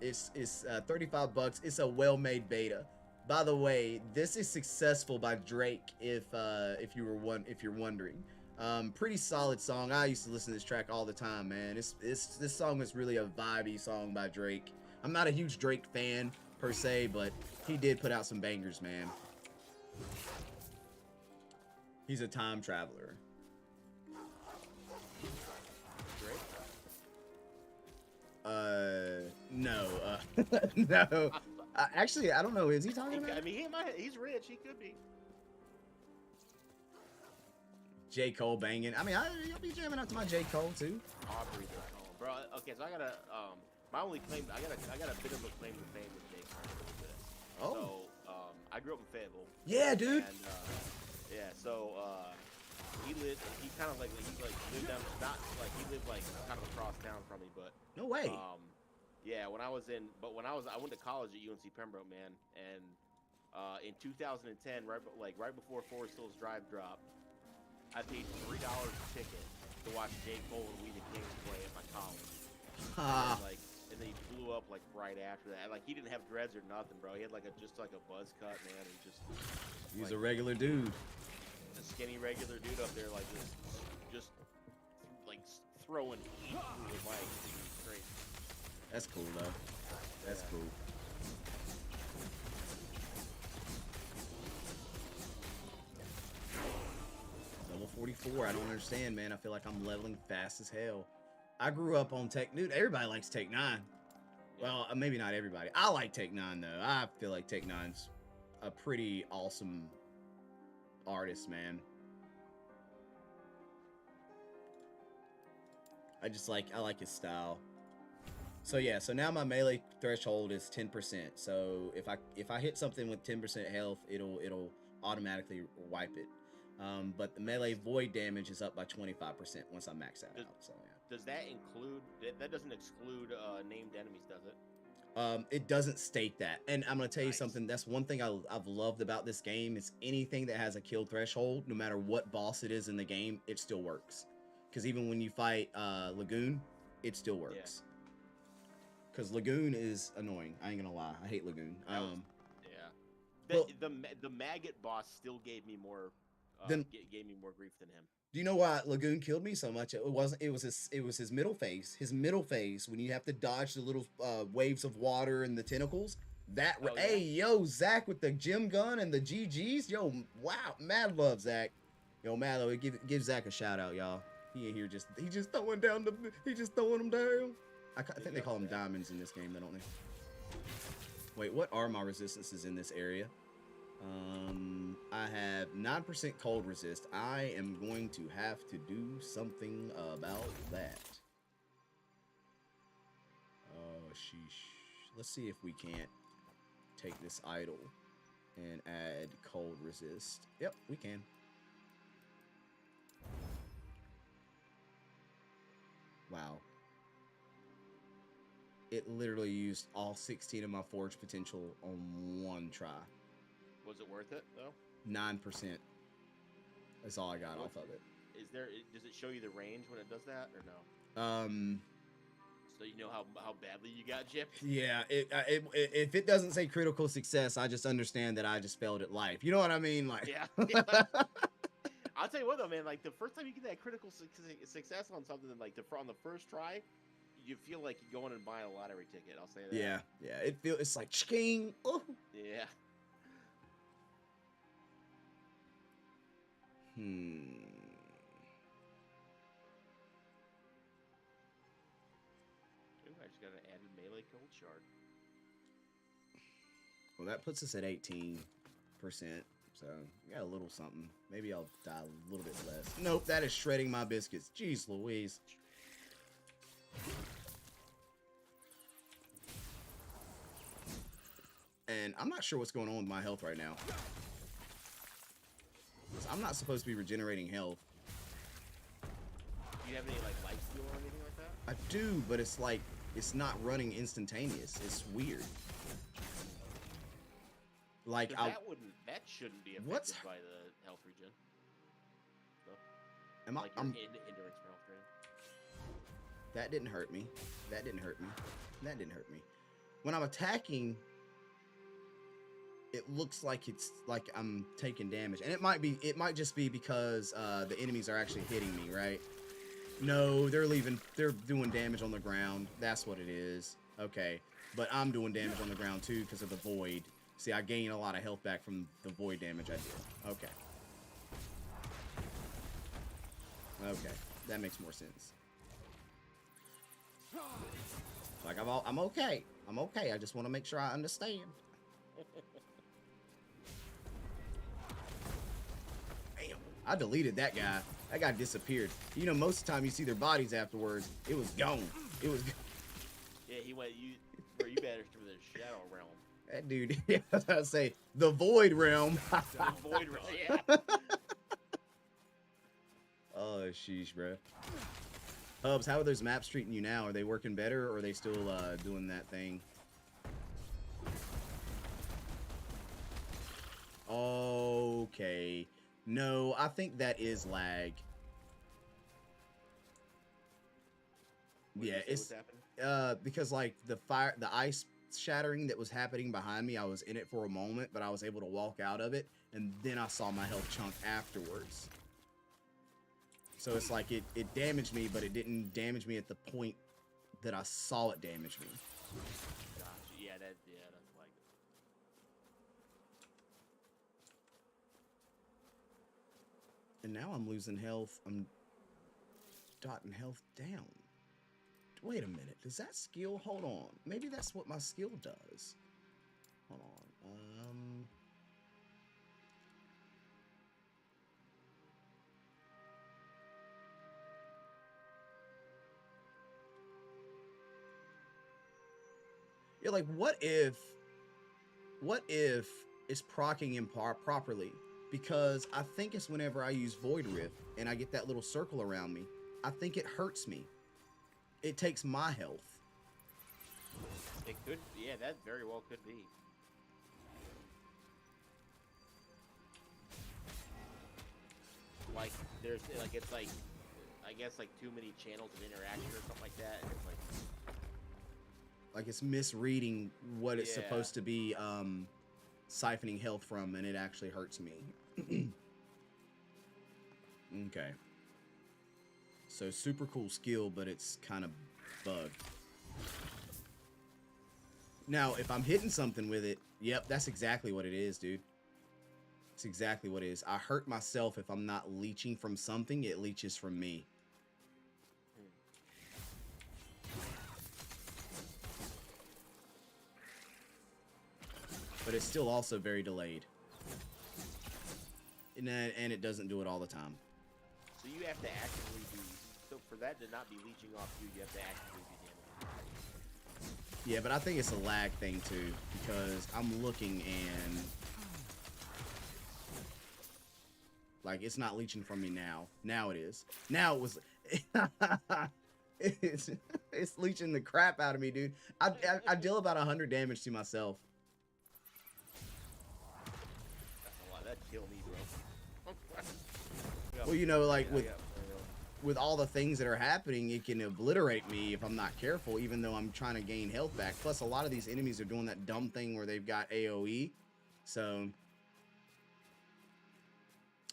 It's $35. It's a well-made beta. By the way, this is successful by Drake. If you're wondering, pretty solid song. I used to listen to this track all the time, man. This song is really a vibey song by Drake. I'm not a huge Drake fan per se, but he did put out some bangers, man. He's a time traveler. No, no. Actually, I don't know. Is he talking about? I mean, he's rich. He could be. J. Cole banging. I mean, I'll be jamming out to my J. Cole too. Aubrey, bro. Okay, so I gotta my only claim. I got a bit of a claim to fame with J. Cole. Oh. So I grew up in Fayetteville. Yeah, dude. And yeah, so he lived down, not like he lived like kind of across town from me, but no way. Yeah, I went to college at UNC Pembroke, man, and in 2010, right before Forest Hills Drive dropped, I paid $3 a ticket to watch J. Cole and We the Kings play at my college. And then he blew up like right after that. Like he didn't have dreads or nothing, bro. He had just like a buzz cut, man. He's like, a regular dude. A skinny regular dude up there, like just like throwing heat through the mic. It's crazy. That's cool though. That's cool. Level 44. I don't understand, man. I feel like I'm leveling fast as hell. I grew up on Tech. Dude, everybody likes Tech 9. Well, maybe not everybody. I like Tech 9 though. I feel like Tech 9's a pretty awesome artist, man. I like his style. So yeah, so now my melee threshold is 10%. So if I hit something with 10% health, it'll automatically wipe it. But the melee void damage is up by 25% once I max that out. So yeah. Does that include? That doesn't exclude named enemies, does it? It doesn't state that. And I'm gonna tell you something. That's one thing I've loved about this game is anything that has a kill threshold, no matter what boss it is in the game, it still works. Because even when you fight Lagoon, it still works. Because Lagoon is annoying. I ain't gonna lie. I hate Lagoon. The maggot boss still gave me more. Gave me more grief than him. Do you know why Lagoon killed me so much? It was his middle phase. His middle phase when you have to dodge the little waves of water and the tentacles. Hey yo, Zach with the gym gun and the GGs. Yo, wow, mad love Zach. Yo, mad love. Give Zach a shout out, y'all. He in here he just throwing them down. I think they call them diamonds in this game, don't they? Wait, what are my resistances in this area? I have 9% cold resist. I am going to have to do something about that. Oh, sheesh. Let's see if we can't take this idol and add cold resist. Yep, we can. Wow. It literally used all 16 of my forge potential on one try. Was it worth it though? 9%. That's all I got off of it. Does it show you the range when it does that or no? So you know how badly you got gypped? Yeah, if it doesn't say critical success, I just understand that I just failed at life. You know what I mean? Like, Yeah. I'll tell you what though, man. Like the first time you get that critical success on something, like on the first try, you feel like you're going and buying a lottery ticket. I'll say that. Yeah. It's like ching. Oh. Yeah. Ooh, I just got an added melee cold shard. Well, that puts us at 18%. So, we got a little something. Maybe I'll die a little bit less. Nope, that is shredding my biscuits. Jeez Louise. And I'm not sure what's going on with my health right now. I'm not supposed to be regenerating health. Do you have any like life steal or anything like that? I do, but it's like it's not running instantaneous. It's weird. Like that shouldn't be affected by the health regen. So, like your endurance for health regen. That didn't hurt me. That didn't hurt me. That didn't hurt me. When I'm attacking, it looks like it's like I'm taking damage, and it might just be because the enemies are actually hitting me, right? No, they're doing damage on the ground. That's what it is. Okay, but I'm doing damage on the ground too because of the void. See, I gain a lot of health back from the void damage I did. Okay. Okay, that makes more sense. Like I'm okay. I'm okay. I just want to make sure I understand. Damn, I deleted that guy. That guy disappeared. You know, most of the time you see their bodies afterwards, it was gone. It was. Yeah, he went. You banished him to the shadow realm. That dude. Yeah, that's what I say. The void realm. The void realm. Yeah. Oh, sheesh, bro. Hubs, how are those maps treating you now? Are they working better, or are they still doing that thing? Okay. No, I think that is lag. Yeah, it's because like the ice shattering that was happening behind me, I was in it for a moment, but I was able to walk out of it, and then I saw my health chunk afterwards. So it's like it damaged me, but it didn't damage me at the point that I saw it damage me. Gotcha. Yeah, that's like. And now I'm losing health. I'm dotting health down. Wait a minute. Does that skill? Hold on. Maybe that's what my skill does. Hold on. Yeah, like what if it's proccing properly? Because I think it's whenever I use Void Rift and I get that little circle around me, I think it hurts me. It takes my health. It could, yeah, that very well could be. Like, there's, like, it's like, I guess, like, too many channels of interaction or something like that, and it's like it's misreading what it's supposed to be siphoning health from, and it actually hurts me. Okay. So super cool skill, but it's kind of bugged. Now, if I'm hitting something with it, yep, that's exactly what it is, dude. It's exactly what it is. I hurt myself if I'm not leeching from something, it leeches from me. But it's still also very delayed. and it doesn't do it all the time. So you have to actively be. So for that to not be leeching off you, you have to actively be damaging. Yeah, but I think it's a lag thing too, because I'm looking and like it's not leeching from me now. Now it is. Now it was. it's leeching the crap out of me, dude. I deal about 100 damage to myself. That's a lot. That'd kill me, bro. Well, you know, like with all the things that are happening, it can obliterate me if I'm not careful, even though I'm trying to gain health back. Plus, a lot of these enemies are doing that dumb thing where they've got AoE. So,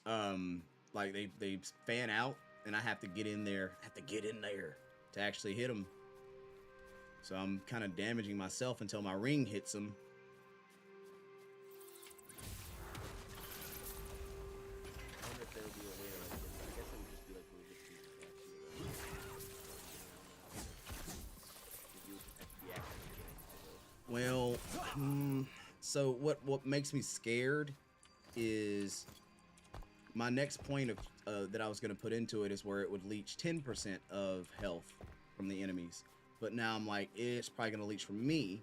like they fan out, and I have to get in there. To actually hit them. So I'm kind of damaging myself until my ring hits them. I wonder if there would be a way to, like, I guess it would just be like move this piece back to Well, so what makes me scared is my next point of that I was going to put into it is where it would leech 10% of health from the enemies. But now I'm like, it's probably going to leech from me.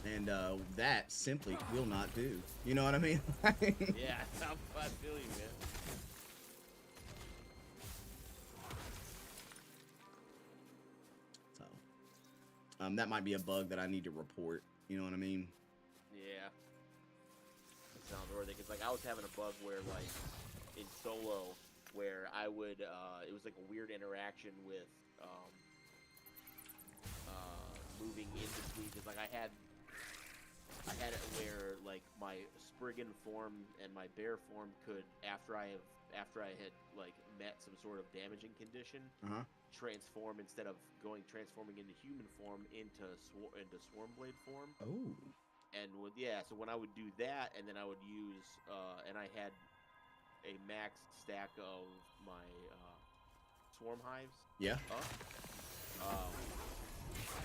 And that simply will not do. You know what I mean? Yeah, I feel you, man. So, that might be a bug that I need to report. You know what I mean? Yeah. That sounds worthy, because like I was having a bug where like in solo where I would it was like a weird interaction with moving in between, because like I had it where like my Spriggan form and my bear form could, after I had like met some sort of damaging condition, transform, instead of transforming into human form into Swarmblade form. Oh. And so when I would do that, and then I would use and I had a max stack of my swarm hives. Yeah.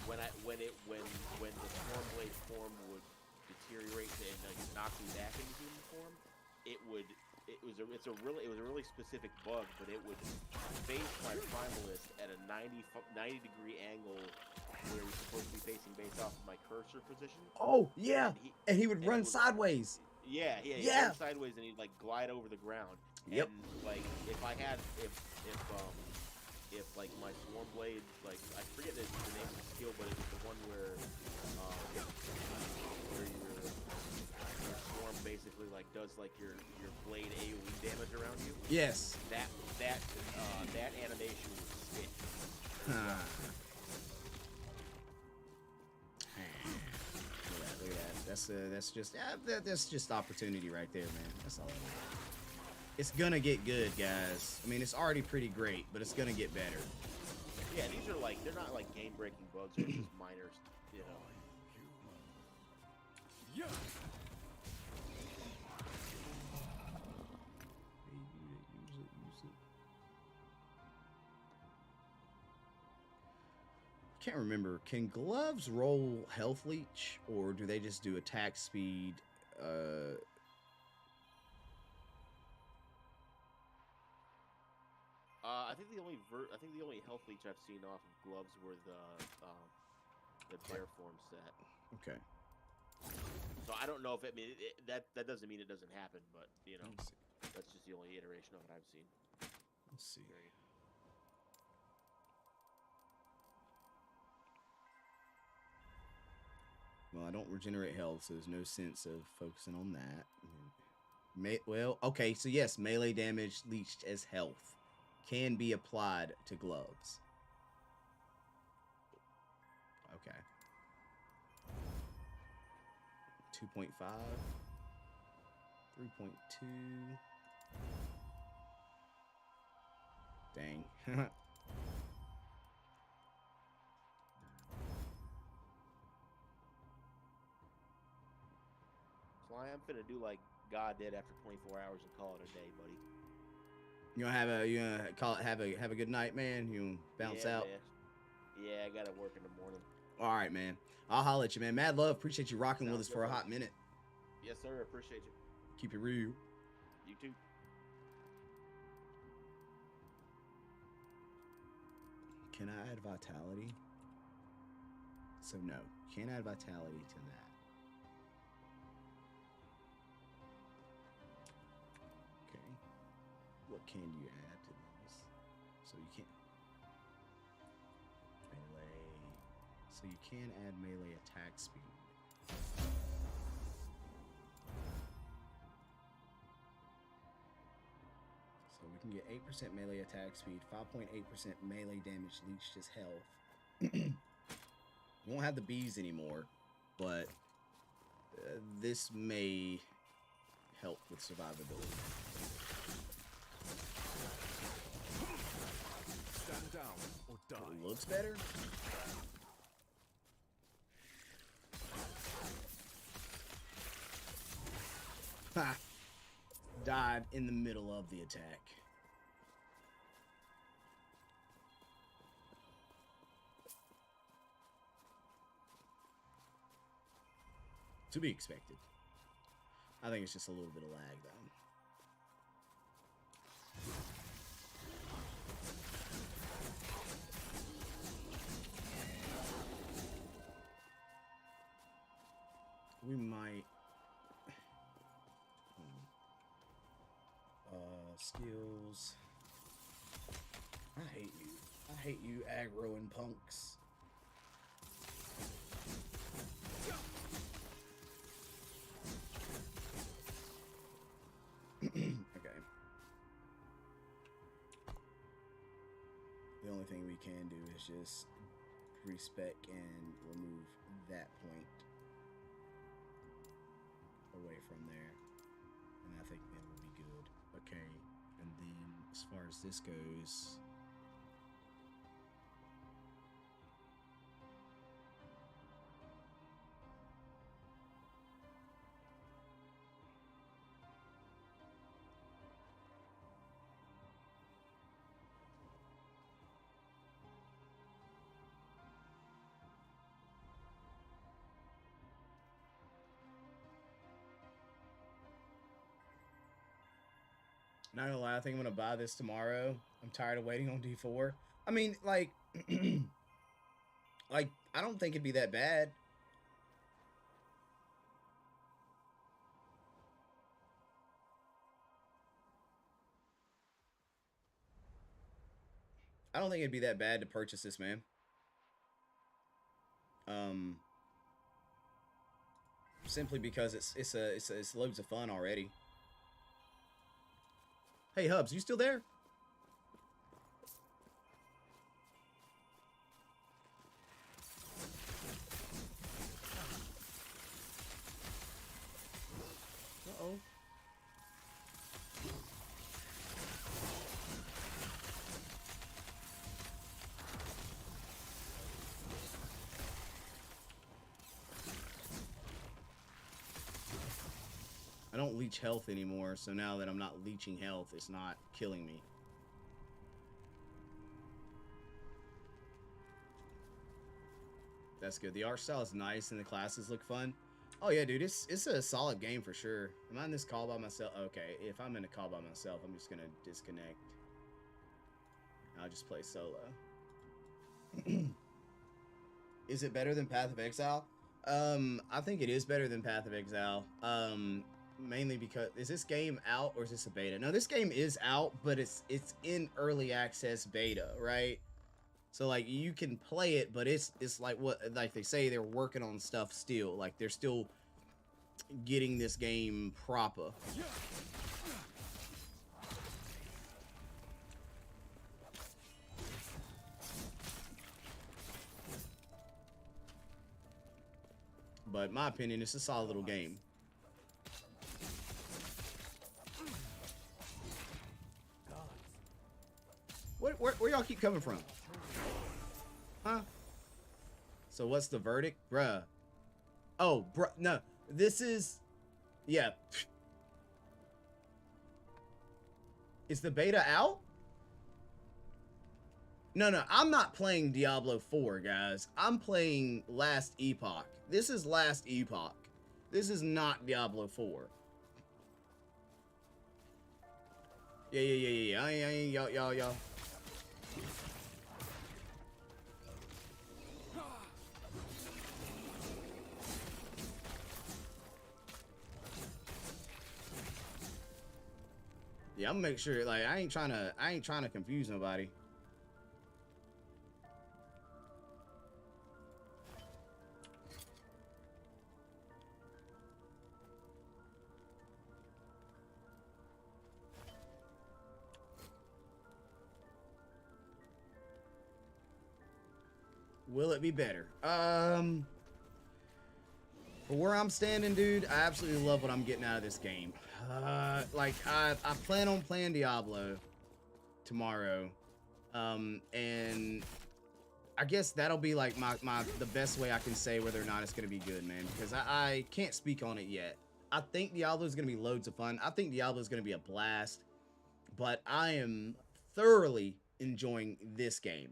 When the Swarmblade form would deteriorate and like knock me back into human form, it was a really specific bug, but it would face my Primalist at a 90 degree angle where it was supposed to be facing based off of my cursor position. Oh yeah, and he would run sideways. Yeah, he'd run sideways and he'd like glide over the ground. Yep. And like if like my Swarmblade, like I forget the name of the skill, but it's the one where your swarm basically like does like your blade AoE damage around you. Yes. That animation was sick. Look at that. That's just opportunity right there, man. That's all. It's gonna get good, guys. I mean, it's already pretty great, but it's gonna get better. Yeah, these are like, they're not like game-breaking bugs. They're just minor, you know. Yeah. Can't remember. Can gloves roll health leech, or do they just do attack speed? I think the only health leech I've seen off of gloves were the bear form set. Okay. So I don't know if that doesn't mean it doesn't happen, but you know, that's just the only iteration of it I've seen. Let's see. Well, I don't regenerate health, so there's no sense of focusing on that. Well, okay, so yes, melee damage leached as health can be applied to gloves. Okay. 2.5. 3.2. Dang. So I'm finna do like God did after 24 hours and call it a day, buddy. You gonna have a good night, man? You bounce out? Man. Yeah, I gotta work in the morning. All right, man. I'll holler at you, man. Mad love. Appreciate you rocking with us for a hot minute. Yes, sir. Appreciate you. Keep it real. You too. Can I add vitality? So no, can't add vitality to that. Okay. What can you add to this? So you can't. Melee. So you can add melee attack speed. So we can get 8% melee attack speed, 5.8% melee damage leached as health. We won't have the bees anymore, but this may help with survivability. Stand down or die. It looks better. Ha! Died in the middle of the attack. To be expected. I think it's just a little bit of lag, though. We might... skills. I hate you. I hate you aggroing punks. Okay. The only thing we can do is just respec and remove that point away from there. And I think that will be good. Okay. And then as far as this goes... Not gonna lie, I think I'm gonna buy this tomorrow. I'm tired of waiting on D4. I mean, like, like, I don't think it'd be that bad. I don't think it'd be that bad to purchase this, man. Simply because it's loads of fun already. Hey, Hubs, you still there? Uh-oh. I don't leech health anymore, so now that I'm not leeching health, it's not killing me. That's good. The art style is nice and the classes look fun. Oh yeah, dude, it's a solid game for sure. Am I in this call by myself? Okay, if I'm in a call by myself, I'm just gonna disconnect. I'll just play solo. Is it better than Path of Exile? I think it is better than Path of Exile. Mainly because, is this game out or is this a beta? No, this game is out, but it's in early access beta, right? So like you can play it, but it's like what, like they say, they're working on stuff still. Like they're still getting this game proper. But in my opinion, it's a solid little game. Where y'all keep coming from? Huh? So what's the verdict? Bruh. Oh, bruh. No. This is... Yeah. Is the beta out? No. I'm not playing Diablo 4, guys. I'm playing Last Epoch. This is Last Epoch. This is not Diablo 4. Yeah. I ain't y'all. Yeah, I'm gonna make sure, like, I ain't trying to confuse nobody. Will it be better? For where I'm standing, dude, I absolutely love what I'm getting out of this game. Like, I plan on playing Diablo tomorrow. And I guess that'll be like the best way I can say whether or not it's gonna be good, man, because I can't speak on it yet. I think Diablo is gonna be loads of fun. I think Diablo is gonna be a blast, but I am thoroughly enjoying this game.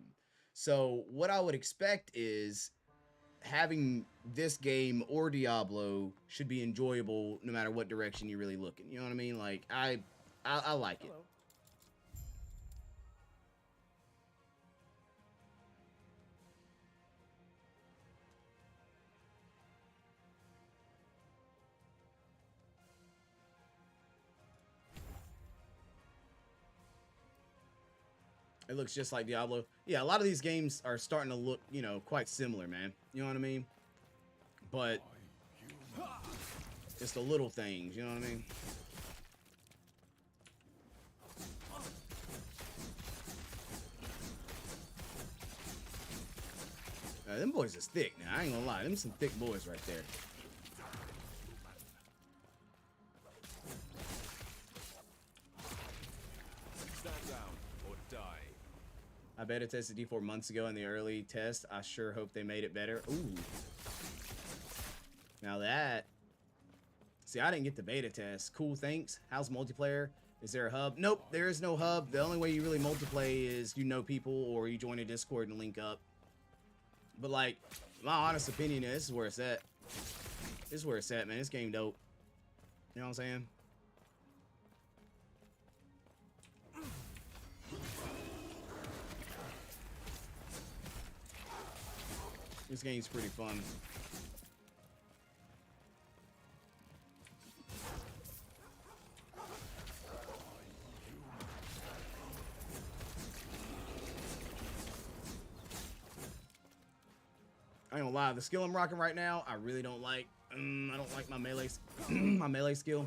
So what I would expect is having this game or Diablo should be enjoyable no matter what direction you're really looking. You know what I mean? Like, I like it. Hello. It looks just like Diablo. Yeah, a lot of these games are starting to look, you know, quite similar, man. You know what I mean? But it's the little things, you know what I mean? Them boys is thick now. I ain't gonna lie. Them some thick boys right there. Stand down or die. I beta tested D4 months ago in the early test. I sure hope they made it better. Ooh. Now that... See, I didn't get the beta test. Cool, thanks. How's multiplayer? Is there a hub? Nope, there is no hub. The only way you really multiplay is you know people or you join a Discord and link up. But, like, my honest opinion is this is where it's at. This is where it's at, man. This game dope. You know what I'm saying? This game's pretty fun. I ain't gonna lie, the skill I'm rocking right now, I really don't like. I don't like my melee, my melee skill.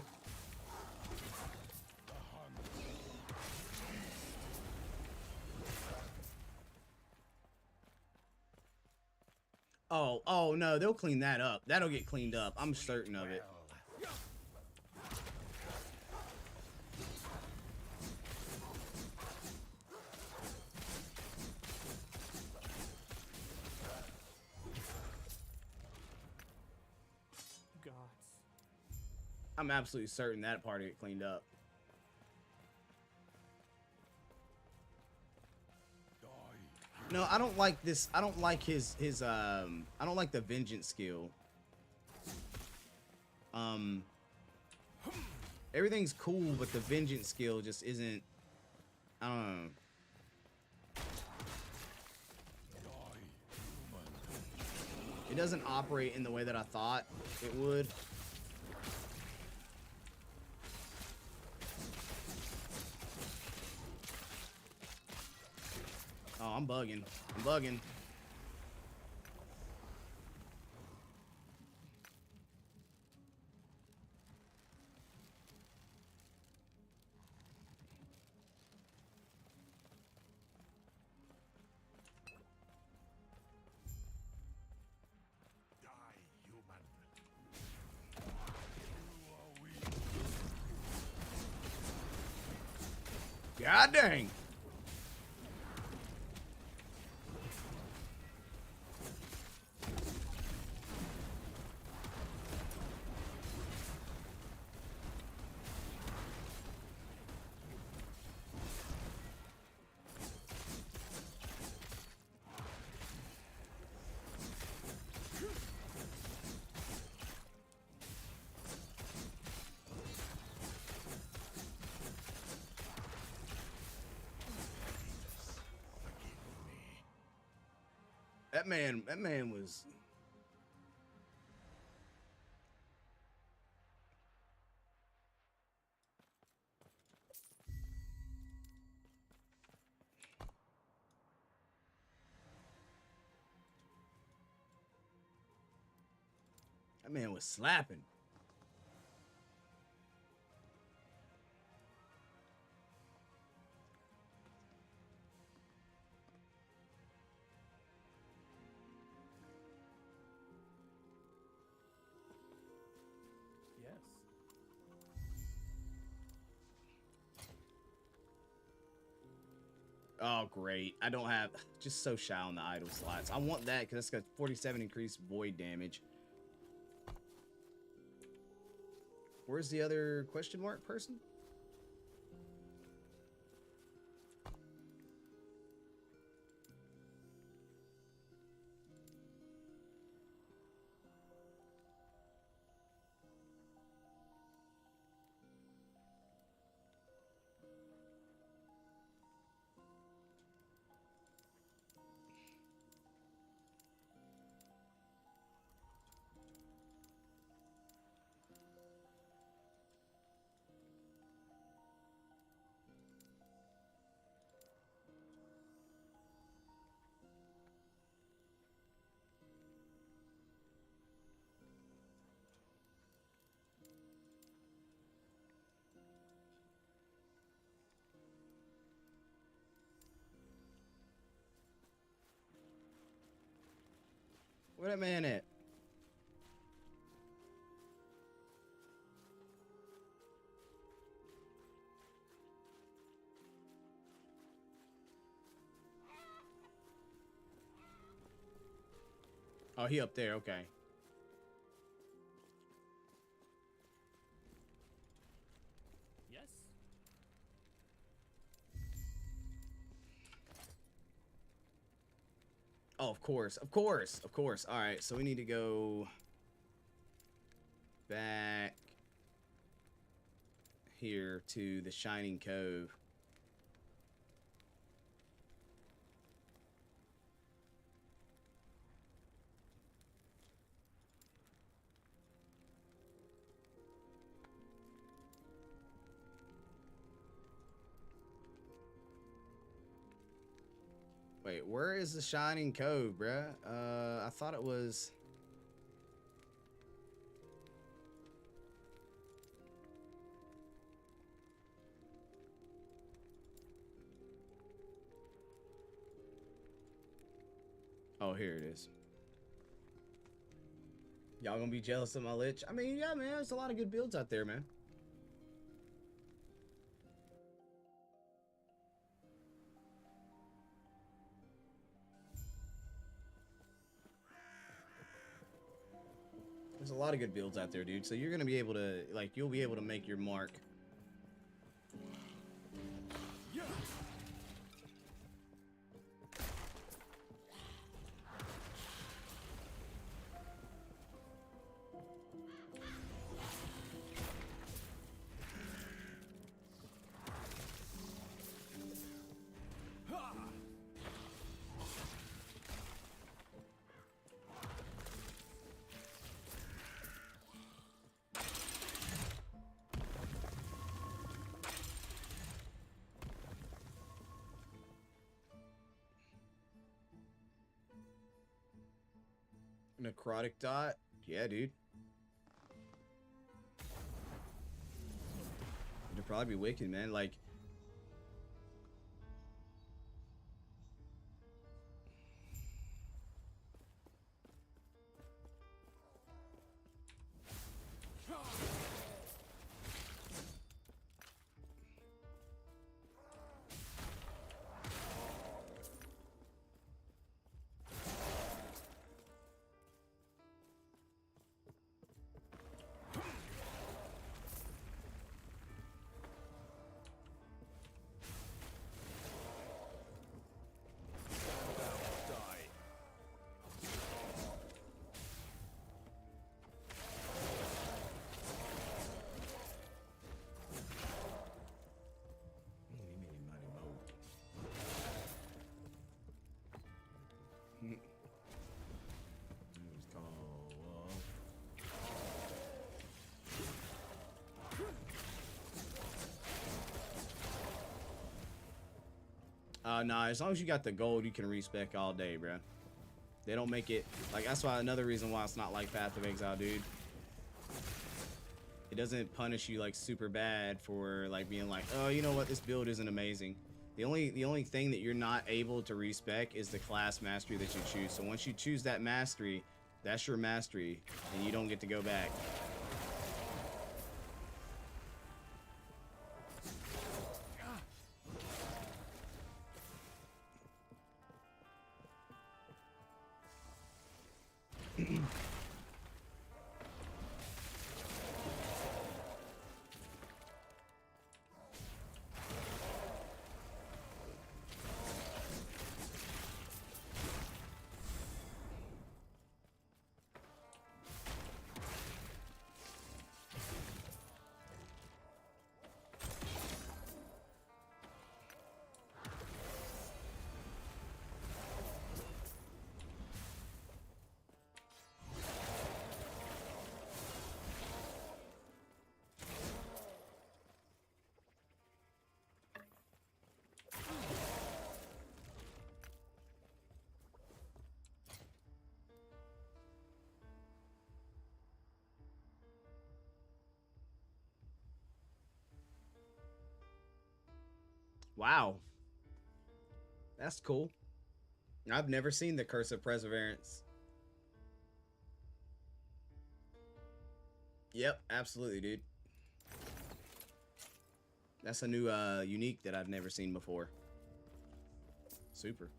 Oh no, they'll clean that up. That'll get cleaned up. I'm certain of it. Gods. I'm absolutely certain that part will get cleaned up. No, I don't like this. I don't like his I don't like the vengeance skill. Everything's cool, but the vengeance skill just isn't, I don't know. It doesn't operate in the way that I thought it would. Oh, I'm bugging. I'm bugging. God dang. That man was. That man was slapping. Yes. Oh, great. I don't have... Just so shy on the idle slots. I want that because it's got 47 increased void damage. Where's the other question mark person? Where that man at? Oh, he up there. Okay. Yes. Oh, of course. Of course. Of course. All right. So we need to go back here to the Shining Cove. Wait, where is the Shining Cove, bruh? I thought it was... Oh, here it is. Y'all gonna be jealous of my Lich? I mean, yeah, man, there's a lot of good builds out there, man. There's a lot of good builds out there, dude. So you're gonna be able to, like, you'll be able to make your mark. Necrotic dot? Yeah, dude. It'd probably be wicked, man. Like, Nah, as long as you got the gold, you can respec all day, bro. They don't make it like, that's why another reason why it's not like Path of Exile, dude. It doesn't punish you like super bad for like being like, oh, you know what, this build isn't amazing. The only thing that you're not able to respec is the class mastery that you choose. So once you choose that mastery, that's your mastery, and you don't get to go back. Wow. That's cool. I've never seen the Curse of Perseverance. Yep, absolutely, dude. That's a new unique that I've never seen before. Super.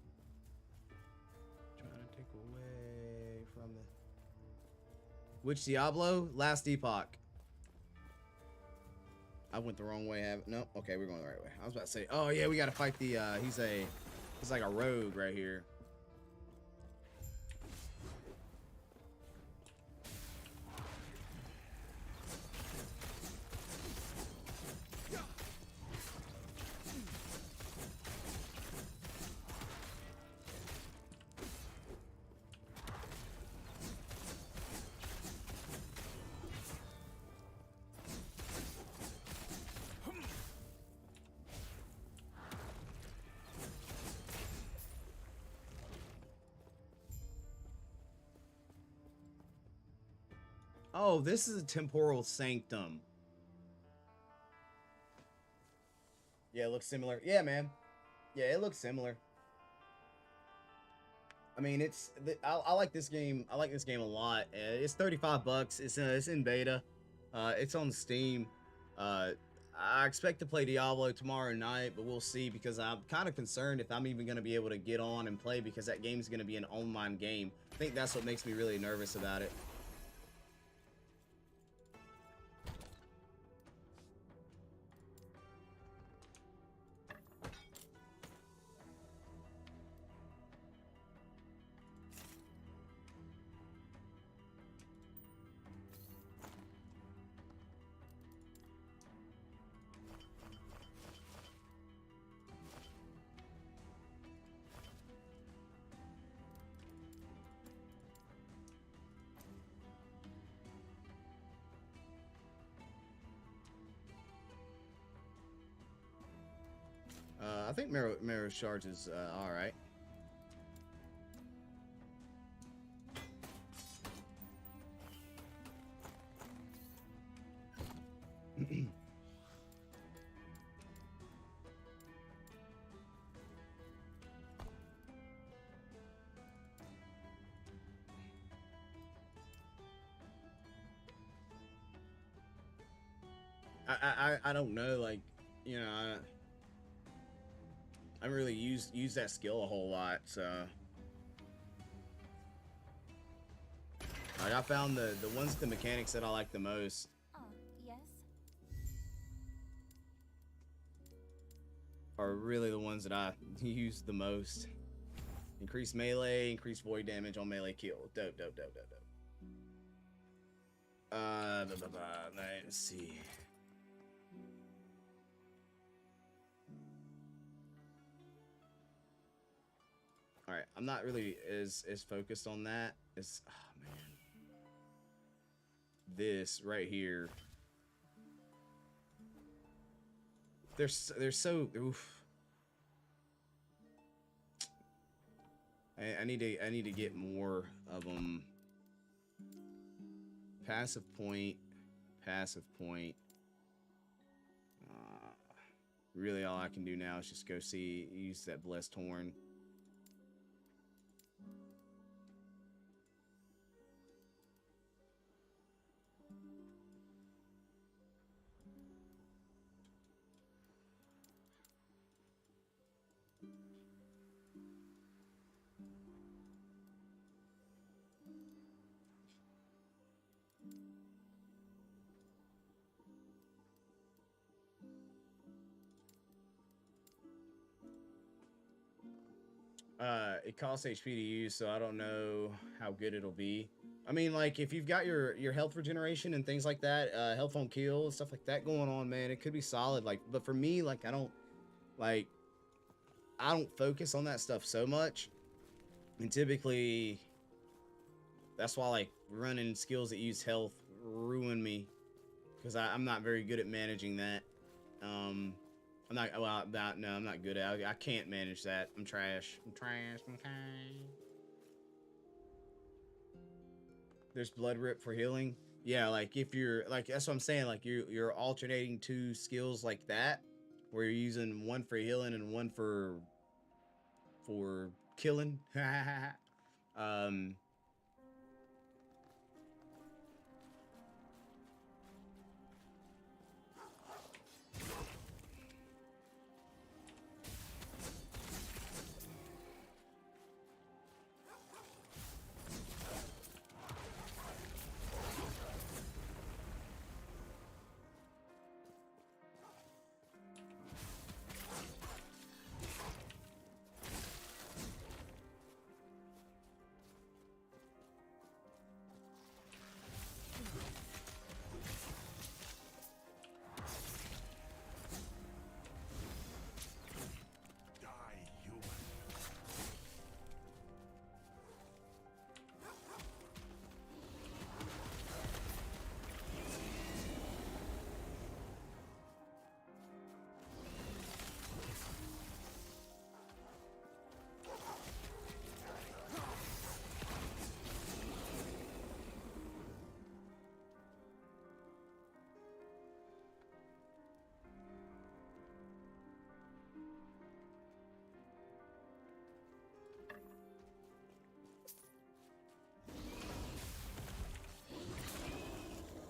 Trying to take away from the... Which Diablo? Last Epoch. I went the wrong way. Nope. Okay, we're going the right way. I was about to say, oh yeah, we gotta fight the he's like a rogue right here. Oh, this is a temporal sanctum. Yeah, it looks similar. Yeah, man. Yeah, it looks similar. I mean, I like this game. I like this game a lot. It's $35. It's in beta. It's on Steam. I expect to play Diablo tomorrow night, but we'll see, because I'm kind of concerned if I'm even going to be able to get on and play, because that game's going to be an online game. I think that's what makes me really nervous about it. I think Marrow's charge is all right. I don't know, like, you know, I haven't really used that skill a whole lot, so like, I found the ones with the mechanics that I like the most. Yes. Are really the ones that I use the most. Increase melee, increase void damage on melee kill. Dope. Let's see. All right, I'm not really as focused on that. It's, oh man, this right here. They're so oof. I need to get more of them. Passive point. Passive point. Really, all I can do now is just go use that blessed horn. It costs HP to use, so I don't know how good it'll be. I mean, like, if you've got your health regeneration and things like that, health on kill and stuff like that going on, man, it could be solid. Like, but for me, like, I don't focus on that stuff so much, and typically, that's why, like, running skills that use health ruin me, because I'm not very good at managing that. I'm not, well, no, I'm not good at it. I can't manage that. I'm trash. There's blood rip for healing. Yeah, like if you're, like, that's what I'm saying. Like you're alternating two skills like that, where you're using one for healing and one for killing.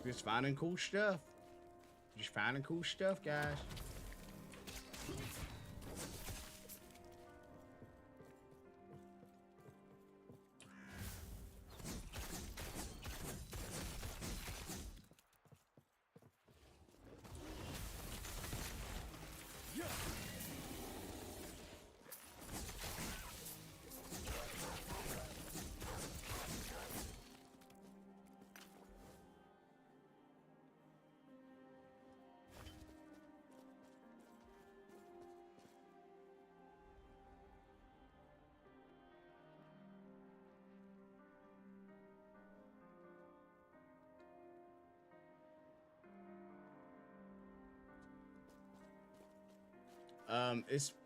Just finding cool stuff. Just finding cool stuff, guys.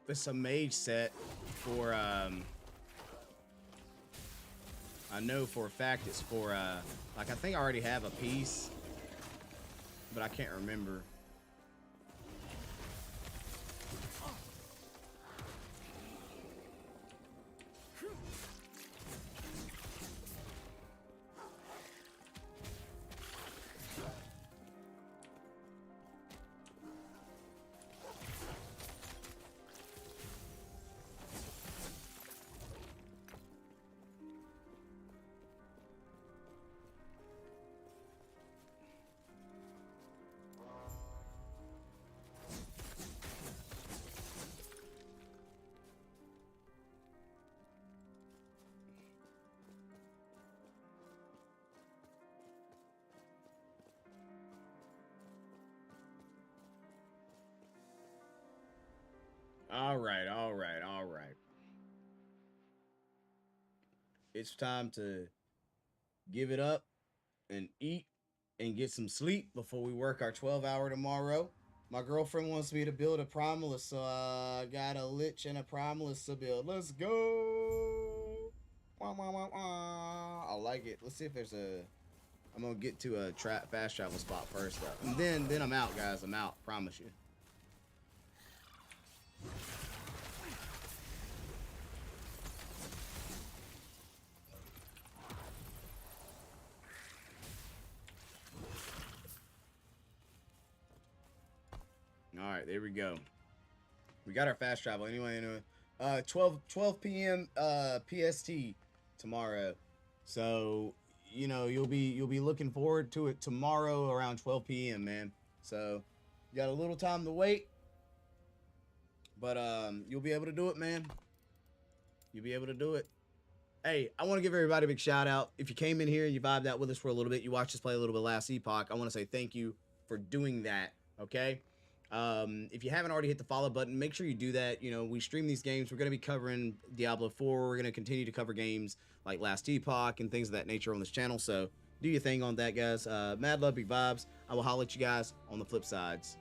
It's a mage set for I know for a fact it's for like I think I already have a piece, but I can't remember. All right. It's time to give it up and eat and get some sleep before we work our 12-hour tomorrow. My girlfriend wants me to build a Primalist, so I got a Lich and a Primalist to build. Let's go! I like it. Let's see if there's a. I'm gonna get to a fast travel spot first though, and then I'm out, guys. I'm out. Promise you. All right, there we go. We got our fast travel anyway. 12 p.m. PST tomorrow. So, you know, you'll be looking forward to it tomorrow around 12 p.m., man. So, you got a little time to wait. But you'll be able to do it, man. You'll be able to do it. Hey, I want to give everybody a big shout out. If you came in here and you vibed out with us for a little bit, you watched us play a little bit of Last Epoch, I want to say thank you for doing that, okay? If you haven't already hit the follow button, make sure you do that. You know, we stream these games. We're going to be covering Diablo 4. We're going to continue to cover games like Last Epoch and things of that nature on this channel. So do your thing on that, guys. Mad love, big vibes. I will holler at you guys on the flip sides.